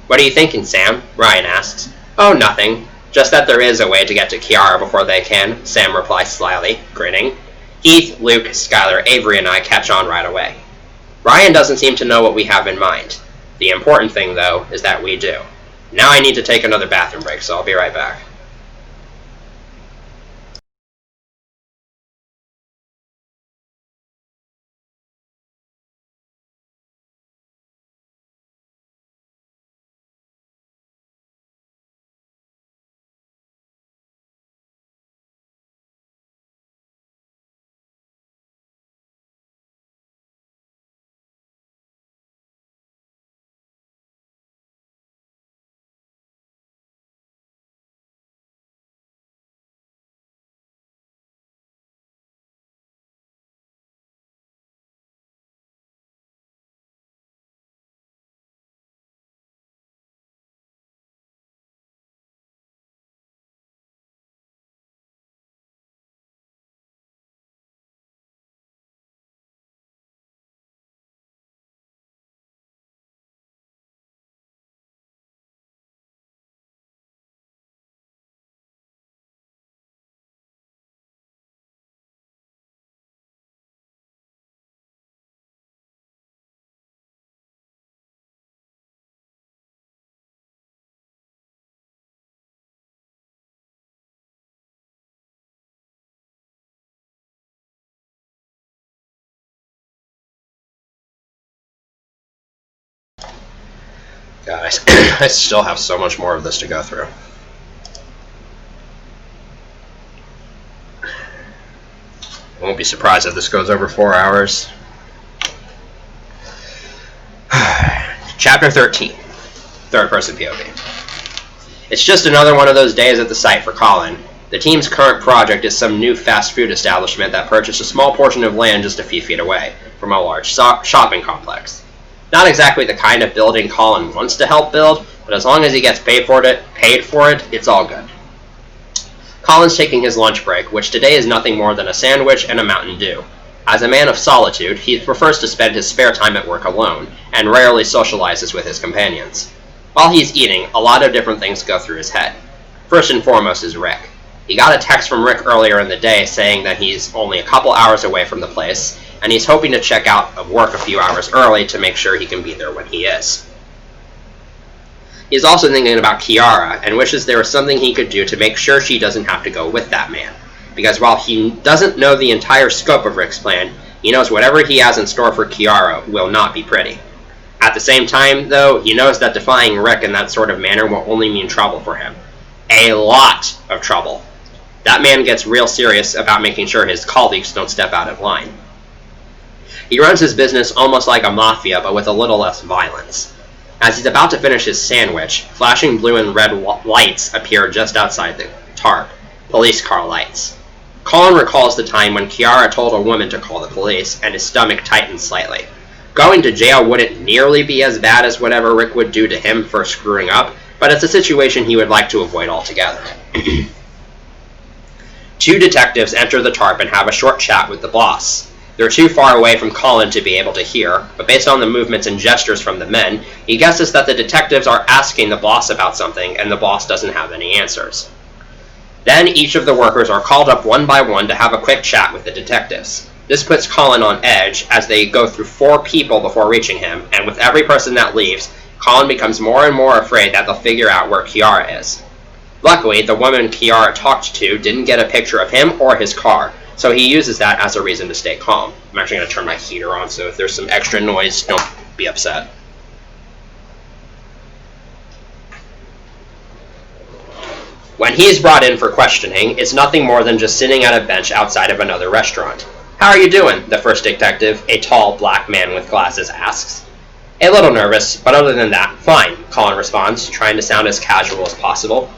A: What are you thinking, Sam? Ryan asks. Oh, nothing. Just that there is a way to get to Kiara before they can, Sam replies slyly, grinning. Heath, Luke, Skylar, Avery, and I catch on right away. Ryan doesn't seem to know what we have in mind. The important thing, though, is that we do. Now I need to take another bathroom break, so I'll be right back. God, I still have so much more of this to go through. I won't be surprised if this goes over 4 hours. Chapter 13. Third-person POV. It's just another one of those days at the site for Colin. The team's current project is some new fast food establishment that purchased a small portion of land just a few feet away from a large shopping complex. Not exactly the kind of building Colin wants to help build, but as long as he gets paid for it, it's all good. Colin's taking his lunch break, which today is nothing more than a sandwich and a Mountain Dew. As a man of solitude, he prefers to spend his spare time at work alone, and rarely socializes with his companions. While he's eating, a lot of different things go through his head. First and foremost is Rick. He got a text from Rick earlier in the day saying that he's only a couple hours away from the place, and he's hoping to check out of work a few hours early to make sure he can be there when he is. He's also thinking about Kiara, and wishes there was something he could do to make sure she doesn't have to go with that man. Because while he doesn't know the entire scope of Rick's plan, he knows whatever he has in store for Kiara will not be pretty. At the same time, though, he knows that defying Rick in that sort of manner will only mean trouble for him. A lot of trouble. That man gets real serious about making sure his colleagues don't step out of line. He runs his business almost like a mafia, but with a little less violence. As he's about to finish his sandwich, flashing blue and red lights appear just outside the tarp. Police car lights. Colin recalls the time when Kiara told a woman to call the police, and his stomach tightens slightly. Going to jail wouldn't nearly be as bad as whatever Rick would do to him for screwing up, but it's a situation he would like to avoid altogether. Two detectives enter the tarp and have a short chat with the boss. They're too far away from Colin to be able to hear, but based on the movements and gestures from the men, he guesses that the detectives are asking the boss about something, and the boss doesn't have any answers. Then each of the workers are called up one by one to have a quick chat with the detectives. This puts Colin on edge as they go through 4 people before reaching him, and with every person that leaves, Colin becomes more and more afraid that they'll figure out where Kiara is. Luckily, the woman Kiara talked to didn't get a picture of him or his car, so he uses that as a reason to stay calm. I'm actually going to turn my heater on, so if there's some extra noise, don't be upset. When he is brought in for questioning, it's nothing more than just sitting at a bench outside of another restaurant. "How are you doing?" the first detective, a tall black man with glasses, asks. "A little nervous, but other than that, fine," Colin responds, trying to sound as casual as possible.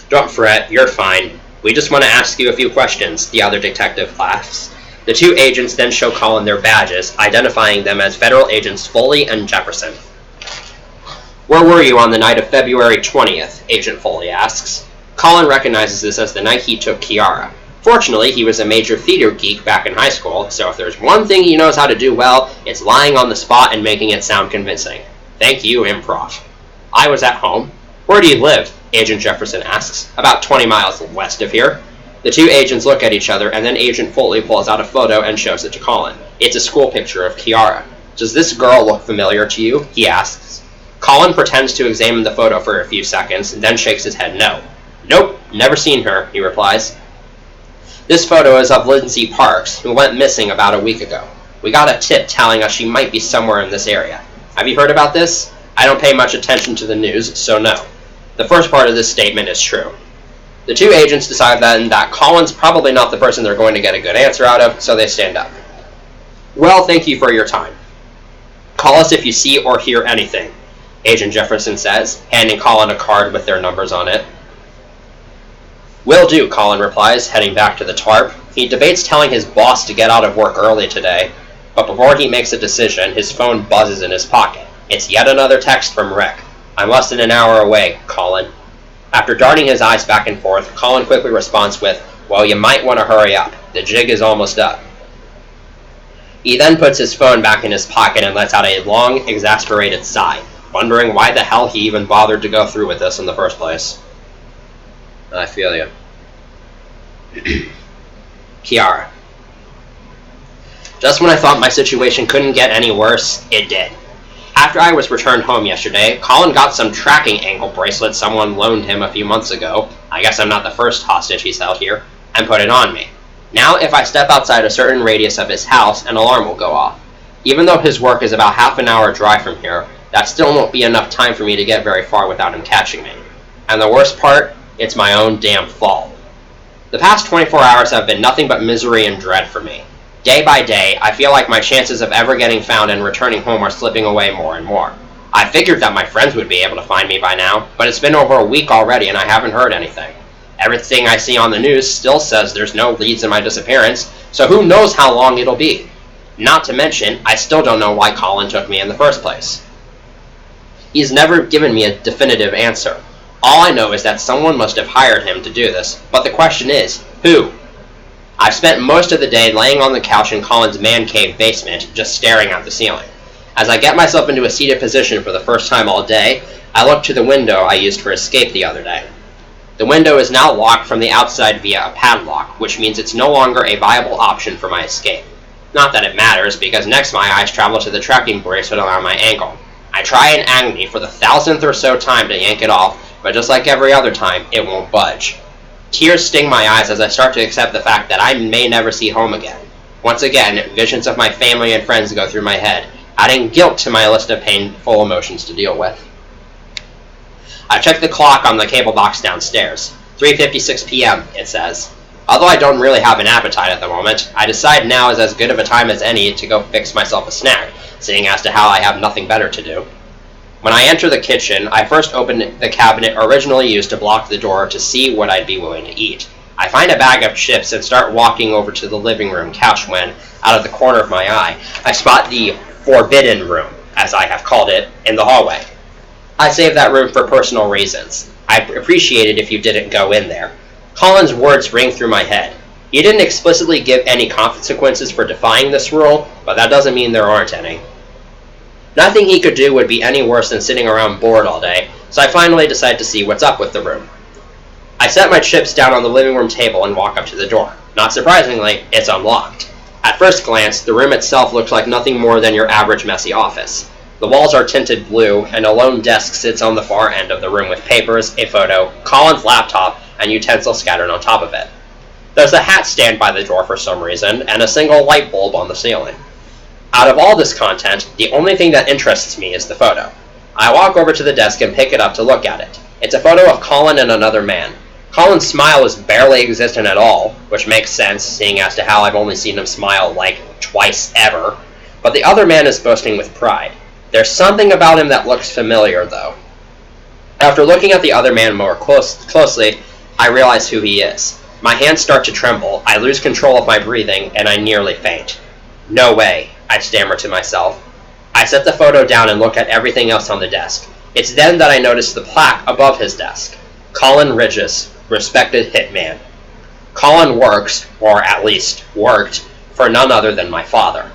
A: "Don't fret, you're fine. We just want to ask you a few questions," the other detective laughs. The 2 agents then show Colin their badges, identifying them as Federal Agents Foley and Jefferson. "Where were you on the night of February 20th, Agent Foley asks. Colin recognizes this as the night he took Kiara. Fortunately, he was a major theater geek back in high school, so if there's one thing he knows how to do well, it's lying on the spot and making it sound convincing. Thank you, improv. "I was at home." "Where do you live?" Agent Jefferson asks. "About 20 miles west of here." The 2 agents look at each other, and then Agent Foley pulls out a photo and shows it to Colin. It's a school picture of Kiara. "Does this girl look familiar to you?" he asks. Colin pretends to examine the photo for a few seconds, and then shakes his head no. "Nope, never seen her," he replies. "This photo is of Lindsay Parks, who went missing about a week ago. We got a tip telling us she might be somewhere in this area. Have you heard about this? I don't pay much attention to the news, so no." The first part of this statement is true. The 2 agents decide then that Colin's probably not the person they're going to get a good answer out of, so they stand up. "Well, thank you for your time. Call us if you see or hear anything," Agent Jefferson says, handing Colin a card with their numbers on it. "Will do," Colin replies, heading back to the tarp. He debates telling his boss to get out of work early today, but before he makes a decision, his phone buzzes in his pocket. It's yet another text from Rick. "I'm less than an hour away, Colin." After darting his eyes back and forth, Colin quickly responds with, "Well, you might want to hurry up. The jig is almost up." He then puts his phone back in his pocket and lets out a long, exasperated sigh, wondering why the hell he even bothered to go through with this in the first place. I feel you. Kiara. Just when I thought my situation couldn't get any worse, it did. After I was returned home yesterday, Colin got some tracking ankle bracelet someone loaned him a few months ago, I guess I'm not the first hostage he's held here, and put it on me. Now if I step outside a certain radius of his house, an alarm will go off. Even though his work is about half an hour drive from here, that still won't be enough time for me to get very far without him catching me. And the worst part, it's my own damn fault. The past 24 hours have been nothing but misery and dread for me. Day by day, I feel like my chances of ever getting found and returning home are slipping away more and more. I figured that my friends would be able to find me by now, but it's been over a week already and I haven't heard anything. Everything I see on the news still says there's no leads in my disappearance, so who knows how long it'll be. Not to mention, I still don't know why Colin took me in the first place. He's never given me a definitive answer. All I know is that someone must have hired him to do this, but the question is, who? I've spent most of the day laying on the couch in Colin's man cave basement, just staring at the ceiling. As I get myself into a seated position for the first time all day, I look to the window I used for escape the other day. The window is now locked from the outside via a padlock, which means it's no longer a viable option for my escape. Not that it matters, because next my eyes travel to the tracking bracelet around my ankle. I try in agony for the 1000th or so time to yank it off, but just like every other time, it won't budge. Tears sting my eyes as I start to accept the fact that I may never see home again. Once again, visions of my family and friends go through my head, adding guilt to my list of painful emotions to deal with. I check the clock on the cable box downstairs. 3:56 p.m., it says. Although I don't really have an appetite at the moment, I decide now is as good of a time as any to go fix myself a snack, seeing as to how I have nothing better to do. When I enter the kitchen, I first open the cabinet originally used to block the door to see what I'd be willing to eat. I find a bag of chips and start walking over to the living room couch when, out of the corner of my eye, I spot the forbidden room, as I have called it, in the hallway. I saved that room for personal reasons. I'd appreciate it if you didn't go in there. Colin's words ring through my head. He didn't explicitly give any consequences for defying this rule, but that doesn't mean there aren't any. Nothing he could do would be any worse than sitting around bored all day, so I finally decide to see what's up with the room. I set my chips down on the living room table and walk up to the door. Not surprisingly, it's unlocked. At first glance, the room itself looks like nothing more than your average messy office. The walls are tinted blue, and a lone desk sits on the far end of the room with papers, a photo, Colin's laptop, and utensils scattered on top of it. There's a hat stand by the door for some reason, and a single light bulb on the ceiling. Out of all this content, the only thing that interests me is the photo. I walk over to the desk and pick it up to look at it. It's a photo of Colin and another man. Colin's smile is barely existent at all, which makes sense, seeing as to how I've only seen him smile, like, twice ever. But the other man is boasting with pride. There's something about him that looks familiar, though. After looking at the other man more closely, I realize who he is. My hands start to tremble, I lose control of my breathing, and I nearly faint. No way, I stammer to myself. I set the photo down and look at everything else on the desk. It's then that I notice the plaque above his desk. Colin Ridges, respected hitman. Colin works, or at least worked, for none other than my father.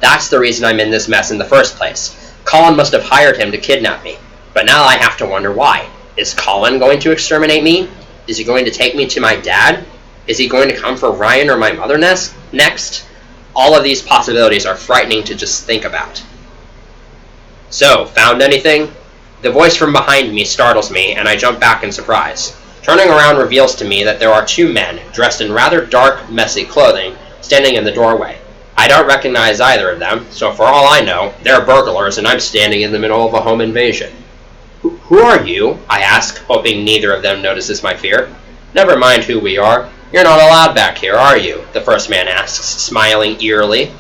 A: That's the reason I'm in this mess in the first place. Colin must have hired him to kidnap me. But now I have to wonder why. Is Colin going to exterminate me? Is he going to take me to my dad? Is he going to come for Ryan or my mother next? All of these possibilities are frightening to just think about. So, found anything? The voice from behind me startles me, and I jump back in surprise. Turning around reveals to me that there are two men, dressed in rather dark, messy clothing, standing in the doorway. I don't recognize either of them, so for all I know, they're burglars and I'm standing in the middle of a home invasion. Who are you? I ask, hoping neither of them notices my fear. Never mind who we are. You're not allowed back here, are you? The first man asks, smiling eerily.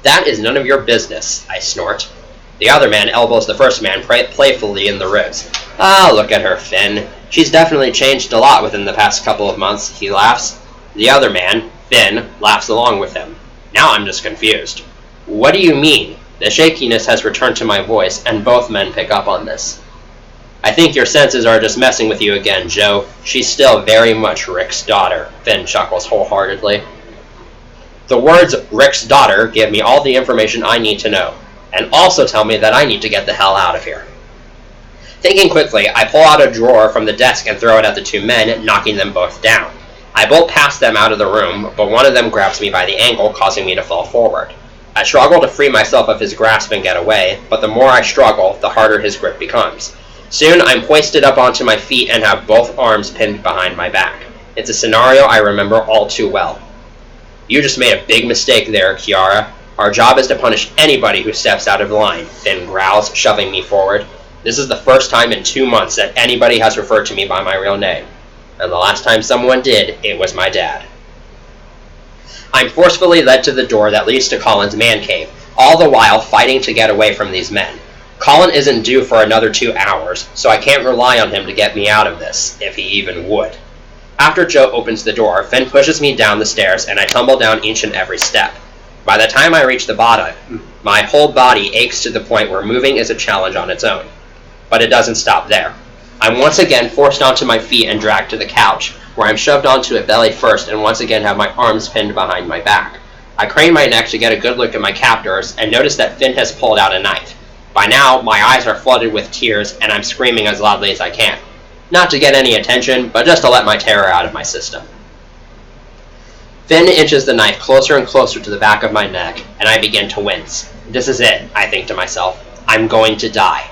A: That is none of your business, I snort. The other man elbows the first man playfully in the ribs. Ah, look at her, Finn. She's definitely changed a lot within the past couple of months, he laughs. The other man, Finn, laughs along with him. Now I'm just confused. What do you mean? The shakiness has returned to my voice, and both men pick up on this. I think your senses are just messing with you again, Joe. She's still very much Rick's daughter, Finn chuckles wholeheartedly. The words Rick's daughter give me all the information I need to know, and also tell me that I need to get the hell out of here. Thinking quickly, I pull out a drawer from the desk and throw it at the two men, knocking them both down. I bolt past them out of the room, but one of them grabs me by the ankle, causing me to fall forward. I struggle to free myself of his grasp and get away, but the more I struggle, the harder his grip becomes. Soon, I'm hoisted up onto my feet and have both arms pinned behind my back. It's a scenario I remember all too well. You just made a big mistake there, Kiara. Our job is to punish anybody who steps out of line, Finn growls, shoving me forward. This is the first time in 2 months that anybody has referred to me by my real name. And the last time someone did, it was my dad. I'm forcefully led to the door that leads to Colin's man cave, all the while fighting to get away from these men. Colin isn't due for another 2 hours, so I can't rely on him to get me out of this, if he even would. After Joe opens the door, Finn pushes me down the stairs, and I tumble down each and every step. By the time I reach the bottom, my whole body aches to the point where moving is a challenge on its own. But it doesn't stop there. I'm once again forced onto my feet and dragged to the couch, where I'm shoved onto it belly first and once again have my arms pinned behind my back. I crane my neck to get a good look at my captors and notice that Finn has pulled out a knife. By now, my eyes are flooded with tears and I'm screaming as loudly as I can. Not to get any attention, but just to let my terror out of my system. Finn inches the knife closer and closer to the back of my neck, and I begin to wince. This is it, I think to myself. I'm going to die.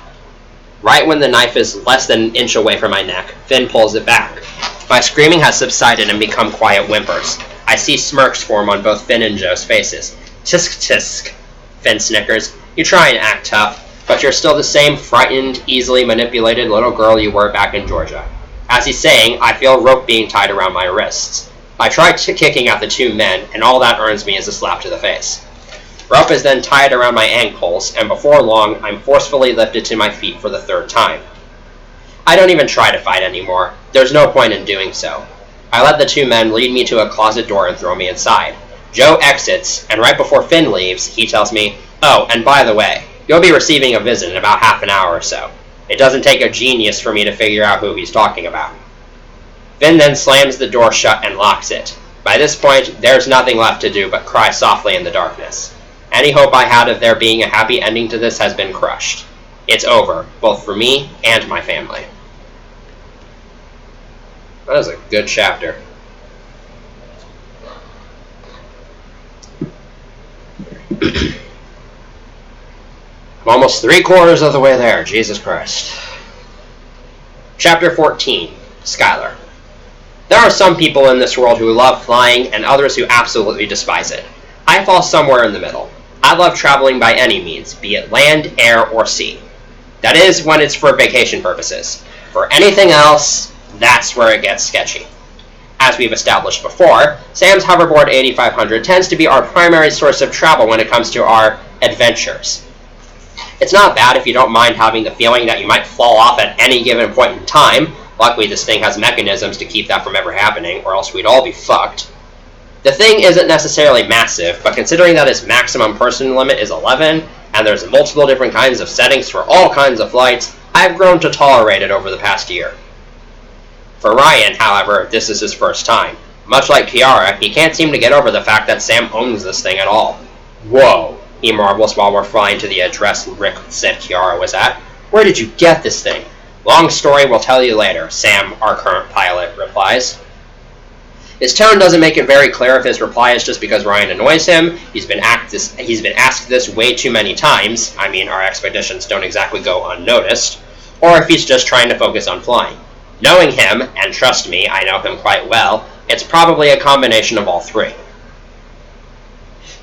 A: Right when the knife is less than an inch away from my neck, Finn pulls it back. My screaming has subsided and become quiet whimpers. I see smirks form on both Finn and Joe's faces. Tisk tisk, Finn snickers. You try and act tough, but you're still the same frightened, easily manipulated little girl you were back in Georgia. As he's saying, I feel rope being tied around my wrists. I try kicking at the two men, and all that earns me is a slap to the face. Rope is then tied around my ankles, and before long, I'm forcefully lifted to my feet for the third time. I don't even try to fight anymore. There's no point in doing so. I let the two men lead me to a closet door and throw me inside. Joe exits, and right before Finn leaves, he tells me, "Oh, and by the way, you'll be receiving a visit in about half an hour or so. It doesn't take a genius for me to figure out who he's talking about." Finn then slams the door shut and locks it. By this point, there's nothing left to do but cry softly in the darkness. Any hope I had of there being a happy ending to this has been crushed. It's over, both for me and my family. That was a good chapter. I'm almost 3/4 of the way there, Jesus Christ. Chapter 14, Skylar. There are some people in this world who love flying and others who absolutely despise it. I fall somewhere in the middle. I love traveling by any means, be it land, air, or sea. That is, when it's for vacation purposes. For anything else, that's where it gets sketchy. As we've established before, Sam's hoverboard 8500 tends to be our primary source of travel when it comes to our adventures. It's not bad if you don't mind having the feeling that you might fall off at any given point in time. Luckily, this thing has mechanisms to keep that from ever happening, or else we'd all be fucked. The thing isn't necessarily massive, but considering that its maximum person limit is 11, and there's multiple different kinds of settings for all kinds of flights, I've grown to tolerate it over the past year. For Ryan, however, this is his first time. Much like Kiara, he can't seem to get over the fact that Sam owns this thing at all. Whoa, he marvels while we're flying to the address Rick said Kiara was at. Where did you get this thing? Long story, we'll tell you later, Sam, our current pilot, replies. His tone doesn't make it very clear if his reply is just because Ryan annoys him. He's been asked this way too many times. I mean, our expeditions don't exactly go unnoticed. Or if he's just trying to focus on flying. Knowing him, and trust me, I know him quite well, it's probably a combination of all three.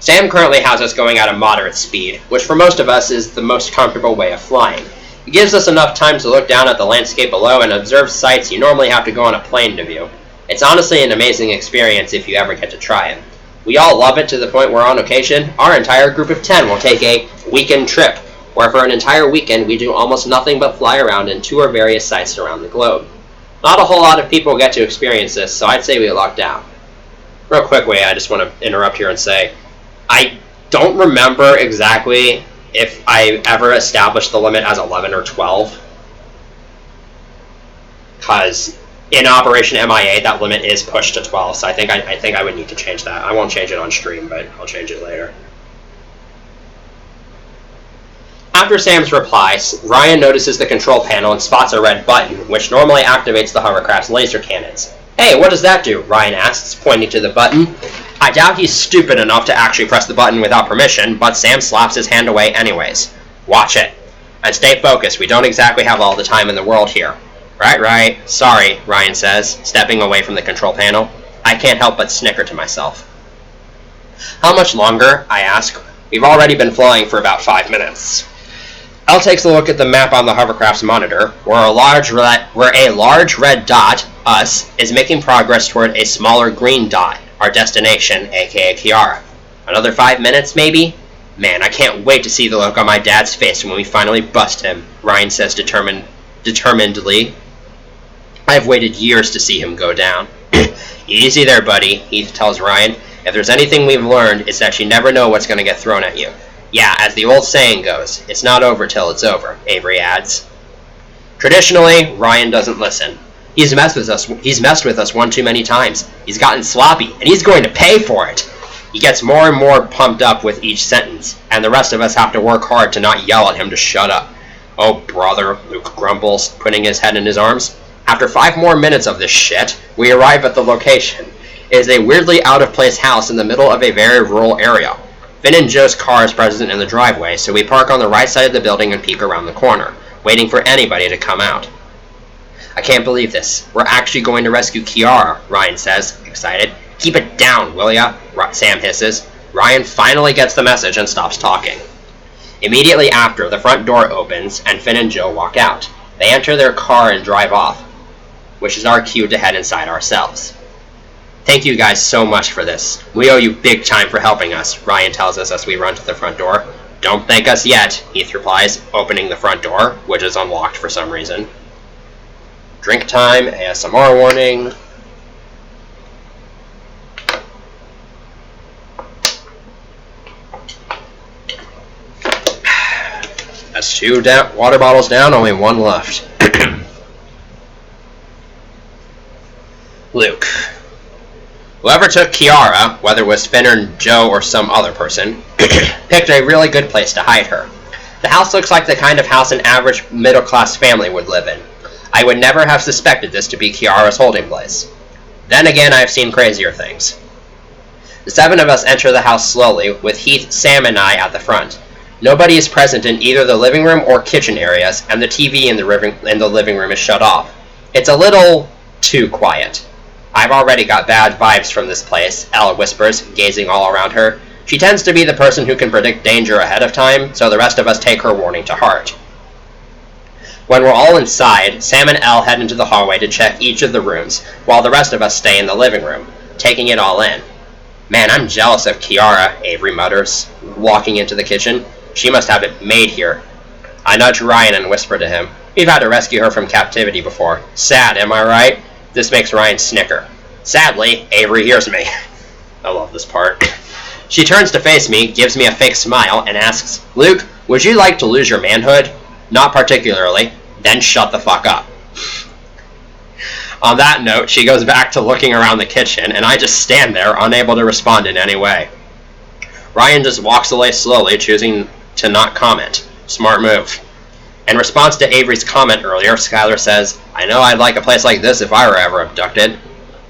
A: Sam currently has us going at a moderate speed, which for most of us is the most comfortable way of flying. It gives us enough time to look down at the landscape below and observe sights you normally have to go on a plane to view. It's honestly an amazing experience if you ever get to try it. We all love it to the point where on occasion, our entire group of 10 will take a weekend trip, where for an entire weekend we do almost nothing but fly around and tour various sites around the globe. Not a whole lot of people get to experience this, so I'd say we lock down. Real quickly, I just want to interrupt here and say, I don't remember exactly if I ever established the limit as 11 or 12. Because in Operation MIA, that limit is pushed to 12, so I think I would need to change that. I won't change it on stream, but I'll change it later. After Sam's reply, Ryan notices the control panel and spots a red button, which normally activates the hovercraft's laser cannons. "Hey, what does that do?" Ryan asks, pointing to the button. I doubt he's stupid enough to actually press the button without permission, but Sam slaps his hand away anyways. "Watch it. And stay focused, we don't exactly have all the time in the world here." Right. Sorry, Ryan says, stepping away from the control panel. I can't help but snicker to myself. "How much longer?" I ask. "We've already been flying for about 5 minutes. Elle takes a look at the map on the hovercraft's monitor, where a large red dot, us, is making progress toward a smaller green dot, our destination, aka Kiara. Another 5 minutes, maybe? Man, I can't wait to see the look on my dad's face when we finally bust him," Ryan says determinedly. "I've waited years to see him go down." "Easy there, buddy," Heath tells Ryan. "If there's anything we've learned, it's that you never know what's going to get thrown at you. Yeah, as the old saying goes, it's not over till it's over," Avery adds. Traditionally, Ryan doesn't listen. He's messed with us one too many times. He's gotten sloppy, and he's going to pay for it. He gets more and more pumped up with each sentence, and the rest of us have to work hard to not yell at him to shut up. Oh, brother, Luke grumbles, putting his head in his arms. After 5 more minutes of this shit, we arrive at the location. It is a weirdly out-of-place house in the middle of a very rural area. Finn and Joe's car is present in the driveway, so we park on the right side of the building and peek around the corner, waiting for anybody to come out. I can't believe this. We're actually going to rescue Kiara, Ryan says, excited. Keep it down, will ya? Sam hisses. Ryan finally gets the message and stops talking. Immediately after, the front door opens, and Finn and Joe walk out. They enter their car and drive off, which is our cue to head inside ourselves. Thank you guys so much for this. We owe you big time for helping us, Ryan tells us as we run to the front door. Don't thank us yet, Heath replies, opening the front door, which is unlocked for some reason. Drink time, ASMR warning. That's 2 water bottles down, only 1 left. Luke. Whoever took Kiara, whether it was Finn or Joe or some other person, picked a really good place to hide her. The house looks like the kind of house an average middle-class family would live in. I would never have suspected this to be Kiara's holding place. Then again, I have seen crazier things. The 7 of us enter the house slowly, with Heath, Sam, and I at the front. Nobody is present in either the living room or kitchen areas, and the TV in the living room is shut off. It's a little too quiet. I've already got bad vibes from this place, Ella whispers, gazing all around her. She tends to be the person who can predict danger ahead of time, so the rest of us take her warning to heart. When we're all inside, Sam and Elle head into the hallway to check each of the rooms, while the rest of us stay in the living room, taking it all in. Man, I'm jealous of Kiara, Avery mutters, walking into the kitchen. She must have it made here. I nudge Ryan and whisper to him. We've had to rescue her from captivity before. Sad, am I right? This makes Ryan snicker. Sadly, Avery hears me. I love this part. She turns to face me, gives me a fake smile, and asks, Luke, would you like to lose your manhood? Not particularly. Then shut the fuck up. On that note, she goes back to looking around the kitchen, and I just stand there, unable to respond in any way. Ryan just walks away slowly, choosing to not comment. Smart move. In response to Avery's comment earlier, Skylar says, I know I'd like a place like this if I were ever abducted.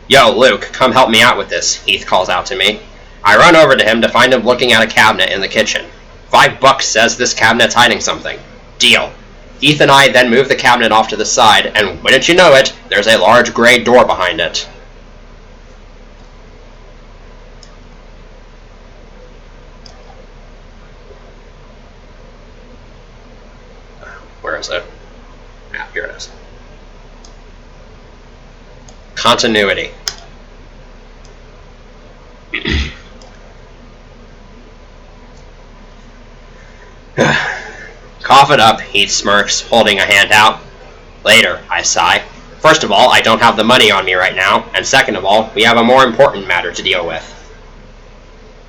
A: Yo, Luke, come help me out with this, Heath calls out to me. I run over to him to find him looking at a cabinet in the kitchen. $5 says this cabinet's hiding something. Deal. Heath and I then move the cabinet off to the side, and wouldn't you know it, there's a large gray door behind it. Where is it? Ah, here it is. Continuity. Cough it up, Heath smirks, holding a hand out. Later, I sigh. First of all, I don't have the money on me right now, and second of all, we have a more important matter to deal with.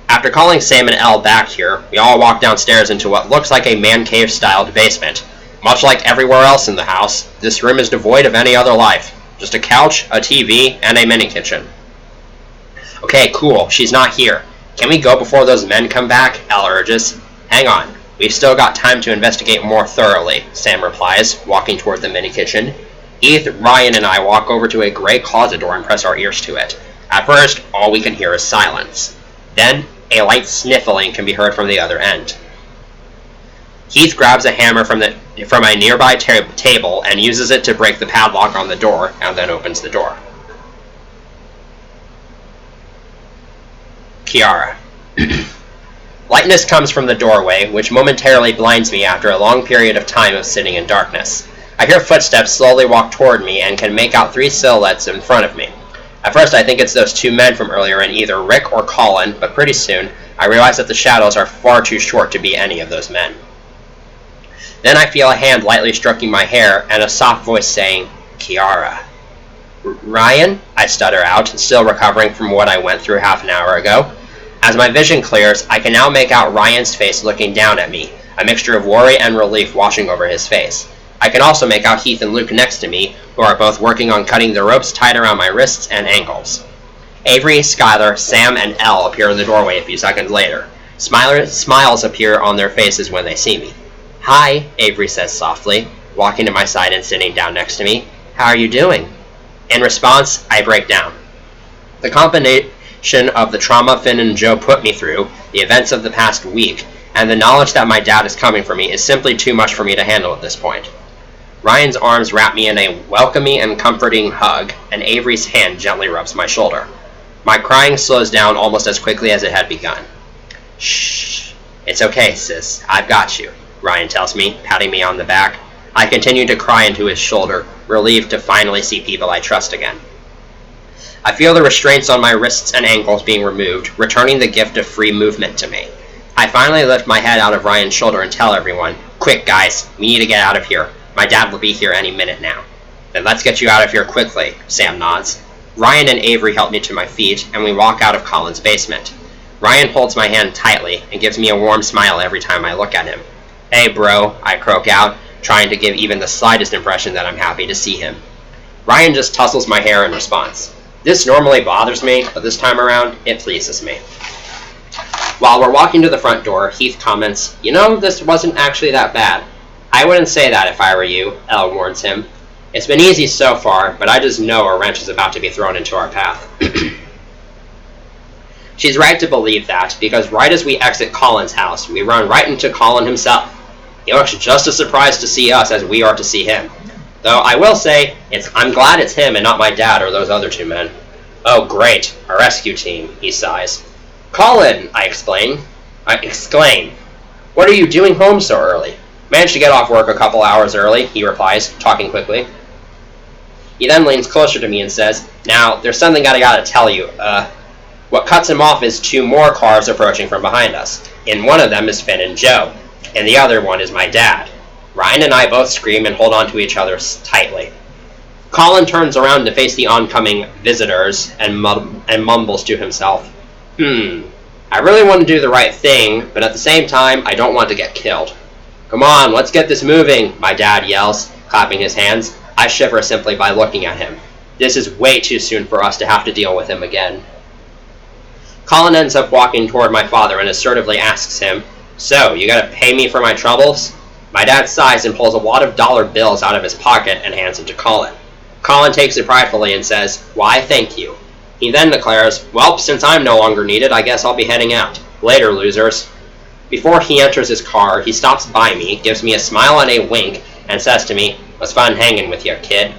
A: After calling Sam and Elle back here, we all walk downstairs into what looks like a man cave-styled basement. Much like everywhere else in the house, this room is devoid of any other life. Just a couch, a TV, and a mini-kitchen. Okay, cool, she's not here. Can we go before those men come back? Elle urges. Hang on, we've still got time to investigate more thoroughly, Sam replies, walking toward the mini-kitchen. Heath, Ryan, and I walk over to a gray closet door and press our ears to it. At first, all we can hear is silence. Then, a light sniffling can be heard from the other end. Heath grabs a hammer from a nearby table and uses it to break the padlock on the door, and then opens the door. Kiara. Lightness comes from the doorway, which momentarily blinds me after a long period of time of sitting in darkness. I hear footsteps slowly walk toward me and can make out 3 silhouettes in front of me. At first I think it's those 2 men from earlier in either Rick or Colin, but pretty soon I realize that the shadows are far too short to be any of those men. Then I feel a hand lightly stroking my hair and a soft voice saying, Kiara. Ryan? I stutter out, still recovering from what I went through half an hour ago. As my vision clears, I can now make out Ryan's face looking down at me, a mixture of worry and relief washing over his face. I can also make out Heath and Luke next to me, who are both working on cutting the ropes tied around my wrists and ankles. Avery, Skylar, Sam, and Elle appear in the doorway a few seconds later. Smiles appear on their faces when they see me. "Hi," Avery says softly, walking to my side and sitting down next to me. "How are you doing?" In response, I break down. The combination of the trauma Finn and Joe put me through, the events of the past week, and the knowledge that my dad is coming for me is simply too much for me to handle at this point. Ryan's arms wrap me in a welcoming and comforting hug, and Avery's hand gently rubs my shoulder. My crying slows down almost as quickly as it had begun. "Shh. It's okay, sis. I've got you," Ryan tells me, patting me on the back. I continue to cry into his shoulder, relieved to finally see people I trust again. I feel the restraints on my wrists and ankles being removed, returning the gift of free movement to me. I finally lift my head out of Ryan's shoulder and tell everyone, "Quick, guys, we need to get out of here. My dad will be here any minute now." "Then let's get you out of here quickly," Sam nods. Ryan and Avery help me to my feet, and we walk out of Colin's basement. Ryan holds my hand tightly and gives me a warm smile every time I look at him. "Hey, bro," I croak out, trying to give even the slightest impression that I'm happy to see him. Ryan just tussles my hair in response. This normally bothers me, but this time around, it pleases me. While we're walking to the front door, Heath comments, "You know, this wasn't actually that bad." "I wouldn't say that if I were you," Elle warns him. "It's been easy so far, but I just know a wrench is about to be thrown into our path." She's right to believe that, because right as we exit Colin's house, we run right into Colin himself. He looks just as surprised to see us as we are to see him. Though I will say, I'm glad it's him and not my dad or those other two men. "Oh great, a rescue team," he sighs. "Colin," I exclaim. "What are you doing home so early?" "Managed to get off work a couple hours early," he replies, talking quickly. He then leans closer to me and says, "Now, there's something I gotta tell you. What cuts him off is two more cars approaching from behind us. In one of them is Finn and Joe, and the other one is my dad." Ryan and I both scream and hold on to each other tightly. Colin turns around to face the oncoming visitors and mumbles to himself, "I really want to do the right thing, but at the same time, I don't want to get killed." "Come on, let's get this moving," my dad yells, clapping his hands. I shiver simply by looking at him. This is way too soon for us to have to deal with him again. Colin ends up walking toward my father and assertively asks him, "So, you gotta pay me for my troubles?" My dad sighs and pulls a wad of dollar bills out of his pocket and hands it to Colin. Colin takes it pridefully and says, "Why, thank you." He then declares, "Well, since I'm no longer needed, I guess I'll be heading out. Later, losers." Before he enters his car, he stops by me, gives me a smile and a wink, and says to me, "It was fun hanging with you, kid."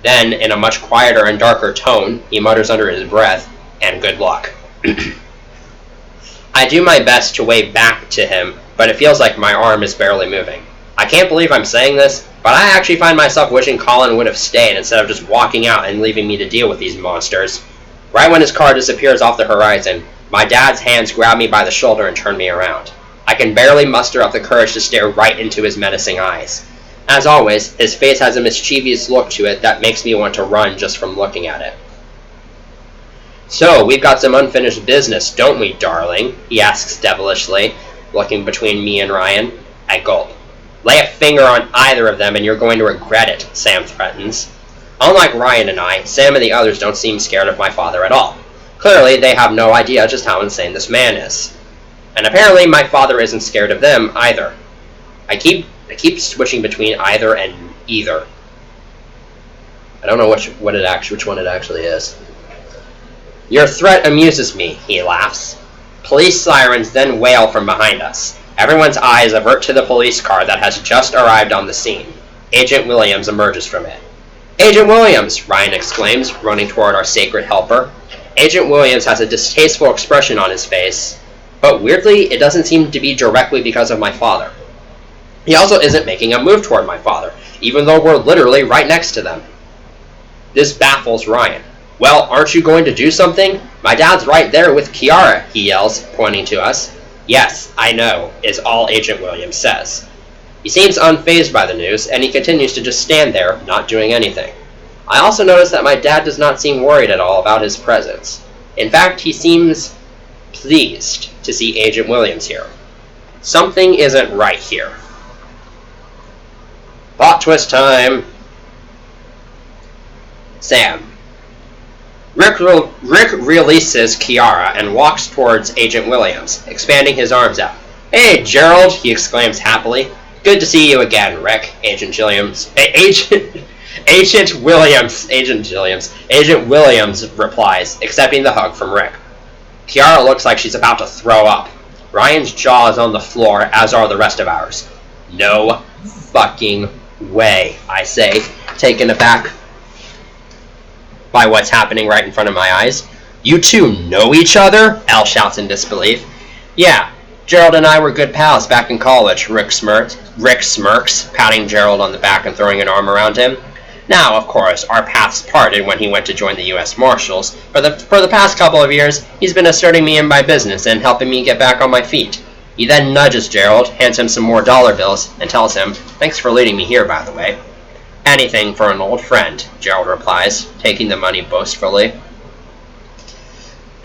A: Then, in a much quieter and darker tone, he mutters under his breath, "And good luck." I do my best to wave back to him, but it feels like my arm is barely moving. I can't believe I'm saying this, but I actually find myself wishing Colin would have stayed instead of just walking out and leaving me to deal with these monsters. Right when his car disappears off the horizon, my dad's hands grab me by the shoulder and turn me around. I can barely muster up the courage to stare right into his menacing eyes. As always, his face has a mischievous look to it that makes me want to run just from looking at it. "So, we've got some unfinished business, don't we, darling?" he asks devilishly, looking between me and Ryan. I gulp. "Lay a finger on either of them and you're going to regret it," Sam threatens. Unlike Ryan and I, Sam and the others don't seem scared of my father at all. Clearly, they have no idea just how insane this man is. And apparently, my father isn't scared of them either. I keep switching between either and either. I don't know which one it actually is. "Your threat amuses me," he laughs. Police sirens then wail from behind us. Everyone's eyes avert to the police car that has just arrived on the scene. Agent Williams emerges from it. "Agent Williams!" Ryan exclaims, running toward our sacred helper. Agent Williams has a distasteful expression on his face, but weirdly, it doesn't seem to be directly because of my father. He also isn't making a move toward my father, even though we're literally right next to them. This baffles Ryan. "Well, aren't you going to do something? My dad's right there with Kiara," he yells, pointing to us. "Yes, I know," is all Agent Williams says. He seems unfazed by the news, and he continues to just stand there, not doing anything. I also notice that my dad does not seem worried at all about his presence. In fact, he seems pleased to see Agent Williams here. Something isn't right here. Plot twist time! Sam. Rick releases Kiara and walks towards Agent Williams, expanding his arms out. "Hey, Gerald," he exclaims happily. "Good to see you again, Rick." Agent Williams replies, accepting the hug from Rick. Kiara looks like she's about to throw up. Ryan's jaw is on the floor, as are the rest of ours. "No fucking way," I say, taken aback by what's happening right in front of my eyes. "You two know each other?" Al shouts in disbelief. "Yeah, Gerald and I were good pals back in college," Rick smirks, patting Gerald on the back and throwing an arm around him. "Now, of course, our paths parted when he went to join the U.S. Marshals. For the past couple of years, he's been asserting me in my business and helping me get back on my feet." He then nudges Gerald, hands him some more dollar bills, and tells him, "Thanks for leading me here, by the way." "Anything for an old friend," Gerald replies, taking the money boastfully.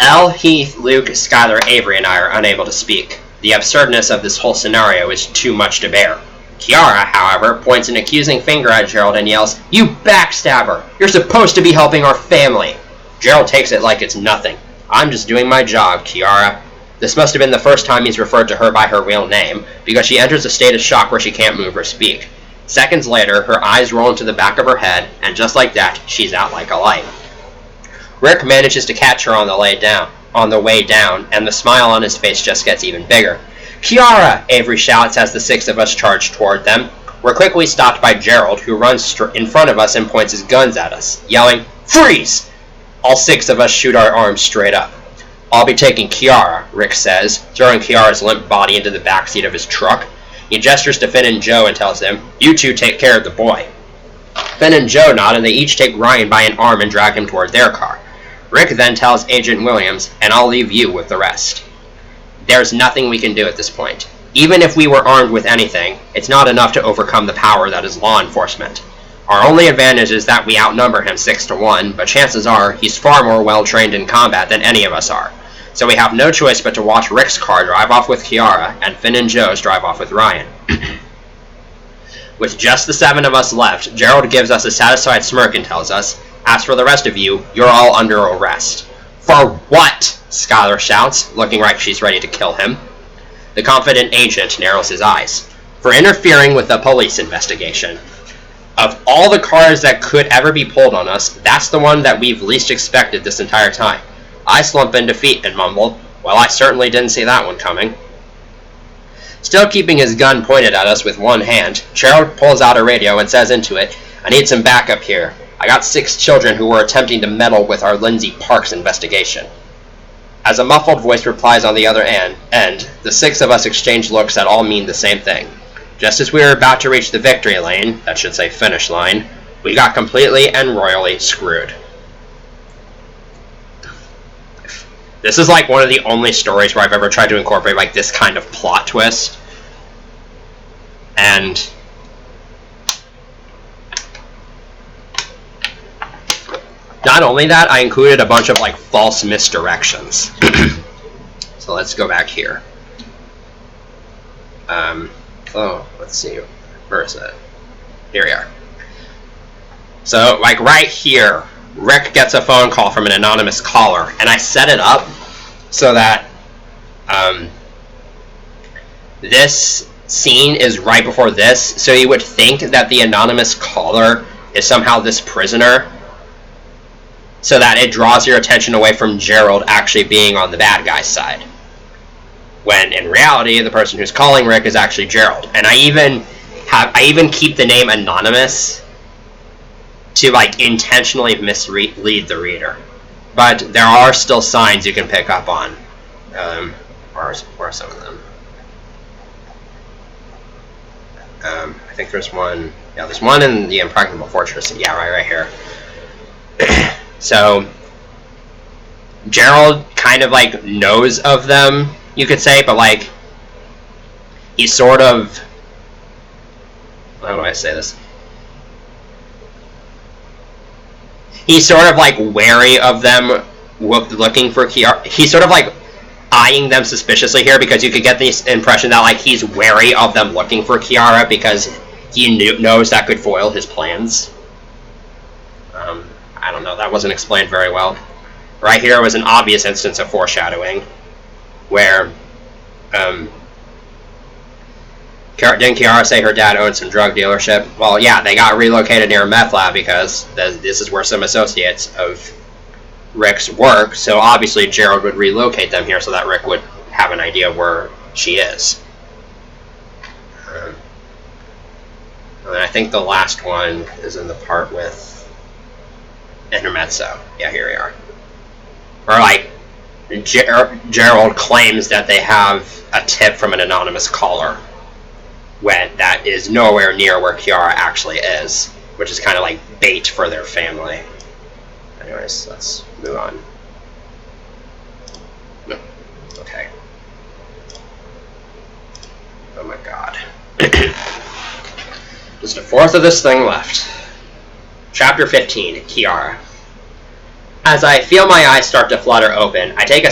A: Elle, Heath, Luke, Skylar, Avery, and I are unable to speak. The absurdness of this whole scenario is too much to bear. Kiara, however, points an accusing finger at Gerald and yells, "You backstabber! You're supposed to be helping our family!" Gerald takes it like it's nothing. "I'm just doing my job, Kiara." This must have been the first time he's referred to her by her real name, because she enters a state of shock where she can't move or speak. Seconds later, her eyes roll into the back of her head, and just like that, she's out like a light. Rick manages to catch her on the way down, and the smile on his face just gets even bigger. "Kiara!" Avery shouts as the six of us charge toward them. We're quickly stopped by Gerald, who runs in front of us and points his guns at us, yelling, "Freeze!" All six of us shoot our arms straight up. "I'll be taking Kiara," Rick says, throwing Kiara's limp body into the backseat of his truck. He gestures to Finn and Joe and tells them, "You two take care of the boy." Finn and Joe nod, and they each take Ryan by an arm and drag him toward their car. Rick then tells Agent Williams, "And I'll leave you with the rest." There's nothing we can do at this point. Even if we were armed with anything, it's not enough to overcome the power that is law enforcement. Our only advantage is that we outnumber him 6-1, but chances are he's far more well-trained in combat than any of us are. So we have no choice but to watch Rick's car drive off with Kiara, and Finn and Joe's drive off with Ryan. With just the 7 of us left, Gerald gives us a satisfied smirk and tells us, "As for the rest of you, you're all under arrest." "For what?" Skylar shouts, looking like she's ready to kill him. The confident agent narrows his eyes. "For interfering with the police investigation. Of all the cards that could ever be pulled on us, that's the one that we've least expected this entire time." I slump in defeat and mumble, "Well, I certainly didn't see that one coming." Still keeping his gun pointed at us with one hand, Gerald pulls out a radio and says into it, "I need some backup here. I got 6 children who were attempting to meddle with our Lindsay Parks investigation." As a muffled voice replies on the other end, the 6 of us exchange looks that all mean the same thing. Just as we were about to reach the victory lane, that should say finish line, we got completely and royally screwed. This is like one of the only stories where I've ever tried to incorporate like this kind of plot twist. And not only that, I included a bunch of like false misdirections. So let's go back here. Let's see, where is it? Here we are. So like right here, Rick gets a phone call from an anonymous caller, and I set it up so that this scene is right before this, so you would think that the anonymous caller is somehow this prisoner, so that it draws your attention away from Gerald actually being on the bad guy's side. When in reality, the person who's calling Rick is actually Gerald. And I even keep the name anonymous to like intentionally mislead the reader. But there are still signs you can pick up on. Where are some of them? I think there's one. Yeah, there's one in the Impregnable Fortress. Yeah, right here. So Gerald kind of like knows of them, you could say, but like he's sort of, how do I say this? He's sort of like wary of them looking for Kiara. He's sort of like eyeing them suspiciously here, because you could get the impression that like he's wary of them looking for Kiara because he knows that could foil his plans. I don't know, that wasn't explained very well. Right here was an obvious instance of foreshadowing, where, didn't Kiara say her dad owned some drug dealership? Well, yeah, they got relocated near a meth lab because this is where some associates of Rick's work, so obviously Gerald would relocate them here so that Rick would have an idea of where she is. And I think the last one is in the part with Intermezzo. Yeah, here we are. Or like, Gerald claims that they have a tip from an anonymous caller when that is nowhere near where Kiara actually is, which is kind of like bait for their family. Anyways, let's move on. No. Okay. Oh my god. Just a fourth of this thing left. Chapter 15, Kiara. As I feel my eyes start to flutter open, I take a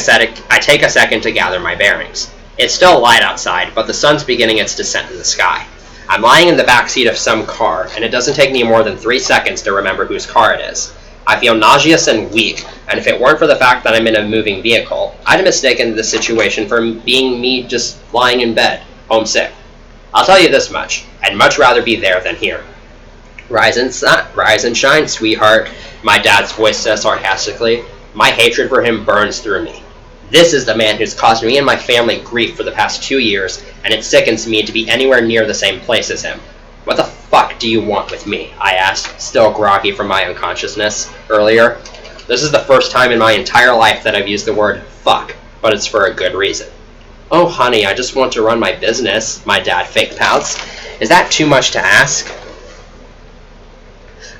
A: second to gather my bearings. It's still light outside, but the sun's beginning its descent in the sky. I'm lying in the backseat of some car, and it doesn't take me more than 3 seconds to remember whose car it is. I feel nauseous and weak, and if it weren't for the fact that I'm in a moving vehicle, I'd have mistaken this situation for being me just lying in bed, homesick. I'll tell you this much, I'd much rather be there than here. Rise and shine, sweetheart, my dad's voice says sarcastically. My hatred for him burns through me. This is the man who's caused me and my family grief for the past 2 years, and it sickens me to be anywhere near the same place as him. What the fuck do you want with me? I asked, still groggy from my unconsciousness earlier. This is the first time in my entire life that I've used the word fuck, but it's for a good reason. Oh honey, I just want to run my business, my dad fake pouts. Is that too much to ask?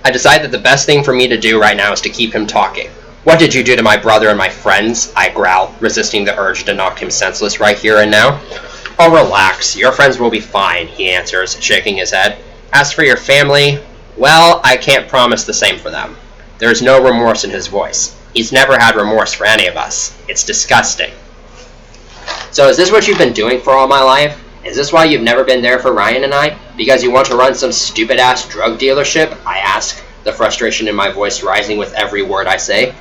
A: I decide that the best thing for me to do right now is to keep him talking. What did you do to my brother and my friends? I growl, resisting the urge to knock him senseless right here and now. Oh, relax. Your friends will be fine, he answers, shaking his head. As for your family, well, I can't promise the same for them. There is no remorse in his voice. He's never had remorse for any of us. It's disgusting. So is this what you've been doing for all my life? Is this why you've never been there for Ryan and I? Because you want to run some stupid-ass drug dealership? I ask, the frustration in my voice rising with every word I say.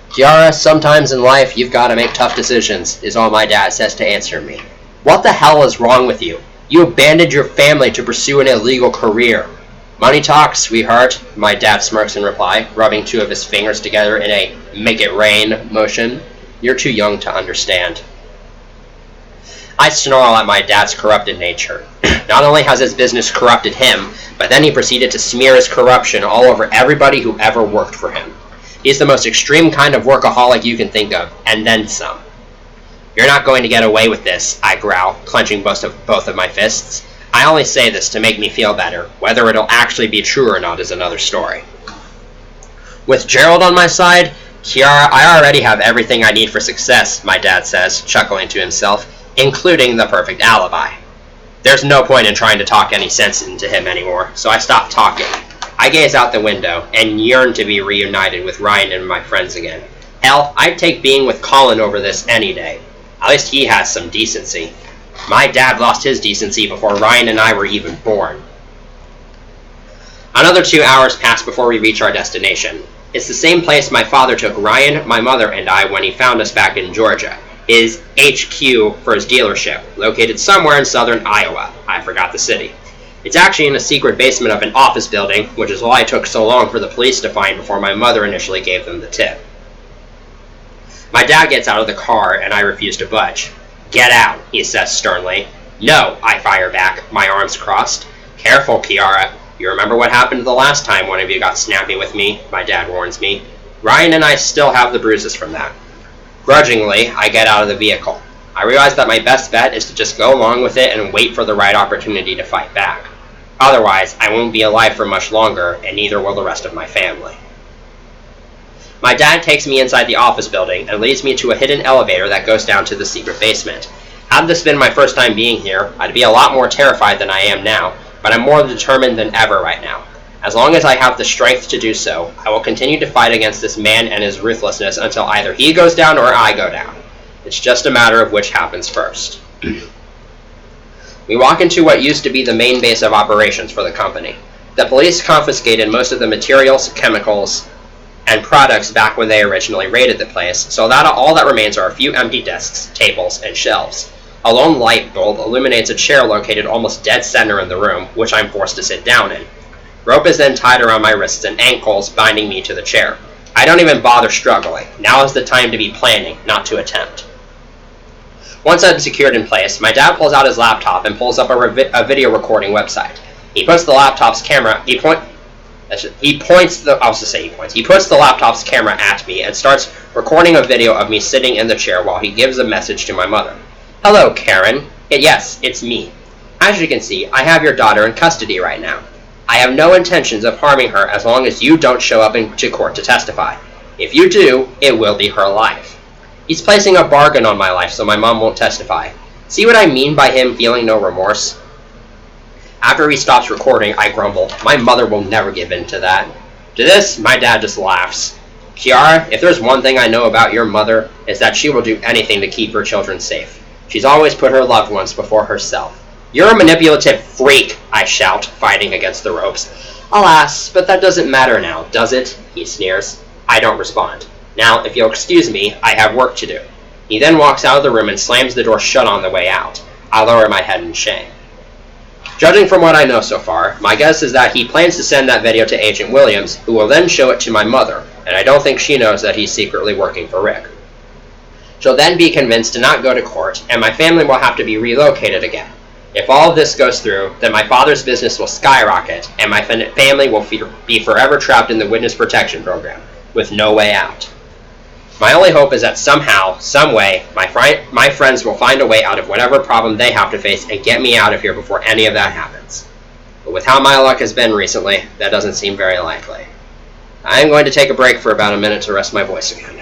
A: Kiara, sometimes in life you've got to make tough decisions, is all my dad says to answer me. What the hell is wrong with you? You abandoned your family to pursue an illegal career. Money talks, sweetheart, my dad smirks in reply, rubbing 2 of his fingers together in a make-it-rain motion. You're too young to understand. I snarl at my dad's corrupted nature. Not only has his business corrupted him, but then he proceeded to smear his corruption all over everybody who ever worked for him. He's the most extreme kind of workaholic you can think of, and then some. You're not going to get away with this, I growl, clenching both of my fists. I only say this to make me feel better. Whether it'll actually be true or not is another story. With Gerald on my side, Kiara, I already have everything I need for success, my dad says, chuckling to himself, including the perfect alibi. There's no point in trying to talk any sense into him anymore, so I stop talking. I gaze out the window and yearn to be reunited with Ryan and my friends again. Hell, I'd take being with Colin over this any day. At least he has some decency. My dad lost his decency before Ryan and I were even born. Another 2 hours pass before we reach our destination. It's the same place my father took Ryan, my mother, and I when he found us back in Georgia. His HQ for his dealership, located somewhere in southern Iowa. I forgot the city. It's actually in a secret basement of an office building, which is why it took so long for the police to find before my mother initially gave them the tip. My dad gets out of the car, and I refuse to budge. Get out, he says sternly. No, I fire back, my arms crossed. Careful, Kiara. You remember what happened the last time one of you got snappy with me, my dad warns me. Ryan and I still have the bruises from that. Grudgingly, I get out of the vehicle. I realize that my best bet is to just go along with it and wait for the right opportunity to fight back. Otherwise, I won't be alive for much longer, and neither will the rest of my family. My dad takes me inside the office building and leads me to a hidden elevator that goes down to the secret basement. Had this been my first time being here, I'd be a lot more terrified than I am now, but I'm more determined than ever right now. As long as I have the strength to do so, I will continue to fight against this man and his ruthlessness until either he goes down or I go down. It's just a matter of which happens first. We walk into what used to be the main base of operations for the company. The police confiscated most of the materials, chemicals, and products back when they originally raided the place, so that all that remains are a few empty desks, tables, and shelves. A lone light bulb illuminates a chair located almost dead center in the room, which I'm forced to sit down in. Rope is then tied around my wrists and ankles, binding me to the chair. I don't even bother struggling. Now is the time to be planning, not to attempt. Once I'm secured in place, my dad pulls out his laptop and pulls up a video recording website. He puts the laptop's camera. He puts the laptop's camera at me and starts recording a video of me sitting in the chair while he gives a message to my mother. Hello, Karen. Yes, it's me. As you can see, I have your daughter in custody right now. I have no intentions of harming her as long as you don't show up to court to testify. If you do, it will be her life. He's placing a bargain on my life so my mom won't testify. See what I mean by him feeling no remorse? After he stops recording, I grumble. My mother will never give in to that. To this, my dad just laughs. Kiara, if there's one thing I know about your mother, it's that she will do anything to keep her children safe. She's always put her loved ones before herself. You're a manipulative freak, I shout, fighting against the ropes. Alas, but that doesn't matter now, does it? He sneers. I don't respond. Now, if you'll excuse me, I have work to do. He then walks out of the room and slams the door shut on the way out. I lower my head in shame. Judging from what I know so far, my guess is that he plans to send that video to Agent Williams, who will then show it to my mother, and I don't think she knows that he's secretly working for Rick. She'll then be convinced to not go to court, and my family will have to be relocated again. If all of this goes through, then my father's business will skyrocket, and my family will be forever trapped in the witness protection program, with no way out. My only hope is that somehow, some way, my friends will find a way out of whatever problem they have to face and get me out of here before any of that happens. But with how my luck has been recently, that doesn't seem very likely. I am going to take a break for about a minute to rest my voice again.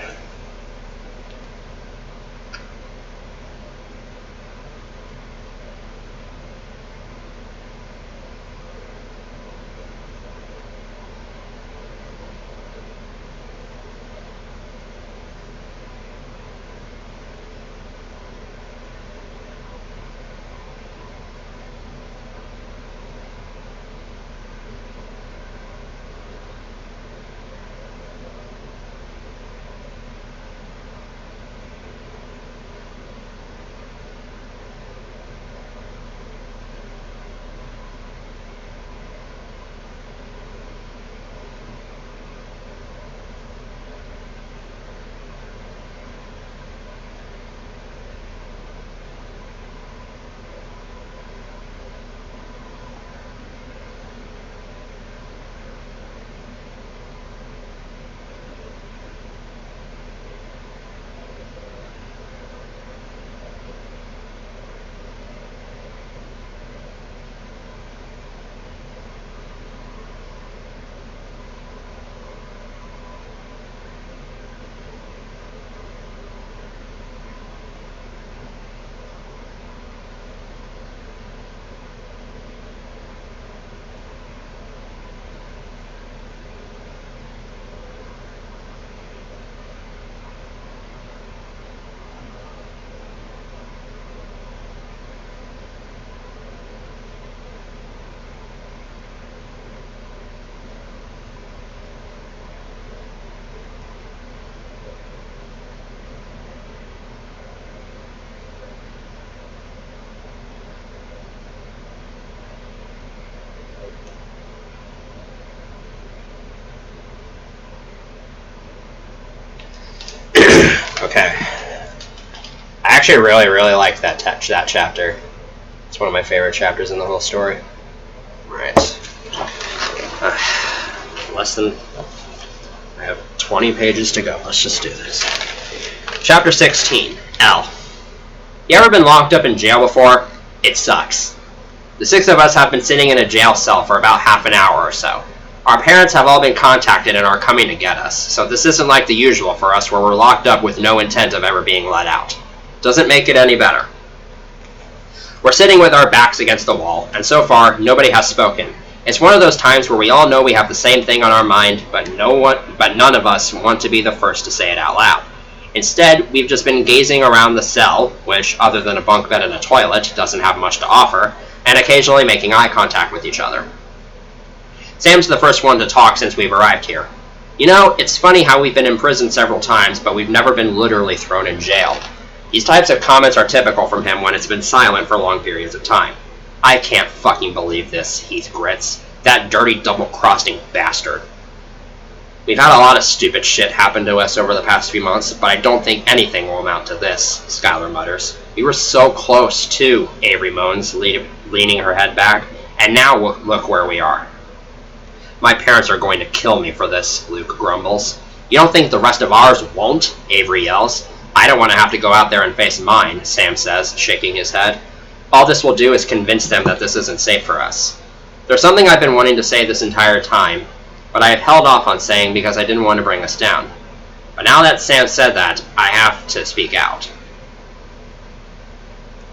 A: Okay. I actually really like that chapter. It's one of my favorite chapters in the whole story. Alright. I have 20 pages to go. Let's just do this. Chapter 16, L. You ever been locked up in jail before? It sucks. The 6 of us have been sitting in a jail cell for about half an hour or so. Our parents have all been contacted and are coming to get us, so this isn't like the usual for us where we're locked up with no intent of ever being let out. Doesn't make it any better. We're sitting with our backs against the wall, and so far, nobody has spoken. It's one of those times where we all know we have the same thing on our mind, but none of us want to be the first to say it out loud. Instead, we've just been gazing around the cell, which, other than a bunk bed and a toilet, doesn't have much to offer, and occasionally making eye contact with each other. Sam's the first one to talk since we've arrived here. You know, it's funny how we've been in prison several times, but we've never been literally thrown in jail. These types of comments are typical from him when it's been silent for long periods of time. I can't fucking believe this, Heath grits. That dirty double-crossing bastard. We've had a lot of stupid shit happen to us over the past few months, but I don't think anything will amount to this, Skylar mutters. We were so close, too, Avery moans, leaning her head back. And now look where we are. My parents are going to kill me for this, Luke grumbles. You don't think the rest of ours won't? Avery yells. I don't want to have to go out there and face mine, Sam says, shaking his head. All this will do is convince them that this isn't safe for us. There's something I've been wanting to say this entire time, but I have held off on saying because I didn't want to bring us down. But now that Sam said that, I have to speak out.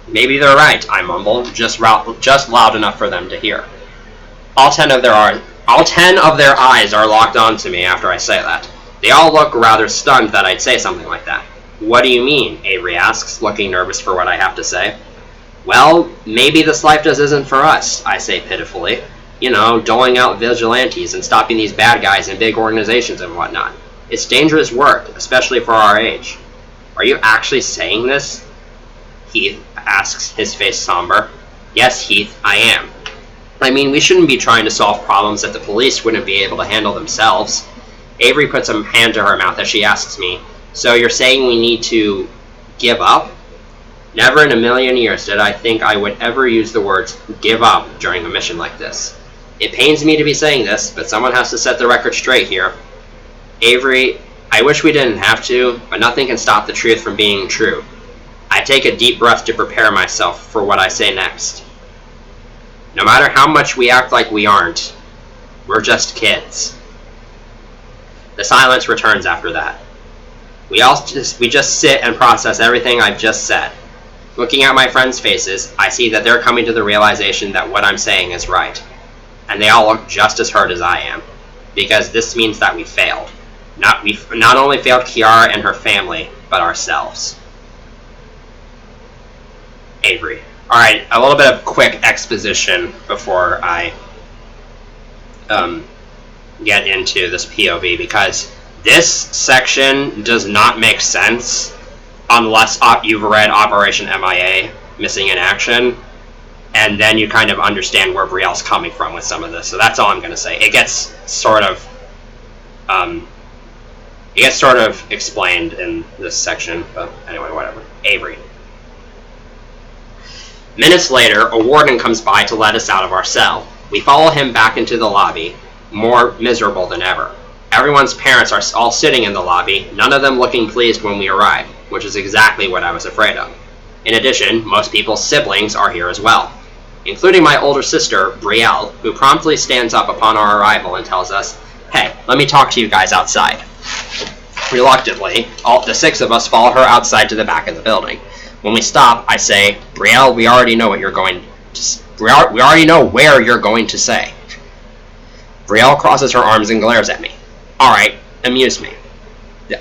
A: Maybe they're right, I mumble, just loud enough for them to hear. All 10 of their eyes are locked onto me after I say that. They all look rather stunned that I'd say something like that. What do you mean? Avery asks, looking nervous for what I have to say. Well, maybe this life just isn't for us, I say pitifully. You know, doling out vigilantes and stopping these bad guys in big organizations and whatnot. It's dangerous work, especially for our age. Are you actually saying this? Heath asks, his face somber. Yes, Heath, I am. I mean, we shouldn't be trying to solve problems that the police wouldn't be able to handle themselves. Avery puts a hand to her mouth as she asks me, so you're saying we need to give up? Never in a million years did I think I would ever use the words give up during a mission like this. It pains me to be saying this, but someone has to set the record straight here. Avery, I wish we didn't have to, but nothing can stop the truth from being true. I take a deep breath to prepare myself for what I say next. No matter how much we act like we aren't, we're just kids. The silence returns after that. We just sit and process everything I've just said. Looking at my friends' faces, I see that they're coming to the realization that what I'm saying is right. And they all look just as hurt as I am. Because this means that we failed. We not only failed Kiara and her family, but ourselves. Avery. Alright, a little bit of quick exposition before I get into this POV, because this section does not make sense unless you've read Operation MIA, Missing in Action, and then you kind of understand where Brielle's coming from with some of this. So that's all I'm going to say. It gets sort of explained in this section, but anyway, whatever. Avery. Minutes later, a warden comes by to let us out of our cell. We follow him back into the lobby, more miserable than ever. Everyone's parents are all sitting in the lobby, none of them looking pleased when we arrive, which is exactly what I was afraid of. In addition, most people's siblings are here as well, including my older sister, Brielle, who promptly stands up upon our arrival and tells us, "Hey, let me talk to you guys outside." Reluctantly, all the 6 of us follow her outside to the back of the building. When we stop, I say, "Brielle, we already know where you're going to say." Brielle crosses her arms and glares at me. Alright, amuse me.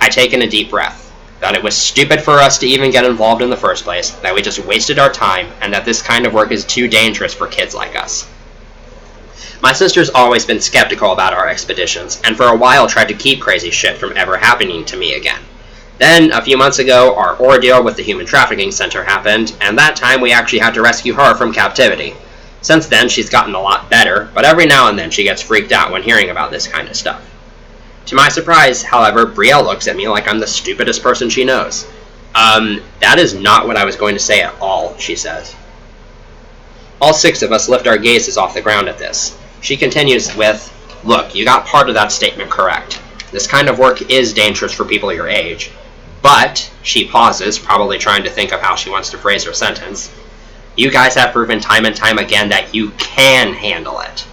A: I take in a deep breath. That it was stupid for us to even get involved in the first place, that we just wasted our time, and that this kind of work is too dangerous for kids like us. My sister's always been skeptical about our expeditions, and for a while tried to keep crazy shit from ever happening to me again. Then, a few months ago, our ordeal with the Human Trafficking Center happened, and that time we actually had to rescue her from captivity. Since then, she's gotten a lot better, but every now and then she gets freaked out when hearing about this kind of stuff. To my surprise, however, Brielle looks at me like I'm the stupidest person she knows. That is not what I was going to say at all, she says. All 6 of us lift our gazes off the ground at this. She continues with, "Look, you got part of that statement correct. This kind of work is dangerous for people your age. But," she pauses, probably trying to think of how she wants to phrase her sentence, "you guys have proven time and time again that you can handle it."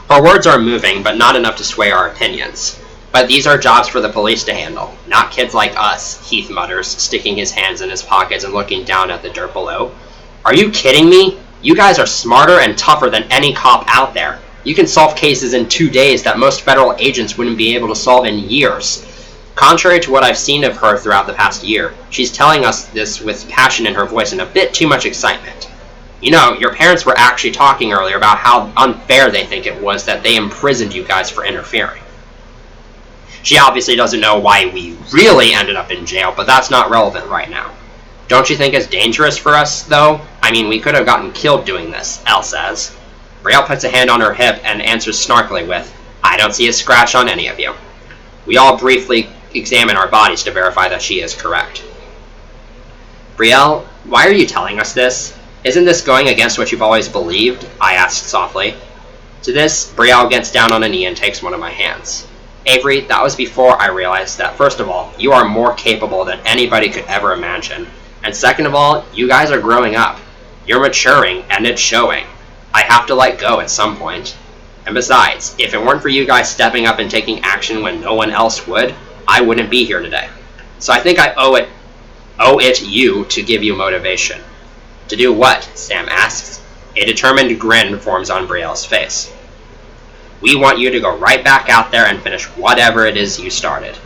A: Her words are moving, but not enough to sway our opinions. But these are jobs for the police to handle, not kids like us, Heath mutters, sticking his hands in his pockets and looking down at the dirt below. Are you kidding me? You guys are smarter and tougher than any cop out there. You can solve cases in 2 days that most federal agents wouldn't be able to solve in years. Contrary to what I've seen of her throughout the past year, she's telling us this with passion in her voice and a bit too much excitement. You know, your parents were actually talking earlier about how unfair they think it was that they imprisoned you guys for interfering. She obviously doesn't know why we really ended up in jail, but that's not relevant right now. Don't you think it's dangerous for us, though? I mean, we could have gotten killed doing this, Elle says. Brielle puts a hand on her hip and answers snarkily with, I don't see a scratch on any of you. We all briefly examine our bodies to verify that she is correct. Brielle, why are you telling us this? Isn't this going against what you've always believed? I asked softly. To this, Brielle gets down on a knee and takes one of my hands. Avery, that was before I realized that, first of all, you are more capable than anybody could ever imagine. And second of all, you guys are growing up. You're maturing, and it's showing. I have to let go at some point. And besides, if it weren't for you guys stepping up and taking action when no one else would, I wouldn't be here today. So I think I owe it you to give you motivation. To do what? Sam asks. A determined grin forms on Brielle's face. We want you to go right back out there and finish whatever it is you started.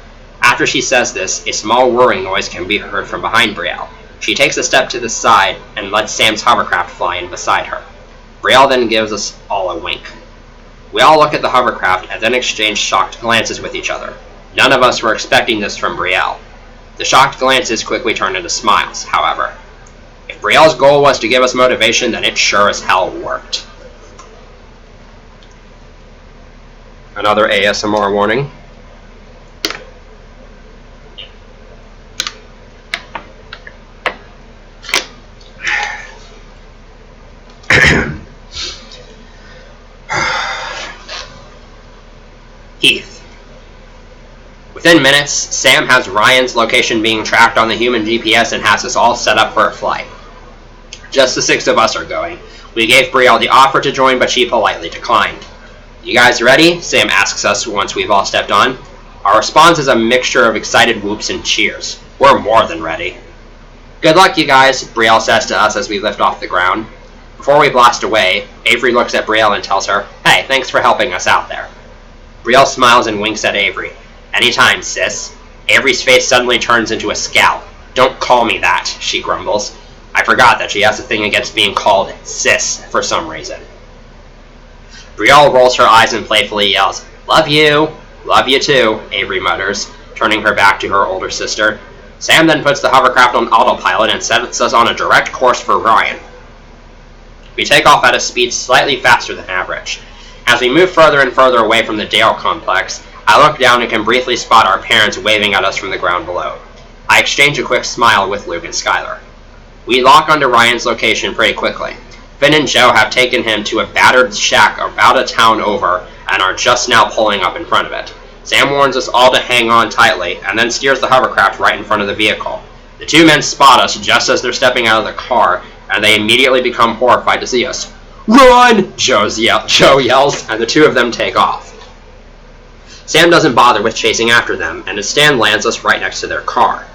A: After she says this, a small whirring noise can be heard from behind Brielle. She takes a step to the side and lets Sam's hovercraft fly in beside her. Brielle then gives us all a wink. We all look at the hovercraft and then exchange shocked glances with each other. None of us were expecting this from Brielle. The shocked glances quickly turn into smiles, however. If Brielle's goal was to give us motivation, then it sure as hell worked. Another ASMR warning. Heath. Within minutes, Sam has Ryan's location being tracked on the human GPS and has us all set up for a flight. Just the 6 of us are going. We gave Brielle the offer to join, but she politely declined. You guys ready? Sam asks us once we've all stepped on. Our response is a mixture of excited whoops and cheers. We're more than ready. Good luck, you guys, Brielle says to us as we lift off the ground. Before we blast away, Avery looks at Brielle and tells her, Hey, thanks for helping us out there. Brielle smiles and winks at Avery. Anytime, sis. Avery's face suddenly turns into a scowl. Don't call me that, she grumbles. I forgot that she has a thing against being called sis for some reason. Brielle rolls her eyes and playfully yells, Love you! Love you too, Avery mutters, turning her back to her older sister. Sam then puts the hovercraft on autopilot and sets us on a direct course for Ryan. We take off at a speed slightly faster than average. As we move further and further away from the Dale complex, I look down and can briefly spot our parents waving at us from the ground below. I exchange a quick smile with Luke and Skylar. We lock onto Ryan's location pretty quickly. Finn and Joe have taken him to a battered shack about a town over and are just now pulling up in front of it. Sam warns us all to hang on tightly and then steers the hovercraft right in front of the vehicle. The 2 men spot us just as they're stepping out of the car, and they immediately become horrified to see us. Run! Joe yells, and the 2 of them take off. Sam doesn't bother with chasing after them, and instead lands us right next to their car.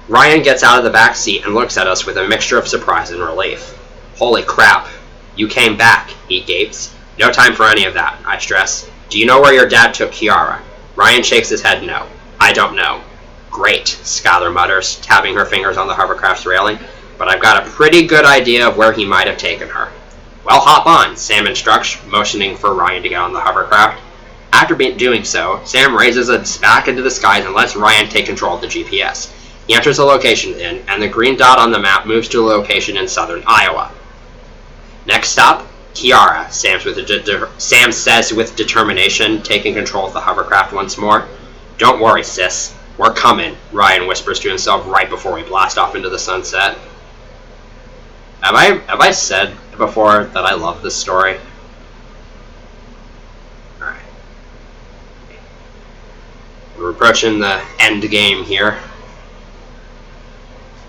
A: Ryan gets out of the back seat and looks at us with a mixture of surprise and relief. Holy crap, you came back, he gapes. No time for any of that, I stress. Do you know where your dad took Kiara? Ryan shakes his head no. I don't know. Great, Skylar mutters, tapping her fingers on the hovercraft's railing, but I've got a pretty good idea of where he might have taken her. Well, hop on, Sam instructs, motioning for Ryan to get on the hovercraft. After doing so, Sam raises us back into the skies and lets Ryan take control of the GPS. He enters the location in, and the green dot on the map moves to a location in southern Iowa. Next stop, Kiara, Sam says with determination, taking control of the hovercraft once more. Don't worry, sis. We're coming, Ryan whispers to himself right before we blast off into the sunset. Have I said before that I love this story? Alright. We're approaching the end game here.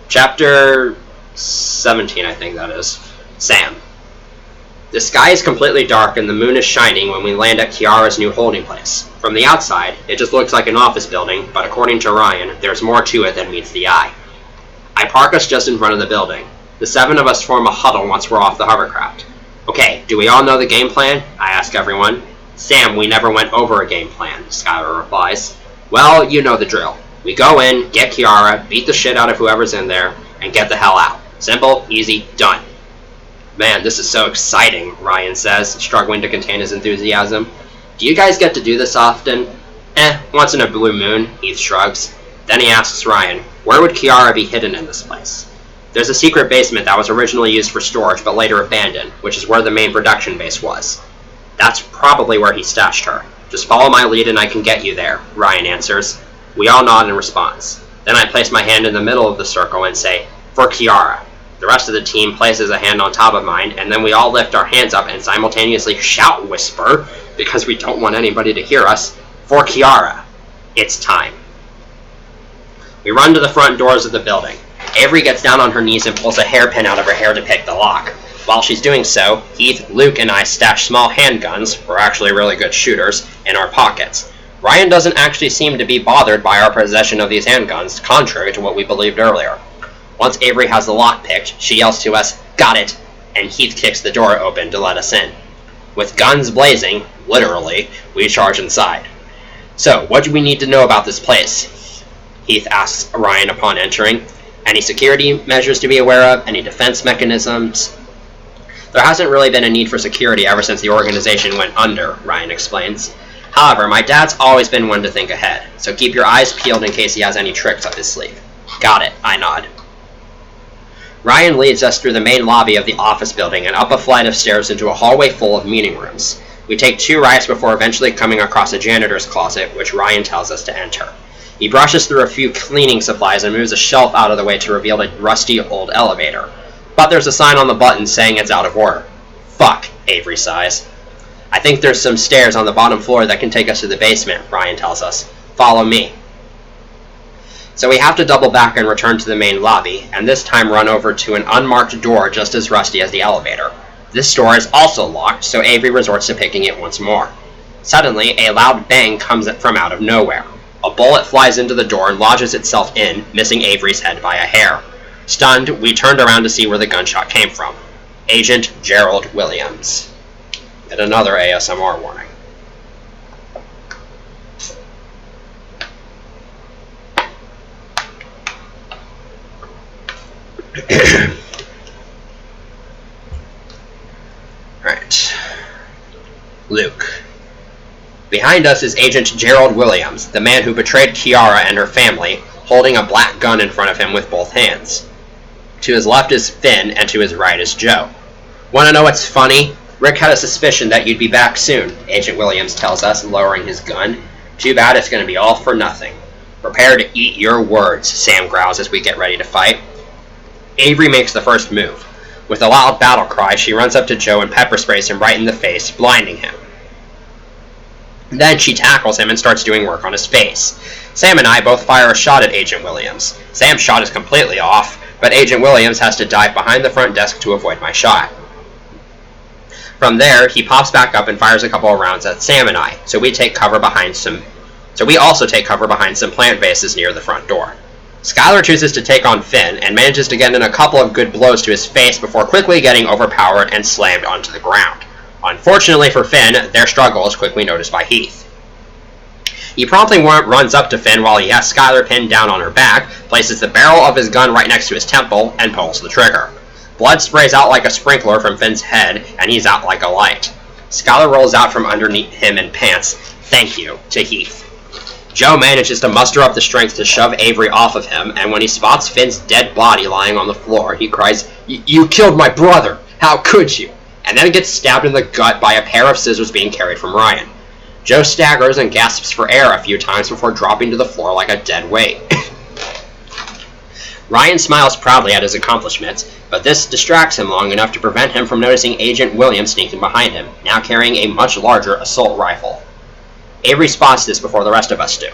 A: Chapter 17, I think that is. Sam. The sky is completely dark and the moon is shining when we land at Kiara's new holding place. From the outside, it just looks like an office building, but according to Ryan, there's more to it than meets the eye. I park us just in front of the building. The 7 of us form a huddle once we're off the hovercraft. Okay, do we all know the game plan? I ask everyone. Sam, we never went over a game plan, Skylar replies. Well, you know the drill. We go in, get Kiara, beat the shit out of whoever's in there, and get the hell out. Simple, easy, done. Man, this is so exciting, Ryan says, struggling to contain his enthusiasm. Do you guys get to do this often? Once in a blue moon, Heath shrugs. Then he asks Ryan, where would Kiara be hidden in this place? There's a secret basement that was originally used for storage but later abandoned, which is where the main production base was. That's probably where he stashed her. Just follow my lead and I can get you there, Ryan answers. We all nod in response. Then I place my hand in the middle of the circle and say, for Kiara. The rest of the team places a hand on top of mine, and then we all lift our hands up and simultaneously shout whisper, because we don't want anybody to hear us, for Kiara. It's time. We run to the front doors of the building. Avery gets down on her knees and pulls a hairpin out of her hair to pick the lock. While she's doing so, Heath, Luke, and I stash small handguns, we're actually really good shooters, in our pockets. Ryan doesn't actually seem to be bothered by our possession of these handguns, contrary to what we believed earlier. Once Avery has the lock picked, she yells to us, got it, and Heath kicks the door open to let us in. With guns blazing, literally, we charge inside. So, what do we need to know about this place? Heath asks Ryan upon entering. Any security measures to be aware of? Any defense mechanisms? There hasn't really been a need for security ever since the organization went under, Ryan explains. However, my dad's always been one to think ahead, so keep your eyes peeled in case he has any tricks up his sleeve. Got it, I nod. Ryan leads us through the main lobby of the office building and up a flight of stairs into a hallway full of meeting rooms. We take 2 rights before eventually coming across a janitor's closet, which Ryan tells us to enter. He brushes through a few cleaning supplies and moves a shelf out of the way to reveal a rusty old elevator. But there's a sign on the button saying it's out of order. Fuck, Avery sighs. I think there's some stairs on the bottom floor that can take us to the basement, Ryan tells us. Follow me. So we have to double back and return to the main lobby, and this time run over to an unmarked door just as rusty as the elevator. This door is also locked, so Avery resorts to picking it once more. Suddenly, a loud bang comes from out of nowhere. A bullet flies into the door and lodges itself in, missing Avery's head by a hair. Stunned, we turned around to see where the gunshot came from. Agent Gerald Williams. And another ASMR warning. Alright. Luke. Behind us is Agent Gerald Williams, the man who betrayed Kiara and her family, holding a black gun in front of him with both hands. To his left is Finn, and to his right is Joe. Wanna know what's funny? Rick had a suspicion that you'd be back soon, Agent Williams tells us, lowering his gun. Too bad it's gonna be all for nothing. Prepare to eat your words, Sam growls as we get ready to fight. Avery makes the first move. With a loud battle cry, she runs up to Joe and pepper sprays him right in the face, blinding him. Then she tackles him and starts doing work on his face. Sam and I both fire a shot at Agent Williams. Sam's shot is completely off, but Agent Williams has to dive behind the front desk to avoid my shot. From there, he pops back up and fires a couple of rounds at Sam and I, so we also take cover behind some plant vases near the front door. Skylar chooses to take on Finn and manages to get in a couple of good blows to his face before quickly getting overpowered and slammed onto the ground. Unfortunately for Finn, their struggle is quickly noticed by Heath. He promptly runs up to Finn while he has Skylar pinned down on her back, places the barrel of his gun right next to his temple, and pulls the trigger. Blood sprays out like a sprinkler from Finn's head, and he's out like a light. Skylar rolls out from underneath him and pants, "Thank you," to Heath. Joe manages to muster up the strength to shove Avery off of him, and when he spots Finn's dead body lying on the floor, he cries, "You killed my brother! How could you?" And then gets stabbed in the gut by a pair of scissors being carried from Ryan. Joe staggers and gasps for air a few times before dropping to the floor like a dead weight. Ryan smiles proudly at his accomplishments, but this distracts him long enough to prevent him from noticing Agent Williams sneaking behind him, now carrying a much larger assault rifle. Avery spots this before the rest of us do.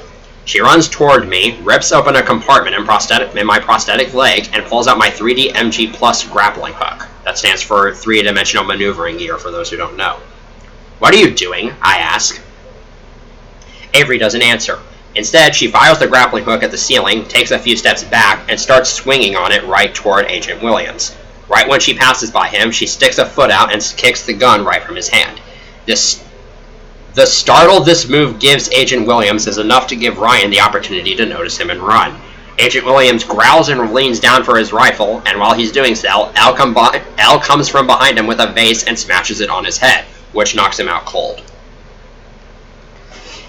A: She runs toward me, rips open a compartment in my prosthetic leg, and pulls out my 3D MG Plus grappling hook. That stands for three-dimensional maneuvering gear, for those who don't know. "What are you doing?" I ask. Avery doesn't answer. Instead, she files the grappling hook at the ceiling, takes a few steps back, and starts swinging on it right toward Agent Williams. Right when she passes by him, she sticks a foot out and kicks the gun right from his hand. The startle this move gives Agent Williams is enough to give Ryan the opportunity to notice him and run. Agent Williams growls and leans down for his rifle, and while he's doing so, Al comes from behind him with a vase and smashes it on his head, which knocks him out cold.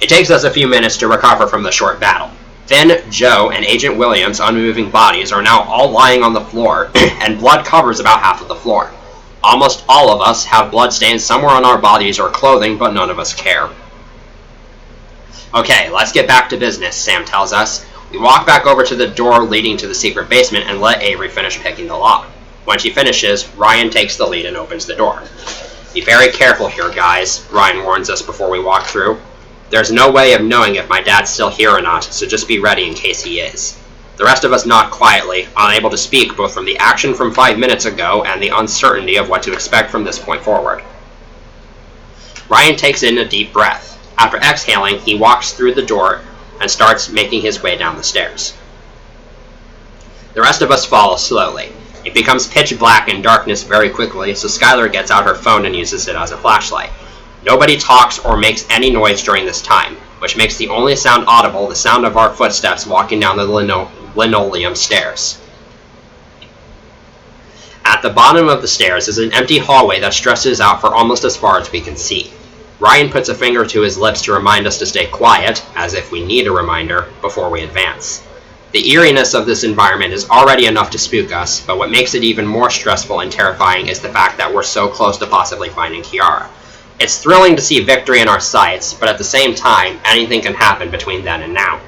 A: It takes us a few minutes to recover from the short battle. Finn, Joe, and Agent Williams' unmoving bodies are now all lying on the floor, and blood covers about half of the floor. Almost all of us have bloodstains somewhere on our bodies or clothing, but none of us care. Okay, let's get back to business, Sam tells us. We walk back over to the door leading to the secret basement and let Avery finish picking the lock. When she finishes, Ryan takes the lead and opens the door. Be very careful here, guys, Ryan warns us before we walk through. There's no way of knowing if my dad's still here or not, so just be ready in case he is. The rest of us nod quietly, unable to speak both from the action from 5 minutes ago and the uncertainty of what to expect from this point forward. Ryan takes in a deep breath. After exhaling, he walks through the door and starts making his way down the stairs. The rest of us follow slowly. It becomes pitch black and darkness very quickly, so Skylar gets out her phone and uses it as a flashlight. Nobody talks or makes any noise during this time, which makes the only sound audible the sound of our footsteps walking down the linoleum stairs. At the bottom of the stairs is an empty hallway that stretches out for almost as far as we can see. Ryan puts a finger to his lips to remind us to stay quiet, as if we need a reminder, before we advance. The eeriness of this environment is already enough to spook us, but what makes it even more stressful and terrifying is the fact that we're so close to possibly finding Kiara. It's thrilling to see victory in our sights, but at the same time, anything can happen between then and now.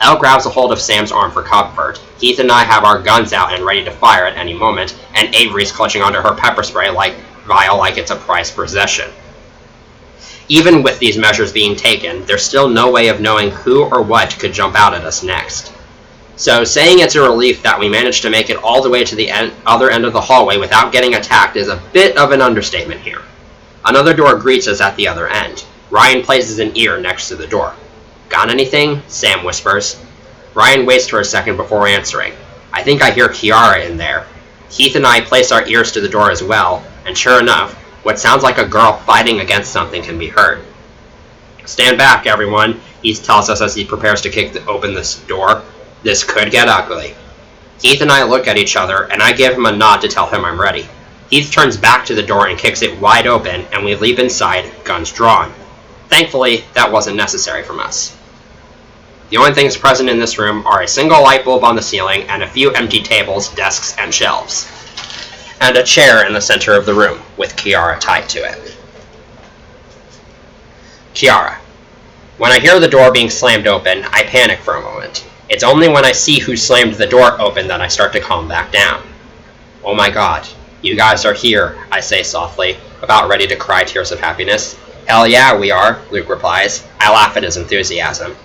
A: Elle grabs a hold of Sam's arm for comfort. Heath and I have our guns out and ready to fire at any moment, and Avery's clutching onto her pepper spray vial like it's a prized possession. Even with these measures being taken, there's still no way of knowing who or what could jump out at us next. So saying it's a relief that we managed to make it all the way to the other end of the hallway without getting attacked is a bit of an understatement here. Another door greets us at the other end. Ryan places an ear next to the door. Got anything? Sam whispers. Ryan waits for a second before answering. I think I hear Kiara in there. Heath and I place our ears to the door as well, and sure enough, what sounds like a girl fighting against something can be heard. Stand back, everyone, Heath tells us as he prepares to kick open this door. This could get ugly. Heath and I look at each other, and I give him a nod to tell him I'm ready. Heath turns back to the door and kicks it wide open, and we leap inside, guns drawn. Thankfully, that wasn't necessary from us. The only things present in this room are a single light bulb on the ceiling and a few empty tables, desks, and shelves. And a chair in the center of the room, with Kiara tied to it. Kiara. When I hear the door being slammed open, I panic for a moment. It's only when I see who slammed the door open that I start to calm back down. Oh my god, you guys are here, I say softly, about ready to cry tears of happiness. Hell yeah, we are, Luke replies. I laugh at his enthusiasm.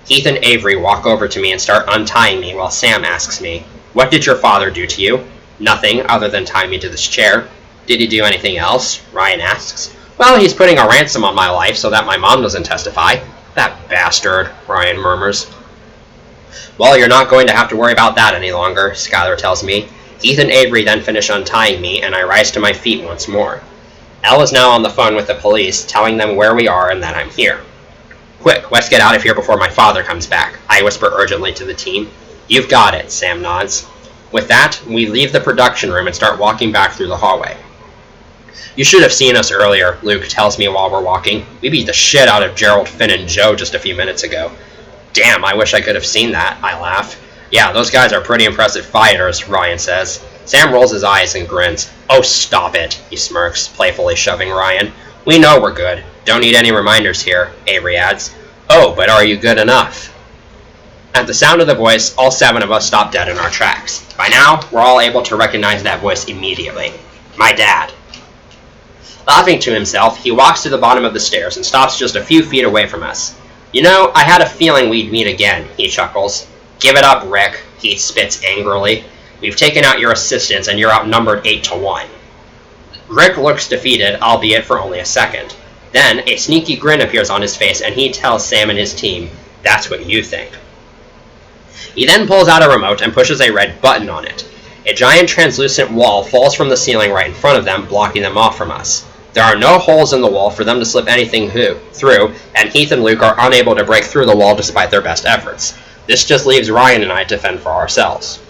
A: Heath and Avery walk over to me and start untying me while Sam asks me, What did your father do to you? Nothing other than tie me to this chair. Did he do anything else? Ryan asks. Well, he's putting a ransom on my life so that my mom doesn't testify. That bastard, Ryan murmurs. Well, you're not going to have to worry about that any longer, Skylar tells me. Heath and Avery then finish untying me, and I rise to my feet once more. Elle is now on the phone with the police, telling them where we are and that I'm here. Quick, let's get out of here before my father comes back, I whisper urgently to the team. You've got it, Sam nods. With that, we leave the production room and start walking back through the hallway. You should have seen us earlier, Luke tells me while we're walking. We beat the shit out of Gerald, Finn, and Joe just a few minutes ago. Damn, I wish I could have seen that, I laugh. Yeah, those guys are pretty impressive fighters, Ryan says. Sam rolls his eyes and grins. Oh, stop it, he smirks, playfully shoving Ryan. We know we're good. Don't need any reminders here, Avery adds. Oh, but are you good enough? At the sound of the voice, all 7 of us stop dead in our tracks. By now, we're all able to recognize that voice immediately. My dad. Laughing to himself, he walks to the bottom of the stairs and stops just a few feet away from us. You know, I had a feeling we'd meet again, he chuckles. Give it up, Rick, Heath spits angrily. We've taken out your assistants and you're outnumbered 8-1. Rick looks defeated, albeit for only a second. Then, a sneaky grin appears on his face and he tells Sam and his team, That's what you think. He then pulls out a remote and pushes a red button on it. A giant translucent wall falls from the ceiling right in front of them, blocking them off from us. There are no holes in the wall for them to slip anything through, and Heath and Luke are unable to break through the wall despite their best efforts. This just leaves Ryan and I to fend for ourselves.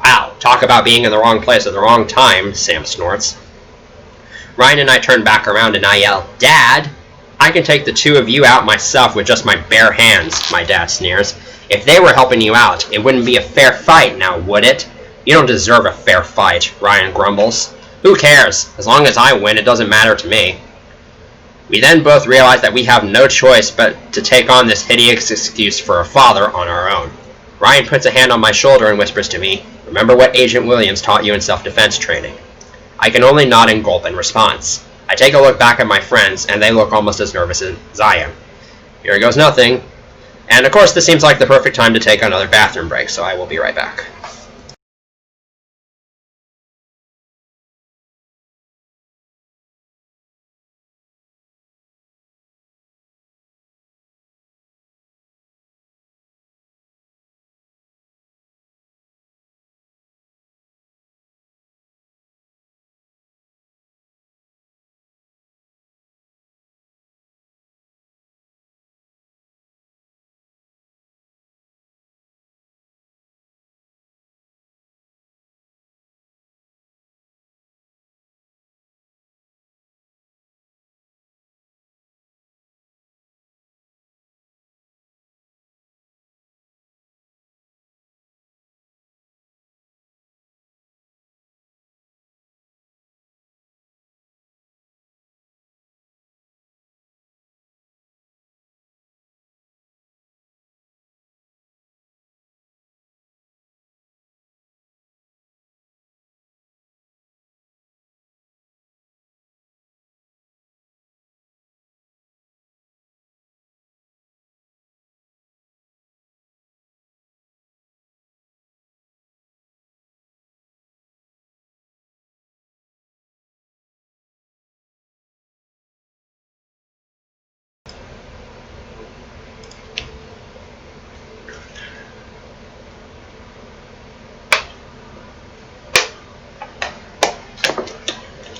A: Wow, talk about being in the wrong place at the wrong time, Sam snorts. Ryan and I turn back around and I yell, Dad! I can take the two of you out myself with just my bare hands, my dad sneers. If they were helping you out, it wouldn't be a fair fight now, would it? You don't deserve a fair fight, Ryan grumbles. Who cares? As long as I win, it doesn't matter to me. We then both realize that we have no choice but to take on this hideous excuse for a father on our own. Ryan puts a hand on my shoulder and whispers to me, remember what Agent Williams taught you in self-defense training. I can only nod and gulp in response. I take a look back at my friends, and they look almost as nervous as I am. Here goes nothing. And of course, this seems like the perfect time to take another bathroom break, so I will be right back.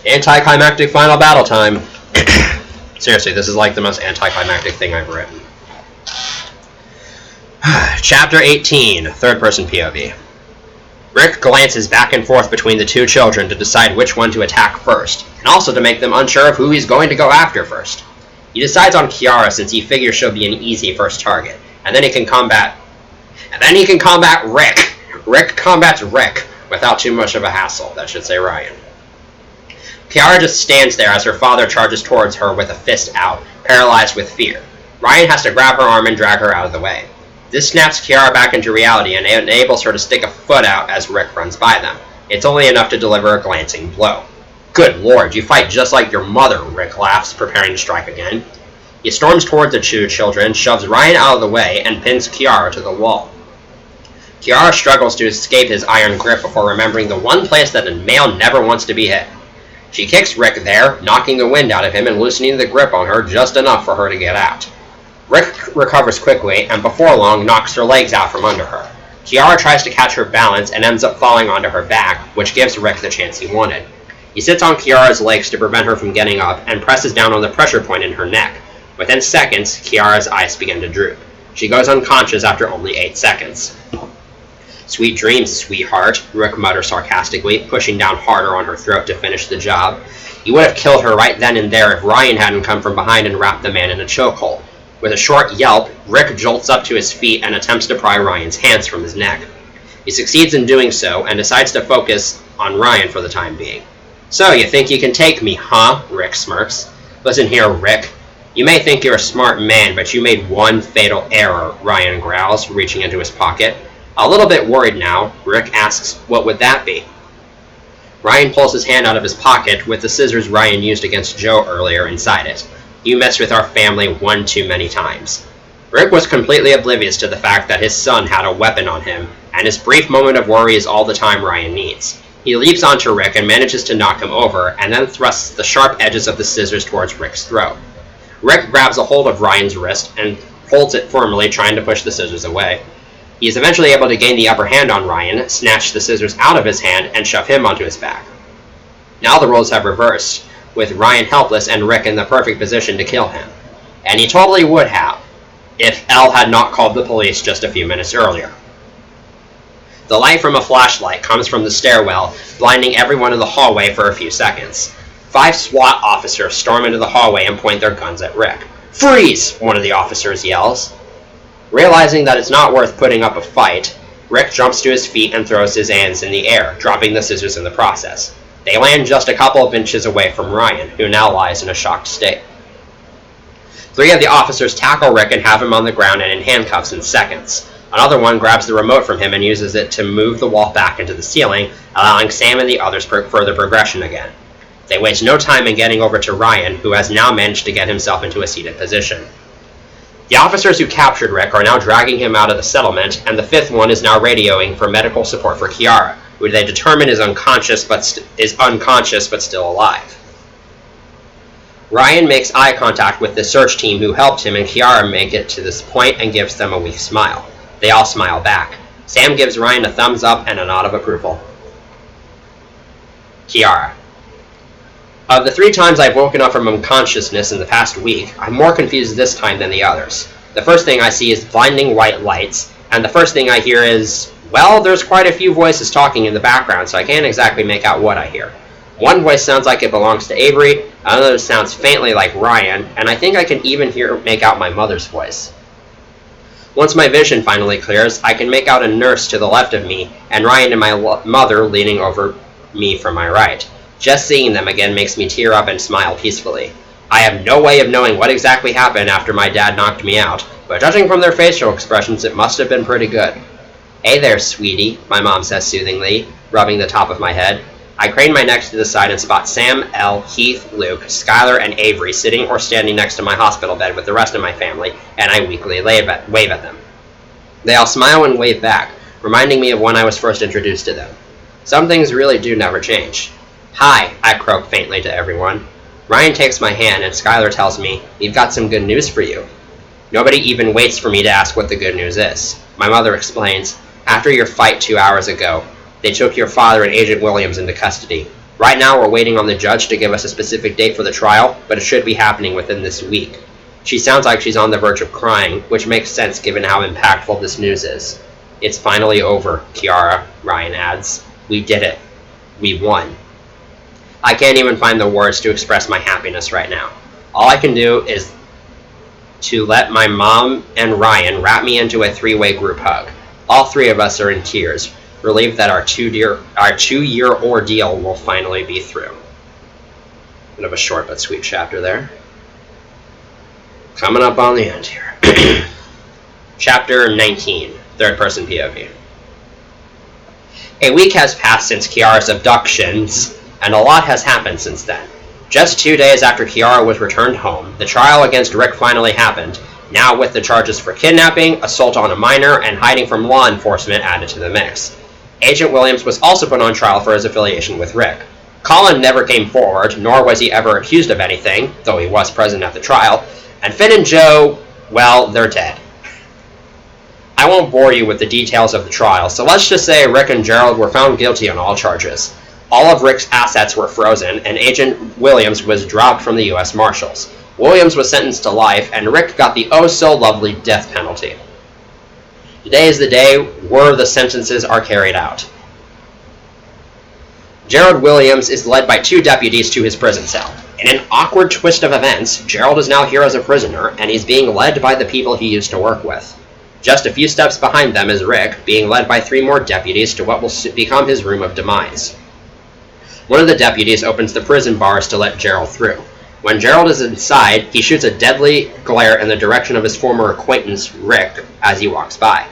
A: Anticlimactic final battle time. Seriously, this is like the most anticlimactic thing I've written. Chapter 18, third-person POV. Rick glances back and forth between the two children to decide which one to attack first, and also to make them unsure of who he's going to go after first. He decides on Kiara since he figures she'll be an easy first target, and then he can combat Rick. Rick combats Rick without too much of a hassle, that should say Ryan. Kiara just stands there as her father charges towards her with a fist out, paralyzed with fear. Ryan has to grab her arm and drag her out of the way. This snaps Kiara back into reality and enables her to stick a foot out as Rick runs by them. It's only enough to deliver a glancing blow. Good lord, you fight just like your mother, Rick laughs, preparing to strike again. He storms towards the two children, shoves Ryan out of the way, and pins Kiara to the wall. Kiara struggles to escape his iron grip before remembering the one place that a male never wants to be hit. She kicks Rick there, knocking the wind out of him and loosening the grip on her just enough for her to get out. Rick recovers quickly, and before long knocks her legs out from under her. Kiara tries to catch her balance and ends up falling onto her back, which gives Rick the chance he wanted. He sits on Kiara's legs to prevent her from getting up and presses down on the pressure point in her neck. Within seconds, Kiara's eyes begin to droop. She goes unconscious after only 8 seconds. Sweet dreams, sweetheart, Rick mutters sarcastically, pushing down harder on her throat to finish the job. He would have killed her right then and there if Ryan hadn't come from behind and wrapped the man in a chokehold. With a short yelp, Rick jolts up to his feet and attempts to pry Ryan's hands from his neck. He succeeds in doing so and decides to focus on Ryan for the time being. So, you think you can take me, huh? Rick smirks. Listen here, Rick. You may think you're a smart man, but you made one fatal error, Ryan growls, reaching into his pocket. A little bit worried now, Rick asks, what would that be? Ryan pulls his hand out of his pocket with the scissors Ryan used against Joe earlier inside it. You messed with our family one too many times. Rick was completely oblivious to the fact that his son had a weapon on him, and his brief moment of worry is all the time Ryan needs. He leaps onto Rick and manages to knock him over, and then thrusts the sharp edges of the scissors towards Rick's throat. Rick grabs a hold of Ryan's wrist and holds it firmly, trying to push the scissors away. He is eventually able to gain the upper hand on Ryan, snatch the scissors out of his hand, and shove him onto his back. Now the roles have reversed, with Ryan helpless and Rick in the perfect position to kill him. And he totally would have, if Elle had not called the police just a few minutes earlier. The light from a flashlight comes from the stairwell, blinding everyone in the hallway for a few seconds. 5 SWAT officers storm into the hallway and point their guns at Rick. "Freeze!" one of the officers yells. Realizing that it's not worth putting up a fight, Rick jumps to his feet and throws his hands in the air, dropping the scissors in the process. They land just a couple of inches away from Ryan, who now lies in a shocked state. 3 of the officers tackle Rick and have him on the ground and in handcuffs in seconds. Another one grabs the remote from him and uses it to move the wall back into the ceiling, allowing Sam and the others further progression again. They waste no time in getting over to Ryan, who has now managed to get himself into a seated position. The officers who captured Rick are now dragging him out of the settlement, and the 5th one is now radioing for medical support for Kiara, who they determine is unconscious but still alive. Ryan makes eye contact with the search team who helped him and Kiara make it to this point and gives them a weak smile. They all smile back. Sam gives Ryan a thumbs up and a nod of approval. Kiara. Of the 3 times I've woken up from unconsciousness in the past week, I'm more confused this time than the others. The first thing I see is blinding white lights, and the first thing I hear is, well, there's quite a few voices talking in the background, so I can't exactly make out what I hear. One voice sounds like it belongs to Avery, another sounds faintly like Ryan, and I think I can even make out my mother's voice. Once my vision finally clears, I can make out a nurse to the left of me, and Ryan and my mother leaning over me from my right. Just seeing them again makes me tear up and smile peacefully. I have no way of knowing what exactly happened after my dad knocked me out, but judging from their facial expressions, it must have been pretty good. Hey there, sweetie, my mom says soothingly, rubbing the top of my head. I crane my neck to the side and spot Sam, Elle, Heath, Luke, Skylar, and Avery sitting or standing next to my hospital bed with the rest of my family, and I weakly wave at them. They all smile and wave back, reminding me of when I was first introduced to them. Some things really do never change. Hi, I croak faintly to everyone. Ryan takes my hand and Skylar tells me, we've got some good news for you. Nobody even waits for me to ask what the good news is. My mother explains, after your fight 2 hours ago, they took your father and Agent Williams into custody. Right now we're waiting on the judge to give us a specific date for the trial, but it should be happening within this week. She sounds like she's on the verge of crying, which makes sense given how impactful this news is. It's finally over, Kiara, Ryan adds. We did it. We won. I can't even find the words to express my happiness right now. All I can do is to let my mom and Ryan wrap me into a 3-way group hug. All 3 of us are in tears, relieved that our 2-year ordeal will finally be through. Bit of a short but sweet chapter there. Coming up on the end here. Chapter 19, 3rd-person POV. A week has passed since Kiara's abductions, and a lot has happened since then. Just 2 days after Kiara was returned home, the trial against Rick finally happened, now with the charges for kidnapping, assault on a minor, and hiding from law enforcement added to the mix. Agent Williams was also put on trial for his affiliation with Rick. Colin never came forward, nor was he ever accused of anything, though he was present at the trial, and Finn and Joe, well, they're dead. I won't bore you with the details of the trial, so let's just say Rick and Gerald were found guilty on all charges. All of Rick's assets were frozen, and Agent Williams was dropped from the U.S. Marshals. Williams was sentenced to life, and Rick got the oh-so-lovely death penalty. Today is the day where the sentences are carried out. Gerald Williams is led by 2 deputies to his prison cell. In an awkward twist of events, Gerald is now here as a prisoner, and he's being led by the people he used to work with. Just a few steps behind them is Rick, being led by 3 more deputies to what will become his room of demise. One of the deputies opens the prison bars to let Gerald through. When Gerald is inside, he shoots a deadly glare in the direction of his former acquaintance, Rick, as he walks by.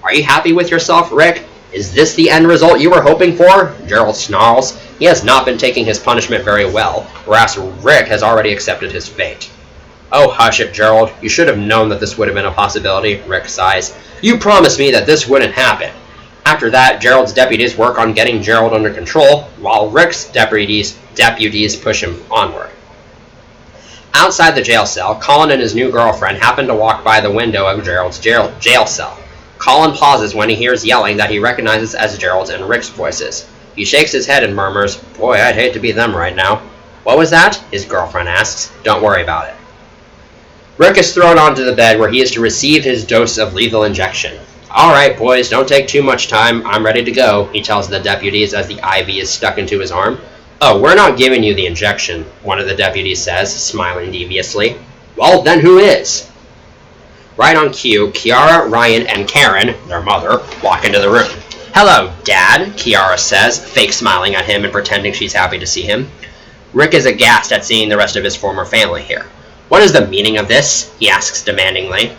A: Are you happy with yourself, Rick? Is this the end result you were hoping for? Gerald snarls. He has not been taking his punishment very well, whereas Rick has already accepted his fate. Oh, hush it, Gerald. You should have known that this would have been a possibility, Rick sighs. You promised me that this wouldn't happen. After that, Gerald's deputies work on getting Gerald under control, while Rick's deputies push him onward. Outside the jail cell, Colin and his new girlfriend happen to walk by the window of Gerald's jail cell. Colin pauses when he hears yelling that he recognizes as Gerald's and Rick's voices. He shakes his head and murmurs, Boy, I'd hate to be them right now. What was that? His girlfriend asks. Don't worry about it. Rick is thrown onto the bed where he is to receive his dose of lethal injection. Alright, boys, don't take too much time. I'm ready to go, he tells the deputies as the IV is stuck into his arm. Oh, we're not giving you the injection, one of the deputies says, smiling deviously. Well, then who is? Right on cue, Kiara, Ryan, and Karen, their mother, walk into the room. Hello, Dad, Kiara says, fake smiling at him and pretending she's happy to see him. Rick is aghast at seeing the rest of his former family here. What is the meaning of this? He asks demandingly.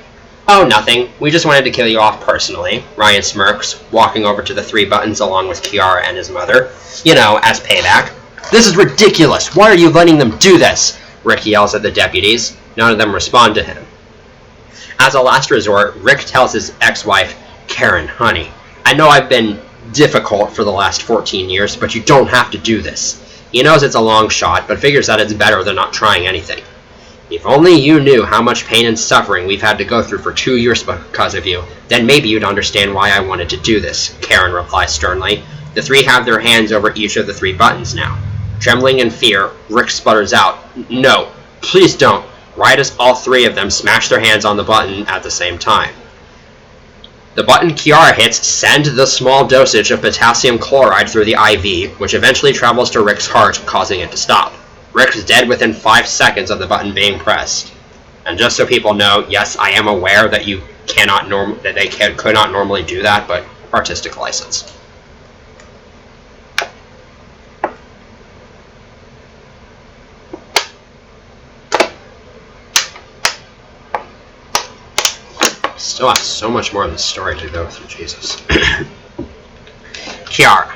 A: Oh, nothing. We just wanted to kill you off personally, Ryan smirks, walking over to the three buttons along with Kiara and his mother. You know, as payback. This is ridiculous! Why are you letting them do this? Rick yells at the deputies. None of them respond to him. As a last resort, Rick tells his ex-wife, Karen, honey, I know I've been difficult for the last 14 years, but you don't have to do this. He knows it's a long shot, but figures that it's better than not trying anything. If only you knew how much pain and suffering we've had to go through for 2 years because of you, then maybe you'd understand why I wanted to do this, Karen replies sternly. The three have their hands over each of the three buttons now. Trembling in fear, Rick sputters out, No, please don't. Right as all three of them smash their hands on the button at the same time. The button Kiara hits sends the small dosage of potassium chloride through the IV, which eventually travels to Rick's heart, causing it to stop. Rick's dead within 5 seconds of the button being pressed. And just so people know, yes, I am aware that you cannot could not normally do that, but artistic license. Still have so much more of the story to go through, Jesus. Kiara.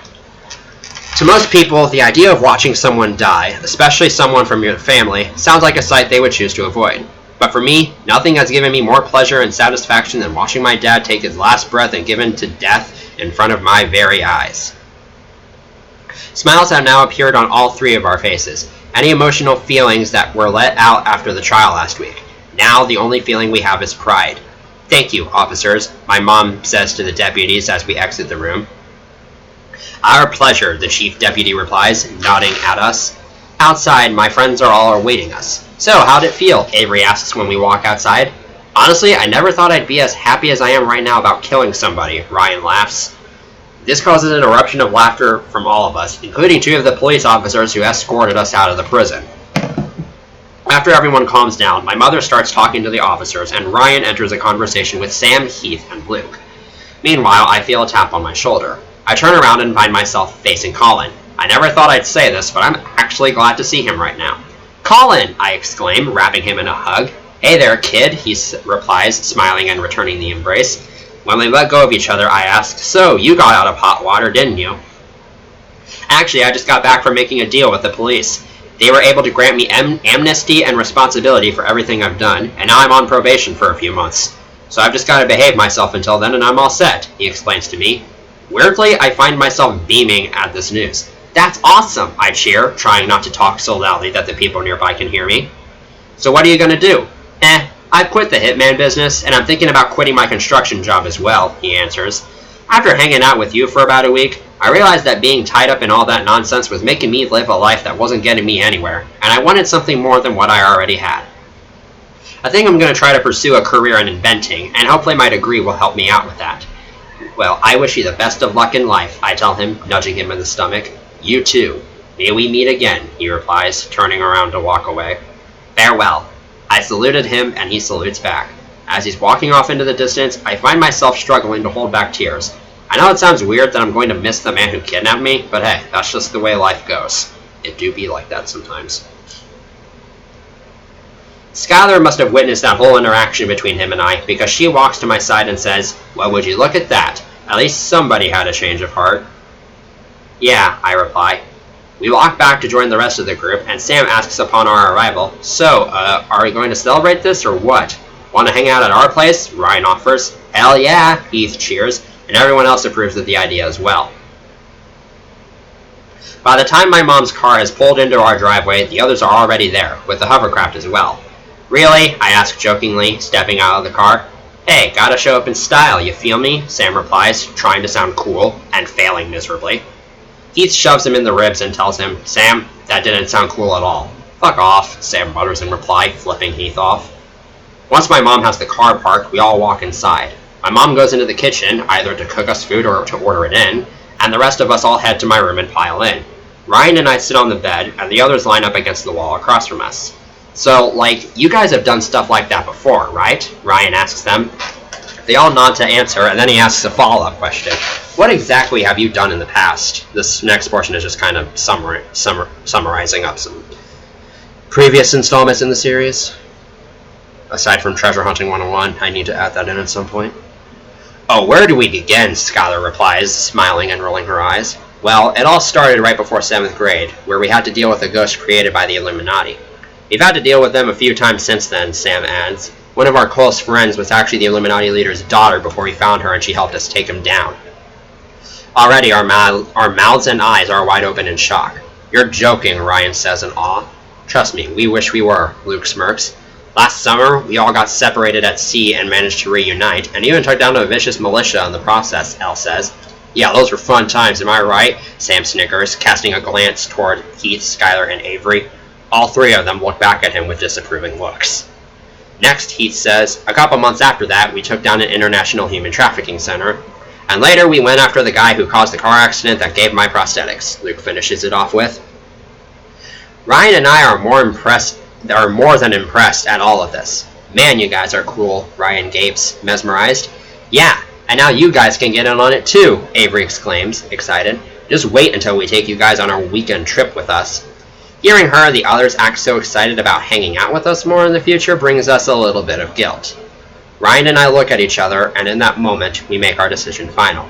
A: To most people, the idea of watching someone die, especially someone from your family, sounds like a sight they would choose to avoid. But for me, nothing has given me more pleasure and satisfaction than watching my dad take his last breath and given to death in front of my very eyes. Smiles have now appeared on all three of our faces, any emotional feelings that were let out after the trial last week. Now the only feeling we have is pride. Thank you, officers, my mom says to the deputies as we exit the room. Our pleasure, the chief deputy replies, nodding at us. Outside, my friends are all awaiting us. So, how'd it feel? Avery asks when we walk outside. Honestly, I never thought I'd be as happy as I am right now about killing somebody, Ryan laughs. This causes an eruption of laughter from all of us, including 2 of the police officers who escorted us out of the prison. After everyone calms down, my mother starts talking to the officers, and Ryan enters a conversation with Sam, Heath, and Luke. Meanwhile, I feel a tap on my shoulder. I turn around and find myself facing Colin. I never thought I'd say this, but I'm actually glad to see him right now. Colin! I exclaim, wrapping him in a hug. Hey there, kid, he replies, smiling and returning the embrace. When we let go of each other, I ask, So, you got out of hot water, didn't you? Actually, I just got back from making a deal with the police. They were able to grant me amnesty and responsibility for everything I've done, and now I'm on probation for a few months. So I've just got to behave myself until then and I'm all set, he explains to me. Weirdly, I find myself beaming at this news. That's awesome, I cheer, trying not to talk so loudly that the people nearby can hear me. So what are you going to do? I quit the hitman business, and I'm thinking about quitting my construction job as well, he answers. After hanging out with you for about a week, I realized that being tied up in all that nonsense was making me live a life that wasn't getting me anywhere, and I wanted something more than what I already had. I think I'm going to try to pursue a career in inventing, and hopefully my degree will help me out with that. Well, I wish you the best of luck in life, I tell him, nudging him in the stomach. You too. May we meet again, he replies, turning around to walk away. Farewell. I saluted him, and he salutes back. As he's walking off into the distance, I find myself struggling to hold back tears. I know it sounds weird that I'm going to miss the man who kidnapped me, but hey, that's just the way life goes. It do be like that sometimes. Skylar must have witnessed that whole interaction between him and I, because she walks to my side and says, Well, would you look at that? At least somebody had a change of heart. Yeah, I reply. We walk back to join the rest of the group, and Sam asks upon our arrival, So, are we going to celebrate this or what? Want to hang out at our place? Ryan offers. Hell yeah, Heath cheers, and everyone else approves of the idea as well. By the time my mom's car has pulled into our driveway, the others are already there, with the hovercraft as well. Really? I ask jokingly, stepping out of the car. Hey, gotta show up in style, you feel me? Sam replies, trying to sound cool, and failing miserably. Heath shoves him in the ribs and tells him, Sam, that didn't sound cool at all. Fuck off, Sam mutters in reply, flipping Heath off. Once my mom has the car parked, we all walk inside. My mom goes into the kitchen, either to cook us food or to order it in, and the rest of us all head to my room and pile in. Ryan and I sit on the bed, and the others line up against the wall across from us. So, like, you guys have done stuff like that before, right? Ryan asks them. They all nod to answer, and then he asks a follow-up question. What exactly have you done in the past? This next portion is just kind of summarizing up some previous installments in the series. Aside from Treasure Hunting 101, I need to add that in at some point. Oh, where do we begin? Skylar replies, smiling and rolling her eyes. Well, it all started right before 7th grade, where we had to deal with a ghost created by the Illuminati. We've had to deal with them a few times since then, Sam adds. One of our close friends was actually the Illuminati leader's daughter before we found her, and she helped us take him down. Already, our mouths and eyes are wide open in shock. You're joking, Ryan says in awe. Trust me, we wish we were, Luke smirks. Last summer, we all got separated at sea and managed to reunite, and even took down a vicious militia in the process, Elle says. Yeah, those were fun times, am I right? Sam snickers, casting a glance toward Heath, Skylar, and Avery. All three of them look back at him with disapproving looks. Next, Heath says, a couple months after that, we took down an international human trafficking center. And later, we went after the guy who caused the car accident that gave my prosthetics, Luke finishes it off with. Ryan and I are more than impressed at all of this. Man, you guys are cool, Ryan gapes, mesmerized. Yeah, and now you guys can get in on it too, Avery exclaims, excited. Just wait until we take you guys on our weekend trip with us. Hearing her, the others act so excited about hanging out with us more in the future brings us a little bit of guilt. Ryan and I look at each other, and in that moment, we make our decision final.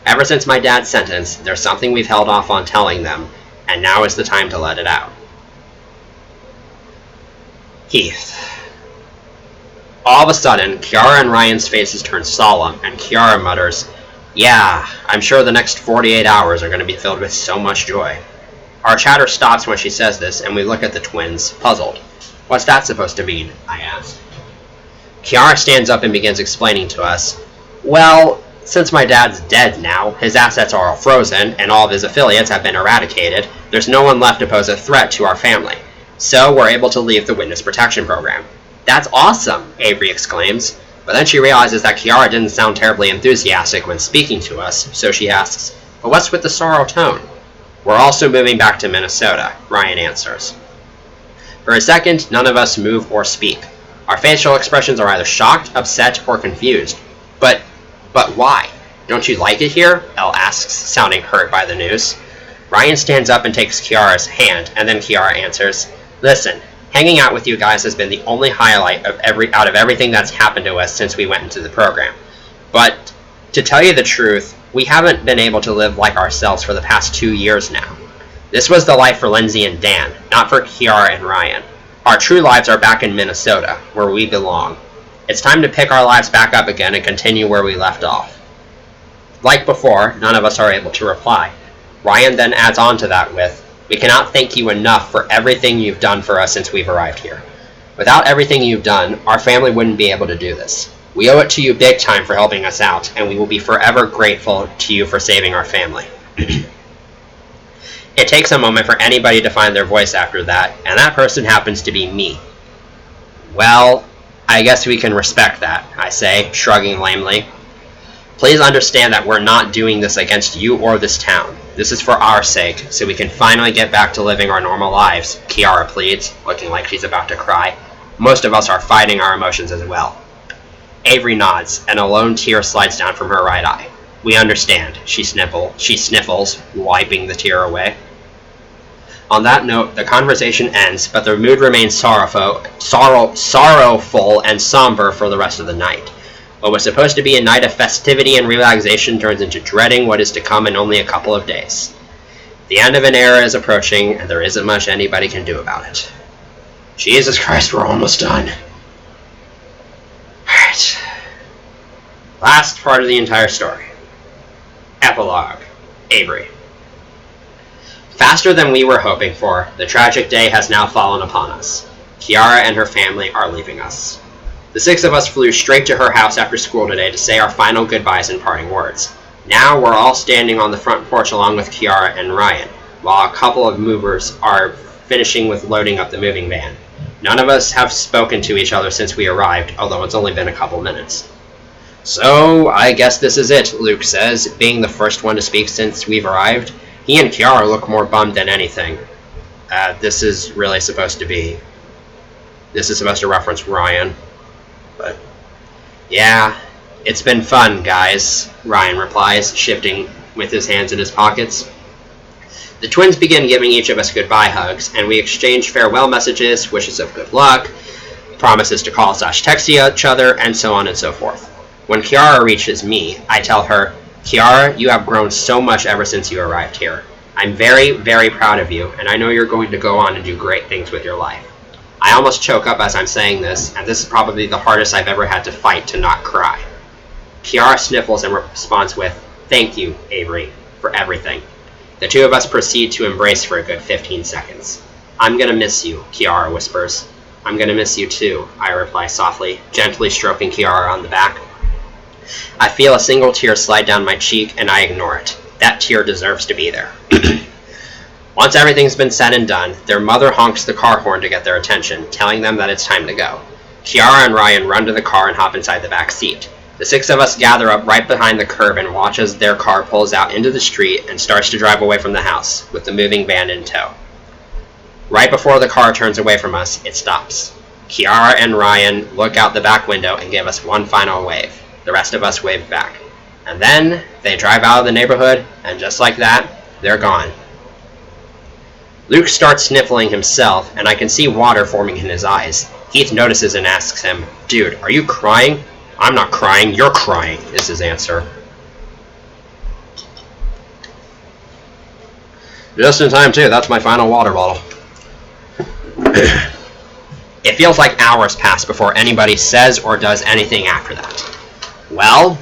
A: Ever since my dad's sentence, there's something we've held off on telling them, and now is the time to let it out. Heath. All of a sudden, Kiara and Ryan's faces turn solemn, and Kiara mutters, Yeah, I'm sure the next 48 hours are going to be filled with so much joy. Our chatter stops when she says this, and we look at the twins, puzzled. What's that supposed to mean? I ask. Kiara stands up and begins explaining to us. Well, since my dad's dead now, his assets are all frozen, and all of his affiliates have been eradicated, there's no one left to pose a threat to our family. So we're able to leave the Witness Protection Program. That's awesome, Avery exclaims. But then she realizes that Kiara didn't sound terribly enthusiastic when speaking to us, so she asks, But what's with the sorrow tone? We're also moving back to Minnesota, Ryan answers. For a second, none of us move or speak. Our facial expressions are either shocked, upset, or confused. But why? Don't you like it here? Elle asks, sounding hurt by the news. Ryan stands up and takes Kiara's hand, and then Kiara answers, Listen, hanging out with you guys has been the only highlight out of everything that's happened to us since we went into the program. But, to tell you the truth, we haven't been able to live like ourselves for the past 2 years now. This was the life for Lindsay and Dan, not for Kiara and Ryan. Our true lives are back in Minnesota, where we belong. It's time to pick our lives back up again and continue where we left off. Like before, none of us are able to reply. Ryan then adds on to that with, We cannot thank you enough for everything you've done for us since we've arrived here. Without everything you've done, our family wouldn't be able to do this. We owe it to you big time for helping us out, and we will be forever grateful to you for saving our family. It takes a moment for anybody to find their voice after that, and that person happens to be me. Well, I guess we can respect that, I say, shrugging lamely. Please understand that we're not doing this against you or this town. This is for our sake, so we can finally get back to living our normal lives, Kiara pleads, looking like she's about to cry. Most of us are fighting our emotions as well. Avery nods, and a lone tear slides down from her right eye. We understand, she sniffles, wiping the tear away. On that note, the conversation ends, but the mood remains sorrowful and somber for the rest of the night. What was supposed to be a night of festivity and relaxation turns into dreading what is to come in only a couple of days. The end of an era is approaching, and there isn't much anybody can do about it. Jesus Christ, we're almost done. Alright. Last part of the entire story. Epilogue. Avery. Faster than we were hoping for, the tragic day has now fallen upon us. Kiara and her family are leaving us. The 6 of us flew straight to her house after school today to say our final goodbyes and parting words. Now we're all standing on the front porch along with Kiara and Ryan, while a couple of movers are finishing with loading up the moving van. None of us have spoken to each other since we arrived, although it's only been a couple minutes. So, I guess this is it, Luke says, being the first one to speak since we've arrived. He and Kiara look more bummed than anything. This is really supposed to be This is supposed to reference Ryan. But, yeah, it's been fun, guys, Ryan replies, shifting with his hands in his pockets. The twins begin giving each of us goodbye hugs, and we exchange farewell messages, wishes of good luck, promises to call/text each other, and so on and so forth. When Kiara reaches me, I tell her, Kiara, you have grown so much ever since you arrived here. I'm very, very proud of you, and I know you're going to go on and do great things with your life. I almost choke up as I'm saying this, and this is probably the hardest I've ever had to fight to not cry. Kiara sniffles and responds with, thank you, Avery, for everything. The two of us proceed to embrace for a good 15 seconds. I'm gonna miss you, Kiara whispers. I'm gonna miss you too, I reply softly, gently stroking Kiara on the back. I feel a single tear slide down my cheek, and I ignore it. That tear deserves to be there. Once everything's been said and done, their mother honks the car horn to get their attention, telling them that it's time to go. Kiara and Ryan run to the car and hop inside the back seat. The six of us gather up right behind the curb and watch as their car pulls out into the street and starts to drive away from the house, with the moving van in tow. Right before the car turns away from us, it stops. Kiara and Ryan look out the back window and give us one final wave. The rest of us wave back. And then they drive out of the neighborhood, and just like that, they're gone. Luke starts sniffling himself, and I can see water forming in his eyes. Heath notices and asks him, dude, are you crying? I'm not crying, you're crying, is his answer. Just in time, too. That's my final water bottle. It feels like hours pass before anybody says or does anything after that. Well,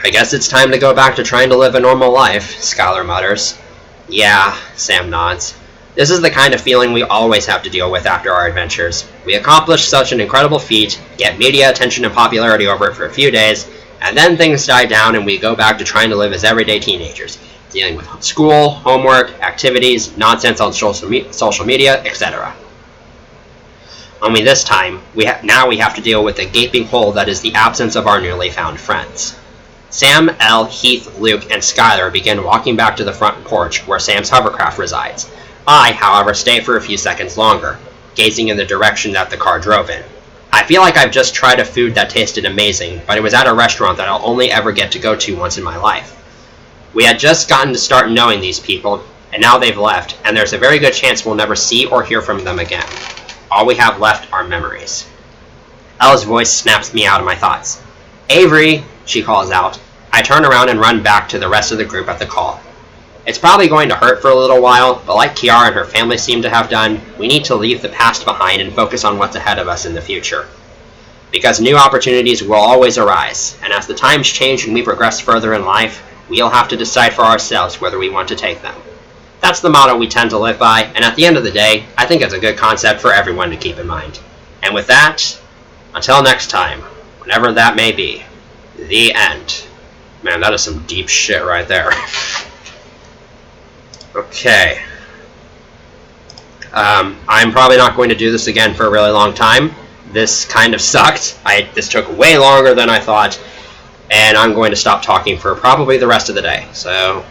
A: I guess it's time to go back to trying to live a normal life, Skylar mutters. Yeah, Sam nods. This is the kind of feeling we always have to deal with after our adventures. We accomplish such an incredible feat, get media attention and popularity over it for a few days, and then things die down and we go back to trying to live as everyday teenagers, dealing with school, homework, activities, nonsense on social media, etc. Only this time, now we have to deal with the gaping hole that is the absence of our newly found friends. Sam, Elle, Heath, Luke, and Skylar begin walking back to the front porch where Sam's hovercraft resides. I, however, stay for a few seconds longer, gazing in the direction that the car drove in. I feel like I've just tried a food that tasted amazing, but it was at a restaurant that I'll only ever get to go to once in my life. We had just gotten to start knowing these people, and now they've left, and there's a very good chance we'll never see or hear from them again. All we have left are memories. Elle's voice snaps me out of my thoughts. Avery, she calls out. I turn around and run back to the rest of the group at the call. It's probably going to hurt for a little while, but like Kiara and her family seem to have done, we need to leave the past behind and focus on what's ahead of us in the future. Because new opportunities will always arise, and as the times change and we progress further in life, we'll have to decide for ourselves whether we want to take them. That's the motto we tend to live by, and at the end of the day, I think it's a good concept for everyone to keep in mind. And with that, until next time, whenever that may be, the end. Man, that is some deep shit right there. Okay. I'm probably not going to do this again for a really long time. This kind of sucked. This took way longer than I thought, and I'm going to stop talking for probably the rest of the day. So,